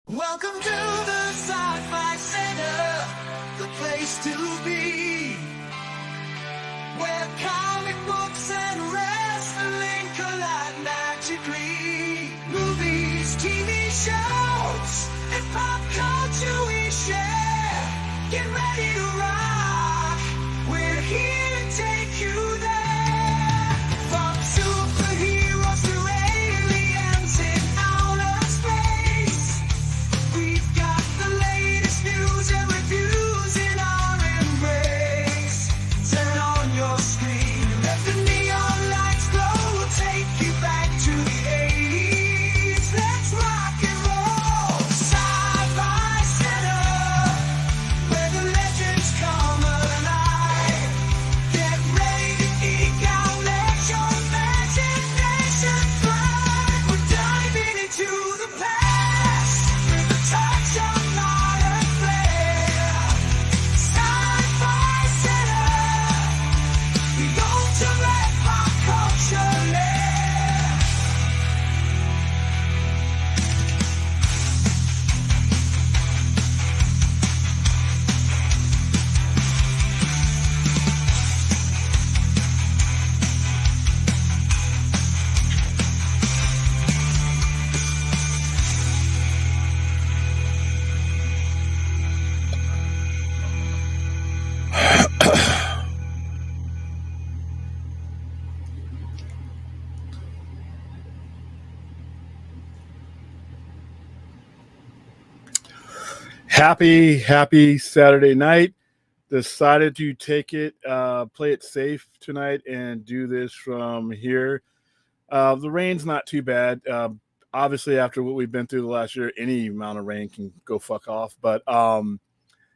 Welcome to the Sci-Fi Center, the place to be, where comic books and wrestling collide magically. Movies, TV shows, and pop culture we share. Get ready to rock, we're here to take you there. From superheroes to aliens in outer space, we've got the latest news and reviews in our embrace. Turn on your screen, let the neon lights glow. We'll take you back to the 80s. Let's rock and roll. Sci-Fi Center, where the legends come alive. Get ready to geek out, let your imagination fly. We're diving into the past with a touch of modern flair. Sci-Fi Center, the ultimate pop culture lair. Happy Saturday night. Decided to take it, play it safe tonight and do this from here. The rain's not too bad. Obviously, after what we've been through the last year, any amount of rain can go fuck off. But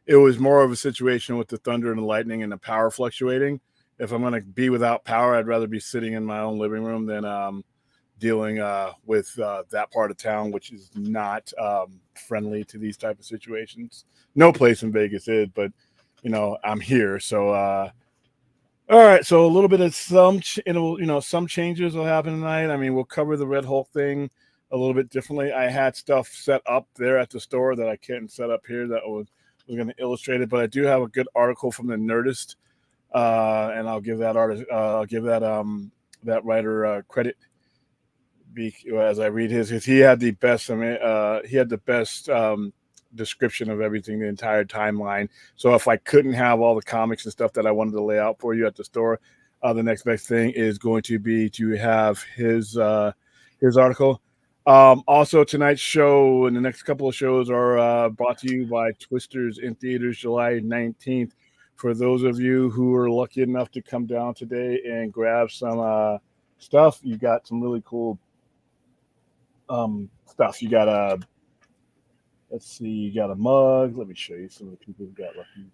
it was more of a situation with the thunder and the lightning and the power fluctuating. If I'm going to be without power, I'd rather be sitting in my own living room than dealing with that part of town, which is not friendly to these type of situations. No place in Vegas is, but I'm here. So all right, so a little bit of some changes will happen tonight. I mean, we'll cover the Red Hulk thing a little bit differently. I had stuff set up there at the store that I couldn't set up here that was going to illustrate it, but I do have a good article from the Nerdist, and I'll give that artist, that writer credit. As I read his, he had the best. He had the best description of everything, the entire timeline. So if I couldn't have all the comics and stuff that I wanted to lay out for you at the store, the next best thing is going to be to have his article. Also, tonight's show and the next couple of shows are brought to you by Twisters in theaters July 19th. For those of you who are lucky enough to come down today and grab some stuff, you got some really cool stuff. You got let's see, you got a mug. Let me show you some of the people who got lucky.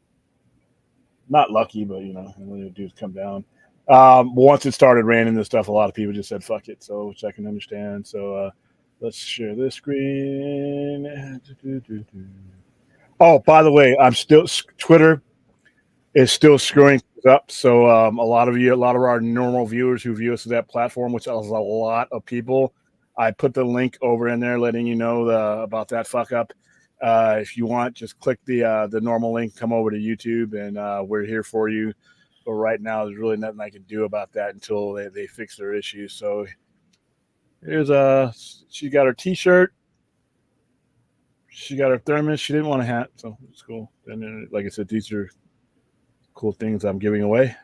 Not lucky, but all they do is come down. Once it started raining and stuff, a lot of people just said fuck it, so which I can understand. So let's share this screen. Oh, by the way, Twitter is still screwing things up. So a lot of our normal viewers who view us to that platform, which is a lot of people, I put the link over in there letting you know about that fuck up. If you want, just click the normal link, come over to YouTube, and we're here for you. But right now, there's really nothing I can do about that until they fix their issues. So here's she got her T-shirt. She got her thermos. She didn't want a hat, so it's cool. And like I said, these are cool things I'm giving away.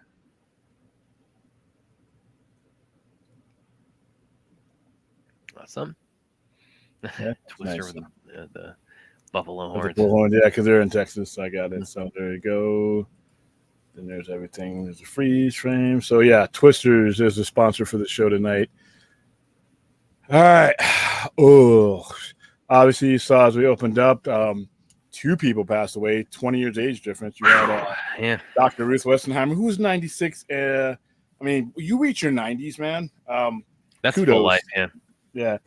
Awesome. Yeah, Twister nice. with the buffalo horns. Yeah, because they're in Texas. So I got it. So there you go. Then there's everything. There's a freeze frame. So yeah, Twisters is the sponsor for the show tonight. All right. Oh, obviously you saw as we opened up, 2 people passed away. 20 years age difference. You had Dr. Ruth Westenheimer, who was 96. I mean, you reach your 90s, man. That's kudos. Full life, yeah. Yeah.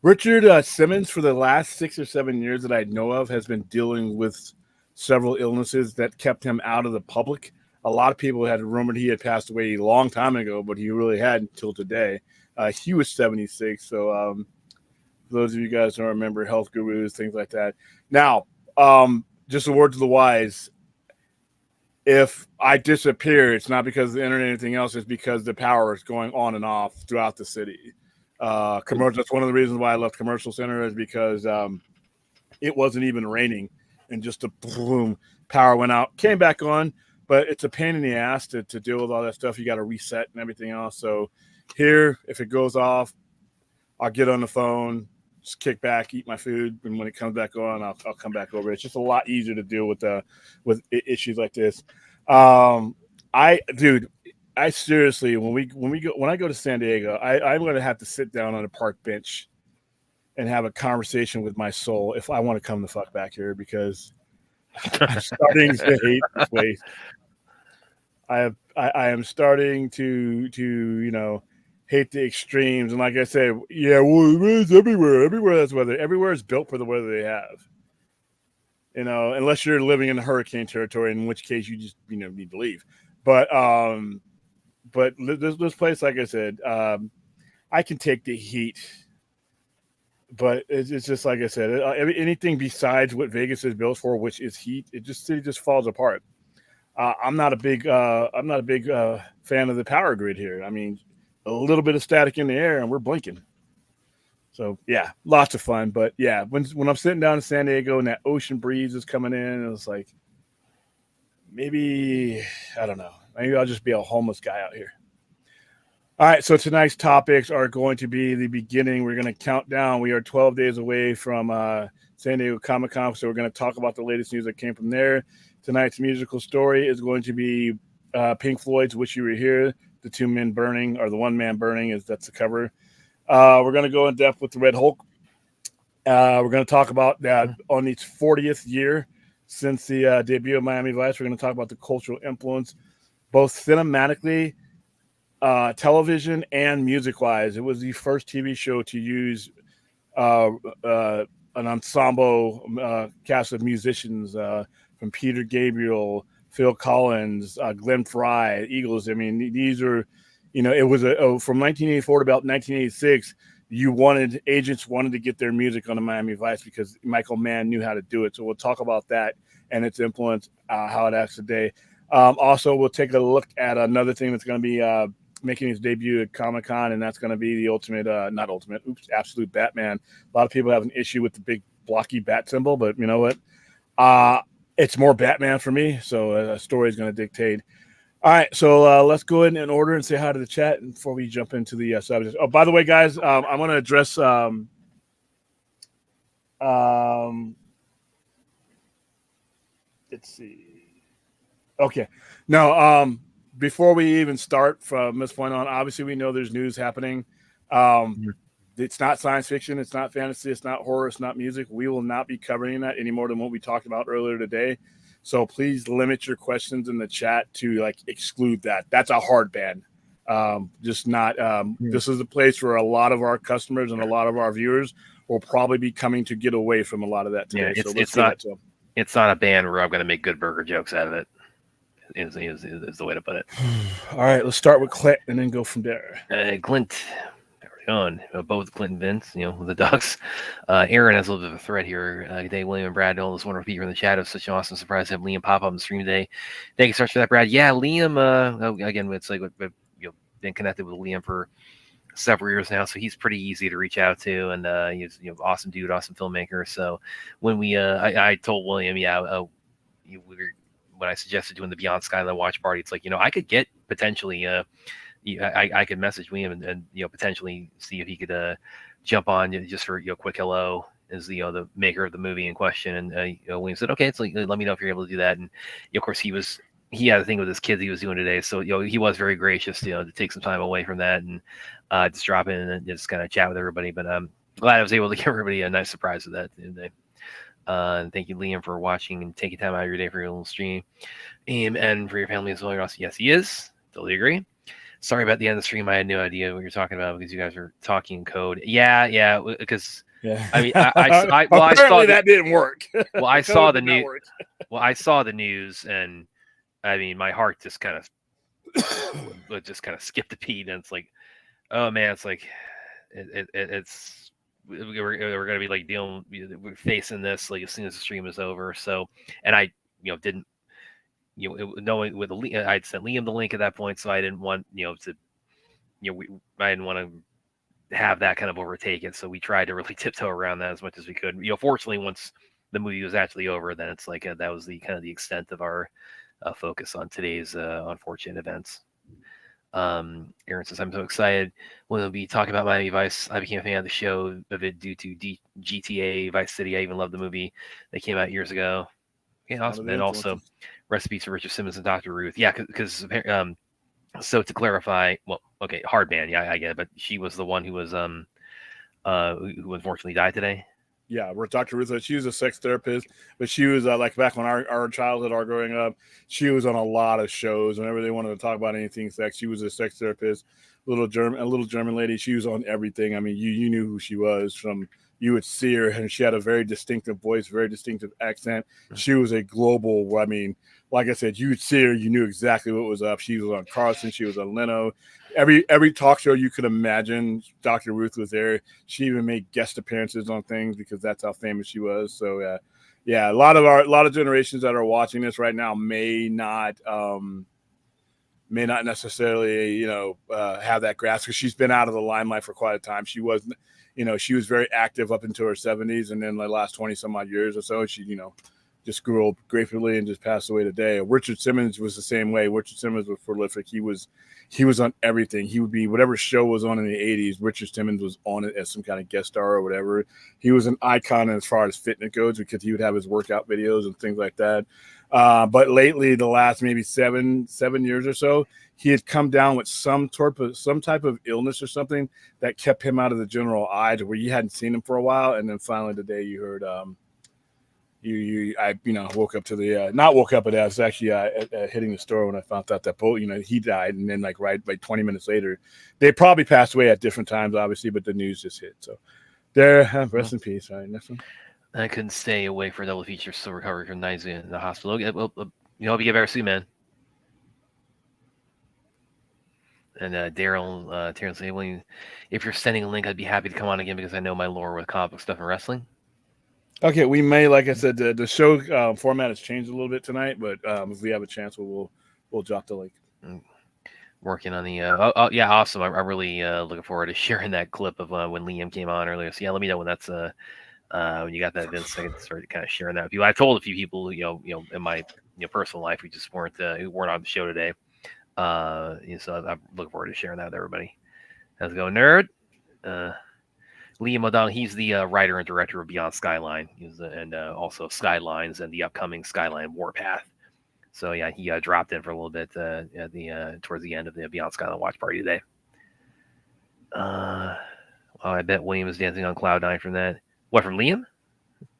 Richard Simmons, for the last 6 or 7 years that I know of, has been dealing with several illnesses that kept him out of the public. A lot of people had rumored he had passed away a long time ago, but he really hadn't until today. He was 76, so those of you guys don't remember, health gurus, things like that. Now, just a word to the wise. If I disappear, it's not because of the internet or anything else. It's because the power is going on and off throughout the city. Commercial. That's one of the reasons why I left Commercial Center is because it wasn't even raining, and just a boom, power went out, came back on. But it's a pain in the ass to deal with all that stuff. You got to reset and everything else. So here, if it goes off, I'll get on the phone, just kick back, eat my food, and when it comes back on, I'll come back over. It's just a lot easier to deal with issues like this. I seriously, when I go to San Diego, I'm going to have to sit down on a park bench and have a conversation with my soul if I want to come the fuck back here, because I'm starting to hate this place. I am starting to hate the extremes, and like I said, yeah, well, it's everywhere. Everywhere that's weather. Everywhere is built for the weather they have. Unless you're living in the hurricane territory, in which case you just need to leave. But this place, like I said, I can take the heat, but it's just like I said, anything besides what Vegas is built for, which is heat, city just falls apart. I'm not a big fan of the power grid here. I mean, a little bit of static in the air and we're blinking. So yeah, lots of fun. But yeah, when I'm sitting down in San Diego and that ocean breeze is coming in, it's like, maybe, I don't know, maybe I'll just be a homeless guy out here. All right, so tonight's topics are going to be the beginning. We're going to count down. We are 12 days away from San Diego Comic-Con, so we're going to talk about the latest news that came from there. Tonight's musical story is going to be Pink Floyd's "Wish You Were Here." The Two Men Burning, or the One Man Burning, that's the cover. We're going to go in depth with the Red Hulk. We're going to talk about that on its 40th year since the debut of Miami Vice. We're going to talk about the cultural influence, both cinematically, television, and music-wise. It was the first TV show to use an ensemble cast of musicians from Peter Gabriel, Phil Collins, Glenn Frey, Eagles. I mean, these are, it was from 1984 to about 1986. Agents wanted to get their music on the Miami Vice because Michael Mann knew how to do it. So we'll talk about that and its influence, how it acts today. Also, we'll take a look at another thing that's going to be making its debut at Comic-Con, and that's going to be the Absolute Batman. A lot of people have an issue with the big blocky bat symbol, but you know what? It's more Batman for me, so a story is going to dictate. All right, so let's go in order and say hi to the chat before we jump into the subject. Oh, by the way, guys, I'm going to address let's see. Okay. No, before we even start from this point on, obviously we know there's news happening. It's not science fiction. It's not fantasy. It's not horror. It's not music. We will not be covering that any more than what we talked about earlier today. So please limit your questions in the chat to exclude that. That's a hard ban. Just not. This is a place where a lot of our customers and a lot of our viewers will probably be coming to get away from a lot of that today. Yeah, it's not a band where I'm going to make good burger jokes out of it. Is the way to put it. All right, let's start with Clint and then go from there. Clint, on both Clint and Vince, the Ducks. Aaron has a little bit of a thread here. Good day, William and Brad. All this wonderful people in the chat. It was such an awesome surprise to have Liam pop up on the stream today. Thank you so much for that, Brad. Yeah, Liam. Again, it's like we've been connected with Liam for several years now, so he's pretty easy to reach out to, and he's awesome dude, awesome filmmaker. So when I told William, when I suggested doing the Beyond Skyline watch party, it's like I could get potentially I could message William and potentially see if he could jump on just for quick hello as the maker of the movie in question. And William said, okay, it's like, let me know if you're able to do that. And of course he had a thing with his kids he was doing today, so he was very gracious to take some time away from that and just drop in and just kind of chat with everybody. But I'm glad I was able to give everybody a nice surprise with that today. And thank you, Liam, for watching and taking time out of your day for your little stream. And for your family as well. You're awesome. Yes, he is. Totally agree. Sorry about the end of the stream. I had no idea what you're talking about because you guys were talking in code. Yeah. Because I mean, I saw that didn't work. Well, I saw the news. Well, I saw the news, and I mean, my heart just kind of skipped a beat, and it's like, oh man, it's like it's we're going to be like we're facing this like as soon as the stream is over. So, and I didn't knowing with I'd sent Liam the link at that point, so I didn't want to I didn't want to have that kind of overtake it. So we tried to really tiptoe around that as much as we could. Fortunately, once the movie was actually over, then it's like that was the kind of the extent of our focus on today's unfortunate events. Aaron says, I'm so excited. We'll be talking about Miami Vice. I became a fan of the show of it due to GTA Vice City. I even loved the movie that came out years ago. Yeah, awesome. And also recipes for Richard Simmons and Dr. Ruth. Yeah, because so to clarify, well, okay, Hardman, yeah, I get it, but she was the one who was who unfortunately died today. Yeah, we're Dr. Ruth. She was a sex therapist, but she was like back when our childhood, our growing up, she was on a lot of shows. Whenever they wanted to talk about anything sex, she was a sex therapist, a little German lady. She was on everything. I mean, you knew who she was from. You would see her, and she had a very distinctive voice, very distinctive accent. She was a global. I mean, like I said, you would see her, you knew exactly what was up. She was on Carlson, she was on Leno. Every talk show you could imagine, Dr. Ruth was there. She even made guest appearances on things because that's how famous she was. So yeah, a lot of generations that are watching this right now may not necessarily have that grasp because she's been out of the limelight for quite a time. She was very active up into her 70s, and then the last 20 some odd years or so, she just grew up gratefully and just passed away today. Richard Simmons was the same way. Richard Simmons was prolific. He was on everything. He would be whatever show was on in the 80s. Richard Simmons was on it as some kind of guest star or whatever. He was an icon as far as fitness goes because he would have his workout videos and things like that. But lately, the last maybe seven years or so, he had come down with some type of illness or something that kept him out of the general eye to where you hadn't seen him for a while. And then finally today you heard I woke up to the not woke up, but I was actually hitting the store when I found out that he died, and then like 20 minutes later, they probably passed away at different times, obviously, but the news just hit. So there, rest in peace. All right, next one. I couldn't stay away for a double feature, still recovering from nights in the hospital. Okay, well, hope you get better soon, man. And Daryl, Terrence saying, well, if you're sending a link, I'd be happy to come on again because I know my lore with comic book stuff and wrestling. Okay, we may, like I said, the show format has changed a little bit tonight, but if we have a chance, we'll drop the link. Working on the yeah, awesome. I'm really looking forward to sharing that clip of when Liam came on earlier. So yeah, let me know when that's when you got that, Vince. I can start kind of sharing that with you. I told a few people, in my personal life, who just weren't on the show today. So I'm looking forward to sharing that with everybody. How's it going, nerd? Liam O'Donnell, he's the writer and director of Beyond Skyline, and also Skylines and the upcoming Skyline Warpath. So yeah, he dropped in for a little bit at the towards the end of the Beyond Skyline watch party today. I bet William is dancing on cloud nine from that. What, from Liam?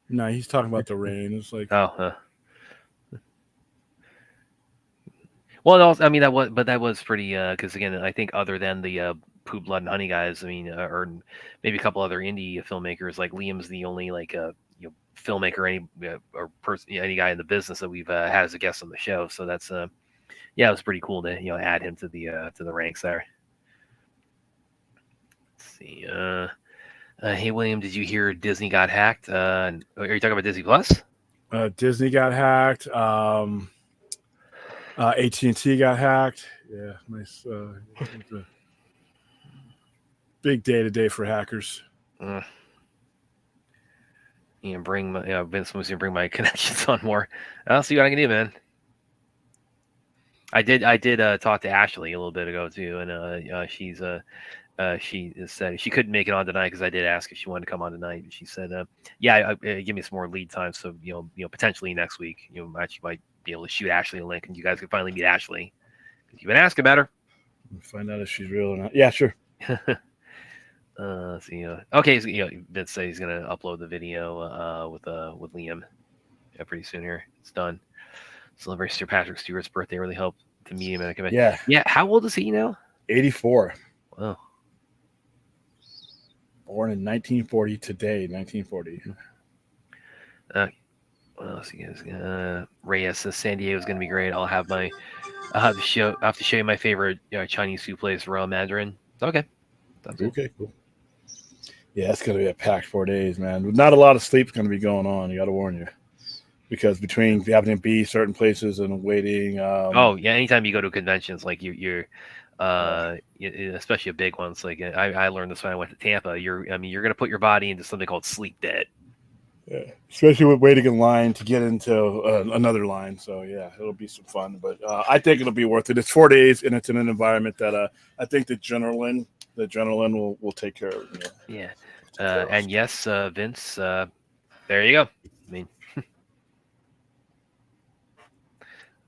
No, he's talking about the rain. It's like well, also, I mean that was pretty because again, I think other than the Poop, Blood, and Honey guys, I mean, or maybe a couple other indie filmmakers, like Liam's the only filmmaker, or person, any guy in the business that we've had as a guest on the show. So that's it was pretty cool to add him to the ranks there. Let's see. Hey William, did you hear Disney got hacked? Are you talking about Disney Plus? Disney got hacked. AT&T got hacked. Yeah, nice. Big day today for hackers. Bring my Vince was gonna bring my connections on more. I'll see what I can do, man. I did talk to Ashley a little bit ago too, and she said she couldn't make it on tonight because I did ask if she wanted to come on tonight. She said, give me some more lead time, so potentially next week, actually might be able to shoot Ashley a link, and you guys can finally meet Ashley because you've been asking about her. Find out if she's real or not. Yeah, sure. Let's see. Okay, so, Vince said he's gonna upload the video with Liam pretty soon here. It's done. Celebrate Sir Patrick Stewart's birthday. Really helped to meet him at a convention. Yeah. How old is he now? 84. Wow. Born in 1940. Today, 1940. What else you guys? Reyes says San Diego is gonna be great. I'll have to show you my favorite Chinese food place, Royal Mandarin. Okay. Okay, cool. Yeah, it's going to be a packed 4 days, man. Not a lot of sleep's going to be going on. You got to warn you, because between having to be certain places and waiting. Oh yeah, anytime you go to conventions, like especially a big ones, like I learned this when I went to Tampa. You're gonna put your body into something called sleep debt. Yeah, especially with waiting in line to get into another line. So yeah, it'll be some fun. But I think it'll be worth it. It's 4 days, and it's in an environment that I think the adrenaline will take care of. Yeah, and yes, Vince, there you go. I mean, let's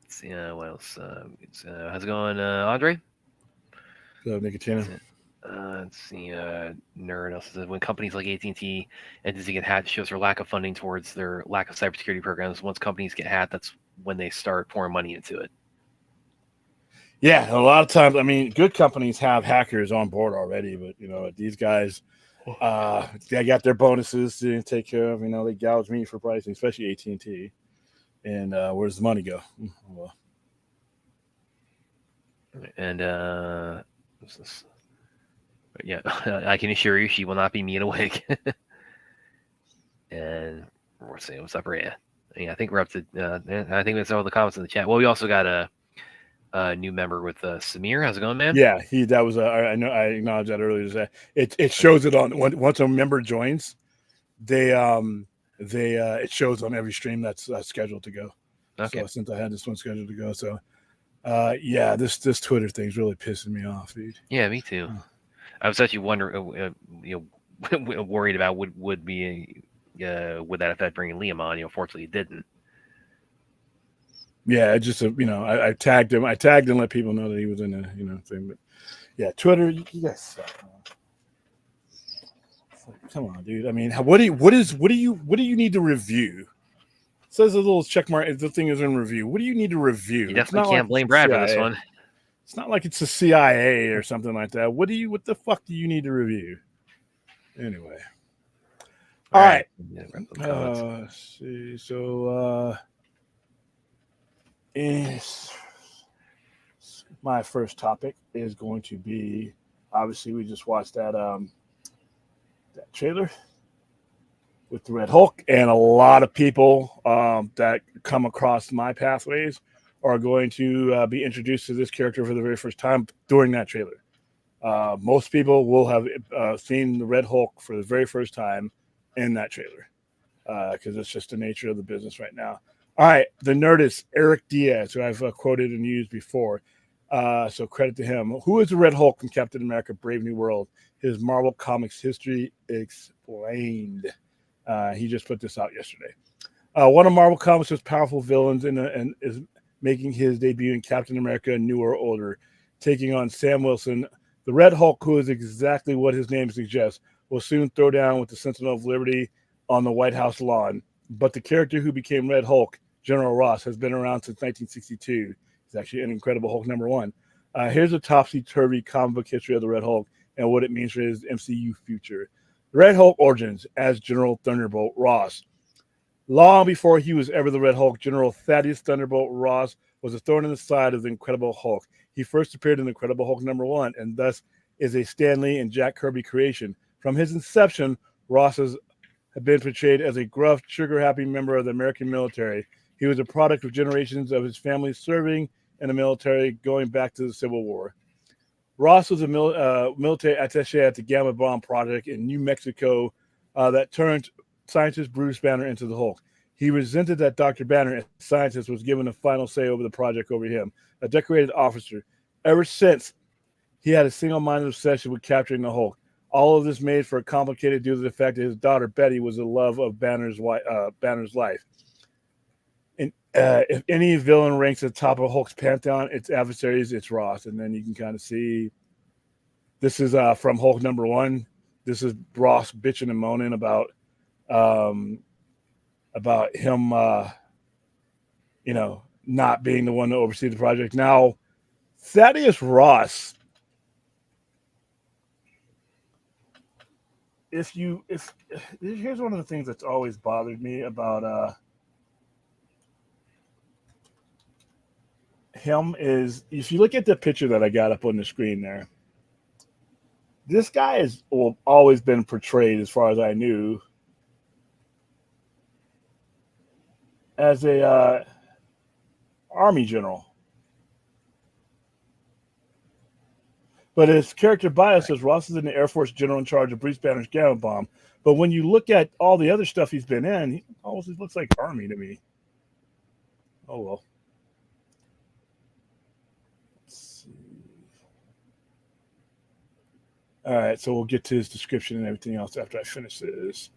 see what else. How's it going, Andre? Nicotina. Let's see, Nerd also says when companies like AT&T and Disney get hacked, it shows their lack of funding towards their lack of cybersecurity programs. Once companies get hacked, that's when they start pouring money into it. Yeah, a lot of times, I mean, good companies have hackers on board already, but these guys, they got their bonuses to take care of. They gouge me for pricing, especially AT&T. And where's the money go? Well. And yeah, I can assure you, she will not be me in a wig. And we'll see what's up, Rhea. Yeah, I think we're up to. I think that's all the comments in the chat. Well, we also got a new member with Samir. How's it going, man? Yeah, that was. I know. I acknowledged that earlier. It shows it on once a member joins, it shows on every stream that's scheduled to go. Okay. So since I had this one scheduled to go, so yeah, this Twitter thing's really pissing me off, dude. Yeah, me too. I was actually wondering, worried about would that affect bringing Liam on? Fortunately, it didn't. Yeah, it just I tagged him. I tagged and let people know that he was in a thing. But yeah, Twitter, you guys suck, man. Come on, dude. I mean, what do you need to review? It says a little check mark. The thing is in review. What do you need to review? You definitely can't blame Brad for this one. It's not like it's a CIA or something like that. What the fuck do you need to review? Anyway. All right. Let's see. So my first topic is going to be, obviously we just watched that trailer with the Red Hulk, and a lot of people that come across my pathways are going to be introduced to this character for the very first time during that trailer. Most people will have seen the Red Hulk for the very first time in that trailer, because it's just the nature of the business right now. All right, the Nerdist, Eric Diaz, who I've quoted and used before, so credit to him. Who is the Red Hulk in Captain America: Brave New World? His Marvel Comics history explained. He just put this out yesterday. One of Marvel Comics' most powerful villains and is making his debut in Captain America: New World Order, taking on Sam Wilson. The Red Hulk, who is exactly what his name suggests, will soon throw down with the Sentinel of Liberty on the White House lawn. But the character who became Red Hulk, General Ross, has been around since 1962. He's actually an Incredible Hulk #1. Here's a topsy-turvy comic book history of the Red Hulk and what it means for his MCU future. The Red Hulk origins as General Thunderbolt Ross. Long before he was ever the Red Hulk, General Thaddeus Thunderbolt Ross was a thorn in the side of the Incredible Hulk. He first appeared in Incredible Hulk #1 and thus is a Stan Lee and Jack Kirby creation. From his inception, Ross has been portrayed as a gruff, trigger-happy member of the American military. He was a product of generations of his family serving in the military going back to the Civil War. Ross was a military attaché at the Gamma Bomb Project in New Mexico that turned scientist Bruce Banner into the Hulk. He resented that Dr. Banner, a scientist, was given a final say over the project over him, a decorated officer. Ever since, he had a single-minded obsession with capturing the Hulk. All of this made for a complicated due to the fact that his daughter Betty was the love of Banner's life. And if any villain ranks at the top of Hulk's pantheon, its adversaries, it's Ross. And then you can kind of see this is from Hulk #1. This is Ross bitching and moaning about him, not being the one to oversee the project. Now, Thaddeus Ross. If here's one of the things that's always bothered me about him is if you look at the picture that I got up on the screen there, This guy has always been portrayed, as far as I knew, as a army general. But his character bio says Ross is in the Air Force general in charge of Bruce Banner's Gamma Bomb. But when you look at all the other stuff he's been in, he always looks like Army to me. Oh, well. Let's see. All right, so we'll get to his description and everything else after I finish this.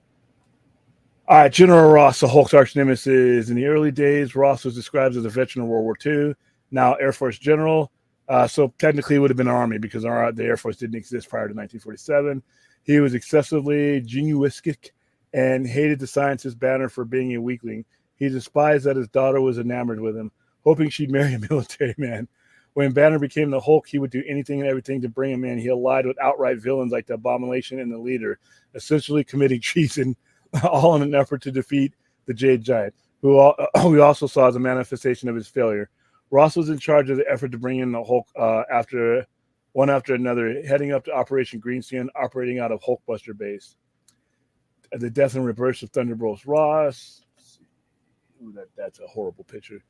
All right, General Ross, the Hulk's arch nemesis. In the early days, Ross was described as a veteran of World War II, now Air Force general. So technically, it would have been Army because the Air Force didn't exist prior to 1947. He was excessively jingoistic and hated the scientist Banner for being a weakling. He despised that his daughter was enamored with him, hoping she'd marry a military man. When Banner became the Hulk, he would do anything and everything to bring him in. He allied with outright villains like the Abomination and the Leader, essentially committing treason, all in an effort to defeat the Jade Giant, who we also saw as a manifestation of his failure. Ross was in charge of the effort to bring in the Hulk after another, heading up to Operation Greenskin, operating out of Hulkbuster Base. The death and rebirth of Thunderbolts Ross. Ooh, that's a horrible picture.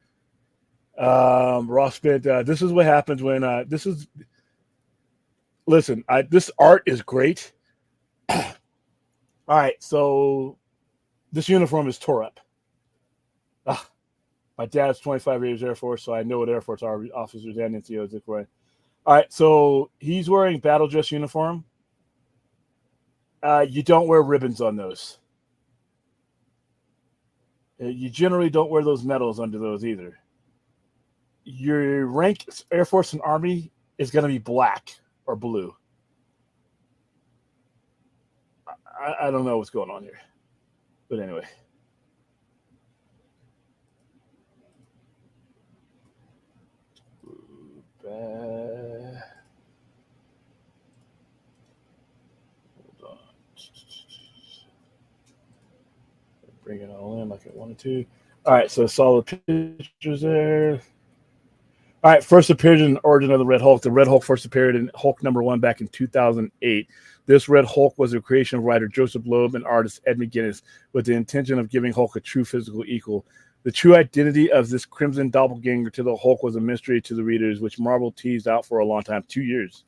Ross spent. This is what happens when this is. Listen, this art is great. All right, so this uniform is tore up. My dad's 25 years Air Force, so I know what Air Force officers and NCOs look like. All right, so he's wearing battle dress uniform. You don't wear ribbons on those. You generally don't wear those medals under those either. Your rank, Air Force and Army, is going to be black or blue. I don't know what's going on here. But anyway. Hold on. Bring it all in like I wanted to. All right, so solid pictures there. All right, first appeared in the origin of the Red Hulk. The Red Hulk first appeared in Hulk #1 back in 2008. This Red Hulk was a creation of writer Joseph Loeb and artist Ed McGuinness with the intention of giving Hulk a true physical equal. The true identity of this Crimson doppelganger to the Hulk was a mystery to the readers, which Marvel teased out for a long time, 2 years.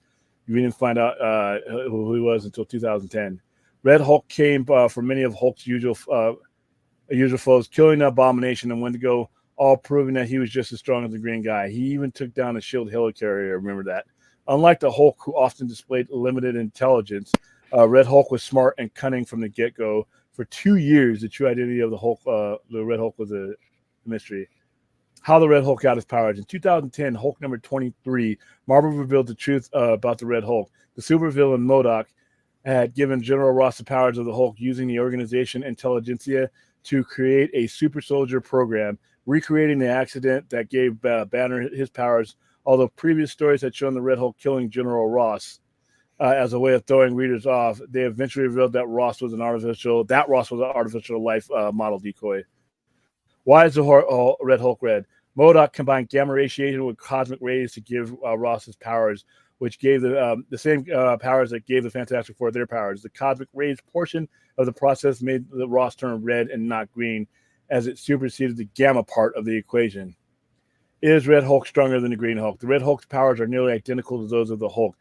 We didn't find out who he was until 2010. Red Hulk came from many of Hulk's usual foes, killing the Abomination and Wendigo, all proving that he was just as strong as the Green Guy. He even took down a shield helicarrier, remember that. Unlike the Hulk, who often displayed limited intelligence, Red Hulk was smart and cunning from the get-go. For 2 years, the true identity of the Hulk, the Red Hulk, was a mystery. How the Red Hulk got his powers. In 2010, Hulk #23, Marvel revealed the truth about the Red Hulk. The supervillain MODOK had given General Ross the powers of the Hulk using the organization Intelligentsia to create a super soldier program, recreating the accident that gave Banner his powers, although previous stories had shown the Red Hulk killing General Ross. As a way of throwing readers off, they eventually revealed that Ross was an artificial life model decoy. Why is the Red Hulk red? MODOK combined gamma radiation with cosmic rays to give Ross his powers, which gave the same powers that gave the Fantastic Four their powers. The cosmic rays portion of the process made the Ross turn red and not green, as it superseded the gamma part of the equation. Is Red Hulk stronger than the Green Hulk? The Red Hulk's powers are nearly identical to those of the Hulk.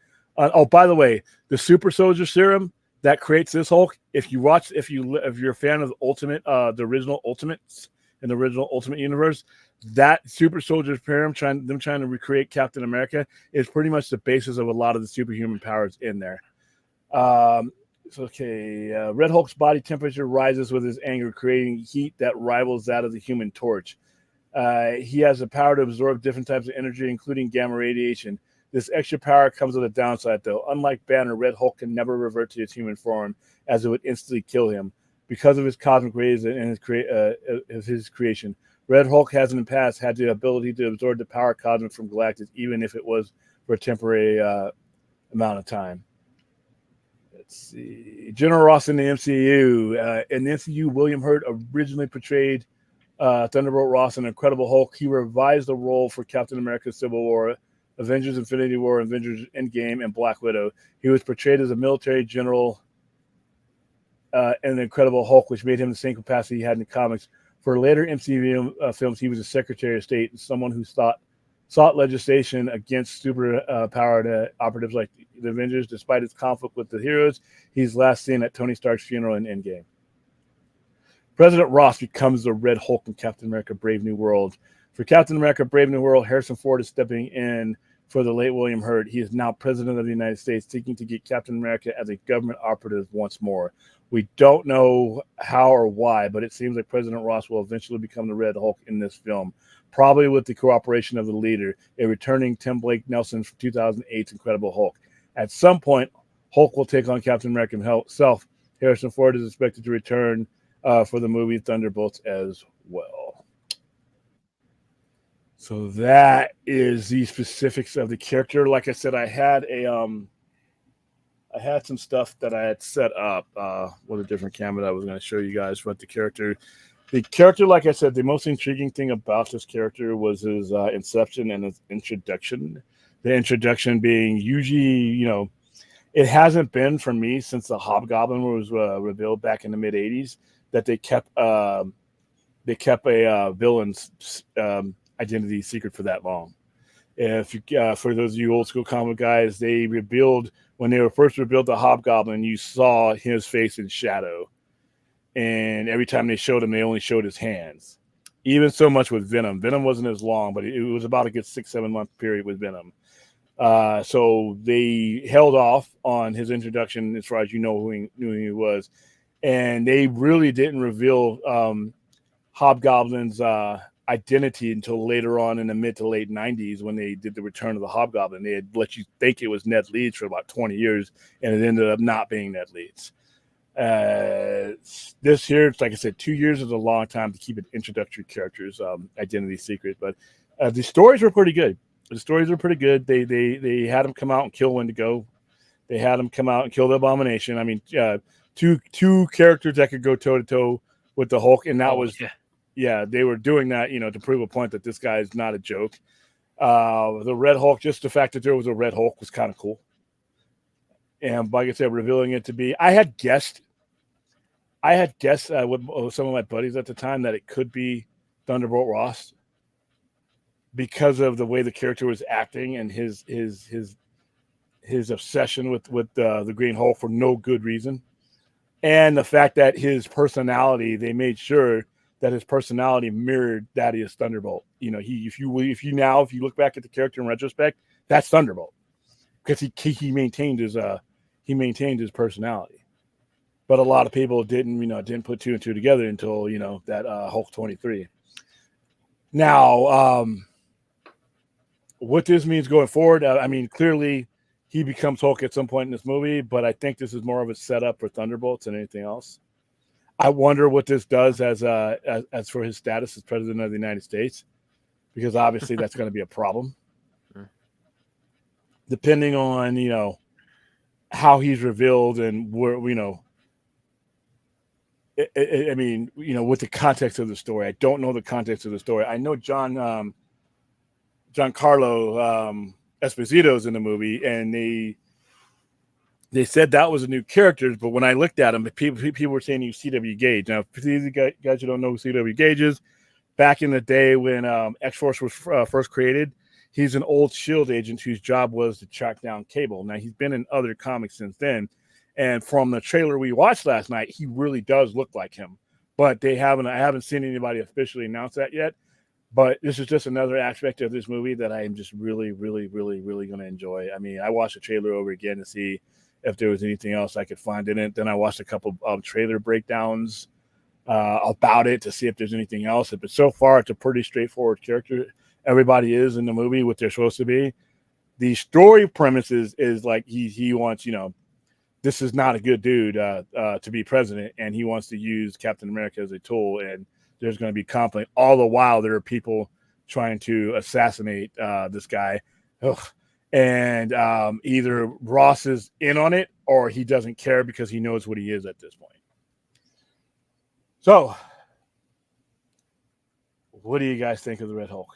By the way, the Super Soldier Serum that creates this Hulk, if you're a fan of the original Ultimates in the original Ultimate Universe, that Super Soldier Serum, trying to recreate Captain America, is pretty much the basis of a lot of the superhuman powers in there. Red Hulk's body temperature rises with his anger, creating heat that rivals that of the Human Torch. He has the power to absorb different types of energy, including gamma radiation. This extra power comes with a downside, though. Unlike Banner, Red Hulk can never revert to his human form, as it would instantly kill him. Because of his cosmic rays and his creation, Red Hulk has in the past had the ability to absorb the power cosmic from Galactus, even if it was for a temporary amount of time. Let's see. General Ross in the MCU. In the MCU, William Hurt originally portrayed Thunderbolt Ross in Incredible Hulk. He revised the role for Captain America Civil War Avengers Infinity War, Avengers Endgame, and Black Widow. He was portrayed as a military general in the Incredible Hulk, which made him the same capacity he had in the comics. For later MCU films, he was a Secretary of State and someone who sought legislation against super-powered operatives like the Avengers. Despite his conflict with the heroes, he's last seen at Tony Stark's funeral in Endgame. President Ross becomes the Red Hulk in Captain America Brave New World. For Captain America Brave New World, Harrison Ford is stepping in for the late William Hurt. He is now President of the United States, seeking to get Captain America as a government operative once more. We don't know how or why, but it seems like President Ross will eventually become the Red Hulk in this film, probably with the cooperation of the leader, a returning Tim Blake Nelson from 2008's Incredible Hulk. At some point, Hulk will take on Captain America himself. Harrison Ford is expected to return for the movie Thunderbolts as well. So that is the specifics of the character. Like I said, I had some stuff that I had set up with a different camera that I was going to show you guys about the character. The character, like I said, the most intriguing thing about this character was his inception and his introduction. The introduction being usually, it hasn't been for me since the Hobgoblin was revealed back in the mid '80s that they kept a villain's identity secret for that long. If you, for those of you old school comic guys, when they were first revealed the Hobgoblin, you saw his face in shadow, and every time they showed him, they only showed his hands. Even so much with Venom. Venom wasn't as long, but it was about a good 6-7 month period with Venom. So they held off on his introduction as far as who he was. And they really didn't reveal Hobgoblin's identity until later on in the mid to late 90s when they did the Return of the Hobgoblin. They had let you think it was Ned Leeds for about 20 years, and it ended up not being Ned Leeds. This here, it's like I said, 2 years is a long time to keep an introductory character's identity secret, but the stories were pretty good. The stories were pretty good. They had him come out and kill Wendigo. They had him come out and kill the Abomination. I mean, two characters that could go toe to toe with the Hulk, and that was they were doing that, to prove a point that this guy is not a joke. The Red Hulk, just the fact that there was a Red Hulk was kind of cool. And like I said, revealing it to be, I had guessed with some of my buddies at the time that it could be Thunderbolt Ross because of the way the character was acting and his obsession with the Green Hulk for no good reason, and the fact that his personality, they made sure that his personality mirrored that is Thunderbolt. If you look back at the character in retrospect, that's Thunderbolt because he maintained his personality. But a lot of people didn't put two and two together until that Hulk 23. Now, what this means going forward, clearly he becomes Hulk at some point in this movie, but I think this is more of a setup for Thunderbolts than anything else. I wonder what this does as for his status as president of the United States, because obviously that's going to be a problem. Depending on, how he's revealed and where, with the context of the story. I don't know the context of the story. I know Giancarlo Esposito's in the movie, and they said that was a new character, but when I looked at him, people were saying he was C.W. Gage. Now, for these guys who don't know who C.W. Gage is, back in the day when X-Force was first created, he's an old SHIELD agent whose job was to track down Cable. Now, he's been in other comics since then, and from the trailer we watched last night, he really does look like him. But I haven't seen anybody officially announce that yet. But this is just another aspect of this movie that I am just really, really, really, really going to enjoy. I mean, I watched the trailer over again to see if there was anything else I could find in it. Then I watched a couple of trailer breakdowns about it to see if there's anything else. But so far, it's a pretty straightforward character. Everybody is in the movie what they're supposed to be. The story premise is like he wants, this is not a good dude to be president, and he wants to use Captain America as a tool, and there's going to be conflict. All the while, there are people trying to assassinate this guy. Ugh. And either Ross is in on it or he doesn't care because he knows what he is at this point. So, what do you guys think of the Red Hulk?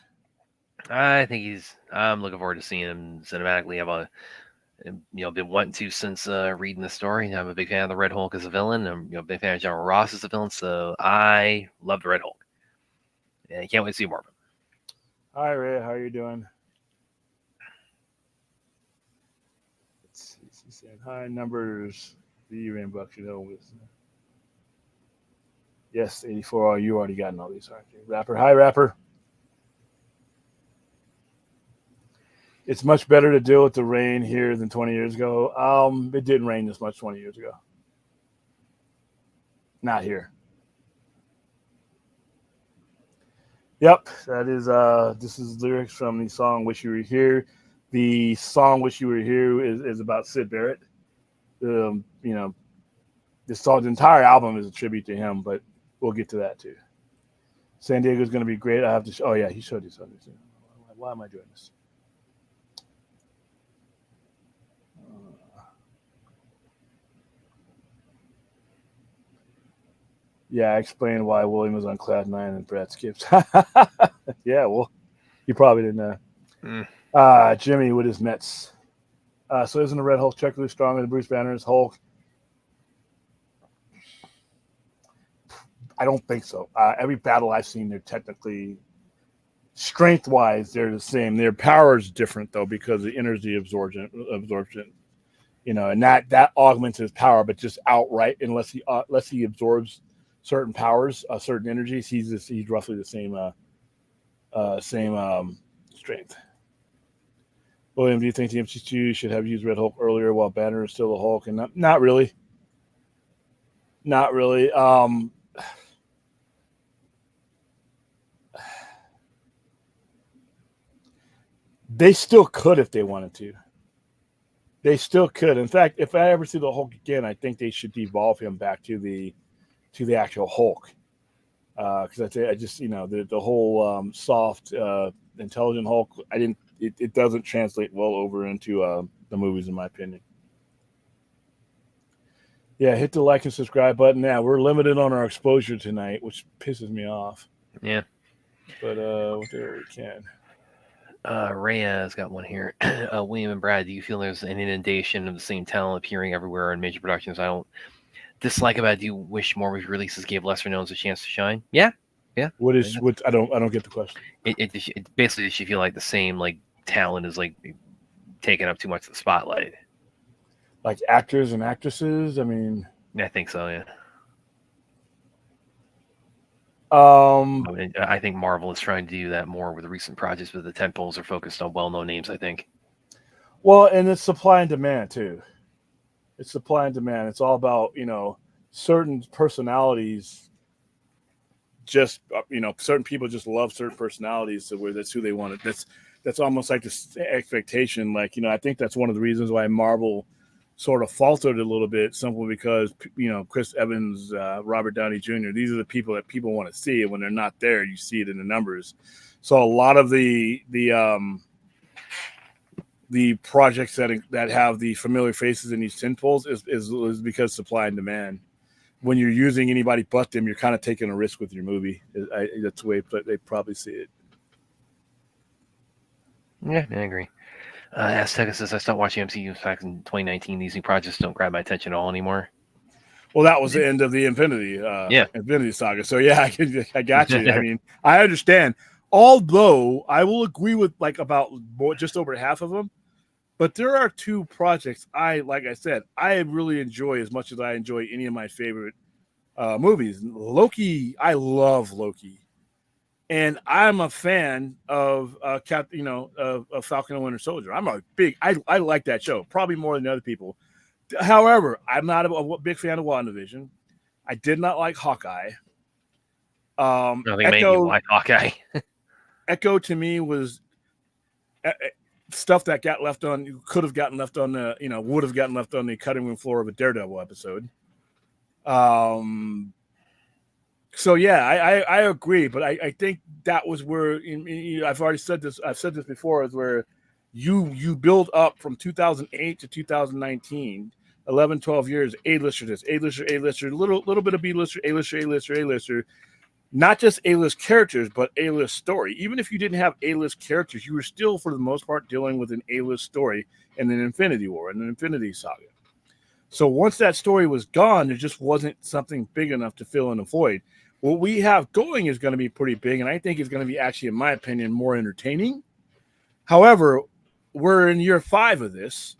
I think I'm looking forward to seeing him cinematically. Been wanting to since reading the story. I'm a big fan of the Red Hulk as a villain. I'm a big fan of General Ross as a villain. So I love the Red Hulk, and I can't wait to see more of him. Hi, Ray. How are you doing? Let's see. She's saying hi. Numbers. The Rainbucks, Yes, 84. Oh, you already gotten all these, aren't you? Rapper. Hi, Rapper. It's much better to deal with the rain here than 20 years ago. It didn't rain this much 20 years ago. Not here. Yep, that is this is lyrics from the song Wish You Were Here. The song Wish You Were Here is about Syd Barrett. The entire album is a tribute to him, but we'll get to that too. San Diego's going to be great. I have to. Oh yeah, he showed you something. Why am I doing this? Yeah, I explained why William was on Cloud 9 and Brad skips. Yeah, well, you probably didn't know. Jimmy with his Mets. So isn't the Red Hulk technically stronger than Bruce Banner's Hulk? I don't think so. Every battle I've seen, they're technically, strength-wise, they're the same. Their power is different, though, because the energy absorption, and that augments his power, but just outright, unless he absorbs certain powers, certain energies, he's roughly the same strength. William, do you think the MCU should have used Red Hulk earlier while Banner is still the Hulk? And not really. Not really. They still could if they wanted to. They still could. In fact, if I ever see the Hulk again, I think they should devolve him back to the actual Hulk. Because I just the whole soft, intelligent Hulk, it doesn't translate well over into the movies, in my opinion. Yeah, hit the like and subscribe button. Yeah, we're limited on our exposure tonight, which pisses me off. Yeah. But whatever we can. Rhea's got one here. William and Brad, do you feel there's an inundation of the same talent appearing everywhere in major productions? I don't dislike about it. Do you wish more movie releases gave lesser knowns a chance to shine? Yeah. What I don't get the question. It basically does she feel like the same talent is taking up too much of the spotlight? Like actors and actresses? I mean, I think so, yeah. I think Marvel is trying to do that more with the recent projects, but the tentpoles are focused on well-known names, I think. Well, and it's supply and demand too. It's supply and demand. It's all about, certain personalities. Just, certain people just love certain personalities, so where that's who they want. That's almost like this expectation. I think that's one of the reasons why Marvel sort of faltered a little bit, simply because Chris Evans, Robert Downey Jr. These are the people that people want to see, and when they're not there, you see it in the numbers. So a lot of the projects that have the familiar faces in these tentpoles is because supply and demand. When you're using anybody but them, you're kind of taking a risk with your movie. That's the way they probably see it. Yeah, I agree. Azteca says, I stopped watching MCU back in 2019. These new projects don't grab my attention at all anymore. Well, that was the end of the Infinity Saga. So yeah, I got you. I mean, I understand. Although I will agree with about just over half of them, but there are two projects I really enjoy as much as I enjoy any of my favorite movies. Loki, I love Loki. And I'm a fan of Falcon and Winter Soldier. I like that show, probably more than other people. However, I'm not a big fan of WandaVision. I did not like Hawkeye. I think maybe you like Hawkeye. Echo to me was stuff that got left on, could have gotten left on the, would have gotten left on the cutting room floor of a Daredevil episode. So yeah, I agree, but I think that was where I've already said this. I've said this before, is where you build up from 2008 to 2019, 11, 12 years, A-lister this, A-lister, little bit of B-lister, A-lister, A-lister, A-lister. not just A-list characters, but A-list story. Even if you didn't have A-list characters, you were still, for the most part, dealing with an A-list story in an Infinity War, in an Infinity Saga. So once that story was gone, there just wasn't something big enough to fill in a void. What we have going is going to be pretty big, and I think it's going to be actually, in my opinion, more entertaining. However, we're in year 5 of this,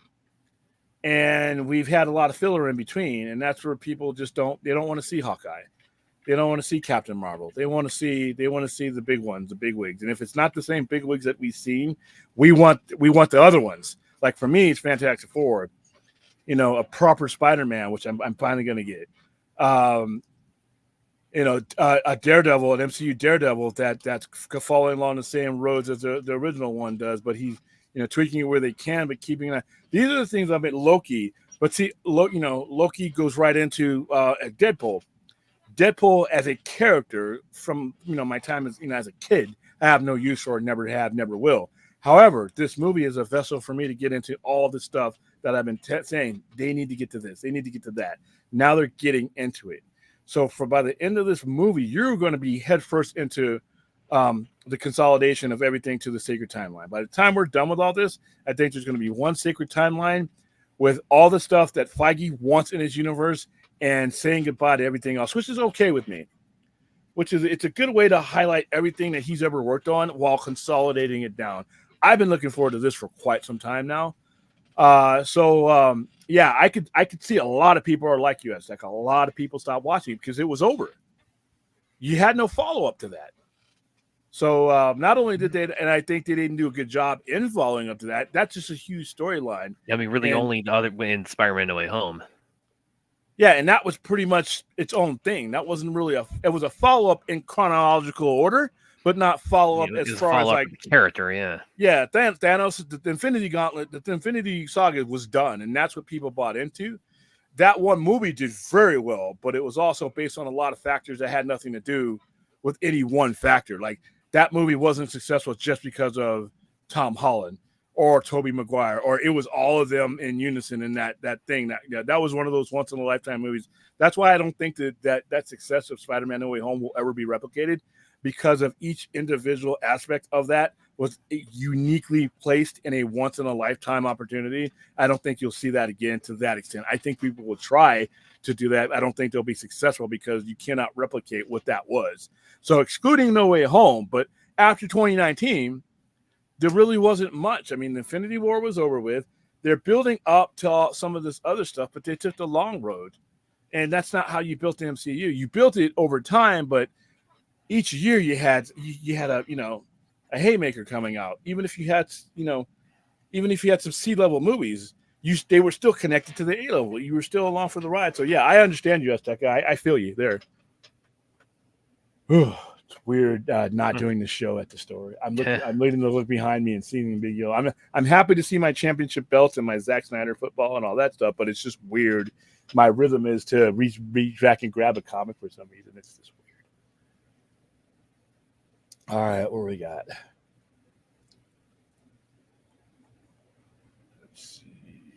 and we've had a lot of filler in between, and that's where people just don't want to see Hawkeye. They don't want to see Captain Marvel. They want to see the big ones, the big wigs. And if it's not the same big wigs that we've seen, we want the other ones. Like for me, it's Fantastic Four, a proper Spider-Man, which I'm finally going to get. A Daredevil, an MCU Daredevil that's following along the same roads as the original one does, but he's tweaking it where they can, but keeping it. These are the things I mean. Loki, but see, Loki goes right into Deadpool. Deadpool as a character from my time as a kid, I have no use for, never have, never will. However, this movie is a vessel for me to get into all the stuff that I've been saying. They need to get to this. They need to get to that. Now they're getting into it. So by the end of this movie, you're going to be headfirst into the consolidation of everything to the sacred timeline. By the time we're done with all this, I think there's going to be one sacred timeline with all the stuff that Feige wants in his universe and saying goodbye to everything else, which is okay with me. It's a good way to highlight everything that he's ever worked on while consolidating it down. I've been looking forward to this for quite some time now. Yeah, I could see a lot of people are like you. Like a lot of people stopped watching because it was over. You had no follow-up to that. So not only did they, and I think they didn't do a good job in following up to that. That's just a huge storyline. I mean, really, only the other in Spider-Man: No Way Home. Yeah, and that was pretty much its own thing. That wasn't really it was a follow-up in chronological order, but not follow-up as far as like character, yeah. Yeah, Thanos, the Infinity Gauntlet, the Infinity Saga was done, and that's what people bought into. That one movie did very well, but it was also based on a lot of factors that had nothing to do with any one factor. Like that movie wasn't successful just because of Tom Holland or Tobey Maguire, or it was all of them in unison in that thing. That was one of those once in a lifetime movies. That's why I don't think that success of Spider-Man: No Way Home will ever be replicated, because of each individual aspect of that was uniquely placed in a once in a lifetime opportunity. I don't think you'll see that again to that extent. I think people will try to do that. I don't think they'll be successful because you cannot replicate what that was. So excluding No Way Home, but after 2019, there really wasn't much. I mean, the Infinity War was over with. They're building up to some of this other stuff, but they took the long road. And that's not how you built the MCU. You built it over time, but each year you had a haymaker coming out. Even if you had some C-level movies, they were still connected to the A-level. You were still along for the ride. So yeah, I understand you, Aztec. I feel you there. It's weird not doing the show at the store. I'm waiting to look behind me and seeing the big yellow. I'm happy to see my championship belts and my Zack Snyder football and all that stuff, but it's just weird. My rhythm is to reach back and grab a comic for some reason. It's just weird. All right, what do we got? Let's see.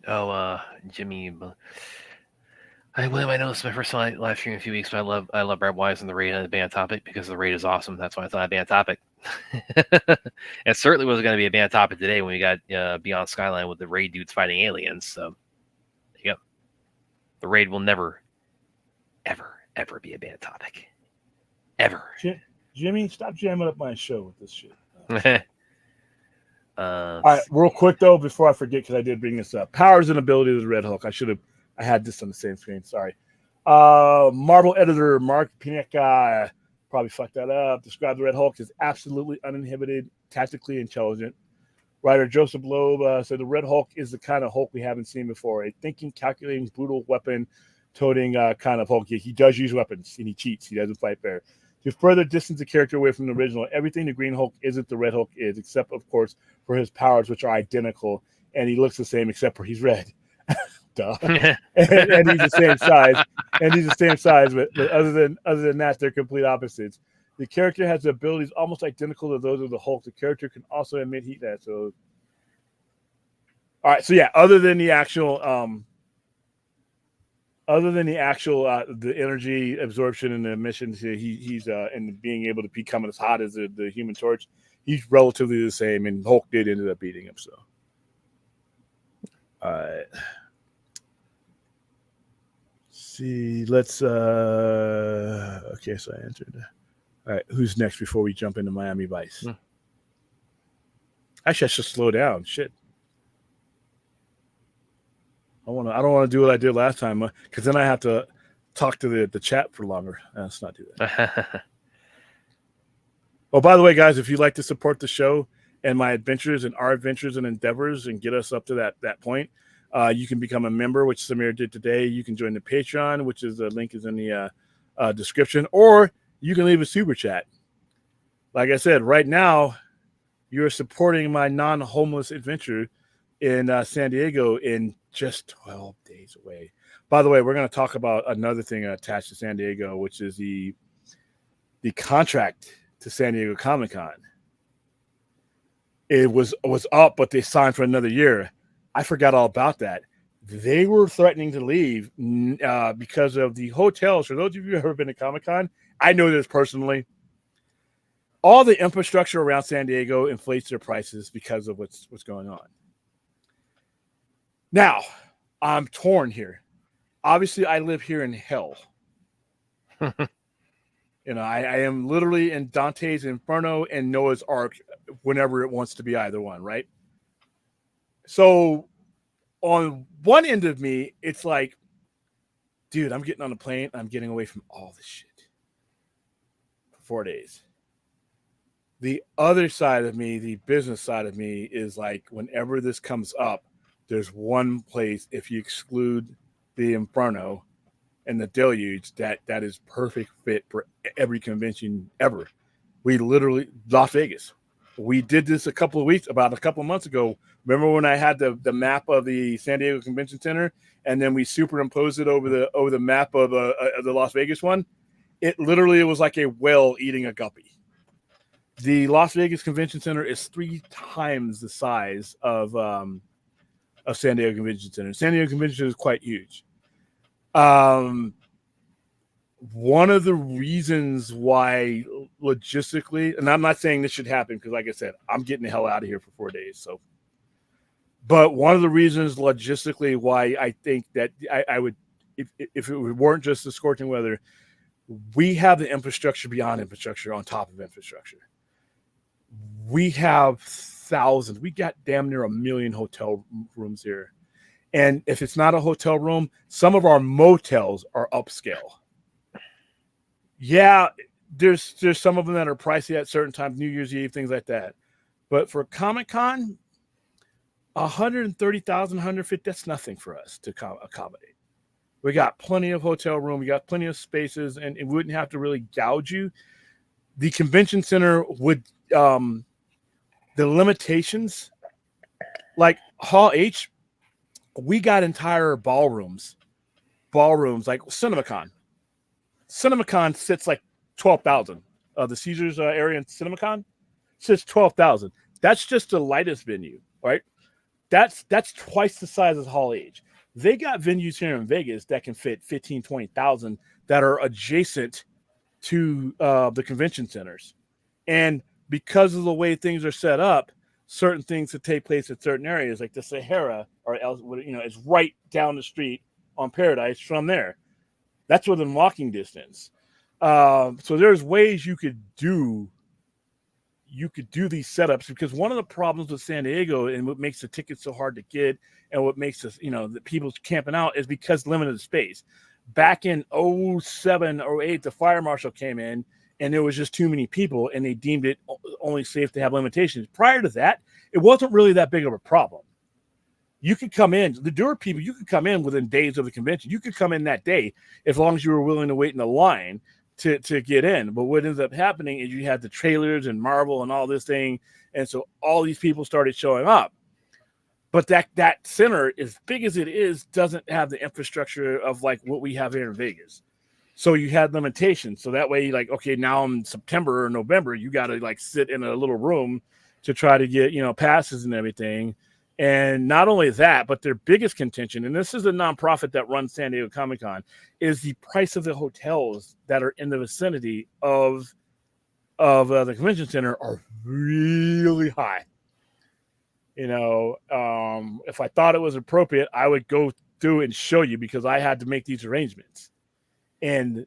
Oh, Jimmy. I know this is my first live stream in a few weeks, but I love Brad Wise and the raid on the band topic because the raid is awesome. That's why I thought I'd band topic. It certainly wasn't going to be a band topic today when we got Beyond Skyline with the raid dudes fighting aliens. So, there you go. The raid will never, ever, ever be a band topic. Ever. Jimmy, stop jamming up my show with this shit. All right, real quick though, before I forget, because I did bring this up. Powers and abilities of the Red Hulk. I had this on the same screen. Sorry. Marvel editor Mark Pineka probably fucked that up. Described the Red Hulk as absolutely uninhibited, tactically intelligent. Writer Joseph Loeb said the Red Hulk is the kind of Hulk we haven't seen before. A thinking, calculating, brutal, weapon-toting kind of Hulk. He does use weapons, and he cheats. He doesn't fight fair. To further distance the character away from the original, everything the Green Hulk isn't the Red Hulk is, except, of course, for his powers, which are identical, and he looks the same except for he's red. Duh. and he's the same size. But other than that, they're complete opposites. The character has abilities almost identical to those of the Hulk. The character can also emit heat. So, all right. So yeah, other than the actual other than the actual the energy absorption and the emissions, he's and being able to become as hot as the Human Torch, he's relatively the same. And Hulk did ended up beating him. So, all right. See, let's. Okay, so I answered. All right, who's next before we jump into Miami Vice? Actually, I should slow down. Shit. I don't want to do what I did last time because then I have to talk to the chat for longer. Let's not do that. Oh, by the way, guys, if you'd like to support the show and my adventures and our adventures and endeavors and get us up to that point, you can become a member, which Samir did today. You can join the Patreon, which is the link is in the description, or you can leave a super chat. Like I said, right now, you're supporting my non-homeless adventure in San Diego in just 12 days away. By the way, we're going to talk about another thing attached to San Diego, which is the contract to San Diego Comic-Con. It was up, but they signed for another year. I forgot all about that. They were threatening to leave because of the hotels. For those of you who have ever been to Comic-Con, I know this personally. All the infrastructure around San Diego inflates their prices because of what's going on. Now, I'm torn here. Obviously, I live here in hell. I am literally in Dante's Inferno and Noah's Ark whenever it wants to be either one, right? So on one end of me, it's like, dude, I'm getting on a plane. I'm getting away from all this shit for 4 days. The other side of me, the business side of me, is like, whenever this comes up, there's one place, if you exclude the Inferno and the Deluge, that is perfect fit for every convention ever. We literally, Las Vegas. We did this about a couple of months ago. Remember when I had the map of the San Diego Convention Center, and then we superimposed it over the map of the Las Vegas one? It literally was like a whale eating a guppy. The Las Vegas Convention Center is 3 times the size of San Diego Convention Center. San Diego Convention Center is quite huge. One of the reasons why logistically, and I'm not saying this should happen because, like I said, I'm getting the hell out of here for 4 days. So, but one of the reasons logistically why I think that I would, if it weren't just the scorching weather, we have the infrastructure beyond infrastructure on top of infrastructure. We have thousands. We got damn near 1 million hotel rooms here. And if it's not a hotel room, some of our motels are upscale. Yeah, there's some of them that are pricey at certain times, New Year's Eve, things like that. But for Comic-Con, 130,000, 150, that's nothing for us to accommodate. We got plenty of hotel room. We got plenty of spaces, and it wouldn't have to really gouge you. The convention center would, the limitations, like Hall H, we got entire ballrooms like CinemaCon. CinemaCon sits like 12,000. The Caesars area in CinemaCon sits 12,000. That's just the lightest venue, right? That's twice the size of Hall H. They got venues here in Vegas that can fit 15, 20,000 that are adjacent to the convention centers. And because of the way things are set up, certain things that take place at certain areas, like the Sahara, or else, is right down the street on Paradise from there. That's within walking distance. So there's ways you could do these setups, because one of the problems with San Diego and what makes the tickets so hard to get and what makes us, the people camping out is because limited space. Back in 07 or 08, the fire marshal came in and there was just too many people and they deemed it only safe to have limitations. Prior to that, it wasn't really that big of a problem. You could come in, you could come in within days of the convention. You could come in that day as long as you were willing to wait in the line to get in. But what ends up happening is you had the trailers and Marvel and all this thing. And so all these people started showing up. But that center, as big as it is, doesn't have the infrastructure of like what we have here in Vegas. So you had limitations. So that way, like, okay, now in September or November, you got to like sit in a little room to try to get, passes and everything. And not only that, but their biggest contention, and this is a nonprofit that runs San Diego Comic-Con, is the price of the hotels that are in the vicinity of the convention center are really high. If I thought it was appropriate, I would go through and show you, because I had to make these arrangements. And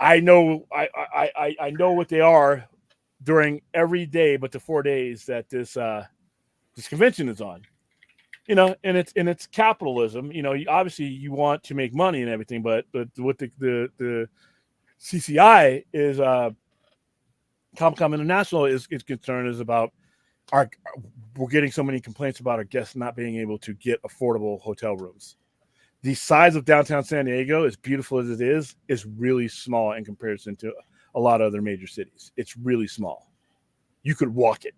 I know I know what they are during every day but the 4 days that this convention is on. And it's capitalism. Obviously you want to make money and everything, but what the CCI is Comic-Con International is concerned is about we're getting so many complaints about our guests not being able to get affordable hotel rooms. The size of downtown San Diego, as beautiful as it is really small in comparison to a lot of other major cities. It's really small. You could walk it.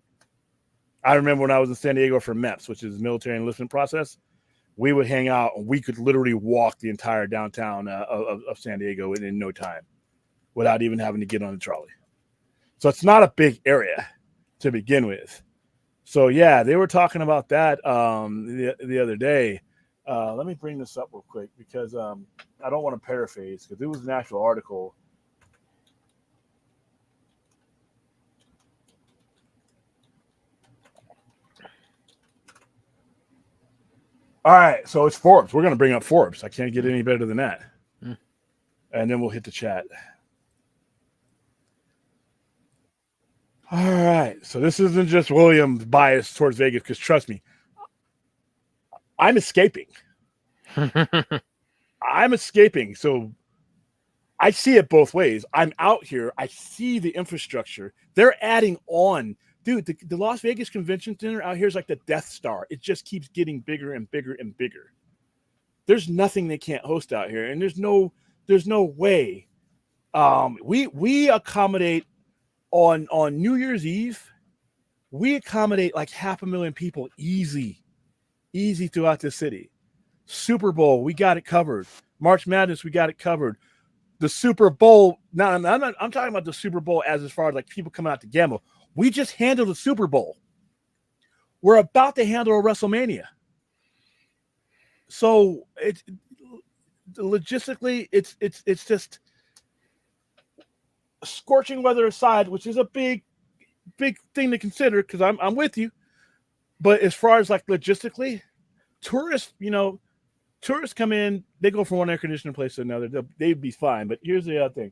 I remember when I was in San Diego for MEPS, which is military enlistment process, we would hang out and we could literally walk the entire downtown of San Diego in no time without even having to get on a trolley. So it's not a big area to begin with. So yeah, they were talking about that the other day. Let me bring this up real quick because I don't want to paraphrase, because it was an actual article. All right, so it's Forbes. We're going to bring up Forbes. I can't get any better than that. And then we'll hit the chat. All right, so this isn't just William's bias towards Vegas, because trust me, I'm escaping. I'm escaping. So I see it both ways. I'm out here. I see the infrastructure. They're adding on. Dude, the Las Vegas Convention Center out here is like the Death Star. It just keeps getting bigger and bigger and bigger. There's nothing they can't host out here, and there's no way. We accommodate on New Year's Eve. We accommodate like 500,000 people easy throughout the city. Super Bowl, we got it covered. March Madness, we got it covered. The Super Bowl. Now, I'm talking about the Super Bowl as far as like people coming out to gamble. We just handled the Super Bowl. We're about to handle a WrestleMania. So it's logistically, it's just scorching weather aside, which is a big thing to consider, because I'm with you. But as far as like logistically, tourists come in, they go from one air conditioner place to another. They'd be fine. But here's the other thing.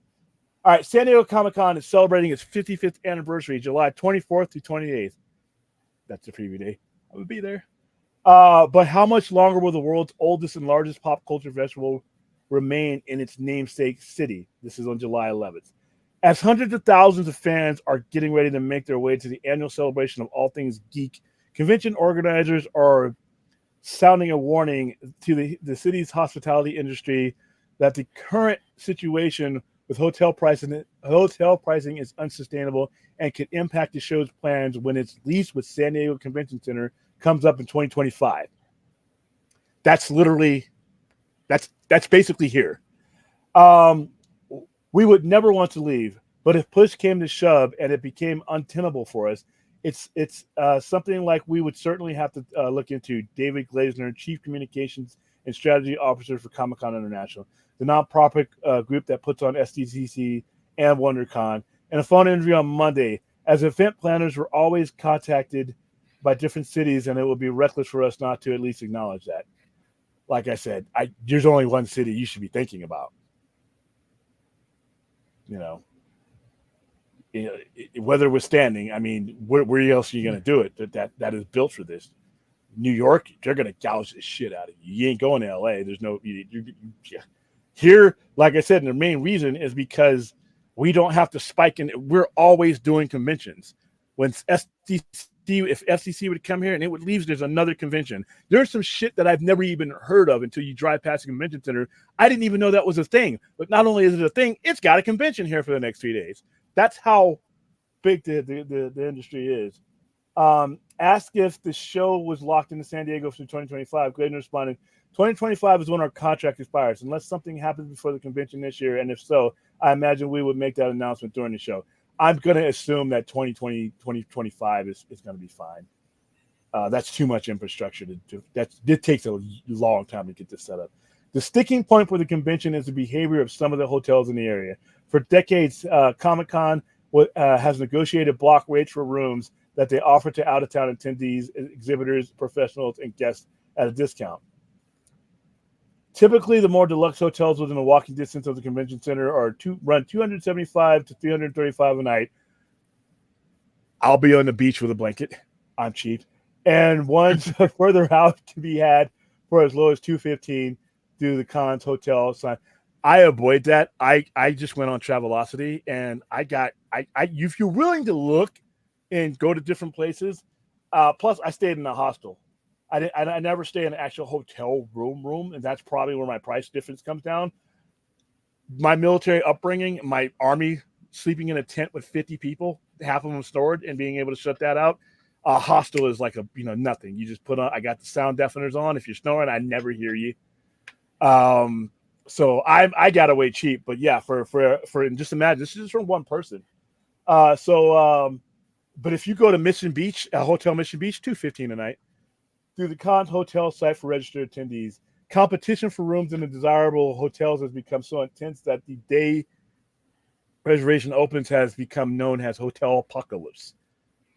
All right, San Diego Comic-Con is celebrating its 55th anniversary, July 24th to 28th. That's the preview day. I will be there. But how much longer will the world's oldest and largest pop culture festival remain in its namesake city? This is on July 11th. As hundreds of thousands of fans are getting ready to make their way to the annual celebration of all things geek, convention organizers are sounding a warning to the city's hospitality industry that the current situation with hotel pricing is unsustainable and could impact the show's plans when its lease with San Diego Convention Center comes up in 2025. That's basically here. We would never want to leave, but if push came to shove and it became untenable for us, it's something like we would certainly have to look into. David Glazner, Chief Communications and Strategy Officer for Comic-Con International, the nonprofit group that puts on SDCC and WonderCon, in a phone interview on Monday. As event planners, we're always contacted by different cities, and it would be reckless for us not to at least acknowledge that. Like I said, there's only one city you should be thinking about. Weather withstanding, I mean, where else are you going to do it that is built for this? New York, they're going to gouge the shit out of you. You ain't going to LA. There's no here. Like I said, the main reason is because we don't have to spike in. We're always doing conventions. When if FCC would come here and it would leave, there's another convention. There's some shit that I've never even heard of until you drive past a convention center. I didn't even know that was a thing. But not only is it a thing, it's got a convention here for the next 3 days. That's how big the industry is. Asked if the show was locked into San Diego through 2025. Gladen responded, 2025 is when our contract expires, unless something happens before the convention this year. And if so, I imagine we would make that announcement during the show. I'm going to assume that 2025 is going to be fine. That's too much infrastructure to do. It takes a long time to get this set up. The sticking point for the convention is the behavior of some of the hotels in the area. For decades, Comic-Con has negotiated block rates for rooms that they offer to out-of-town attendees, exhibitors, professionals, and guests at a discount. Typically, the more deluxe hotels within a walking distance of the convention center run $275 to $335 a night. I'll be on the beach with a blanket. I'm cheap. And ones further out can be had for as low as $215 through the Cons hotel sign. I avoid that. I just went on Travelocity, and if you're willing to look and go to different places, plus I stayed in a hostel. I never stay in an actual hotel room, and that's probably where my price difference comes down. My military upbringing, my army sleeping in a tent with 50 people, half of them stored, and being able to shut that out. A hostel is like nothing. You just put on. I got the sound deafeners on. If you're snoring, I never hear you. So I got away cheap, but yeah, for just imagine this is just from one person. But if you go to Mission Beach, Hotel Mission Beach, $215 a night through the Cons hotel site for registered attendees. Competition for rooms in the desirable hotels has become so intense that the day reservation opens has become known as Hotel Apocalypse.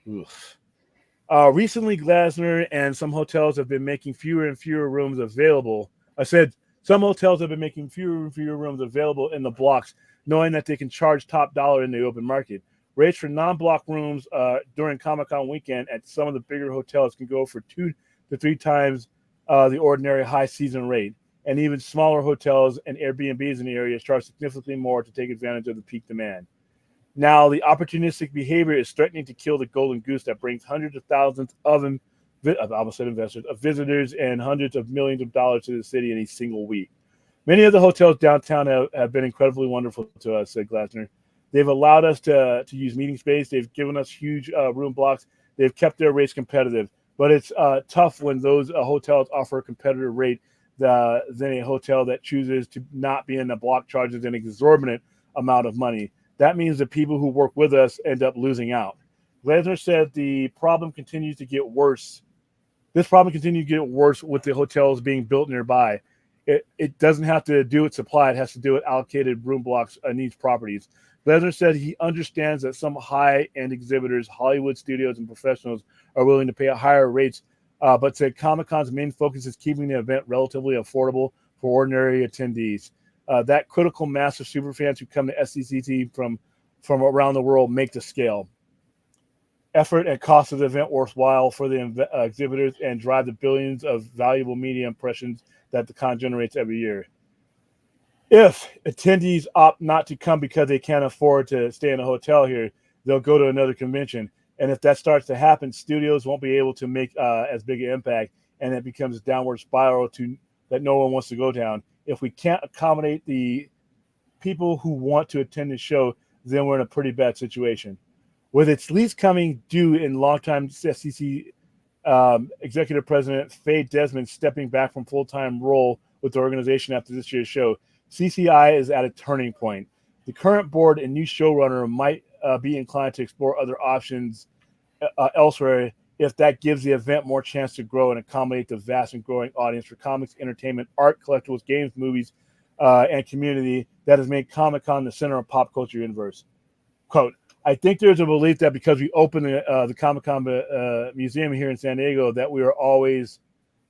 Recently, Glasner and some hotels have been making fewer and fewer rooms available. I said some hotels have been making fewer and fewer rooms available in the blocks, knowing that they can charge top dollar in the open market. Rates for non-block rooms during Comic-Con weekend at some of the bigger hotels can go for 2 to 3 times the ordinary high season rate. And even smaller hotels and Airbnbs in the area charge significantly more to take advantage of the peak demand. Now, the opportunistic behavior is threatening to kill the golden goose that brings hundreds of thousands of investors, of visitors, and hundreds of millions of dollars to the city in a single week. Many of the hotels downtown have been incredibly wonderful to us, said Glasner. They've allowed us to use meeting space. They've given us huge room blocks. They've kept their rates competitive. But it's tough when those hotels offer a competitive rate than a hotel that chooses to not be in the block charges an exorbitant amount of money. That means the people who work with us end up losing out. Glasner said the problem continues to get worse. This problem continues to get worse with the hotels being built nearby. It doesn't have to do with supply. It has to do with allocated room blocks on these properties. Glasner said he understands that some high-end exhibitors, Hollywood studios, and professionals are willing to pay higher rates, but said Comic-Con's main focus is keeping the event relatively affordable for ordinary attendees. That critical mass of superfans who come to SDCC from around the world make the scale, effort, and cost of the event worthwhile for the exhibitors and drive the billions of valuable media impressions that the con generates every year. If attendees opt not to come because they can't afford to stay in a hotel here, they'll go to another convention. And if that starts to happen, studios won't be able to make as big an impact, and it becomes a downward spiral that no one wants to go down. If we can't accommodate the people who want to attend the show, then we're in a pretty bad situation. With its lease coming due in longtime SCC executive president Faye Desmond stepping back from full-time role with the organization after this year's show, CCI is at a turning point. The current board and new showrunner might be inclined to explore other options elsewhere if that gives the event more chance to grow and accommodate the vast and growing audience for comics, entertainment, art, collectibles, games, movies, and community that has made Comic-Con the center of pop culture universe. Quote, I think there's a belief that because we opened the Comic-Con museum here in San Diego that we always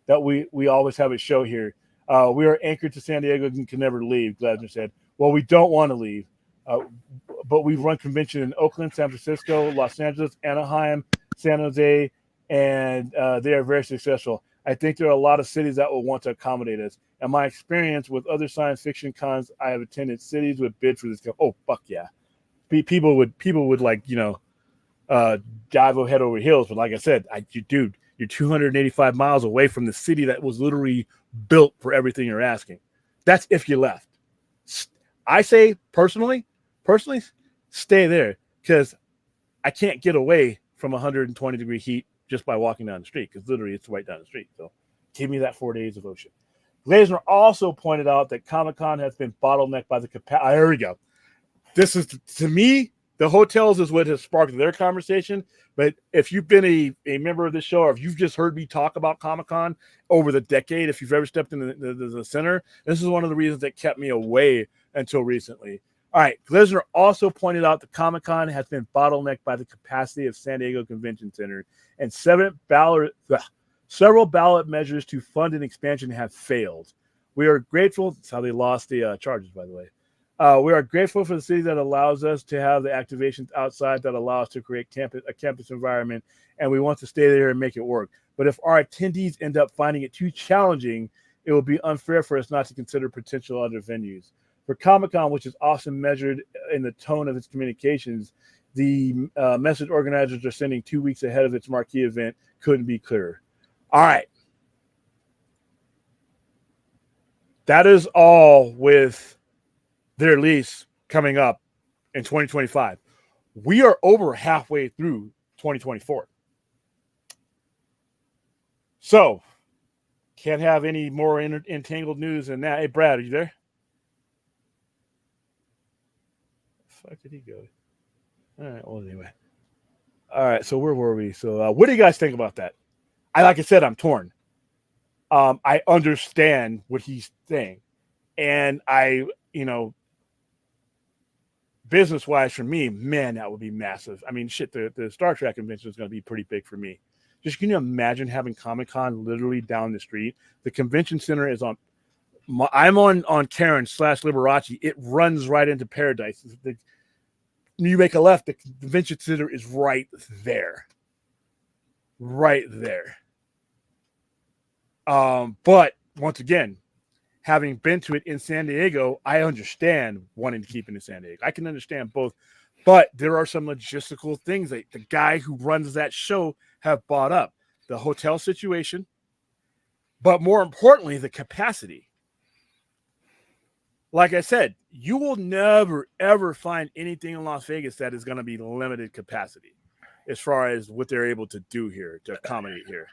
have a show here. We are anchored to San Diego and can never leave, Glasner said. Well, we don't want to leave, but we've run convention in Oakland, San Francisco, Los Angeles, Anaheim, San Jose, and they are very successful. I think there are a lot of cities that will want to accommodate us. And my experience with other science fiction cons I have attended, cities would bid for this. Oh, fuck yeah. People would like, dive head over heels. But like I said, dude, you're 285 miles away from the city that was literally built for everything you're asking. That's if you left. I say personally, stay there because I can't get away from 120-degree heat just by walking down the street because literally it's right down the street. So give me that 4 days of ocean. Glasner also pointed out that Comic-Con has been bottlenecked by the capacity. Here we go. This is, to me, The hotels is what has sparked their conversation. But if you've been a member of this show, or if you've just heard me talk about Comic-Con over the decade, if you've ever stepped in the center, this is one of the reasons that kept me away until recently. All right, Glisner also pointed out that Comic-Con has been bottlenecked by the capacity of San Diego Convention Center, and several ballot measures to fund an expansion have failed. We are grateful. That's how they lost the charges, by the way. We are grateful for the city that allows us to have the activations outside that allow us to create a campus environment, and we want to stay there and make it work. But if our attendees end up finding it too challenging, it will be unfair for us not to consider potential other venues. For Comic-Con, which is often measured in the tone of its communications, the message organizers are sending 2 weeks ahead of its marquee event couldn't be clearer. All right. That is all with their lease coming up in 2025. We are over halfway through 2024. So, can't have any more entangled news than that. Hey, Brad, are you there? Fuck did he go? All right, well, anyway. All right, so where were we? So, what do you guys think about that? Like I said, I'm torn. I understand what he's saying. And business-wise for me, man, that would be massive. I mean, shit, the Star Trek convention is going to be pretty big for me. Just can you imagine having Comic-Con literally down the street? The convention center is on I'm on Karen / Liberace. It runs right into Paradise. You make a left, the convention center is right there. Right there. But once again, having been to it in San Diego, I understand wanting to keep it in San Diego. I can understand both, but there are some logistical things that the guy who runs that show have brought up. The hotel situation, but more importantly, the capacity. Like I said, you will never, ever find anything in Las Vegas that is going to be limited capacity as far as what they're able to do here, to accommodate here.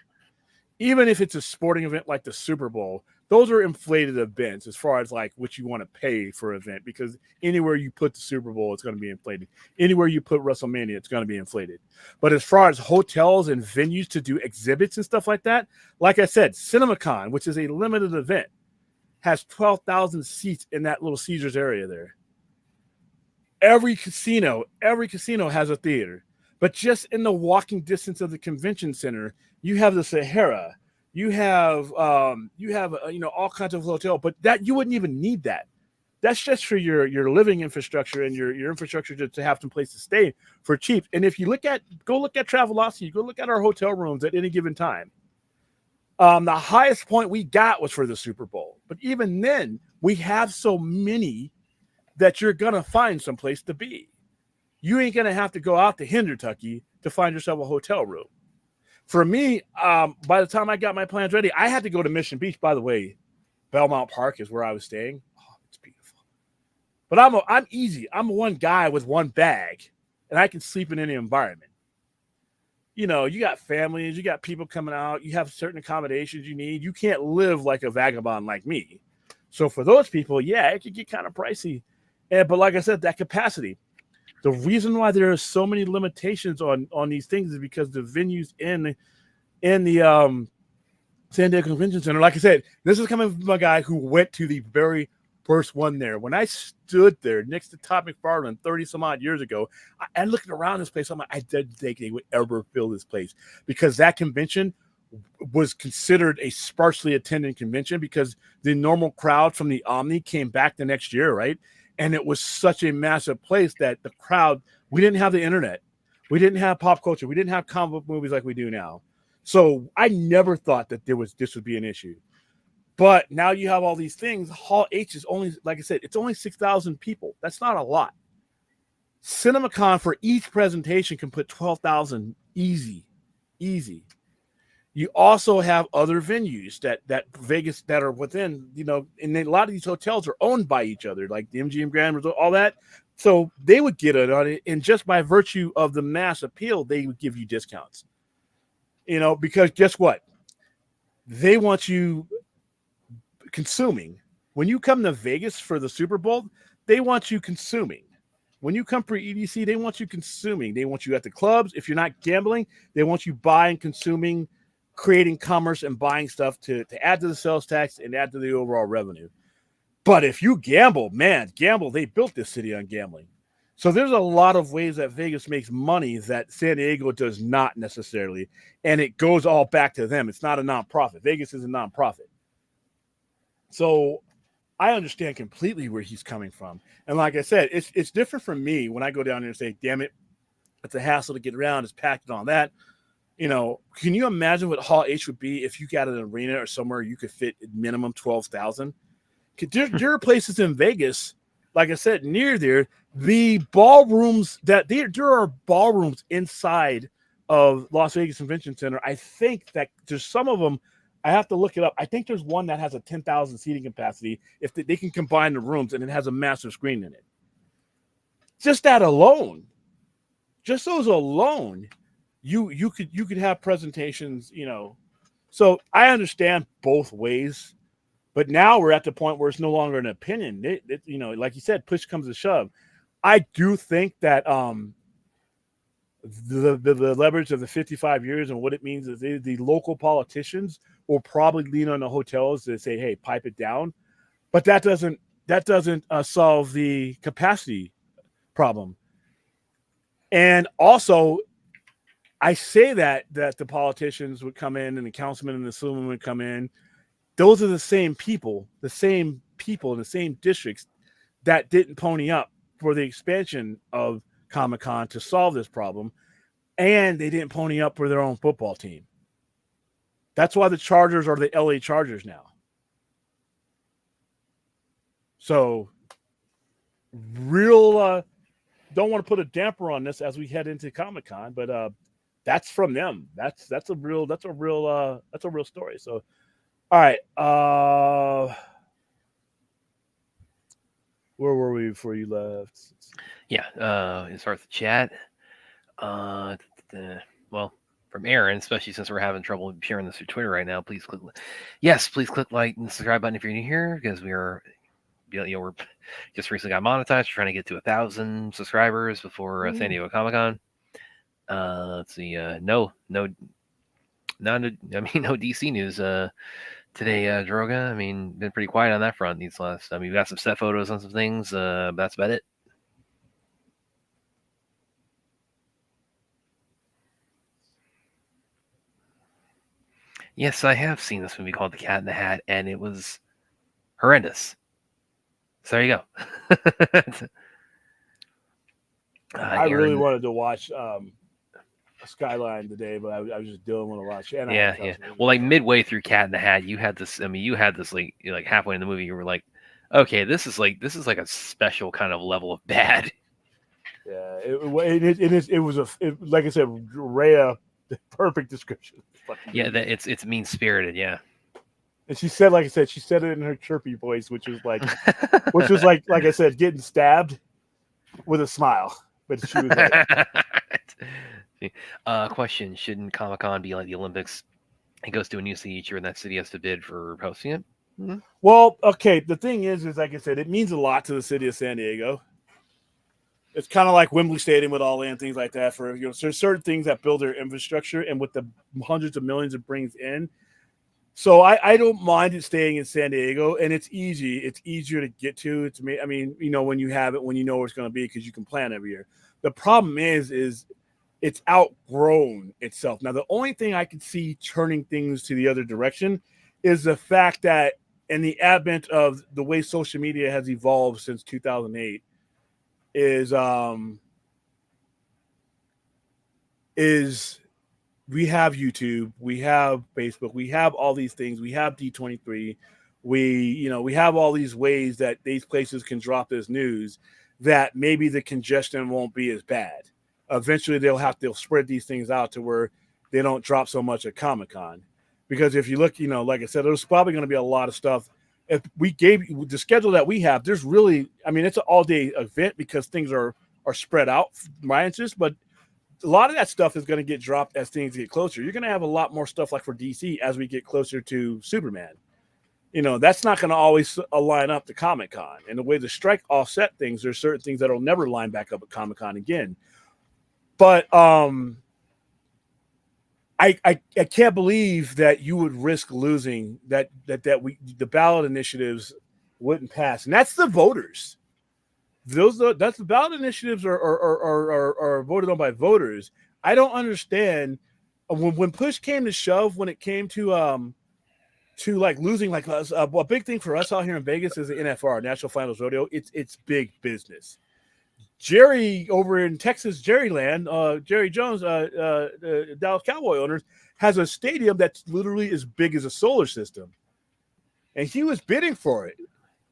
Even if it's a sporting event like the Super Bowl, those are inflated events as far as like what you want to pay for an event, because anywhere you put the Super Bowl, it's going to be inflated. Anywhere you put WrestleMania, it's going to be inflated. But as far as hotels and venues to do exhibits and stuff like that, like I said, CinemaCon, which is a limited event, has 12,000 seats in that little Caesars area there. Every casino has a theater. But just in the walking distance of the convention center, you have the Sahara, you have all kinds of hotel, but that you wouldn't even need that. That's just for your living infrastructure and your infrastructure to have some place to stay for cheap. And if you go look at Travelocity, go look at our hotel rooms at any given time. The highest point we got was for the Super Bowl, but even then, we have so many that you're gonna find some place to be. You ain't gonna have to go out to Kentucky to find yourself a hotel room. For me, by the time I got my plans ready, I had to go to Mission Beach. By the way, Belmont Park is where I was staying. Oh, it's beautiful. But I'm easy. I'm one guy with one bag, and I can sleep in any environment. You know, you got families, you got people coming out, you have certain accommodations you need. You can't live like a vagabond like me. So for those people, yeah, it could get kind of pricey. But like I said, that capacity. The reason why there are so many limitations on these things is because the venues in the San Diego Convention Center, like I said, this is coming from a guy who went to the very first one there. When I stood there next to Todd McFarlane 30 some odd years ago, I looked around this place. I'm like, I didn't think they would ever fill this place, because that convention was considered a sparsely attended convention because the normal crowd from the Omni came back the next year, right? And it was such a massive place that the crowd, we didn't have the internet. We didn't have pop culture. We didn't have comic book movies like we do now. So I never thought that this would be an issue. But now you have all these things. Hall H is only, like I said, it's only 6,000 people. That's not a lot. CinemaCon for each presentation can put 12,000 easy. You also have other venues that Vegas that are within, and a lot of these hotels are owned by each other, like the MGM Grand Resort, all that. So they would get it on it, and just by virtue of the mass appeal, they would give you discounts. Because guess what? They want you consuming. When you come to Vegas for the Super Bowl, they want you consuming. When you come for EDC, they want you consuming. They want you at the clubs. If you're not gambling, they want you buying, consuming, creating commerce, and buying stuff to add to the sales tax and add to the overall revenue. But if you gamble, they built this city on gambling. So there's a lot of ways that Vegas makes money that San Diego does not necessarily. And it goes all back to them. It's not a nonprofit. Vegas is a nonprofit. So I understand completely where he's coming from. And like I said, it's different from me when I go down there and say, damn it, it's a hassle to get around. It's packed and all that. Can you imagine what Hall H would be if you got an arena or somewhere you could fit minimum 12,000? There are places in Vegas, like I said, near there, the ballrooms there are ballrooms inside of Las Vegas Convention Center. I think that there's some of them. I have to look it up. I think there's one that has a 10,000 seating capacity if they can combine the rooms, and it has a massive screen in it. Just that alone, just those alone, you could have presentations, So I understand both ways, but now we're at the point where it's no longer an opinion. Like you said, push comes to shove. I do think that the leverage of the 55 years and what it means is the local politicians will probably lean on the hotels to say, hey, pipe it down. But that doesn't solve the capacity problem. And also, I say that the politicians would come in and the councilmen and the assemblymen would come in. Those are the same people in the same districts that didn't pony up for the expansion of Comic-Con to solve this problem, and they didn't pony up for their own football team. That's why the Chargers are the LA Chargers now. So, real don't want to put a damper on this as we head into Comic-Con, but that's from them. That's a real story. So, all right. Where were we before you left? Yeah. As far as the chat, well, from Aaron, especially since we're having trouble sharing this through Twitter right now, please click like and subscribe button if you're new here, because we're just recently got monetized. We're trying to get to 1,000 subscribers before San Diego Comic-Con. Let's see. No DC news today, Droga. I mean, been pretty quiet on that front we got some set photos on some things. That's about it. Yes, I have seen this movie called The Cat in the Hat, and it was horrendous. So there you go. I really wanted to watch Skyline today, but I was just dealing with a lot of shit. Yeah. Well, like midway through Cat in the Hat, you had this like halfway in the movie, you were like, okay, this is like a special kind of level of bad. Yeah, it was like I said, Rhea, the perfect description. Yeah, it's mean spirited. Yeah. And she said, like I said, she said it in her chirpy voice, which was like I said, getting stabbed with a smile. But she was right. Question: shouldn't Comic-Con be like the Olympics? It goes to a new city each year, and that city has to bid for hosting it. Mm-hmm. Well, okay. The thing is like I said, it means a lot to the city of San Diego. It's kind of like Wembley Stadium with all and things like that. For there's certain things that build their infrastructure, and with the hundreds of millions it brings in. So I don't mind it staying in San Diego, and it's easy. It's easier to get to. It's I mean, when you have it, when you know where it's going to be, because you can plan every year. The problem is it's outgrown itself. Now, the only thing I can see turning things to the other direction is the fact that in the advent of the way social media has evolved since 2008 is we have YouTube, we have Facebook, we have all these things, we have D23, we have all these ways that these places can drop this news that maybe the congestion won't be as bad. Eventually they'll spread these things out to where they don't drop so much at Comic-Con. Because if you look, like I said, there's probably going to be a lot of stuff. If we gave you the schedule that we have, there's really, it's an all-day event because things are spread out, my interest, but a lot of that stuff is going to get dropped as things get closer. You're going to have a lot more stuff like for DC as we get closer to Superman. That's not going to always line up to Comic-Con. And the way the strike offset things, there's certain things that'll never line back up at Comic-Con again. But I can't believe that you would risk losing the ballot initiatives wouldn't pass, and that's the voters. That's the ballot initiatives are voted on by voters. I don't understand when push came to shove, when it came to like losing, like a big thing for us out here in Vegas is the NFR, National Finals Rodeo. It's big business. Jerry over in Texas, Jerryland, Jerry Jones, Dallas Cowboy owners, has a stadium that's literally as big as a solar system. And he was bidding for it.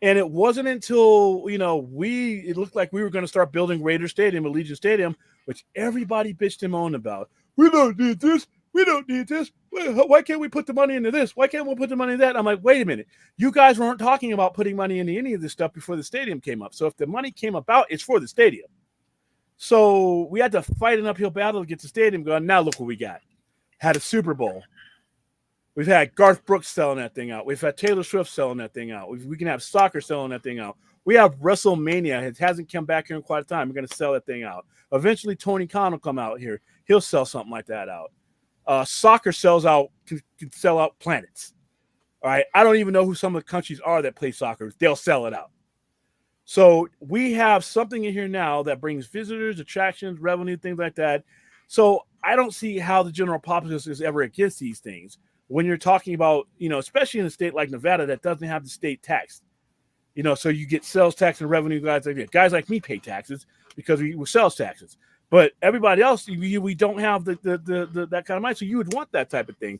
And it wasn't until, it looked like we were going to start building Raider Stadium, Allegiant Stadium, which everybody bitched him on about. We don't need this. We don't need this. Why can't we put the money into this? Why can't we put the money in that? I'm like, wait a minute. You guys weren't talking about putting money into any of this stuff before the stadium came up. So if the money came about, it's for the stadium. So we had to fight an uphill battle to get the stadium going. Now look what we got. Had a Super Bowl. We've had Garth Brooks selling that thing out. We've had Taylor Swift selling that thing out. We can have soccer selling that thing out. We have WrestleMania. It hasn't come back here in quite a time. We're going to sell that thing out. Eventually, Tony Khan will come out here. He'll sell something like that out. Soccer can sell out planets. All right. I don't even know who some of the countries are that play soccer. They'll sell it out. So we have something in here now that brings visitors, attractions, revenue, things like that. So I don't see how the general populace is ever against these things when you're talking about, especially in a state like Nevada that doesn't have the state tax. So you get sales tax and revenue guys like that. Guys like me pay taxes because we sales taxes. But everybody else, we don't have the that kind of money. So you would want that type of thing.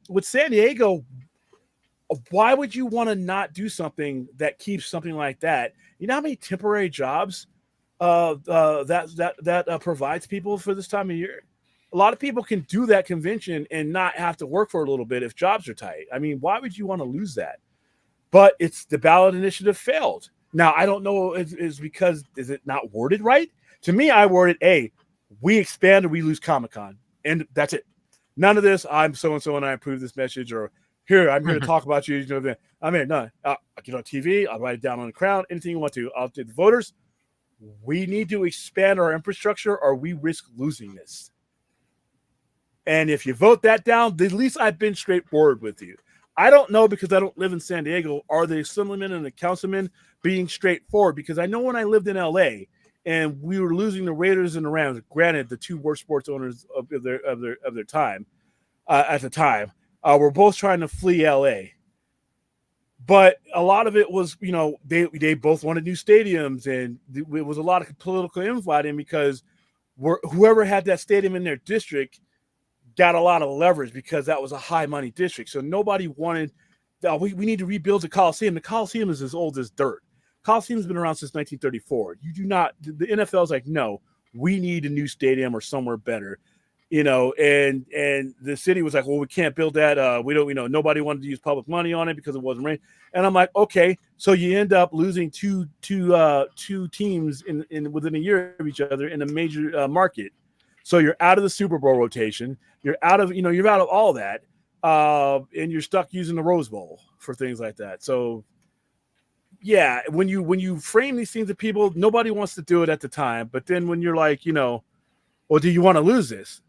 With San Diego, why would you want to not do something that keeps something like that? You know how many temporary jobs that provides people for this time of year? A lot of people can do that convention and not have to work for a little bit if jobs are tight. I mean, why would you want to lose that? But it's the ballot initiative failed. Now, I don't know is it not worded right? To me, I worded, we expand or we lose Comic-Con. And that's it. None of this, I'm so-and-so and I approve this message, or I'm here to talk about you. I mean, no, I'll get on TV. I'll write it down on the crown. Anything you want to. I'll do the voters. We need to expand our infrastructure or we risk losing this. And if you vote that down, at least I've been straightforward with you. I don't know because I don't live in San Diego. Are the assemblymen and the councilmen being straightforward? Because I know when I lived in LA and we were losing the Raiders and the Rams, granted the two worst sports owners of their time at the time, we're both trying to flee LA. But a lot of it was, they both wanted new stadiums, and it was a lot of political infighting because whoever had that stadium in their district got a lot of leverage because that was a high money district. So nobody wanted, we need to rebuild the Coliseum. The Coliseum is as old as dirt. Coliseum's been around since 1934. You do not, the NFL is like, no, we need a new stadium or somewhere better, and the city was like, well, we can't build that. We don't, nobody wanted to use public money on it because it wasn't rain. And I'm like, okay, so you end up losing two teams in within a year of each other in a major market. So you're out of the Super Bowl rotation. You're out of, you're out of all that. And you're stuck using the Rose Bowl for things like that. So yeah, when you frame these things to people, nobody wants to do it at the time. But then when you're like, well, do you want to lose this?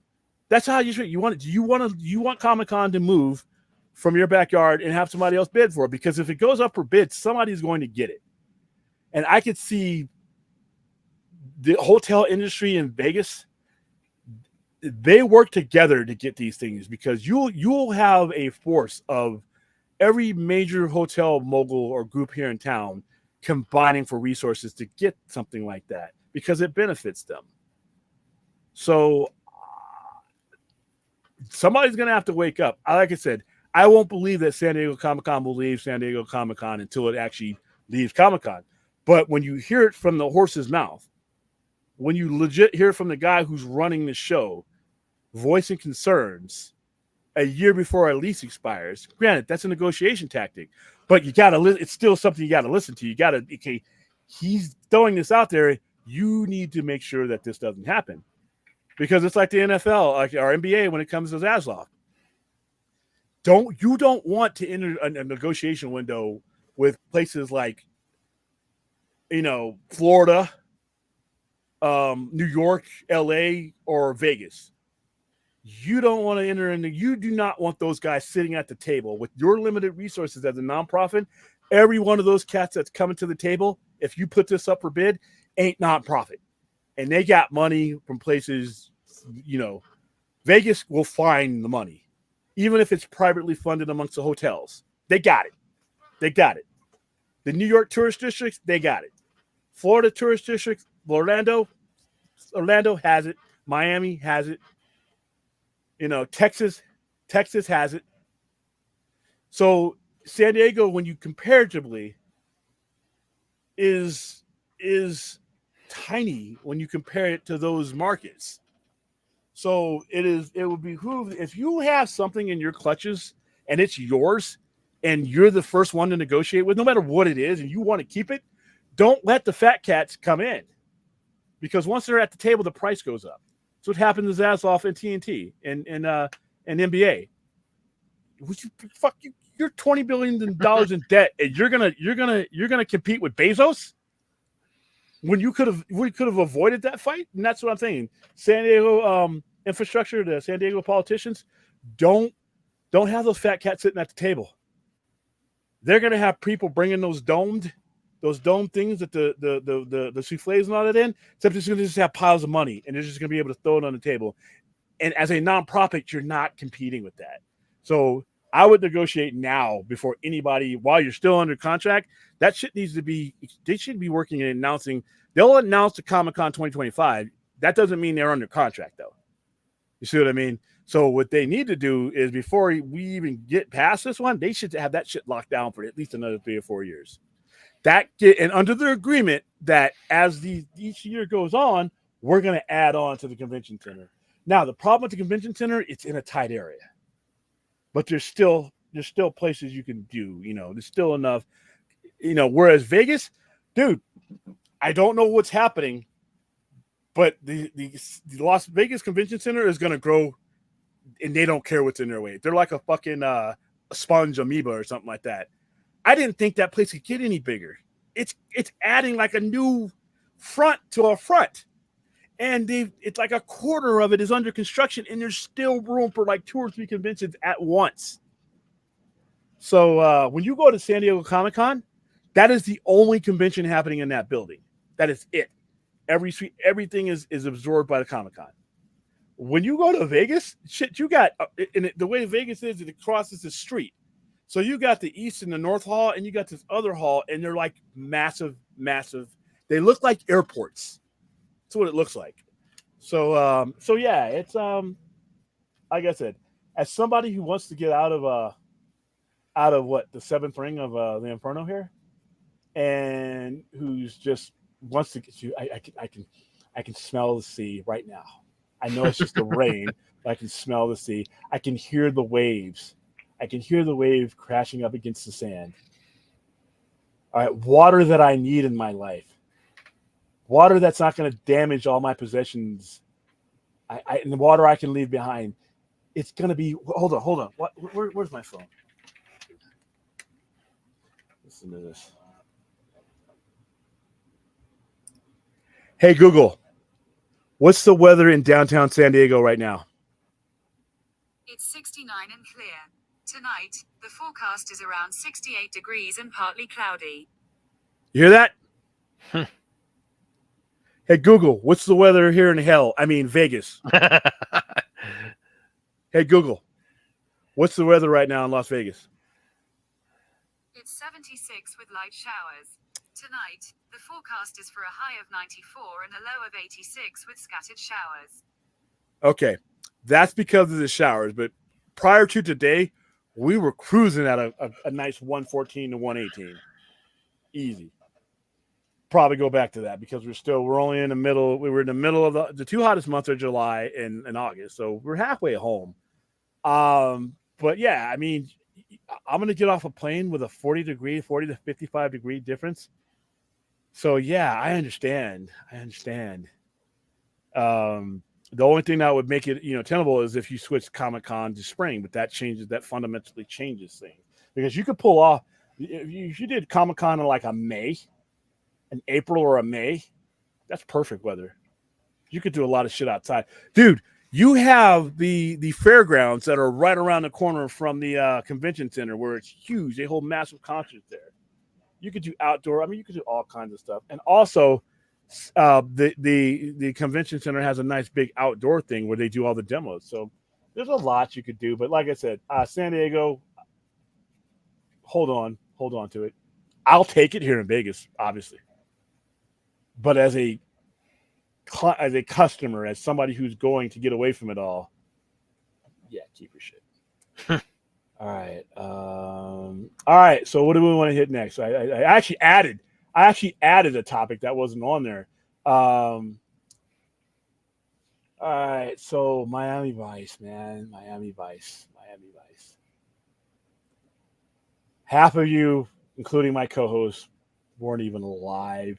That's how you want it. Do you want Comic-Con to move from your backyard and have somebody else bid for it? Because if it goes up for bid, somebody's going to get it. And I could see the hotel industry in Vegas, they work together to get these things because you'll have a force of every major hotel mogul or group here in town combining for resources to get something like that because it benefits them. So somebody's going to have to wake up. Like I said, I won't believe that San Diego Comic-Con will leave San Diego Comic-Con until it actually leaves Comic-Con. But when you hear it from the horse's mouth, when you legit hear from the guy who's running the show, voicing concerns a year before our lease expires, granted, that's a negotiation tactic, but you got to it's still something you got to listen to. You got to, okay, he's throwing this out there. You need to make sure that this doesn't happen because it's like the NFL, like our NBA when it comes to Zaslav. You don't want to enter a negotiation window with places like, Florida, New York, LA, or Vegas. You don't want to enter into. You do not want those guys sitting at the table with your limited resources as a nonprofit. Every one of those cats that's coming to the table, if you put this up for bid, ain't nonprofit, and they got money from places. Vegas will find the money, even if it's privately funded amongst the hotels. They got it. They got it. The New York tourist districts, they got it. Florida tourist districts, Orlando has it. Miami has it. Texas has it. So San Diego, when you comparatively, is tiny when you compare it to those markets. So it would behoove, if you have something in your clutches and it's yours and you're the first one to negotiate with, no matter what it is, and you want to keep it, don't let the fat cats come in, because once they're at the table, the price goes up. That's what happened to Zaslav and TNT and NBA. You're $20 billion in debt, and you're gonna compete with Bezos when we could have avoided that fight. And that's what I'm saying. San Diego infrastructure, the San Diego politicians, don't have those fat cats sitting at the table. They're gonna have people bringing those domed things that the souffles and all that in, except it's gonna just have piles of money, and they're just gonna be able to throw it on the table. And as a nonprofit, you're not competing with that. So I would negotiate now before anybody, while you're still under contract. That shit needs to be, they should be working and announcing. They'll announce the Comic-Con 2025. That doesn't mean they're under contract, though. You see what I mean? So what they need to do is, before we even get past this one, they should have that shit locked down for at least another 3 or 4 years. And under their agreement that as each year goes on, we're going to add on to the convention center. Now, the problem with the convention center, it's in a tight area. But there's still places you can do, there's still enough, whereas Vegas, dude, I don't know what's happening, but the Las Vegas Convention Center is going to grow, and they don't care what's in their way. They're like a fucking sponge amoeba or something like that. I didn't think that place could get any bigger. It's adding like a new front to a front. And it's like a quarter of it is under construction, and there's still room for like 2 or 3 conventions at once. So when you go to San Diego Comic-Con, that is the only convention happening in that building. That is it. Everything is absorbed by the Comic-Con. When you go to Vegas, shit, you got, the way Vegas is, it crosses the street. So you got the East and the North Hall, and you got this other hall, and they're like massive, massive. They look like airports. That's what it looks like. So yeah, it's like I said, as somebody who wants to get out of what, the 7th ring of the Inferno here, and who's just wants to get you, I can smell the sea right now. I know it's just the rain, but I can smell the sea. I can hear the waves. I can hear the wave crashing up against the sand. All right, water that I need in my life. Water that's not going to damage all my possessions. And the water I can leave behind. It's going to be. Hold on. Where's my phone? Listen to this. Hey, Google. What's the weather in downtown San Diego right now? It's 69 and clear. Tonight, the forecast is around 68 degrees and partly cloudy. You hear that? Hey, Google, what's the weather here in Vegas? Hey, Google, what's the weather right now in Las Vegas? It's 76 with light showers. Tonight, the forecast is for a high of 94 and a low of 86 with scattered showers. Okay, that's because of the showers. But prior to today, we were cruising at a nice 114 to 118. Easy. Probably go back to that because we're only in the middle. We were in the middle of the 2 hottest months are July and August, so we're halfway home. But yeah, I'm gonna get off a plane with a 40 to 55 degree difference. So yeah, I understand. The only thing that would make it, tenable is if you switch Comic-Con to spring, but that fundamentally changes things. Because you could pull off, if you did Comic-Con in like an April or a May, that's perfect weather. You could do a lot of shit outside. Dude, you have the fairgrounds that are right around the corner from the convention center where it's huge. They hold massive concerts there. You could do outdoor. I mean, you could do all kinds of stuff. And also, the convention center has a nice big outdoor thing where they do all the demos. So there's a lot you could do. But like I said, San Diego, hold on to it. I'll take it here in Vegas, obviously. But as a customer, as somebody who's going to get away from it all, yeah, keep your shit. All right. So what do we want to hit next? I actually added a topic that wasn't on there. All right. So Miami Vice, man. Miami Vice. Half of you, including my co-host, weren't even alive.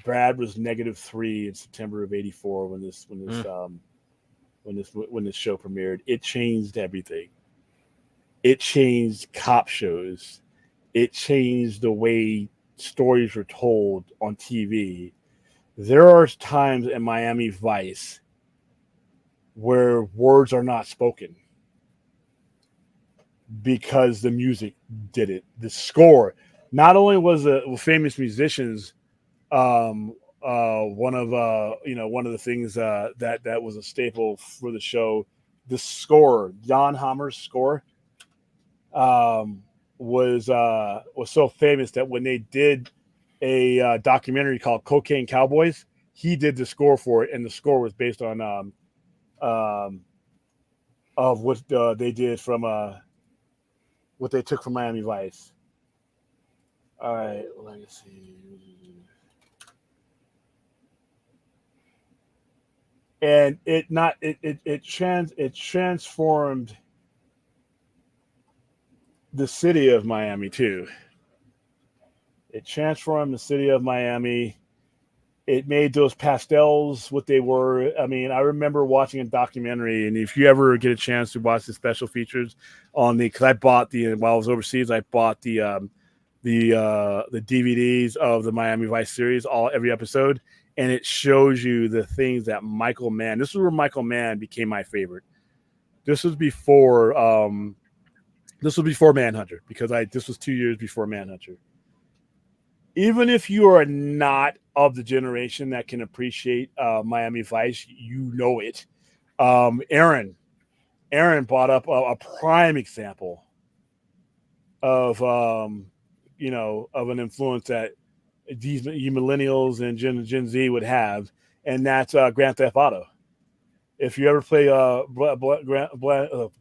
Brad was -3 in September of '84 when this show premiered. It changed everything. It changed cop shows. It changed the way stories were told on TV. There are times in Miami Vice where words are not spoken because the music did it. The score. Not only was the famous musicians one of the things that was a staple for the show, the score, Jan Hammer's score, was so famous that when they did a documentary called Cocaine Cowboys, he did the score for it, and the score was based on of what they did from what they took from Miami Vice. All right, let me see. And it transformed the city of Miami too. It transformed the city of Miami. It made those pastels what they were. I mean, I remember watching a documentary, and if you ever get a chance to watch the special features because I bought while I was overseas, I bought the DVDs of the Miami Vice series, every episode, and it shows you the things that Michael Mann. This is where Michael Mann became my favorite. This was before Manhunter, because this was 2 years before Manhunter. Even if you are not of the generation that can appreciate Miami Vice, you know it. Aaron brought up a prime example of of an influence that these millennials and Gen Z would have, and that's Grand Theft Auto. If you ever play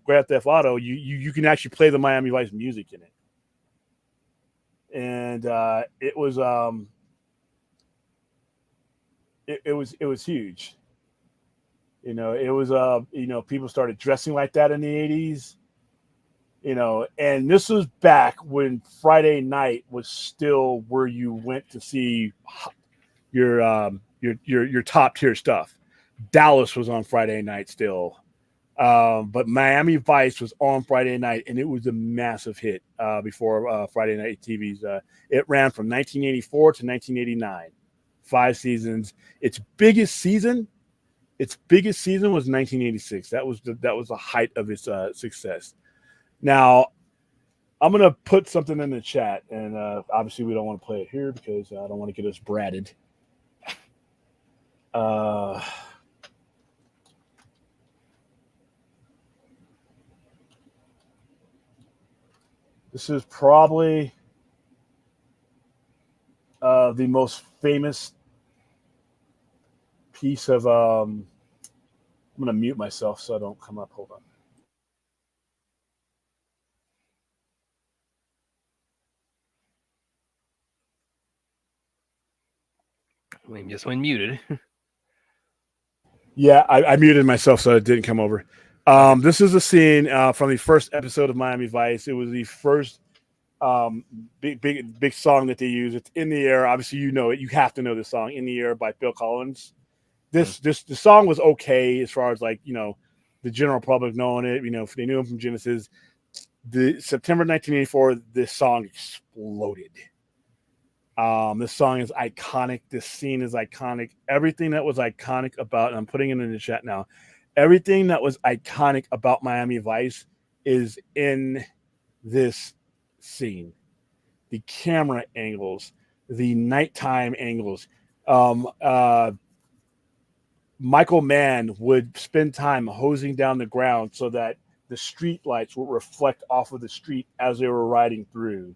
Grand Theft Auto, you can actually play the Miami Vice music in it. And it was huge. It was people started dressing like that in the 80s. And this was back when Friday night was still where you went to see your top tier stuff. Dallas was on Friday night still. But Miami Vice was on Friday night, and it was a massive hit before Friday Night TV's. It ran from 1984 to 1989, 5 seasons. Its biggest season was 1986. That was the height of its success. Now, I'm gonna put something in the chat, and obviously we don't want to play it here because I don't want to get us bratted. This is probably the most famous piece of. I'm going to mute myself so I don't come up. Hold on. We just went muted. Yeah, I muted myself so it didn't come over. This is a scene from the first episode of Miami Vice. It was the first big song that they use. It's "In the Air." Obviously, you know it. You have to know this song, "In the Air" by Phil Collins. the song was okay as far as like, you know, the general public knowing it. You know, if they knew him from Genesis. The September 1984, this song exploded. This song is iconic. This scene is iconic. Everything that was iconic about, and I'm putting it in the chat now, everything that was iconic about Miami Vice is in this scene. The camera angles, the nighttime angles. Michael Mann would spend time hosing down the ground so that the street lights would reflect off of the street as they were riding through.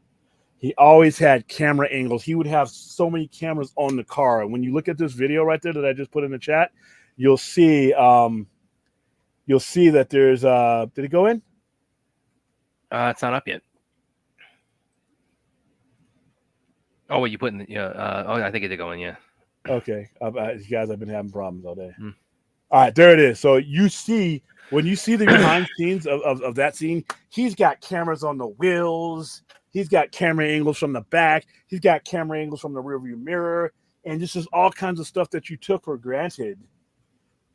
He always had camera angles. He would have so many cameras on the car. And when you look at this video right there that I just put in the chat, you'll see that there's did it go in? It's not up yet. Oh, what you put in the, I think it did go in, yeah. Okay. You guys, I've been having problems all day. All right, there it is. So you see, when you see the behind scenes of that scene, he's got cameras on the wheels. He's got camera angles from the back. He's got camera angles from the rearview mirror. And this is all kinds of stuff that you took for granted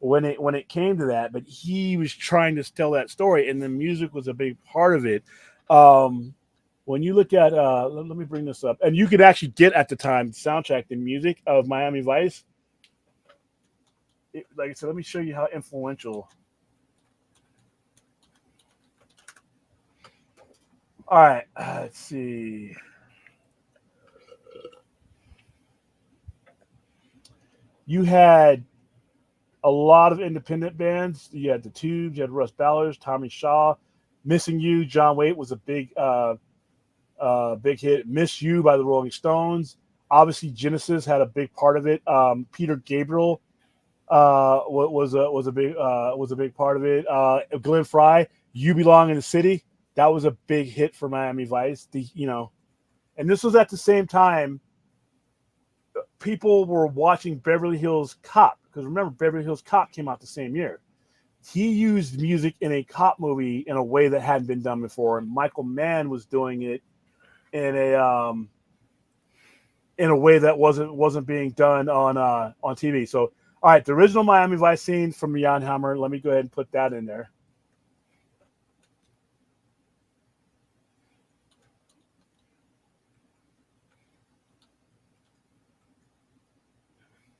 when it came to that. But he was trying to tell that story, and the music was a big part of it. When you look at, let me bring this up. And you could actually get at the time soundtrack, the music of Miami Vice. Like I said, let me show you how influential. All right, let's see. You had a lot of independent bands. You had the Tubes, you had Russ Ballard, Tommy Shaw, Missing You, John Waite was a big hit. Miss You by the Rolling Stones. Obviously, Genesis had a big part of it. Peter Gabriel was a big part of it. Glenn Frey, You Belong in the City. That was a big hit for Miami Vice. And this was at the same time people were watching Beverly Hills Cop, because remember, Beverly Hills Cop came out the same year. He used music in a cop movie in a way that hadn't been done before, and Michael Mann was doing it in a way that wasn't being done on TV. So, all right, the original Miami Vice scene from Jan Hammer. Let me go ahead and put that in there.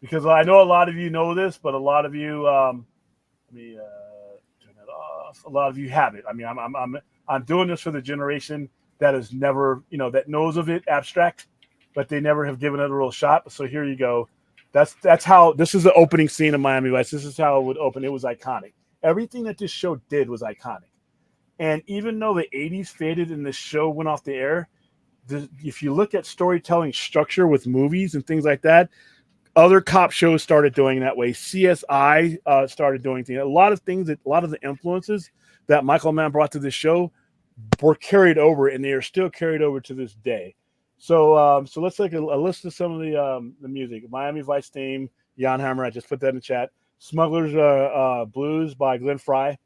Because I know a lot of you know this, but a lot of you, let me turn that off. A lot of you have it. I mean, I'm doing this for the generation that has never, that knows of it abstract, but they never have given it a real shot. So here you go. That's how this is the opening scene of Miami Vice. This is how it would open. It was iconic. Everything that this show did was iconic. And even though the 80s faded and this show went off the air, if you look at storytelling structure with movies and things like that, other cop shows started doing that way. CSI started doing things. A lot of the influences that Michael Mann brought to this show were carried over, and they are still carried over to this day. So let's take a list of some of the music. Miami Vice theme, Jan Hammer. I just put that in the chat. Smuggler's Blues by Glenn Frey.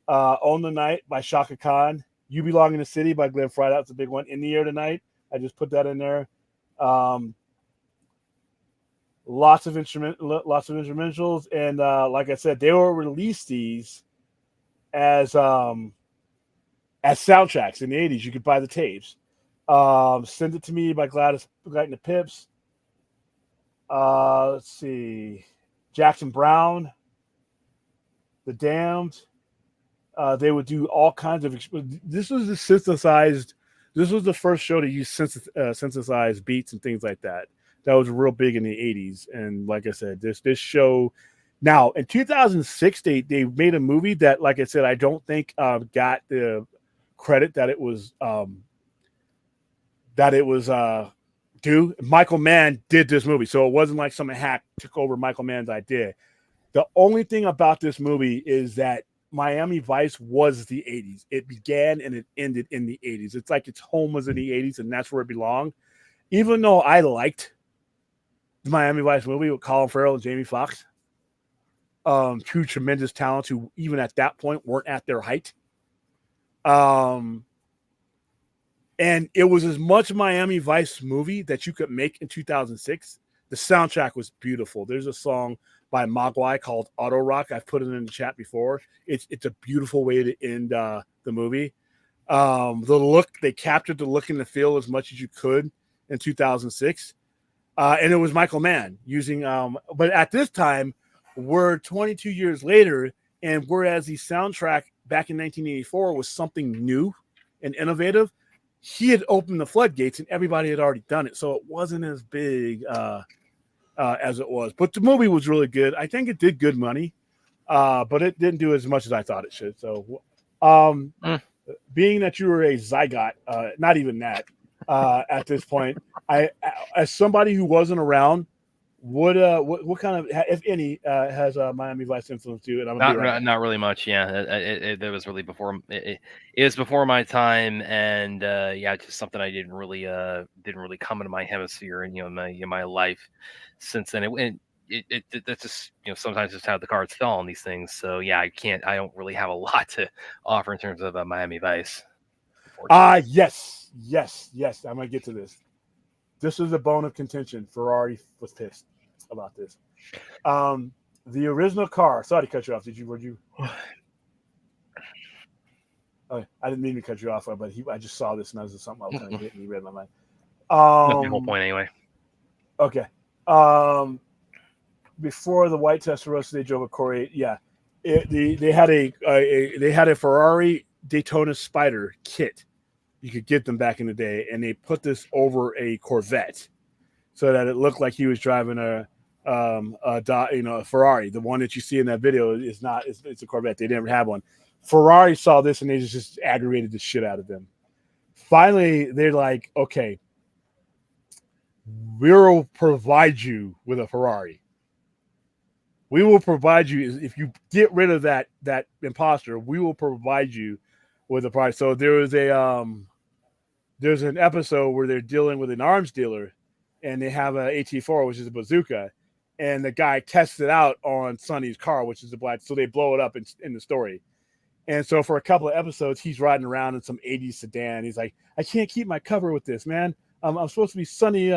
Own the Night by Shaka Khan. You Belong in the City by Glenn Frey. That's a big one. In the Air Tonight. I just put that in there. Lots of instrumentals, and like I said, they will release these as soundtracks in the 80s. You could buy the tapes. Send It to Me by Gladys and the Pips. Let's see, Jackson Browne, The Damned. They would do all kinds of. This was the synthesized. This was the first show to use synthesized beats and things like that. That was real big in the 80s. And like I said, this show now in 2006, they made a movie that, like I said, I don't think got the credit that it was due. Michael Mann did this movie. So it wasn't like some hack took over Michael Mann's idea. The only thing about this movie is that Miami Vice was the 80s. It began and it ended in the 80s. It's like its home was in the 80s, and that's where it belonged. Even though I liked the Miami Vice movie with Colin Farrell and Jamie Foxx, two tremendous talents who even at that point weren't at their height. And it was as much Miami Vice movie that you could make in 2006. The soundtrack was beautiful. There's a song by Mogwai called Auto Rock. I've put it in the chat before. It's a beautiful way to end the movie. The look, they captured the look and the feel as much as you could in 2006. And it was Michael Mann using, but at this time, we're 22 years later, and whereas the soundtrack back in 1984 was something new and innovative, he had opened the floodgates and everybody had already done it. So it wasn't as big as it was. But the movie was really good. I think it did good money, but it didn't do as much as I thought it should. So being that you were a zygote, not even that, at this point, I, as somebody who wasn't around, what kind of, if any, has Miami Vice influenced you? And I'm gonna be right Not really much. Yeah, it was really before. It was before my time, and yeah, just something I didn't really come into my hemisphere and in my life since then. That's just sometimes just how the cards fell on these things. So yeah, I don't really have a lot to offer in terms of Miami Vice. Yes. I'm gonna get to this. This is a bone of contention. Ferrari was pissed about this. The original car. Sorry to cut you off. Were you? Oh, I didn't mean to cut you off, but I just saw this and that was something I was going to hit and he read my mind. That's the whole point anyway. Okay. Before the white Testarossa, they drove a Corvette. Yeah, they had a Ferrari Daytona Spider kit. You could get them back in the day, and they put this over a Corvette so that it looked like he was driving a Ferrari. The one that you see in that video is not. It's a Corvette. They never have one. Ferrari saw this and they just aggravated the shit out of them. Finally, they're like, okay, we'll provide you with a Ferrari. We will provide you, if you get rid of that imposter, we will provide you with a price. So there's an episode where they're dealing with an arms dealer and they have a AT4, which is a bazooka, and the guy tests it out on Sonny's car, which is a black, so they blow it up in the story. And so for a couple of episodes, he's riding around in some 80s sedan. He's like, I can't keep my cover with this, man. I'm supposed to be Sonny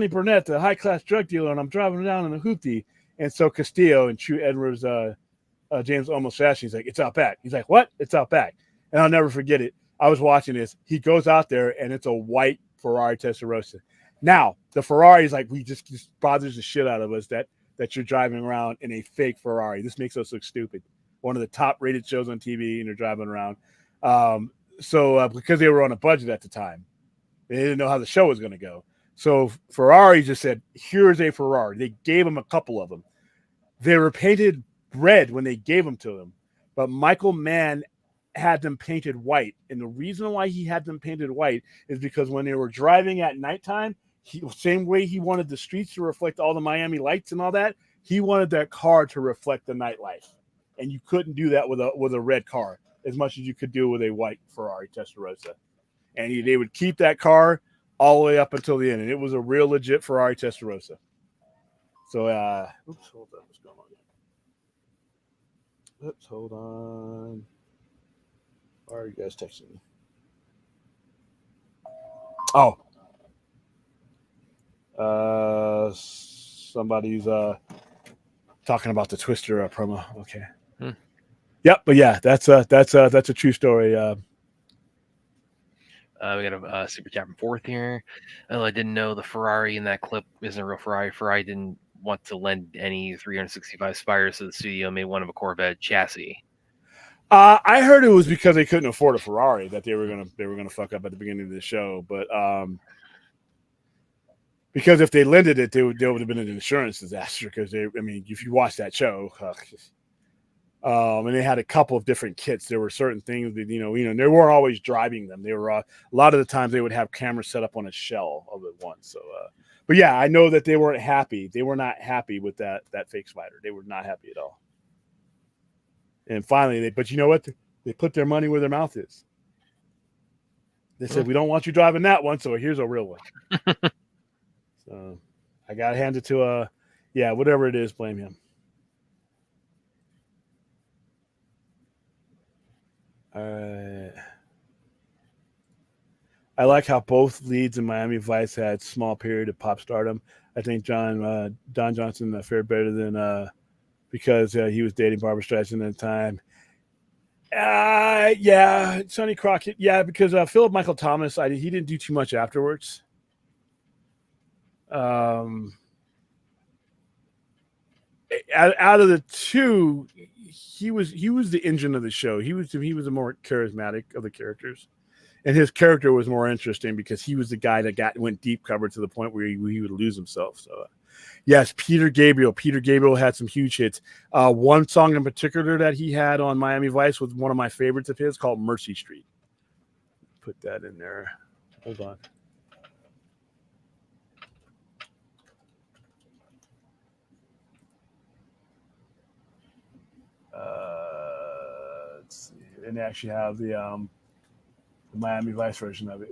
Burnett, the high-class drug dealer, and I'm driving around in a hoopty. And so Castillo and True Edwards, James almost fashion. He's like, it's out back. He's like, what? It's out back. And I'll never forget it. I was watching this. He goes out there, and it's a white Ferrari Testarossa. Now, the Ferrari is like, we just bothers the shit out of us that you're driving around in a fake Ferrari. This makes us look stupid. One of the top-rated shows on TV, and they're driving around. Because they were on a budget at the time, they didn't know how the show was going to go. So Ferrari just said, here's a Ferrari. They gave him a couple of them. They were painted red when they gave them to him, but Michael Mann had them painted white. And the reason why he had them painted white is because when they were driving at nighttime, same way he wanted the streets to reflect all the Miami lights and all that, he wanted that car to reflect the nightlife. And you couldn't do that with a red car as much as you could do with a white Ferrari Testarossa. And they would keep that car all the way up until the end. And it was a real legit Ferrari Testarossa. So, oops, hold on. What's going on here? Oops, hold on. Why are you guys texting me? Oh. Somebody's talking about the Twister promo. Okay. Yep, but yeah, that's a true story. We got a super chat from Fourth here. I didn't know the Ferrari in that clip isn't a real Ferrari. Ferrari didn't want to lend any 365 Spires to the studio, made one of a Corvette chassis. I heard it was because they couldn't afford a Ferrari that they were gonna fuck up at the beginning of the show, but because if they lended it, there would have been an insurance disaster. Because if you watch that show, and they had a couple of different kits. There were certain things that they weren't always driving them. They were a lot of the times they would have cameras set up on a shell of it once. So, but yeah, I know that they weren't happy. They were not happy with that fake Spider. They were not happy at all. And finally, but you know what? They put their money where their mouth is. They said, we don't want you driving that one, so here's a real one. So I got to hand it to whatever it is, blame him. I like how both leads in Miami Vice had small period of pop stardom. I think Don Johnson fared better than because he was dating Barbara Streisand at the time. Yeah, Sonny Crockett. Yeah, because Philip Michael Thomas, he didn't do too much afterwards. Out of the two, he was the engine of the show. He was the more charismatic of the characters, and his character was more interesting because he was the guy that went deep cover to the point where he would lose himself. So, yes, Peter Gabriel. Peter Gabriel had some huge hits. One song in particular that he had on Miami Vice was one of my favorites of his, called "Mercy Street." Put that in there. Hold on. Let's see. And they actually have the Miami Vice version of it.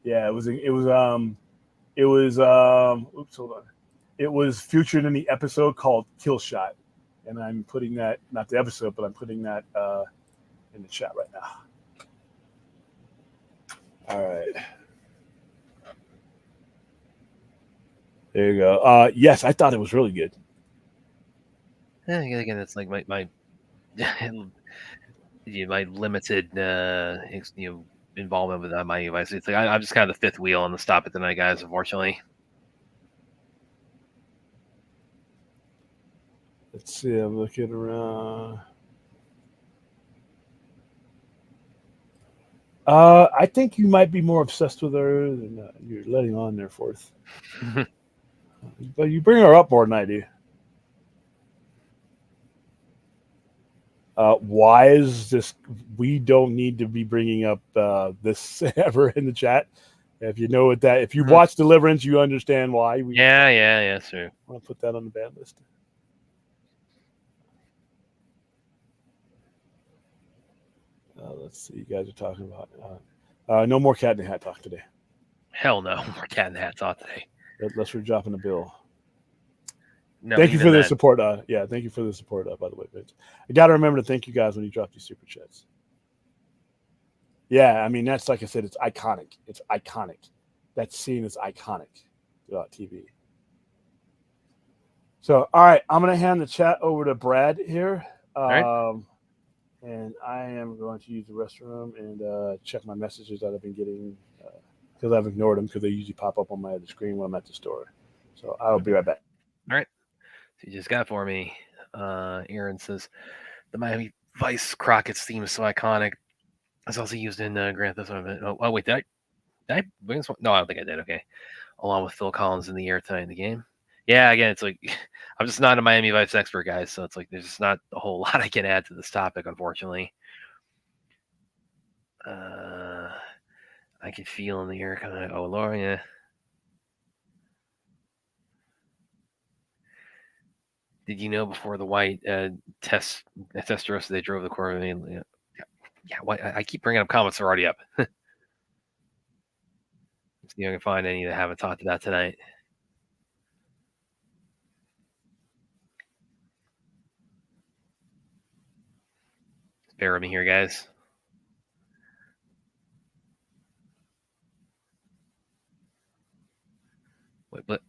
Yeah, oops, hold on. It was featured in the episode called Kill Shot. And I'm putting that, not the episode, but I'm putting that in the chat right now. All right. There you go. Yes, I thought it was really good. Yeah, again, it's like my my limited involvement with Miami Vice. It's like I'm just kind of the fifth wheel on the Stop It Tonight guys, unfortunately. Let's see. I'm looking around. I think you might be more obsessed with her than you're letting on there, Fourth. But you bring her up more than I do. Why is this? We don't need to be bringing up this ever in the chat. If you know what that, if you watch Deliverance, you understand why. Yeah, sure. I want to put that on the bad list. Let's see. You guys are talking about no more Cat in the Hat talk today. Hell no, more Cat in the Hat talk today. Unless we're dropping a bill. No, thank you for the support. Yeah, thank you for the support. By the way, Vince. I got to remember to thank you guys when you drop these super chats. Yeah, I mean that's, like I said, it's iconic. It's iconic. That scene is iconic throughout TV. So, all right, I'm gonna hand the chat over to Brad here. Right. And I am going to use the restroom and check my messages that I've been getting because I've ignored them because they usually pop up on my other screen when I'm at the store. So I'll be right back. All right. So you just got for me. Aaron says the Miami Vice Crockett's theme is so iconic. It's also used in Grand Theft Auto. Oh wait, did I bring this one? No, I don't think I did. Okay. Along with Phil Collins in the air tonight in the game. Yeah, again, it's like I'm just not a Miami Vice expert, guys, so it's like there's just not a whole lot I can add to this topic, unfortunately. I can feel in the air kind of. Oh, Laura, yeah. Did you know before the white Testarossa they drove the Corvette? Yeah. Why I keep bringing up comments that are already up. See if I can find any that haven't talked about tonight. Bear with me here, guys. Wait.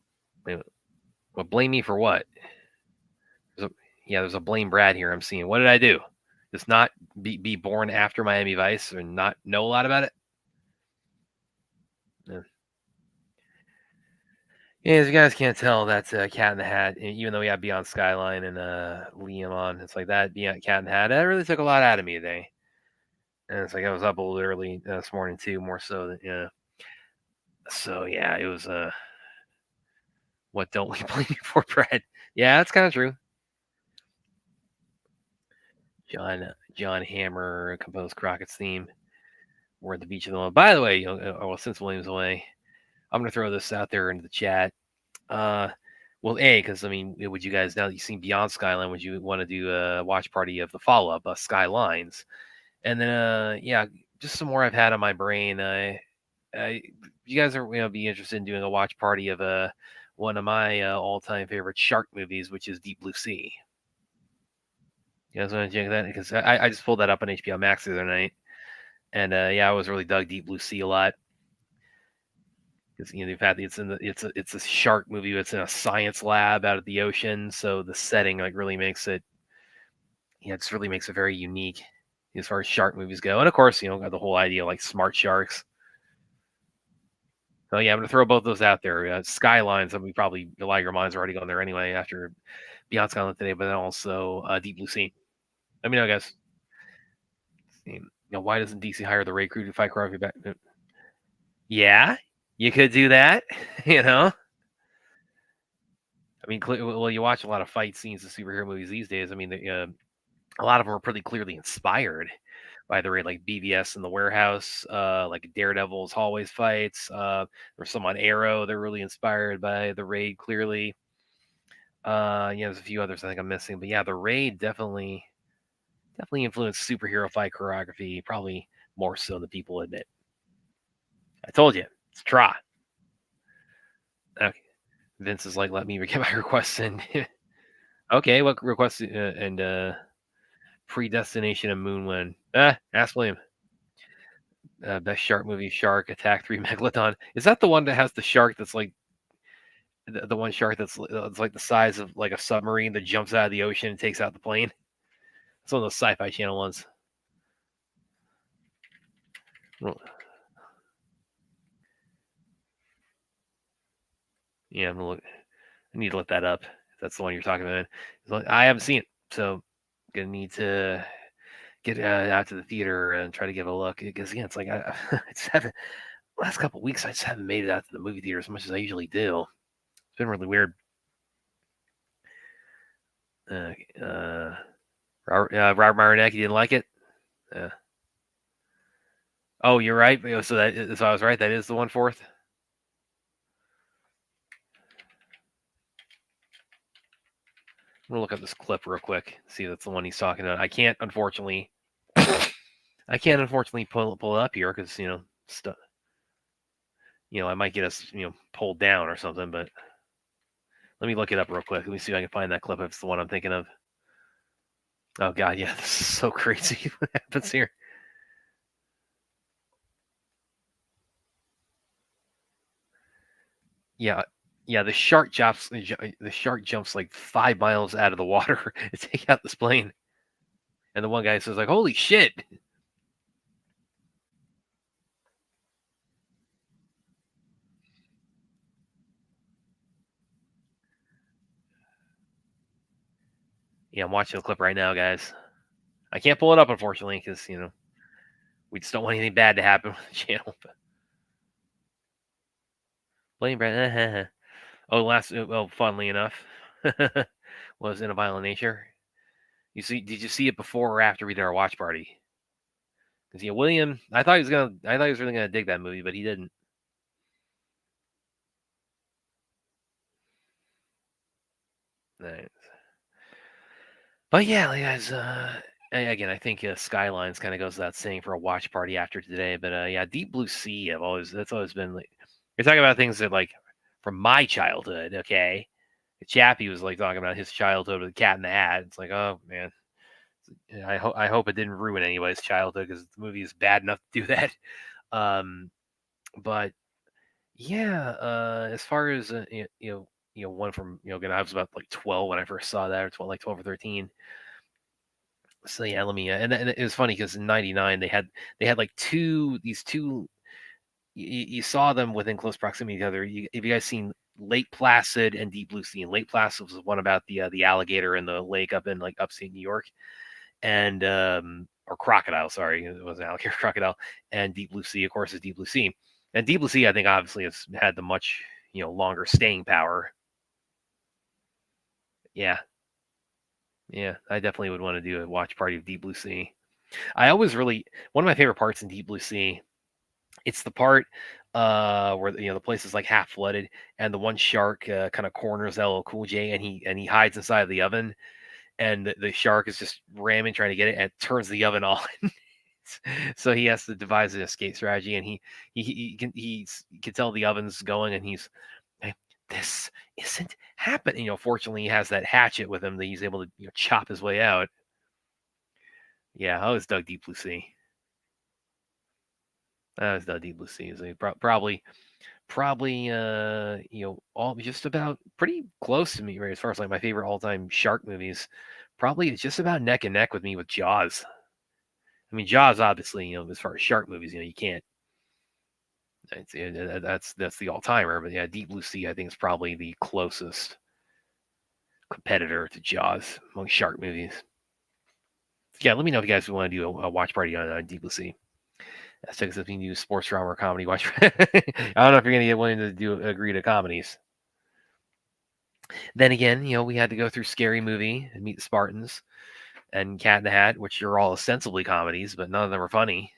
Well, blame me for what? There's a blame Brad here I'm seeing. What did I do? Just not be born after Miami Vice or not know a lot about it? Yeah, as you guys can't tell, that's Cat in the Hat. Even though we have Beyond Skyline and Liam on, it's like that Beyond Cat in the Hat. That really took a lot out of me today. And it's like I was up a little early this morning too, more so than So yeah, it was what don't we blame you for, Brad? Yeah, that's kind of true. John Hammer composed Crockett's theme. We're at the beach of the. By the way, since William's away, I'm gonna throw this out there into the chat. Well, because I mean, would you guys, now that you've seen Beyond Skyline, would you want to do a watch party of the follow-up, Skylines? And then, just some more I've had on my brain. You guys are be interested in doing a watch party of one of my all-time favorite shark movies, which is Deep Blue Sea. You guys want to check that? Because I just pulled that up on HBO Max the other night, and yeah, I was really dug Deep Blue Sea a lot. Because the fact that it's a shark movie. It's in a science lab out of the ocean, so the setting like really makes it. Yeah, it just really makes it very unique as far as shark movies go. And of course, got the whole idea like smart sharks. So yeah, I'm gonna throw both those out there. Skylines, I mean, probably a lot of your minds are already going there anyway after Beyond Skyline today, but then also Deep Blue Sea. Let me know, guys. Why doesn't DC hire the raid crew to fight choreography back? Yeah, you could do that. I mean, well, you watch a lot of fight scenes of superhero movies these days. I mean, a lot of them are pretty clearly inspired by the raid, like BVS in the warehouse, like Daredevil's hallways fights. There's some on Arrow. They're really inspired by the raid, clearly. There's a few others I think I'm missing, but yeah, the raid definitely influenced superhero fight choreography, probably more so than people admit. I told you, it's Tra. Okay. Vince is like, let me get my requests in. Okay, what requests and Predestination and Moonwind? Ask William. Best shark movie, Shark Attack 3 Megalodon. Is that the one that has the shark that's like the one shark that's it's like the size of like a submarine that jumps out of the ocean and takes out the plane? It's one of those Sci-Fi Channel ones. Yeah, I'm gonna look. I need to look that up. If that's the one you're talking about. I haven't seen it, so gonna need to get out to the theater and try to give it a look. Because again, it's like I just haven't. Last couple of weeks, I just haven't made it out to the movie theater as much as I usually do. It's been really weird. Robert Marinetti didn't like it. Oh, you're right. So I was right. That is the 1/4. I'm gonna look up this clip real quick. See if that's the one he's talking about. I can't unfortunately pull it up here because stuff. I might get us pulled down or something. But let me look it up real quick. Let me see if I can find that clip if it's the one I'm thinking of. Oh God, yeah, this is so crazy what happens here. Yeah, the shark jumps like 5 miles out of the water to take out this plane. And the one guy says like, "Holy shit!" Yeah, I'm watching the clip right now, guys. I can't pull it up unfortunately because we just don't want anything bad to happen with the channel. But Blame Brad. Funnily enough, was in a violent nature. Did you see it before or after we did our watch party? Because William, I thought he was really gonna dig that movie, but he didn't. Nice. But yeah, guys. Again, I think Skylines kind of goes without saying for a watch party after today. But yeah, Deep Blue Sea. That's always been like you're talking about things that like from my childhood. Okay, Chappie was like talking about his childhood with Cat in the Hat. It's like, oh man, I hope it didn't ruin anybody's childhood because the movie is bad enough to do that. But yeah, as far as one from again, I was about like 12 when I first saw that, or 12 or 13. So yeah, let me. And it was funny because in '99 they had like these two. You saw them within close proximity to each other. Have you guys seen Lake Placid and Deep Blue Sea? And Lake Placid was one about the alligator in the lake up in like upstate New York, and or crocodile. Sorry, it wasn't alligator, crocodile. And Deep Blue Sea, of course, is Deep Blue Sea. And Deep Blue Sea, I think, obviously has had the much longer staying power. Yeah, I definitely would want to do a watch party of Deep Blue Sea. I always one of my favorite parts in Deep Blue Sea. It's the part where the place is like half flooded, and the one shark kind of corners LL Cool J, and he hides inside of the oven, and the shark is just ramming trying to get it, and it turns the oven on. So he has to devise an escape strategy, and he can tell the oven's going, and he's like, this isn't happening. Fortunately, he has that hatchet with him that he's able to chop his way out. Yeah, I was Doug Deep Blue Sea. That was Doug Deep Blue Sea. So probably, all just about pretty close to me, right? As far as like my favorite all-time shark movies, probably it's just about neck and neck with me with Jaws. I mean, Jaws, obviously, as far as shark movies, you can't. That's the all-timer, but yeah, Deep Blue Sea, I think, is probably the closest competitor to Jaws among shark movies. Yeah, let me know if you guys want to do a watch party on Deep Blue Sea. That's because if you do sports drama or comedy watch. I don't know if you're gonna get willing to agree to comedies. Then again, we had to go through Scary Movie and Meet the Spartans and Cat in the Hat, which are all ostensibly comedies, but none of them are funny.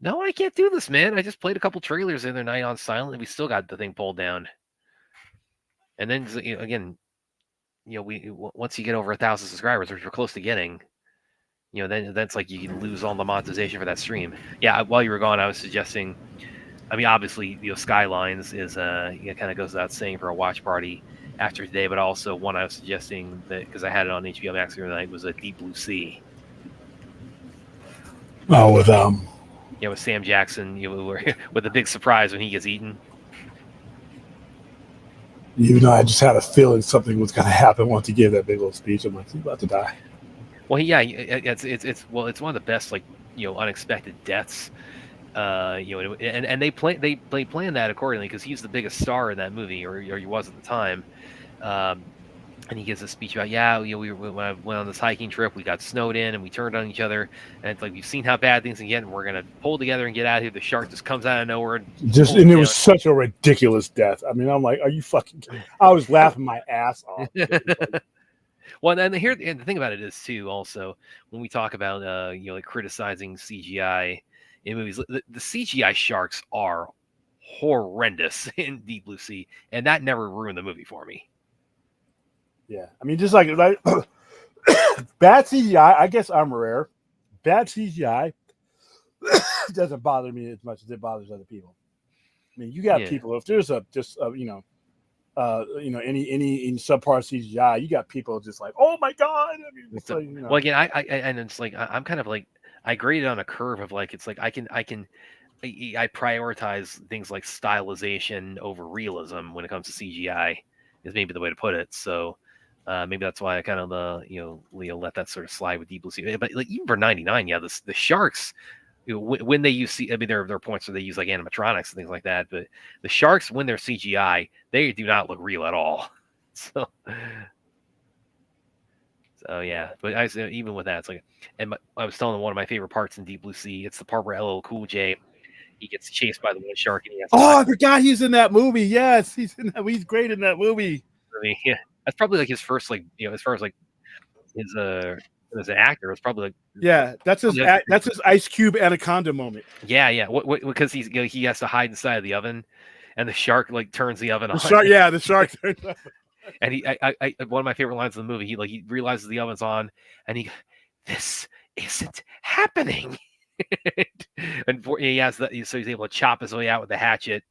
No, I can't do this, man. I just played a couple trailers the other night on silent, and we still got the thing pulled down. And then again, we once you get over 1,000 subscribers, which we're close to getting, then that's like you can lose all the monetization for that stream. Yeah, while you were gone, I was suggesting. I mean, obviously, Skylines is kind of goes without saying for a watch party after today, but also one I was suggesting that because I had it on HBO Max the other night was a Deep Blue Sea. Oh, with with Sam Jackson, with a big surprise when he gets eaten. I just had a feeling something was going to happen once he gave that big old speech. I'm like, he's about to die. Well, yeah, it's one of the best unexpected deaths. And they planned that accordingly because he's the biggest star in that movie, or he was at the time. And he gives a speech about, when I went on this hiking trip, we got snowed in and we turned on each other. And it's like, we've seen how bad things can get, and we're going to pull together and get out of here. The shark just comes out of nowhere. And it was such a ridiculous death. I mean, I'm like, are you fucking kidding? I was laughing my ass off. Well, and the thing about it is, too, also, when we talk about, criticizing CGI in movies, the CGI sharks are horrendous in Deep Blue Sea, and that never ruined the movie for me. Yeah, I mean, just like bad CGI. I guess I'm rare. Bad CGI doesn't bother me as much as it bothers other people. I mean, you got people. If there's any subpar CGI, you got people just like, oh my god. I mean, Well, again, and it's like I'm kind of like I grade it on a curve of like it's like I prioritize things like stylization over realism when it comes to CGI is maybe the way to put it. So. Maybe that's why I kind of let that sort of slide with Deep Blue Sea. But like even for 99, the sharks, when they use there are points where they use like animatronics and things like that. But the sharks, when they're CGI, they do not look real at all. So yeah. But even with that, it's like, and I was telling one of my favorite parts in Deep Blue Sea. It's the part where LL Cool J, he gets chased by the one shark, and he has I forgot he's in that movie. Yes, he's in that. He's great in that movie. Yeah. That's probably like his first, as far as like his as an actor, it's probably like that's his Ice Cube Anaconda moment. Yeah. What because he has to hide inside of the oven, and the shark turns the oven on. The shark. And I one of my favorite lines in the movie, he realizes the oven's on, and he, this isn't happening. And he has that, so he's able to chop his way out with the hatchet,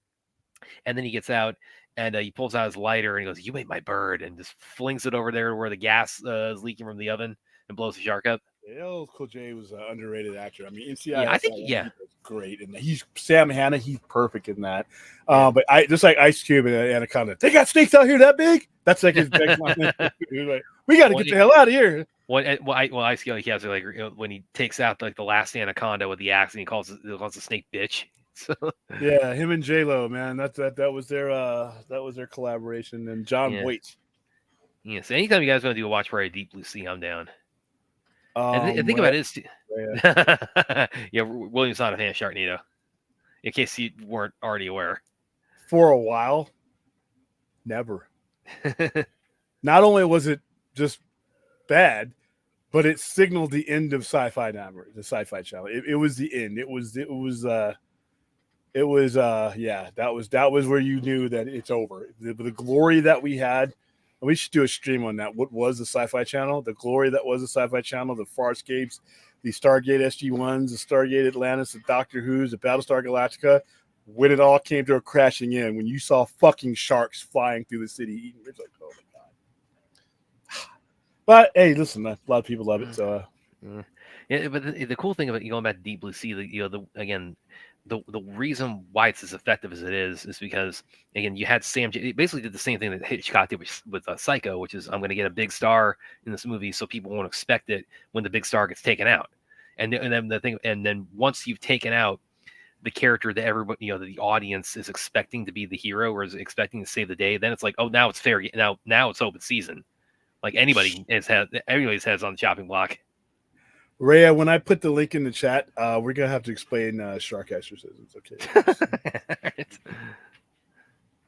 and then he gets out. And he pulls out his lighter and he goes, "You ate my bird," and just flings it over there where the gas is leaking from the oven and blows the shark up. LL Cool J was an underrated actor. I mean, I think he was great, and he's Sam Hanna. He's perfect in that. But just like Ice Cube and Anaconda, they got snakes out here that big. That's like his big line. We got to get the hell out of here. Ice Cube, he has when he takes out the last anaconda with the axe, and he calls the snake bitch. So. Yeah, him and J-Lo, man, that was their collaboration, and John Waite. Yeah, so anytime you guys want to do a watch party Deep Blue Sea, I'm down. And think about it is, William's not a fan of Sharknado, in case you weren't already aware. For a while, never. Not only was it just bad, but it signaled the end of Sci-Fi Network, the Sci-Fi Channel. It was the end. That was where you knew that it's over. The glory that we had, and we should do a stream on that. What was the Sci-Fi Channel? The glory that was the Sci-Fi Channel, the Farscapes, the Stargate SG-1s, the Stargate Atlantis, the Doctor Who's, the Battlestar Galactica, when it all came to a crashing in, when you saw fucking sharks flying through the city eating, it's like, oh my god. But hey, listen, a lot of people love it. So Yeah, but the cool thing about going back to Deep Blue Sea, the reason why it's as effective as it is because again, you had it basically did the same thing that Hitchcock did with Psycho, which is I'm going to get a big star in this movie so people won't expect it when the big star gets taken out, and then then once you've taken out the character that everybody, that the audience is expecting to be the hero or is expecting to save the day, then it's like, oh, now it's fair. Now it's open season. Like everybody's heads on the chopping block. Rhea, when I put the link in the chat, we're gonna have to explain shark exorcisms. Okay.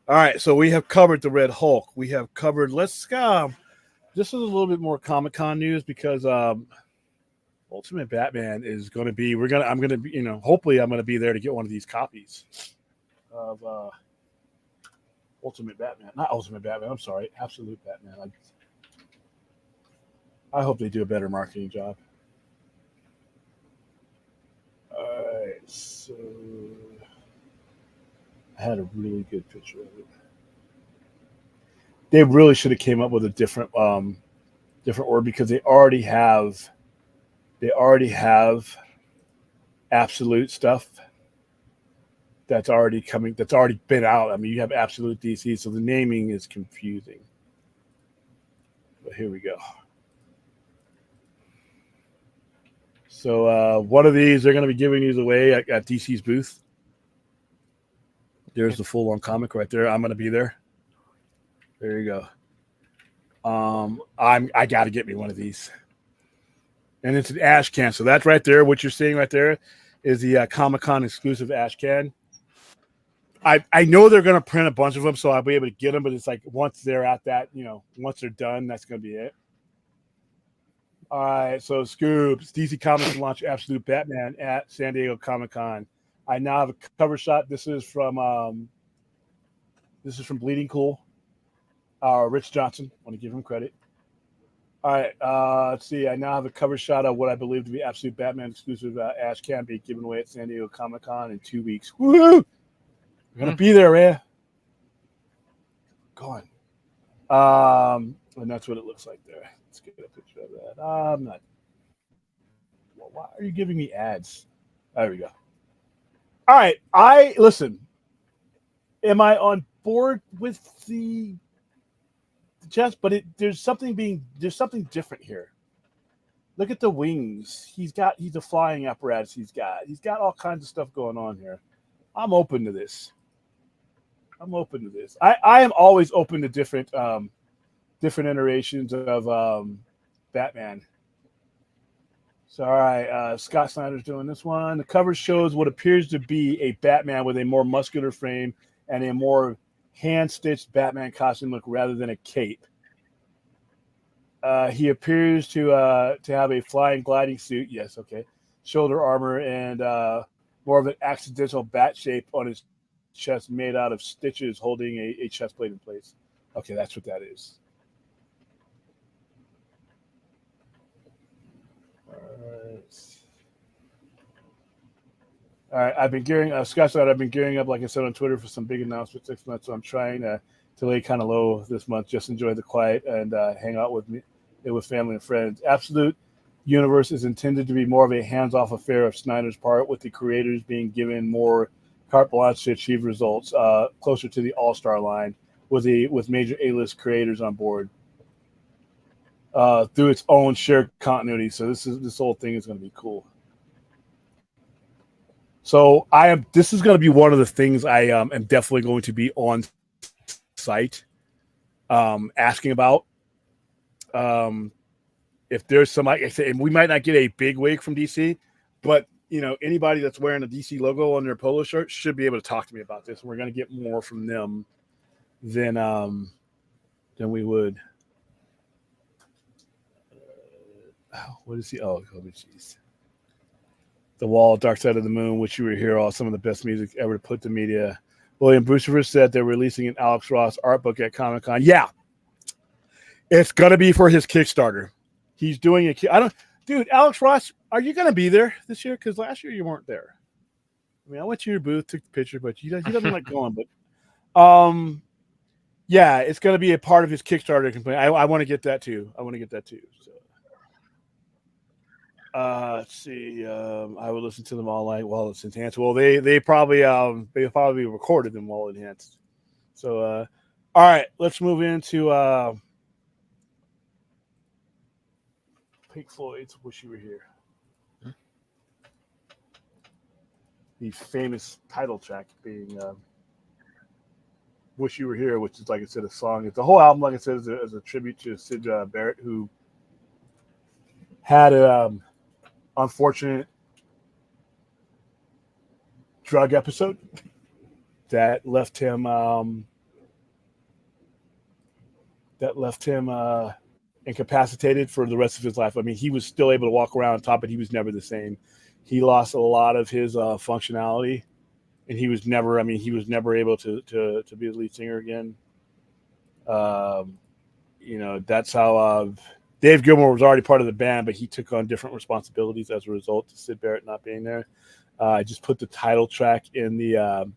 All right. So we have covered the Red Hulk. We have covered. This is a little bit more Comic-Con news because Ultimate Batman is going to be. I'm going to be. Hopefully, I'm going to be there to get one of these copies of Ultimate Batman. Not Ultimate Batman. I'm sorry, Absolute Batman. I hope they do a better marketing job. All right, so I had a really good picture of it. They really should have came up with a different order because they already have Absolute stuff that's already coming. That's already been out. I mean, you have Absolute DC, so the naming is confusing. But here we go. So one of these, they're going to be giving these away at DC's booth. There's the full-on comic right there. I'm going to be there. There you go. I got to get me one of these. And it's an ash can. So that's right there. What you're seeing right there is the Comic-Con exclusive ash can. I know they're going to print a bunch of them, so I'll be able to get them. But it's like once they're at that, once they're done, that's going to be it. All right, so Scoops, DC Comics will launch Absolute Batman at San Diego Comic-Con. I now have a cover shot. This is from Bleeding Cool. Rich Johnson. I want to give him credit. All right, let's see. I now have a cover shot of what I believe to be Absolute Batman exclusive ash can be given away at San Diego Comic-Con in 2 weeks. Woo! We're gonna be there, man. Go on. And that's what it looks like there. Let's get a picture of that. I'm not. Well, why are you giving me ads? There we go. All right. Listen. Am I on board with the chest? But there's something different here. Look at the wings. He's a flying apparatus. He's got all kinds of stuff going on here. I'm open to this. I am always open to different iterations of Batman. So, all right, Scott Snyder's doing this one. The cover shows what appears to be a Batman with a more muscular frame and a more hand-stitched Batman costume look rather than a cape. He appears to have a flying gliding suit. Yes, okay. Shoulder armor and more of an accidental bat shape on his chest made out of stitches holding a chest plate in place. Okay, that's what that is. All right. I've been gearing Scott said I've been gearing up, like I said on Twitter, for some big announcements 6 months. So I'm trying to lay kind of low this month, just enjoy the quiet and hang out with family and friends. Absolute Universe is intended to be more of a hands-off affair of Snyder's part, with the creators being given more carte blanche to achieve results closer to the all-star line with major A-list creators on board through its own shared continuity. So this whole thing is going to be cool. So this is going to be one of the things I am definitely going to be on site asking about. If there's some, like I said, we might not get a big wig from DC, but anybody that's wearing a DC logo on their polo shirt should be able to talk to me about this. And we're going to get more from them than we would. What is he? Oh, jeez. The Wall, Dark Side of the Moon, which you will hear all some of the best music ever to put to media. William Brucifer said they're releasing an Alex Ross art book at Comic-Con. Yeah, it's gonna be for his Kickstarter. He's doing dude, Alex Ross, are you gonna be there this year? Because last year you weren't there. I mean, I went to your booth, took the picture, but he doesn't like going. But Yeah, it's going to be a part of his Kickstarter campaign. I want to get that too. So, let's see. I would listen to them all night while it's enhanced. Well, they probably recorded them while enhanced. So, all right, let's move into Pink Floyd's "Wish You Were Here." The famous title track being "Wish You Were Here," which is, like I said, a song. It's the whole album, like I said, is a tribute to Syd Barrett, who had an unfortunate drug episode that left him incapacitated for the rest of his life. I mean, he was still able to walk around on top, but he was never the same. He lost a lot of his functionality, and he was never able to be the lead singer again. That's how Dave Gilmour was already part of the band, but he took on different responsibilities as a result of Syd Barrett not being there. I just put the title track in the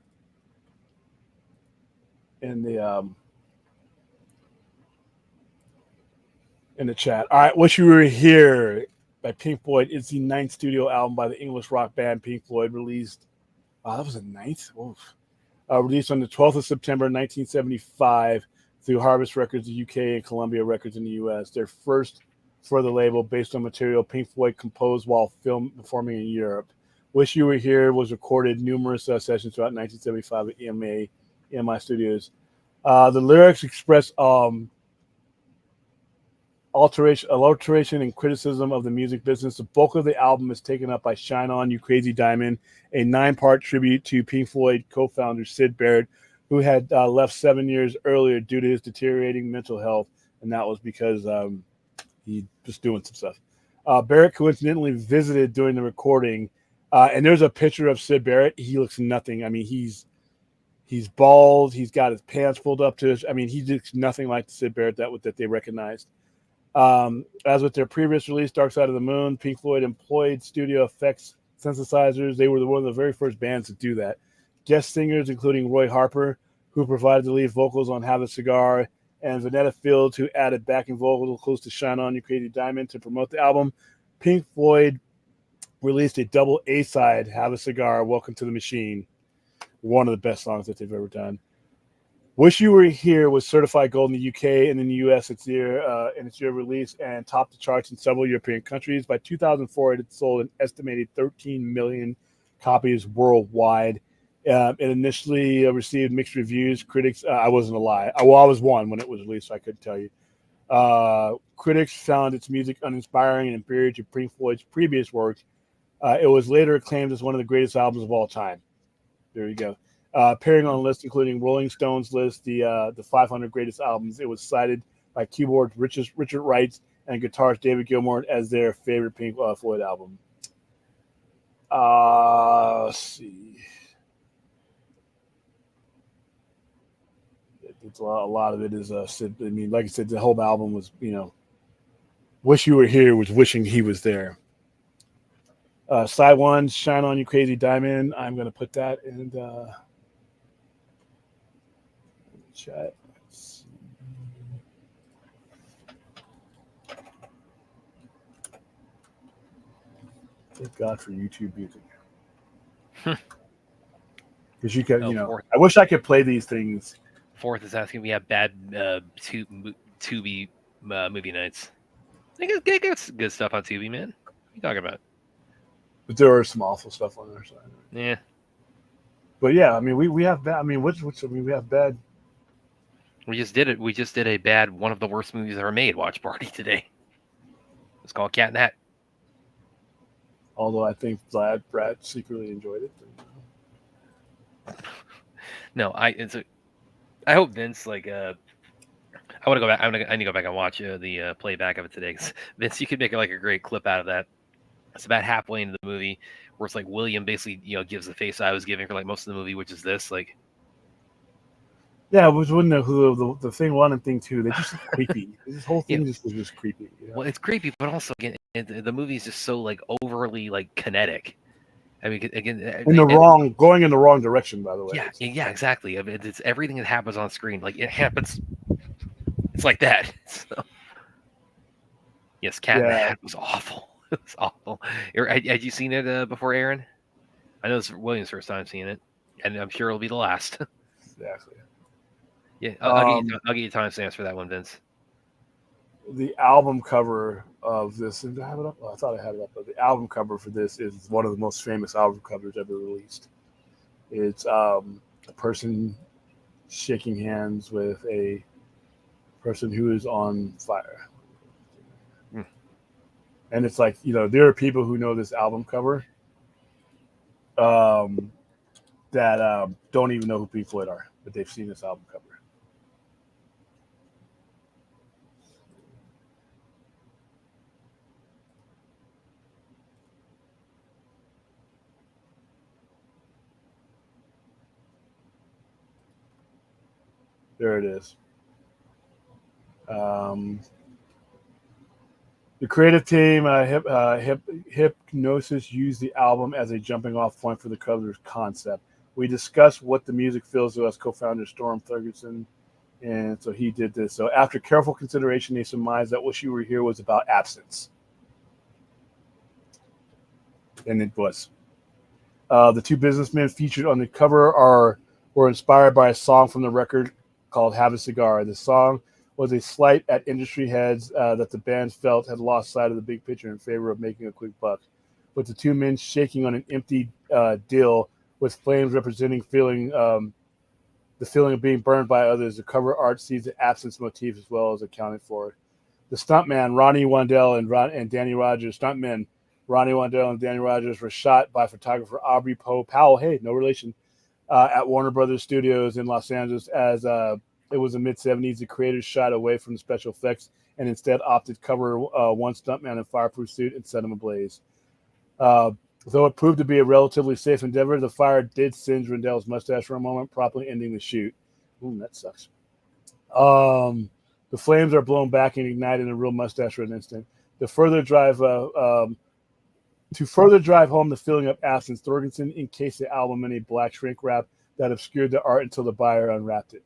chat. All right, "Wish You Were Here" by Pink Floyd is the 9th studio album by the English rock band Pink Floyd, released. That was a 9th. Released on the 12th of September, 1975, through Harvest Records, the UK, and Columbia Records in the US. Their first for the label, based on material Pink Floyd composed while performing in Europe. "Wish You Were Here" was recorded numerous sessions throughout 1975 at EMI Studios. The lyrics express alteration and criticism of the music business. The bulk of the album is taken up by "Shine On, You Crazy Diamond," a 9-part tribute to Pink Floyd co-founder Syd Barrett, who had left 7 years earlier due to his deteriorating mental health, and that was because he was doing some stuff. Barrett coincidentally visited during the recording, and there's a picture of Syd Barrett. He looks nothing. I mean, he's bald. He's got his pants pulled up to his. I mean, he looks nothing like the Syd Barrett that they recognized. As with their previous release, "Dark Side of the Moon," Pink Floyd employed studio effects synthesizers. They were one of the very first bands to do that. Guest singers including Roy Harper, who provided the lead vocals on "Have a Cigar," and Vanetta Fields, who added backing vocals to "Shine On, You Crazy Diamond" to promote the album. Pink Floyd released a double A-side, "Have a Cigar, Welcome to the Machine," one of the best songs that they've ever done. "Wish You Were Here" was certified gold in the UK and in the US in its year of release, and topped the charts in several European countries. By 2004, it had sold an estimated 13 million copies worldwide. It initially received mixed reviews. Critics, I wasn't alive. I was one when it was released, so I couldn't tell you. Critics found its music uninspiring and inferior to Pink Floyd's previous work. It was later acclaimed as one of the greatest albums of all time. There you go. Appearing on lists including Rolling Stone's list, the 500 greatest albums. It was cited by keyboard Richard Wright and guitarist David Gilmour as their favorite Pink Floyd album. Let's see. It's a lot of it is Syd. I mean, like I said, the whole album was, "Wish You Were Here" was wishing he was there. Side 1, "Shine On, You Crazy Diamond." I'm going to put that in the chat. Thank God for YouTube Music. Because you can, I wish I could play these things. Fourth is asking if we have bad Tubi movie nights. I think it's good stuff on Tubi, man. What are you talking about? But there are some awful stuff on their side. Yeah. But yeah, I mean, we have bad. I mean, we have bad. We just did it. We just did a bad, one of the worst movies ever made watch party today. It's called Cat in the Hat. Although I think Brad secretly enjoyed it. No, I hope Vince I want to go back. I need to go back and watch the playback of it today. 'Cause Vince, you could make a great clip out of that. It's about halfway into the movie where it's like William basically gives the face I was giving for most of the movie, which is this Yeah, it was when the thing 1 and thing 2, they just creepy. This whole thing was just creepy. Well, it's creepy, but also again, the movie is just so overly kinetic. I mean, again, going in the wrong direction, by the way. yeah, exactly. I mean, it's everything that happens on screen. Like it happens, it's like that. So, yes, Cat in the Hat was awful. It was awful. Had you seen it before, Aaron? I know it's William's first time seeing it, and I'm sure it'll be the last. Exactly. Yeah, I'll get you timestamps for that one, Vince. The album cover of this, did I have it up? Oh, I thought I had it up, but the album cover for this is one of the most famous album covers ever released. It's a person shaking hands with a person who is on fire. And it's like, there are people who know this album cover that don't even know who Pink Floyd are, but they've seen this album cover. There it is. The creative team, Hypnosis, used the album as a jumping-off point for the cover's concept. We discussed what the music feels to us, co-founder Storm Thurgerson, and so he did this. So after careful consideration, they surmised that what you were here was about absence. And it was. The two businessmen featured on the cover were inspired by a song from the record called Have a Cigar. The song was a slight at industry heads that the band felt had lost sight of the big picture in favor of making a quick buck. With the two men shaking on an empty dill with flames representing the feeling of being burned by others, the cover art sees the absence motif as well as accounted for. The stuntman, Ronnie Wandell and Danny Rogers, stuntmen Ronnie Wandell and Danny Rogers were shot by photographer Aubrey Powell, hey, no relation, at Warner Brothers Studios in Los Angeles as it was the mid-'70s. The creators shied away from the special effects and instead opted to cover one stuntman in a fireproof suit and set him ablaze. Though it proved to be a relatively safe endeavor, the fire did singe Rendell's mustache for a moment, promptly ending the shoot. Ooh, that sucks. The flames are blown back and ignite in a real mustache for an instant. To further drive home the feeling of absence, Thorgensen encased the album in a black shrink wrap that obscured the art until the buyer unwrapped it.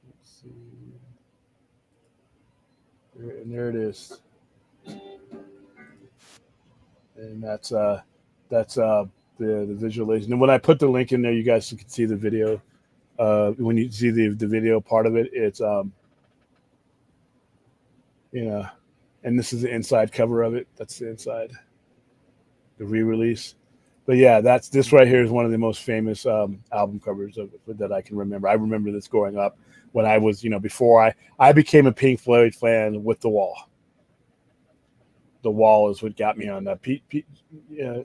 Let's see. And there it is. And that's the visualization. And when I put the link in there, you guys can see the video. When you see the video part of it, it's and this is the inside cover of it. That's the inside, the re-release. But yeah, this right here is one of the most famous album covers that I can remember. I remember this growing up when I was, before I became a Pink Floyd fan with The Wall. The Wall is what got me on that.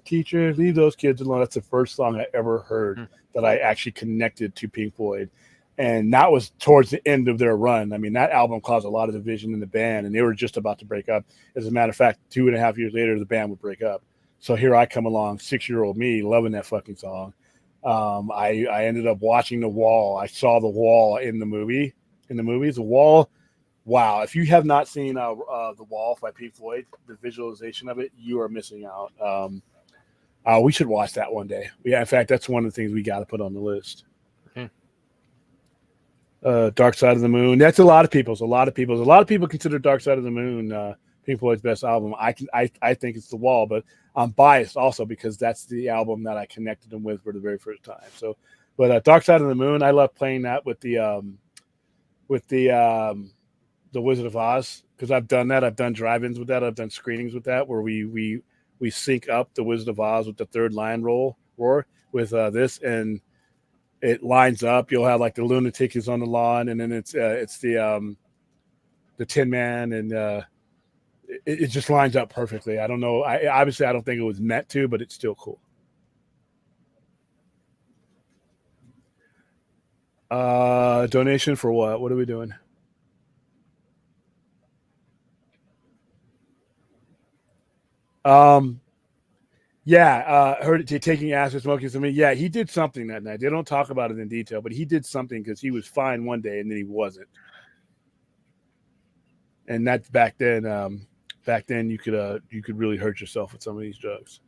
Teacher, leave those kids alone. That's the first song I ever heard that I actually connected to Pink Floyd. And that was towards the end of their run. I mean, that album caused a lot of division in the band, and they were just about to break up. As a matter of fact, 2.5 years later, the band would break up. So here I come along, 6-year-old me, loving that fucking song. I ended up watching The Wall. I saw The Wall in the movies. The Wall, wow. If you have not seen The Wall by Pink Floyd, the visualization of it, you are missing out. We should watch that one day. Yeah, in fact, that's one of the things we got to put on the list. Dark Side of the Moon. That's a lot of people consider Dark Side of the Moon Pink Floyd's best album. I think it's The Wall, but I'm biased also because that's the album that I connected them with for the very first time. So, but Dark Side of the Moon, I love playing that with the Wizard of Oz, because I've done that. I've done drive-ins with that. I've done screenings with that where we sync up the Wizard of Oz with the third line roar with this, and it lines up. You'll have like the Lunatic is on the lawn, and then it's the Tin Man, and it just lines up perfectly. I don't know. Obviously I don't think it was meant to, but it's still cool. Donation for what? What are we doing? Heard it taking acid, smoking something. Yeah, he did something that night. They don't talk about it in detail, but he did something because he was fine one day and then he wasn't. And that's back then. back then you could really hurt yourself with some of these drugs.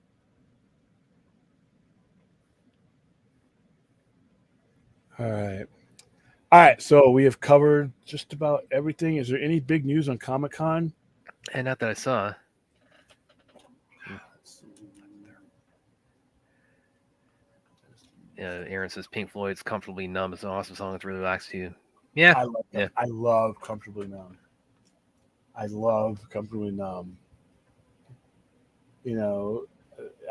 All right. So we have covered just about everything. Is there any big news on Comic-Con? And not that I saw. Aaron says Pink Floyd's "Comfortably Numb" is an awesome song. It's really relaxed you. Yeah, I love that. Yeah. I love "Comfortably Numb." I love "Comfortably Numb." You know,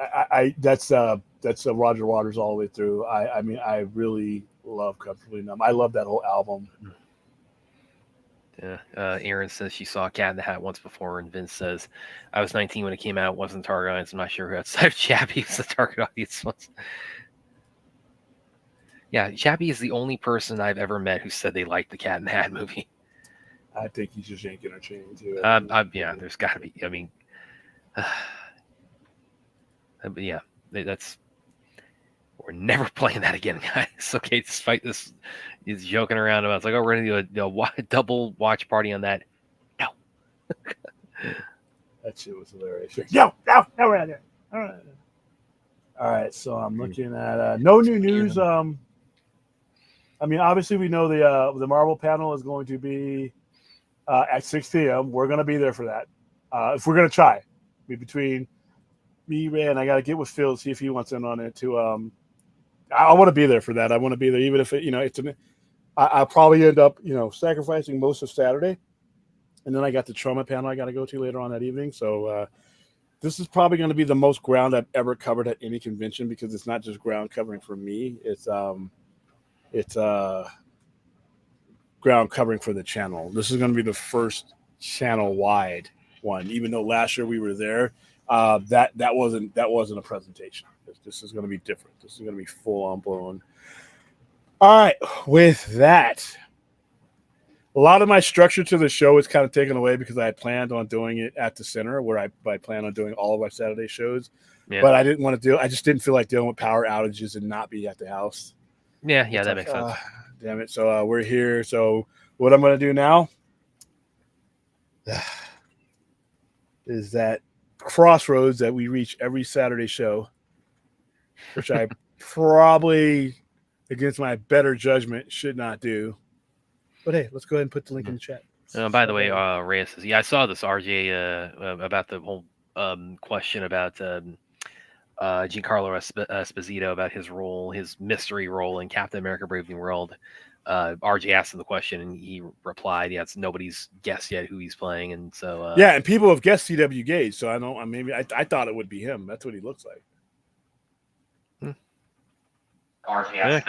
I that's Roger Waters all the way through. I mean, I really love "Comfortably Numb." I love that whole album. Yeah. Aaron says she saw Cat in the Hat once before, and Vince says, "I was 19 when it came out. It wasn't the target audience. I'm not sure who outside of Chappie was the target audience was." Yeah, Chappie is the only person I've ever met who said they liked the Cat in the Hat movie. I think he's just yanking our chain too. Yeah, there's got to be. I mean, but yeah, that's. We're never playing that again, guys. Okay, despite this, he's joking around about. It's like, oh, we're gonna do a double watch party on that. No. That shit was hilarious. No, we're not there. All right, so I'm looking at no new news. I mean, obviously we know the Marvel panel is going to be at 6 p.m. We're going to be there for that. If we're going to try, between me, Ray, and I got to get with Phil, see if he wants in on it too. I want to be there for that. I want to be there, even if I'll probably end up, sacrificing most of Saturday, and then I got the trauma panel I got to go to later on that evening. So this is probably going to be the most ground I've ever covered at any convention, because it's not just ground covering for me. It's ground covering for the channel. This is going to be the first channel wide one, even though last year we were there. That wasn't a presentation. This is going to be different. This is going to be full on blown. All right. With that, a lot of my structure to the show is kind of taken away because I had planned on doing it at the center, where I plan on doing all of our Saturday shows. Yeah. But I didn't want to I just didn't feel like dealing with power outages and not be at the house. Yeah, that makes sense. Damn it. So we're here. So what I'm going to do now is that crossroads that we reach every Saturday show, which I probably, against my better judgment, should not do. But hey, let's go ahead and put the link in the chat. By the way, Reyes says, yeah, I saw this, RJ, about the whole question about Giancarlo Esposito, about his role, his mystery role in Captain America Brave New World. RJ asked him the question, and he replied, "Yeah, it's nobody's guessed yet who he's playing." And so, yeah, and people have guessed C.W. Gage, so I don't. Maybe I thought it would be him. That's what he looks like. RJ asked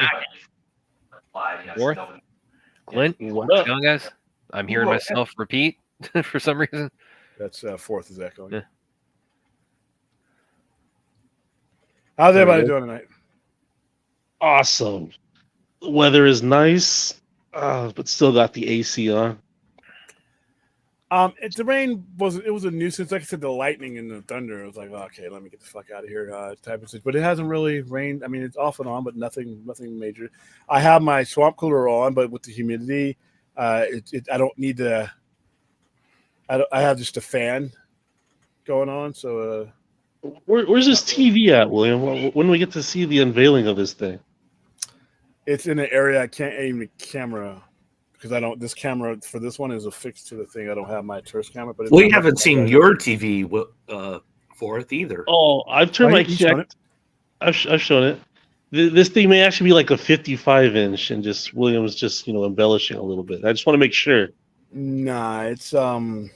Fourth, Clint, what's going, guys? I'm hearing myself repeat for some reason. That's fourth is echoing. Yeah. How's everybody doing tonight? Awesome. The weather is nice, but still got the AC on. The rain was a nuisance. Like I said, the lightning and the thunder. I was like, okay, let me get the fuck out of here. Type of thing. But it hasn't really rained. I mean, it's off and on, but nothing major. I have my swamp cooler on, but with the humidity, I don't need the. I have just a fan going on. So, where's this TV at, William? When do we get to see the unveiling of this thing? It's in an area I can't aim the camera because I don't. This camera for this one is affixed to the thing. I don't have my Terse camera, but we haven't seen your TV for it either. Oh, I've turned my check. I've shown it. This thing may actually be like a 55-inch, and just William's just embellishing a little bit. I just want to make sure. Nah, it's 60.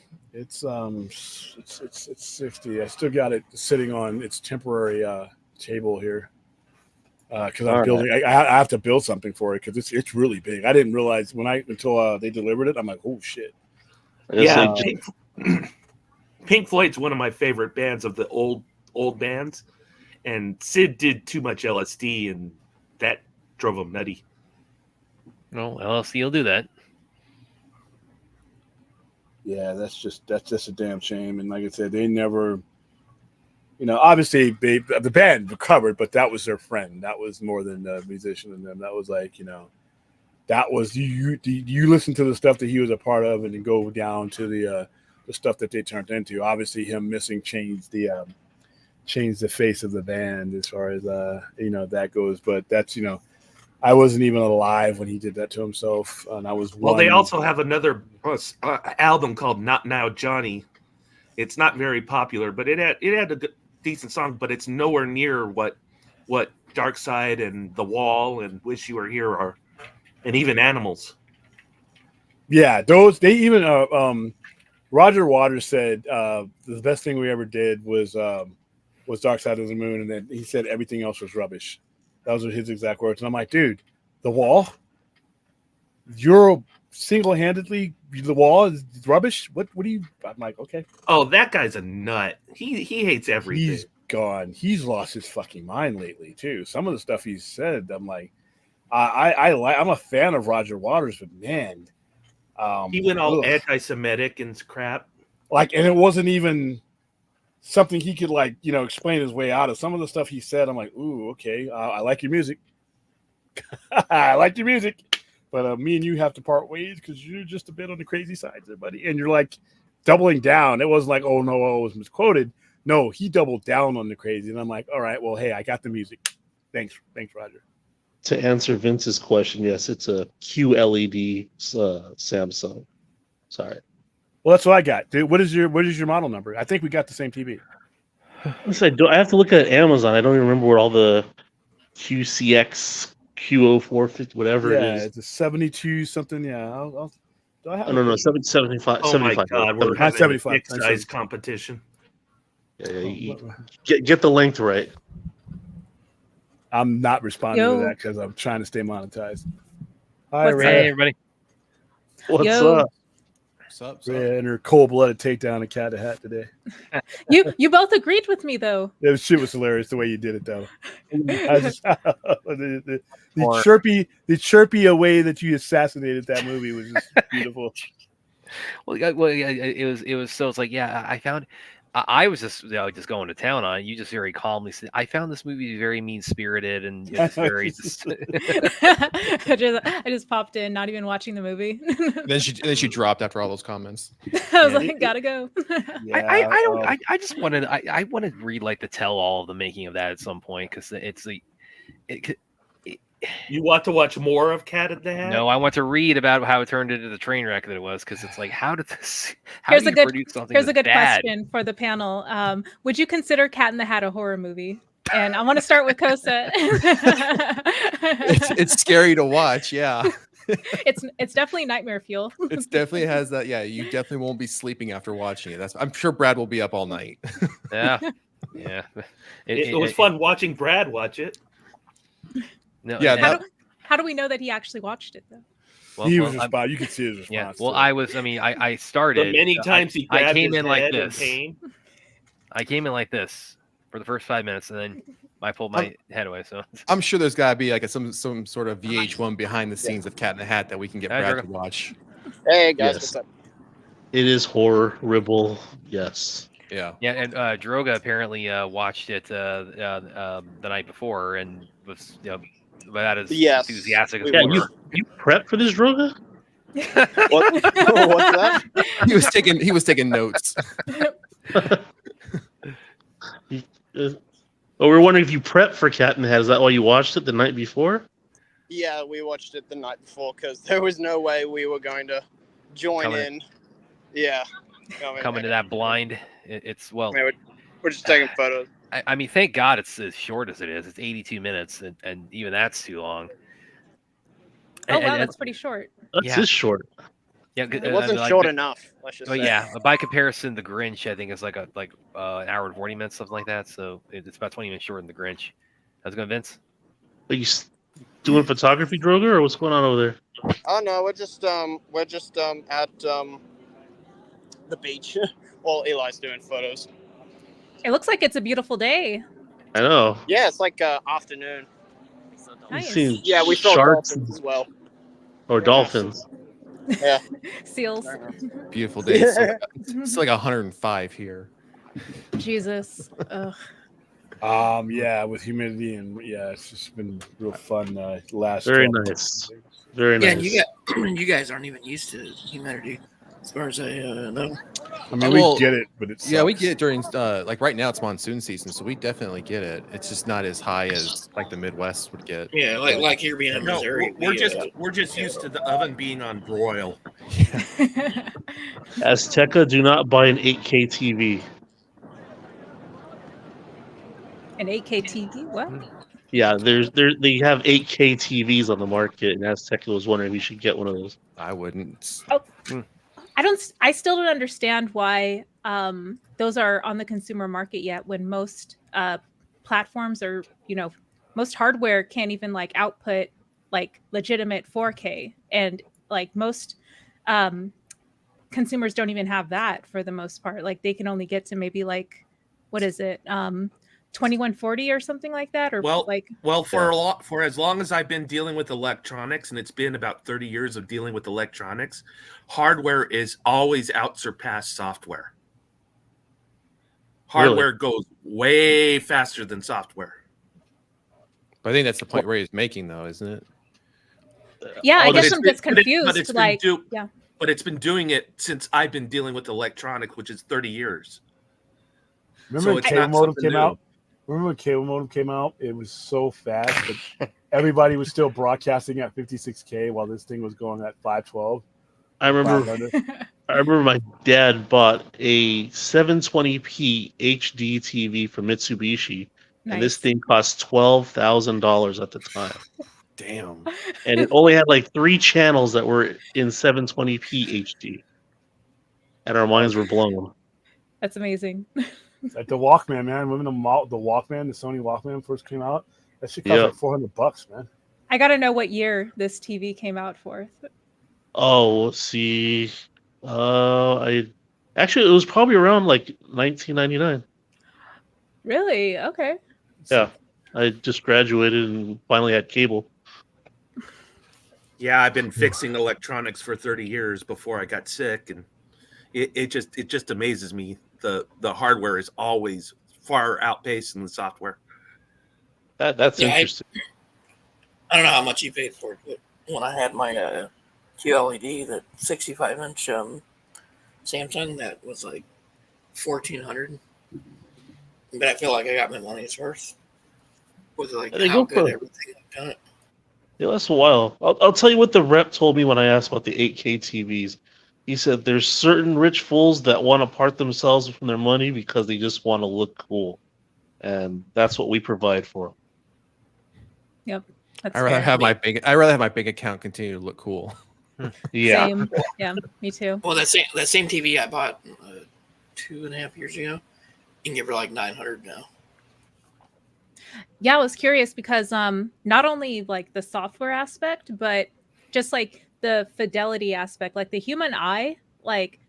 I still got it sitting on its temporary table here. Because I'm building, right. I have to build something for it because it's really big. I didn't realize until they delivered it. I'm like, oh shit. Yeah, Pink Floyd's one of my favorite bands of the old bands, and Sid did too much LSD, and that drove him nutty. No, LSD will do that. Yeah, that's just a damn shame. And like I said, they never. Obviously the band recovered, but that was their friend. That was more than a musician in them. That was like, that was you listen to the stuff that he was a part of, and then go down to the the stuff that they turned into. Obviously, him missing changed the face of the band as far as that goes. But that's I wasn't even alive when he did that to himself, and I was. Well, they also have another album called "Not Now, Johnny." It's not very popular, but it had a decent song, but it's nowhere near what Dark Side and The Wall and Wish You Were Here are, and even Animals. Yeah, those they even Roger Waters said the best thing we ever did was Dark Side of the Moon, and then he said everything else was rubbish. Those were his exact words, and I'm like, dude, The Wall, you're single-handedly The Wall is rubbish. What do you? I'm like, okay. Oh, that guy's a nut. He hates everything. He's gone. He's lost his fucking mind lately too. Some of the stuff he's said, I'm like, I'm a fan of Roger Waters, but man, he went all anti-Semitic and crap. Like, and it wasn't even something he could explain his way out of. Some of the stuff he said, I'm like, ooh, okay, I like your music. I like your music, but me and you have to part ways because you're just a bit on the crazy side there, buddy. And you're like doubling down. It wasn't like, oh no, I was misquoted. No, he doubled down on the crazy, and I'm like, all right, well, hey, I got the music. Thanks, Roger. To answer Vince's question, yes, it's a QLED Samsung. Sorry. Well, that's what I got, dude. What is your model number? I think we got the same TV. I have to look at Amazon. I don't even remember what all the QCX, Q0450, whatever it is. It's a 72 something. Yeah, do I have? No, 775. Oh my God, we're having 75. a big size competition. Yeah, get the length right. I'm not responding to that because I'm trying to stay monetized. Hi, Hey, Ray. everybody. What's Yo. up? What's up? Ray and her cold-blooded takedown of Cat in the Hat today. You both agreed with me though. That shit was hilarious the way you did it, though. I just, the chirpy way that you assassinated that movie was just beautiful. It was so it's like, yeah, I found. I was just just going to town on it. You just very calmly said, I found this movie very mean spirited and it's very. I just popped in, not even watching the movie. then she dropped after all those comments. I was like, gotta go. I just wanted I wanted to read the tell all of the making of that at some point because it's You want to watch more of Cat in the Hat? No, I want to read about how it turned into the train wreck that it was because it's like, how did this? Here's a good question for the panel. Would you consider Cat in the Hat a horror movie? And I want to start with Kosa. It's scary to watch. Yeah. It's definitely nightmare fuel. It definitely has that. Yeah, you definitely won't be sleeping after watching it. I'm sure Brad will be up all night. Yeah. It was fun watching Brad watch it. No, yeah. How do we know that he actually watched it though? Well, he was responding. You could see his response. Yeah. Well, I started. The many times he grabbed his head in pain. I came in like this for the first 5 minutes, and then I pulled my head away. So I'm sure there's got to be some sort of VH1 behind the scenes of Cat in the Hat that we can get Brad to watch. Hey guys, Yes. what's up? It is horrible. Yes. Yeah. Yeah, and Droga apparently watched it the night before and was about as enthusiastic as we were. You prepped for this, Droga? What's that? He was taking notes. We're wondering if you prepped for Cat in the Hat. Is that why you watched it the night before? Yeah, we watched it the night before because there was no way we were going to join in. Yeah. Coming to that blind. It's we're just taking photos. I mean, thank God it's as short as it is. It's 82 minutes, and even that's too long. That's pretty short. That's short. Yeah, it wasn't short enough. Let's just say. Yeah, by comparison, The Grinch I think is like an hour and 40 minutes, something like that. So it's about 20 minutes shorter than The Grinch. How's it going, Vince? Are you doing photography, Droga, or what's going on over there? Oh no, we're just at the beach. Well, Eli's doing photos. It looks like it's a beautiful day. I know. Yeah, it's like afternoon. Nice. Yeah, we saw dolphins as well. Or dolphins. Yeah. Seals. Beautiful day. It's like 105 here. Jesus. Ugh. Yeah, with humidity and it's just been real fun. Very nice. Very nice. Yeah, you guys aren't even used to humidity. as far as I know. I mean, Well, we get it, but it's yeah, we get it during like right now it's monsoon season, so we definitely get it. It's just not as high as like the Midwest would get. Yeah, like here being in No, Missouri, we're just used to the oven being on broil. Azteca, do not buy an 8K TV. An 8K TV? What? Yeah, they have 8K TVs on the market, and Azteca was wondering if we should get one of those. I wouldn't. Oh, I still don't understand why those are on the consumer market yet when most platforms are, most hardware can't even like output like legitimate 4K, and like most consumers don't even have that for the most part. Like they can only get to maybe like, what is it? 2140 or something like that, or for as long as I've been dealing with electronics, and it's been about 30 years of dealing with electronics, hardware is always surpassed software. Hardware goes way faster than software. But I think that's the point Ray is making, though, isn't it? Yeah, I guess I'm just confused. But it's been doing it since I've been dealing with electronics, which is 30 years. Remember when cable modem came out? Remember when cable modem came out? It was so fast, but everybody was still broadcasting at 56K while this thing was going at 512. I remember my dad bought a 720p HD TV from Mitsubishi, and this thing cost $12,000 at the time. Damn. And it only had like 3 channels that were in 720p HD. And our minds were blown. That's amazing. It's like the Walkman, man. Remember the Walkman, the Sony Walkman first came out? That shit cost like $400, man. I got to know what year this TV came out for. Oh, let's see. It was probably around like 1999. Really? Okay. Yeah. I just graduated and finally had cable. Yeah, I've been fixing electronics for 30 years before I got sick, and it just amazes me. The hardware is always far outpacing the software. That's interesting. I don't know how much you paid for it, but when I had my QLED, the 65-inch Samsung, that was like $1,400. But I feel like I got my money's worth with like how good everything I've done. Yeah, that's a while. I'll tell you what the rep told me when I asked about the 8K TVs. He said there's certain rich fools that want to part themselves from their money because they just want to look cool, and that's what we provide for. Yep. I'd rather have my bank account continue to look cool. Yeah. Same. Yeah, me too. Well, that same TV I bought 2.5 years ago, you can get for like $900 now. Yeah, I was curious because not only like the software aspect, but just like the fidelity aspect, like the human eye, like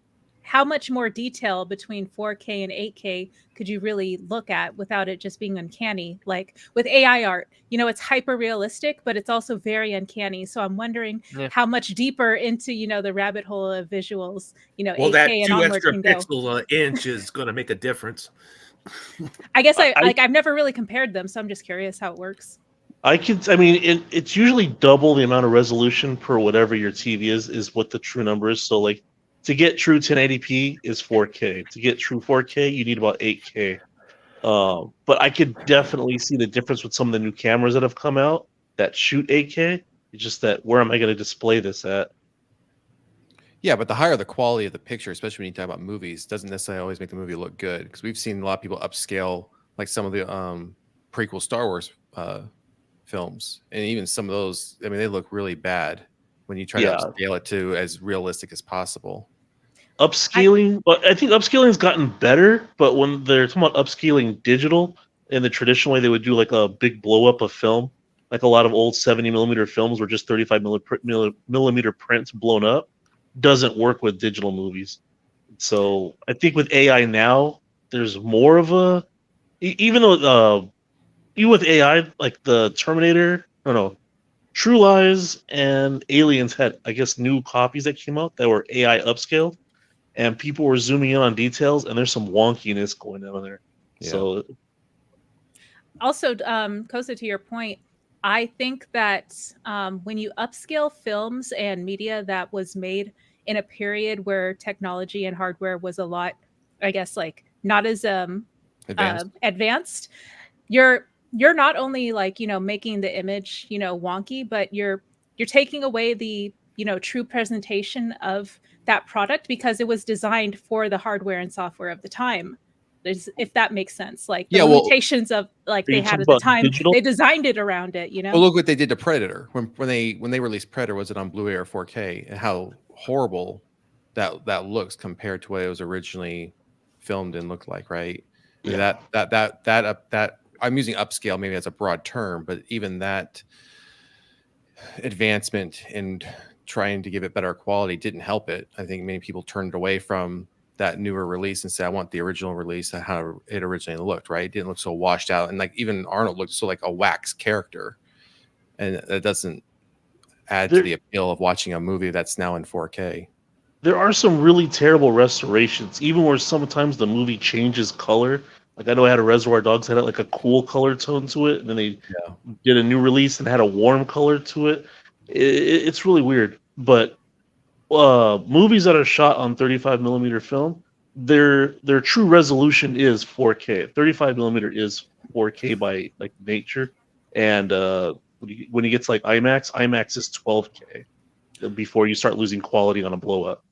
how much more detail between 4K and 8K could you really look at without it just being uncanny? Like with AI art, it's hyper realistic, but it's also very uncanny. So I'm wondering how much deeper into, the rabbit hole of visuals, 8K that and 2 onward extra can go. pixel an inch is going to make a difference. I guess I've never really compared them, so I'm just curious how it works. It's usually double the amount of resolution per whatever your TV is what the true number is. So like to get true 1080p is 4K. To get true 4K, you need about 8K. But I could definitely see the difference with some of the new cameras that have come out that shoot 8K. It's just that where am I going to display this at? Yeah, but the higher the quality of the picture, especially when you talk about movies, doesn't necessarily always make the movie look good. Because we've seen a lot of people upscale, like some of the prequel Star Wars films, and even some of those. I mean, they look really bad when you try to upscale it to as realistic as possible. Upscaling, I think upscaling's gotten better, but when they're talking about upscaling digital in the traditional way, they would do like a big blow up of film, like a lot of old 70mm films were just 35mm prints blown up. Doesn't work with digital movies. So I think with AI now, there's more of a, even with AI, like the Terminator, True Lies and Aliens had, I guess, new copies that came out that were AI upscaled, and people were zooming in on details, and there's some wonkiness going on there. Yeah. So, also, Kosa, to your point, I think that when you upscale films and media that was made in a period where technology and hardware was a lot, I guess, like not as advanced. You're not only like, you know, making the image, you know, wonky, but you're taking away the, you know, true presentation of that product because it was designed for the hardware and software of the time. If that makes sense, like the Yeah, well, limitations of like Are they you had talking at the about time, digital? they designed it around it, you know. well, look what they did to Predator when they released Predator. Was it on Blu-ray or 4K? And how horrible that looks compared to what it was originally filmed and looked like, right? I mean, Yeah. that I'm using upscale, maybe that's a broad term, but even that advancement in trying to give it better quality didn't help it. I think many people turned away from that newer release and said, I want the original release and how it originally looked, right? It didn't look so washed out. And like even Arnold looked so like a wax character. And that doesn't add to There, the appeal of watching a movie that's now in 4K. there are some really terrible restorations, even where sometimes the movie changes color. Like I know I had a Reservoir Dogs that had like a cool color tone to it, and then they did a new release and had a warm color to it. It's really weird. But movies that are shot on 35 millimeter film, their true resolution is 4K. 35 millimeter is 4K by like nature, and when you get to like IMAX is 12K before you start losing quality on a blow up.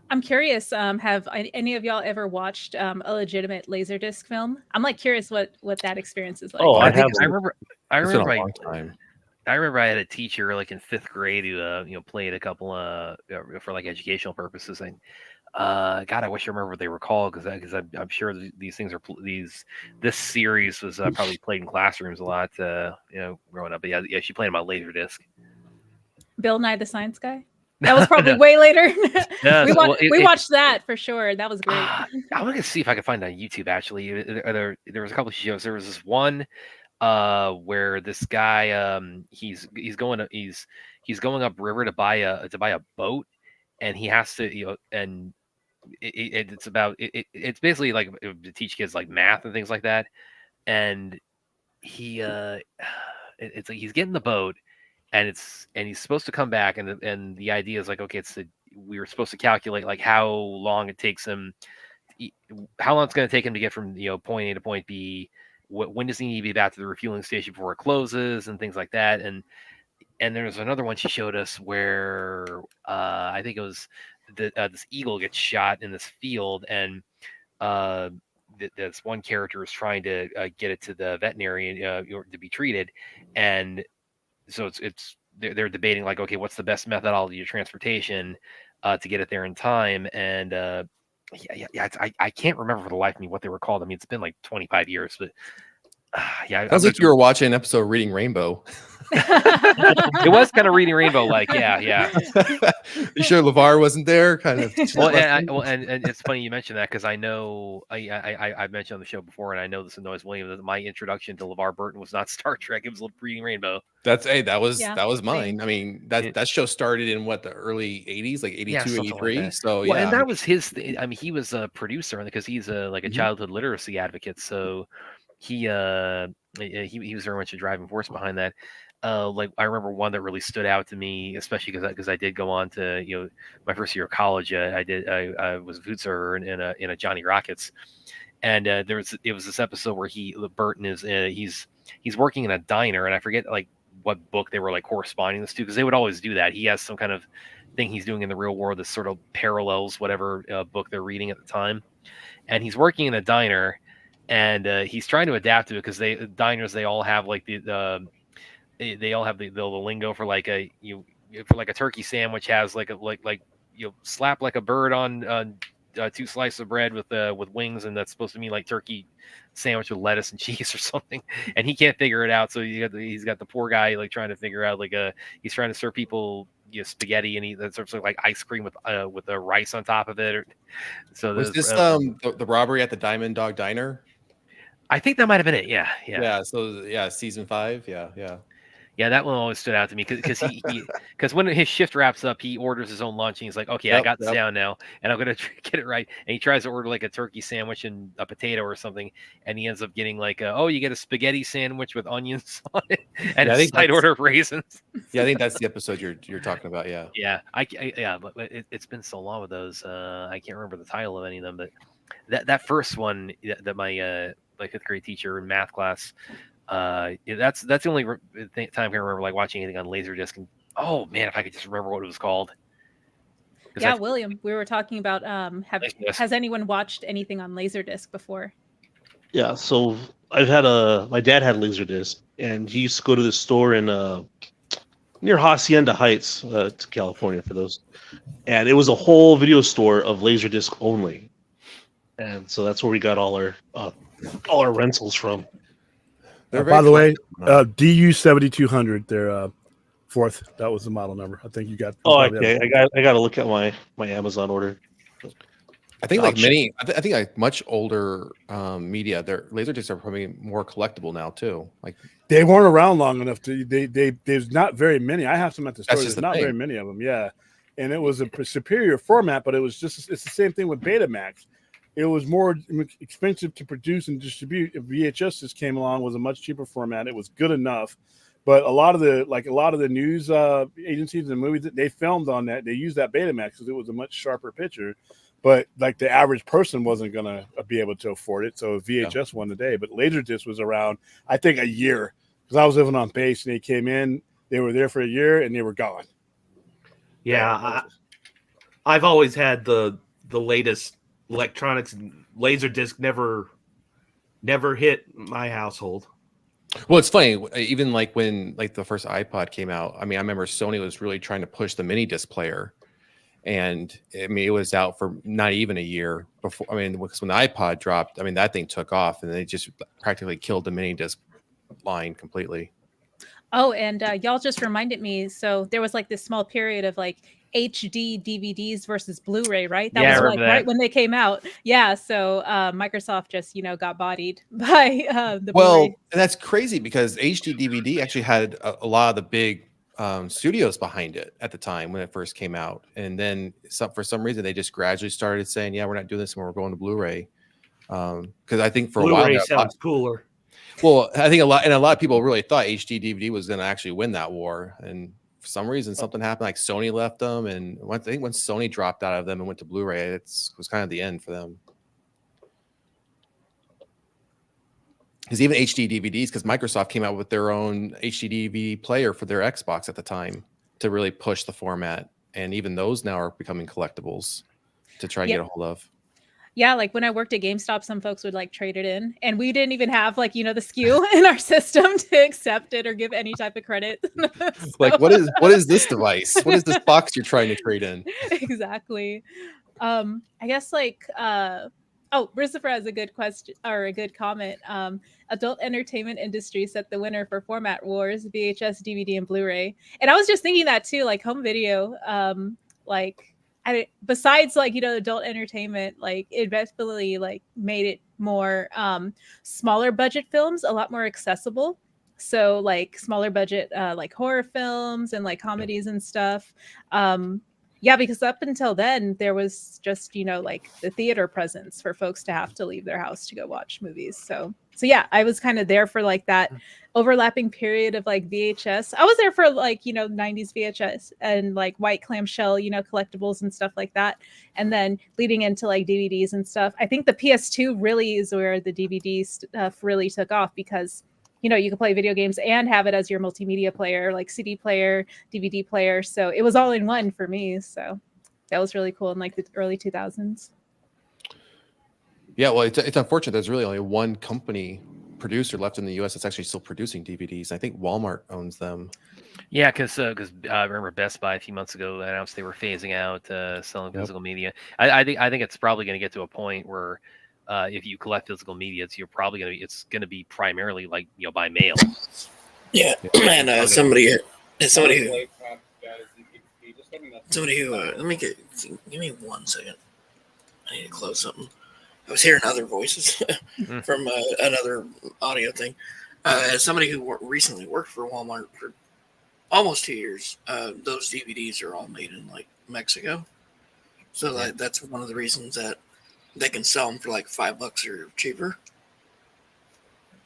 I'm curious, have any of y'all ever watched a legitimate Laserdisc film? I'm like curious what that experience is like. Oh, I I think have. I remember. I It's been a remember. long time. I remember I had a teacher like in 5th grade who you know, played a couple for like educational purposes. And God, I wish I remember what they were called because I'm sure these things are this series was probably played in classrooms a lot. You know, growing up. But yeah, she played on my Laserdisc. Bill Nye the Science Guy. That was probably way later. No, we watched that for sure. That was great. I want to see if I can find it on YouTube. Actually, there was a couple of shows. There was this one where this guy he's going up river to buy a boat, and he has to, you know, and it's basically like to teach kids like math and things like that. And he it's like he's getting the boat, and he's supposed to come back, and the idea is like, okay, we were supposed to calculate like how long it takes him, how long it's going to take him to get from, you know, point A to point B. When does he need to be back to the refueling station before it closes and things like that. And there's another one she showed us where I think it was this eagle gets shot in this field, and this one character is trying to get it to the veterinarian to be treated, and so they're debating like, okay, what's the best methodology of transportation to get it there in time. And I can't remember for the life of me what they were called. I mean, it's been like 25 years, but yeah. Sounds like you were watching an episode of Reading Rainbow. It was kind of Reading Rainbow, like, yeah. You sure LeVar wasn't there? Kind of. And it's funny you mentioned that because I know I mentioned on the show before, and I know this annoys William, that my introduction to LeVar Burton was not Star Trek; it was Reading Rainbow. That was mine. Same. I mean, that show started in what, the early 80s, like 82, 83. Like so well, and that was his. I mean, he was a producer because he's like a childhood literacy advocate. So he was very much a driving force behind that. Like I remember one that really stood out to me, especially because I did go on to, you know, my first year of college. I was a food server in a Johnny Rockets, and it was this episode where Burton is he's working in a diner, and I forget like what book they were like corresponding this to, because they would always do that. He has some kind of thing he's doing in the real world that sort of parallels whatever book they're reading at the time, and he's working in a diner, and he's trying to adapt to it because diners all have like they all have the lingo for like a turkey sandwich has like you slap like a bird on 2 slices of bread with wings, and that's supposed to mean like turkey sandwich with lettuce and cheese or something, and he can't figure it out. So he's got the poor guy like trying to figure out like he's trying to serve people, you know, spaghetti, and that's sort of like ice cream with the rice on top of it. So was this the robbery at the Diamond Dog Diner? I think that might have been it. Yeah. So season 5. Yeah. Yeah, that one always stood out to me because when his shift wraps up, he orders his own lunch and he's like, "Okay, I got this down now, and I'm gonna get it right." And he tries to order like a turkey sandwich and a potato or something, and he ends up getting like, you get a spaghetti sandwich with onions on it and Yeah, I a think side order of raisins. Yeah, I think that's the episode you're talking about. Yeah. Yeah, but it's been so long with those. I can't remember the title of any of them, but that first one that my fifth grade teacher in math class. That's the only time I can remember like watching anything on Laserdisc. And oh man, if I could just remember what it was called. Yeah, William, we were talking about has anyone watched anything on Laserdisc before? Yeah, so my dad had Laserdisc, and he used to go to the store in near Hacienda Heights, to California for those, and it was a whole video store of Laserdisc only, and so that's where we got all our rentals from. By the way, DU 7200, their fourth. That was the model number. I think you got. Oh, okay. I got to look at my Amazon order. I think like many. I think like much older media, their Laserdiscs are probably more collectible now too. Like they weren't around long enough to. There's not very many. I have some at the store. There's not very many of them. Yeah, and it was a superior format, but it's the same thing with Betamax. It was more expensive to produce and distribute. If VHS just came along, was a much cheaper format. It was good enough, but a lot of the news agencies and movies that they filmed on that, they used that Betamax because it was a much sharper picture. But like the average person wasn't gonna be able to afford it, so VHS won the day. But Laserdisc was around, I think, a year because I was living on base and they came in. They were there for a year and they were gone. Yeah, I've always had the latest electronics. Laserdisc never hit my household. Well, it's funny. Even like when like the first iPod came out, I mean, I remember Sony was really trying to push the mini disc player, and I mean, it was out for not even a year before. I mean, because when the iPod dropped, I mean, that thing took off, and they just practically killed the mini disc line completely. Oh, and y'all just reminded me. So there was like this small period of like HD DVDs versus Blu-ray, right? That was like right when they came out. Yeah. So Microsoft just got bodied by the Blu-ray. And that's crazy because HD DVD actually had a lot of the big studios behind it at the time when it first came out, and then for some reason they just gradually started saying, "Yeah, we're not doing this, and we're going to Blu-ray." Because I think for Blu-ray a while, sounds cooler. Well, I think a lot of people really thought HD DVD was going to actually win that war, and for some reason something happened. Like Sony left them, and I think when Sony dropped out of them and went to Blu-ray, it was kind of the end for them. Because even HD DVDs, because Microsoft came out with their own HD DVD player for their Xbox at the time to really push the format, and even those now are becoming collectibles to try and get a hold of. Yeah, like when I worked at GameStop, some folks would like trade it in, and we didn't even have like the SKU in our system to accept it or give any type of credit. Like what is this device? What is this box you're trying to trade in? Exactly. I guess like Christopher has a good question or a good comment. Adult entertainment industry set the winner for format wars: VHS, DVD, and Blu-ray. And I was just thinking that too, like home video, besides like adult entertainment, like it definitely like made it more smaller budget films a lot more accessible. So like smaller budget like horror films and like comedies and stuff. Because up until then there was just like the theater presence for folks to have to leave their house to go watch movies. So yeah, I was kind of there for like that overlapping period of like VHS. I was there for like 90s VHS and like white clamshell collectibles and stuff like that, and then leading into like DVDs and stuff. I think the PS2 really is where the DVD stuff really took off, because you can play video games and have it as your multimedia player, like CD player, DVD player. So it was all in one for me. So that was really cool in like the early 2000s. Yeah, well, it's unfortunate. There's really only one company producer left in the U.S. that's actually still producing DVDs. I think Walmart owns them. Yeah, because I remember Best Buy a few months ago announced they were phasing out selling physical media. I think it's probably going to get to a point where if you collect physical media, it's going to be primarily like by mail. Yeah, and somebody who give me 1 second. I need to close something. I was hearing other voices from another audio thing. As somebody who recently worked for Walmart for almost 2 years. Those DVDs are all made in like Mexico, so that's one of the reasons that they can sell them for like $5 or cheaper.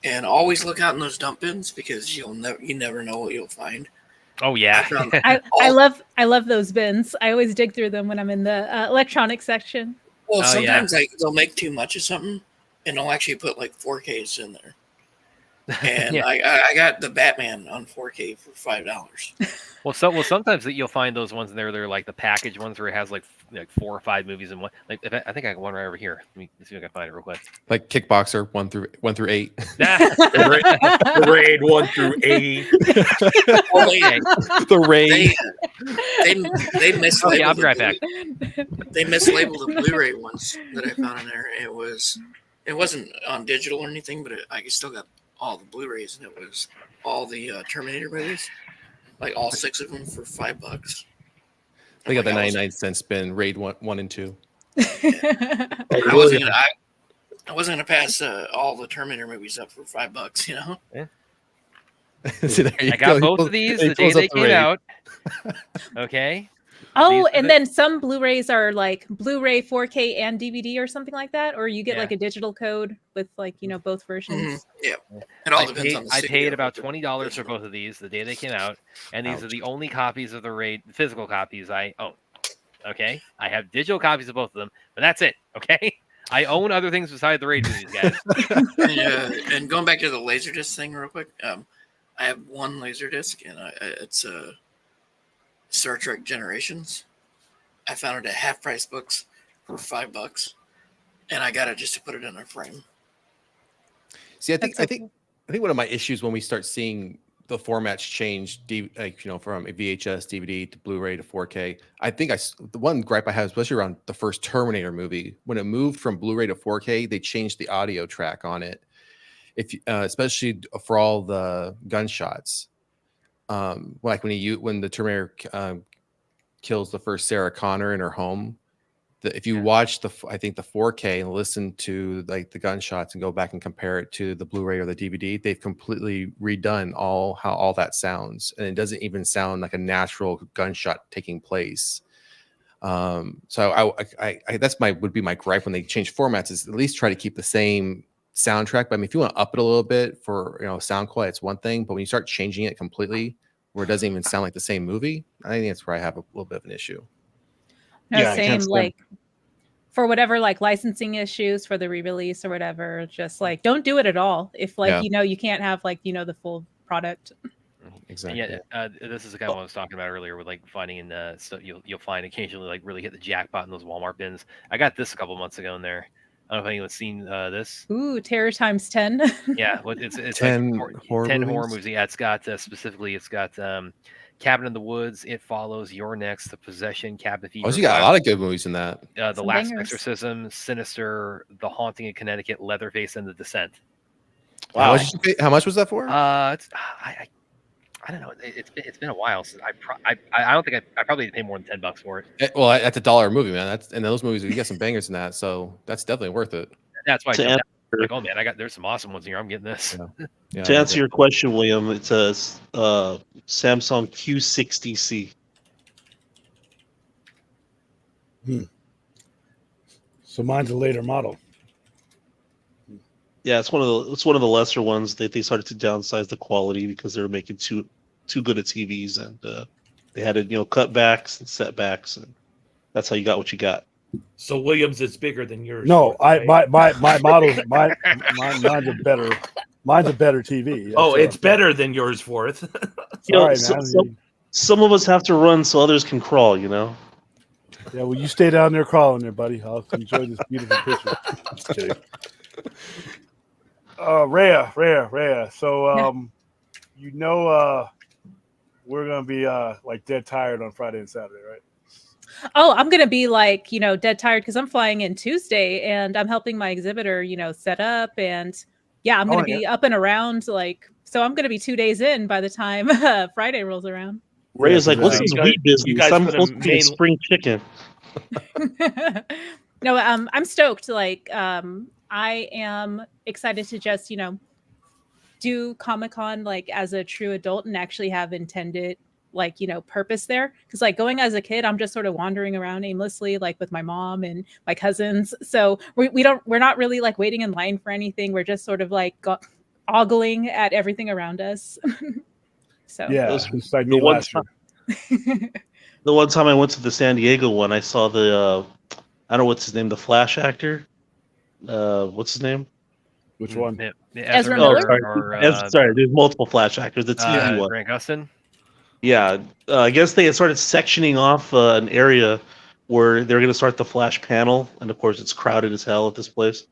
And always look out in those dump bins because you never know what you'll find. Oh yeah. I love those bins. I always dig through them when I'm in the electronics section. Well, Oh, sometimes they'll make too much of something, and they'll actually put like 4Ks in there. And Yeah. I got the Batman on 4K for $5. Well, sometimes that you'll find those ones in there. They're like the package ones where it has like 4 or 5 movies in one. Like I think I got one right over here. Let me see if I can find it real quick. Like Kickboxer 1 through 8. The raid 1 through 8. Well, The raid. they mislabeled. Okay, I'll be right back. They mislabeled the Blu-ray ones that I found in there. It wasn't on digital or anything, but I still got all the Blu-rays, and it was all the Terminator movies, like all 6 of them for $5. They got the 99-cent spin. Raid 1 and 2. I wasn't gonna pass all the Terminator movies up for $5. You know. Yeah. See, there you I got go. both of these the day they came out. Okay. Oh, These- and then some Blu-rays are like Blu-ray 4K and DVD or something like that, or you get like a digital code with like both versions. Yeah, it all depends on the I city paid of about the $20 for digital. both of these the day they came out, and these are the only copies of the Raid physical copies I own. Okay, I have digital copies of both of them, but that's it. Okay, I own other things besides the Raid movies, guys. And going back to the Laserdisc thing real quick, I have one Laserdisc, and it's Star Trek Generations. I found it at Half Price Books for $5, and I got it just to put it in a frame. See, I think one of my issues when we start seeing the formats change, from a VHS, DVD to Blu-ray to 4K. I think the one gripe I have, especially around the first Terminator movie, when it moved from Blu-ray to 4K, they changed the audio track on it. Especially for all the gunshots, like when the Terminator kills the first Sarah Connor in her home. If you watch the 4K and listen to like the gunshots and go back and compare it to the Blu-ray or the DVD, they've completely redone how all that sounds, and it doesn't even sound like a natural gunshot taking place. So would be my gripe when they change formats, is at least try to keep the same soundtrack. But I mean, if you want to up it a little bit for sound quality, it's one thing, but when you start changing it completely where it doesn't even sound like the same movie, I think that's where I have a little bit of an issue. No, same. Like for whatever like licensing issues for the re-release or whatever, just like don't do it at all. If like you can't have like the full product. Exactly. Yeah, this is the kind of what I was talking about earlier with like finding so you'll find occasionally like really hit the jackpot in those Walmart bins. I got this a couple months ago in there. I don't know if anyone's seen this. Ooh, Terror times 10. Yeah, it's 10 like horror 10 movies? horror movies. Yeah, it's got specifically, it's got Cabin in the Woods, It Follows, You're Next, The Possession, Cabin Fever. Oh, so you got a lot of good movies in that. The Some Last bangers. Exorcism, Sinister, The Haunting in Connecticut, Leatherface, and The Descent. Wow. How much was that for? I don't know. It's been a while since I don't think I probably paid more than $10 for it. Well, that's $1 movie, man. And those movies, you got some bangers in that, so that's definitely worth it. That's why I jumped out. Like, oh man, there's some awesome ones here. I'm getting this. Yeah, to answer your question, William, it's a Samsung Q60C. So mine's a later model. Yeah, it's one of the lesser ones that they started to downsize the quality because they were making too good of TVs, and they had to cut backs and setbacks, and that's how you got what you got. So Williams is bigger than yours. No, right? my model, mine's a better TV. It's better than yours, Forth. Sorry, man. Some of us have to run so others can crawl. Yeah, well, you stay down there crawling there, buddy. I'll enjoy this beautiful picture. Just kidding. Rhea. So, we're gonna be like dead tired on Friday and Saturday, right? Oh, I'm gonna be like dead tired because I'm flying in Tuesday and I'm helping my exhibitor set up, and I'm gonna be up and around like, so I'm gonna be 2 days in by the time Friday rolls around. Ray is like, what's this wheat business? I'm put a supposed to be a spring chicken. No, I'm stoked. Like, I am excited to just do Comic-Con like as a true adult and actually have intended like, you know, purpose there. Because like going as a kid, I'm just sort of wandering around aimlessly, like with my mom and my cousins. So we're not really like waiting in line for anything. We're just sort of like ogling at everything around us. So Yeah, Those- it's like the me one last year. The one time I went to the San Diego one, I saw the I don't know what's his name, the Flash actor. What's his name? Which one? Ezra Oh, Miller? sorry. Sorry, there's multiple Flash actors. The TV one. Grant Gustin. Yeah, I guess they had started sectioning off an area where they're going to start the Flash panel, and of course it's crowded as hell at this place.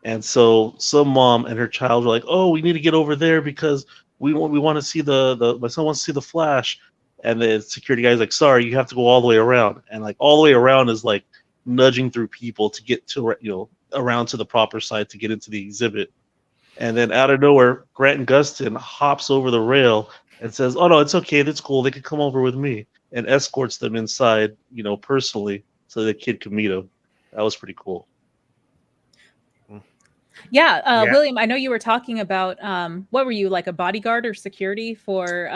And so some mom and her child were like, "Oh, we need to get over there because we want to see the my son wants to see the Flash." And the security guy's like, "Sorry, you have to go all the way around." And like all the way around is like nudging through people to get to around to the proper side to get into the exhibit. And then out of nowhere, Grant Gustin hops over the rail and says, "Oh no, it's okay. That's cool. They can come over with me," and escorts them inside, personally, so the kid could meet him. That was pretty cool. Yeah, William, I know you were talking about what were you, like a bodyguard or security for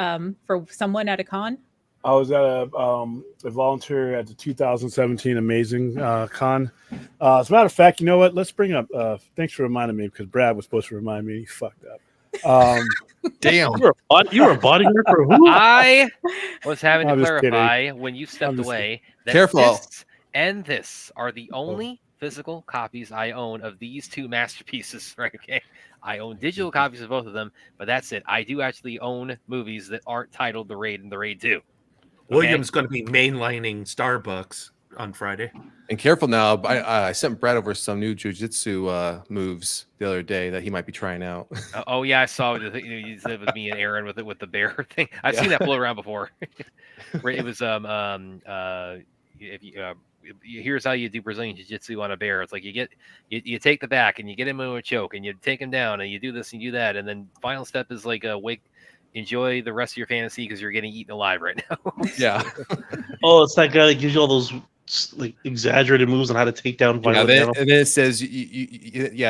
someone at a con? I was at a volunteer at the 2017 Amazing Con. As a matter of fact, you know what? Let's bring up. Thanks for reminding me because Brad was supposed to remind me. He fucked up. Damn. You were a bodyguard for who? I was having to I'm just clarify when you stepped just away that Careful. this and this are the only physical copies I own of these two masterpieces, right? Okay. I own digital copies of both of them, but that's it. I do actually own movies that aren't titled The Raid and The Raid 2. William's going to be mainlining Starbucks on Friday. And careful now. I sent Brad over some new jujitsu moves the other day that he might be trying out. Oh yeah, I saw the thing you said with me and Aaron with the bear thing. I've seen that float around before. It was if you here's how you do Brazilian jiu-jitsu on a bear. It's like you take the back and you get him into a choke and you take him down and you do this and you do that, and then final step is like enjoy the rest of your fantasy because you're getting eaten alive right now. Yeah. Oh, it's that guy that gives you all those like exaggerated moves on how to take down Yeah, violent then, animals. and then it says, then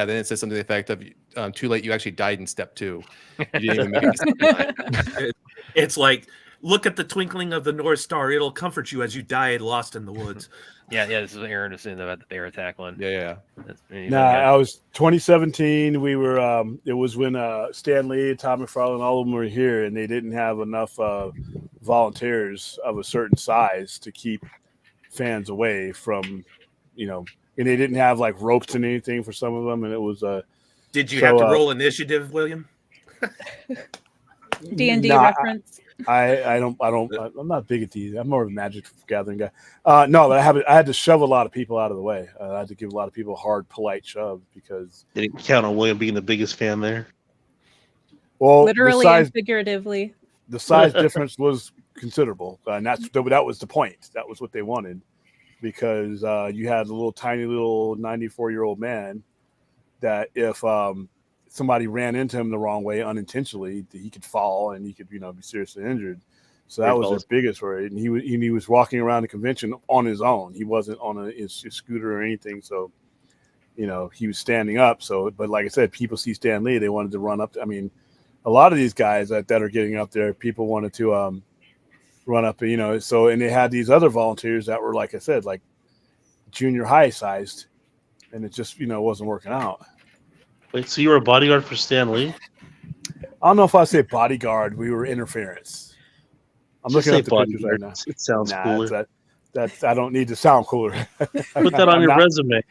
it says something to the effect of, too late, you actually died in step 2. You didn't even make it. It's like, look at the twinkling of the North Star. It'll comfort you as you die lost in the woods. Yeah. This is what Aaron was saying about the bear attack one. Yeah. I was 2017. We were. It was when Stan Lee, Tom McFarlane, all of them were here, and they didn't have enough volunteers of a certain size to keep fans away from, and they didn't have like ropes and anything for some of them, and it was. Did you have to roll initiative, William? D&D reference. I'm not big at these. I'm more of a Magic Gathering guy. No, but I had to shove a lot of people out of the way. I had to give a lot of people a hard, polite shove because They didn't count on William being the biggest fan there. well, Literally the size, and figuratively. the size difference was considerable, and that was the point. That was what they wanted because you had a tiny little 94-year-old man that if somebody ran into him the wrong way unintentionally, he could fall and he could, be seriously injured. So that was their biggest worry. And he was walking around the convention on his own. He wasn't on his scooter or anything. So, he was standing up. So, but like I said, people see Stan Lee, they wanted to run up. A lot of these guys that are getting up there, people wanted to run up, so, and they had these other volunteers that were, like I said, like junior high sized, and it just, wasn't working out. Wait, so you were a bodyguard for Stan Lee? I don't know if I say bodyguard. We were interference. I'm Just looking say at the pictures right bodyguard. now. It sounds cooler. That's I don't need to sound cooler. Put that on your resume.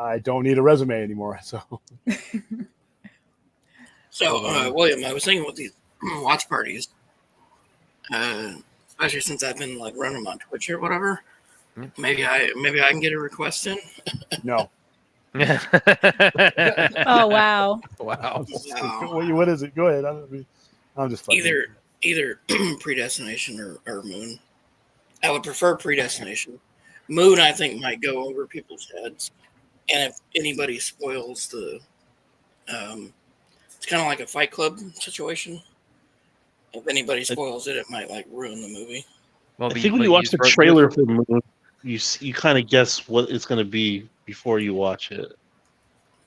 I don't need a resume anymore. So, William, I was thinking with these watch parties, especially since I've been like running them on Twitch or whatever. Maybe I can get a request in. no. Oh wow. Wow. What is it? Go ahead. I'm just fucking. Either Predestination or Moon. I would prefer Predestination. Moon, I think, might go over people's heads, and if anybody spoils the, it's kind of like a Fight Club situation. If anybody spoils it, it might like ruin the movie. Well, I think when you watch the trailer for Moon, you kind of guess what it's going to be before you watch it.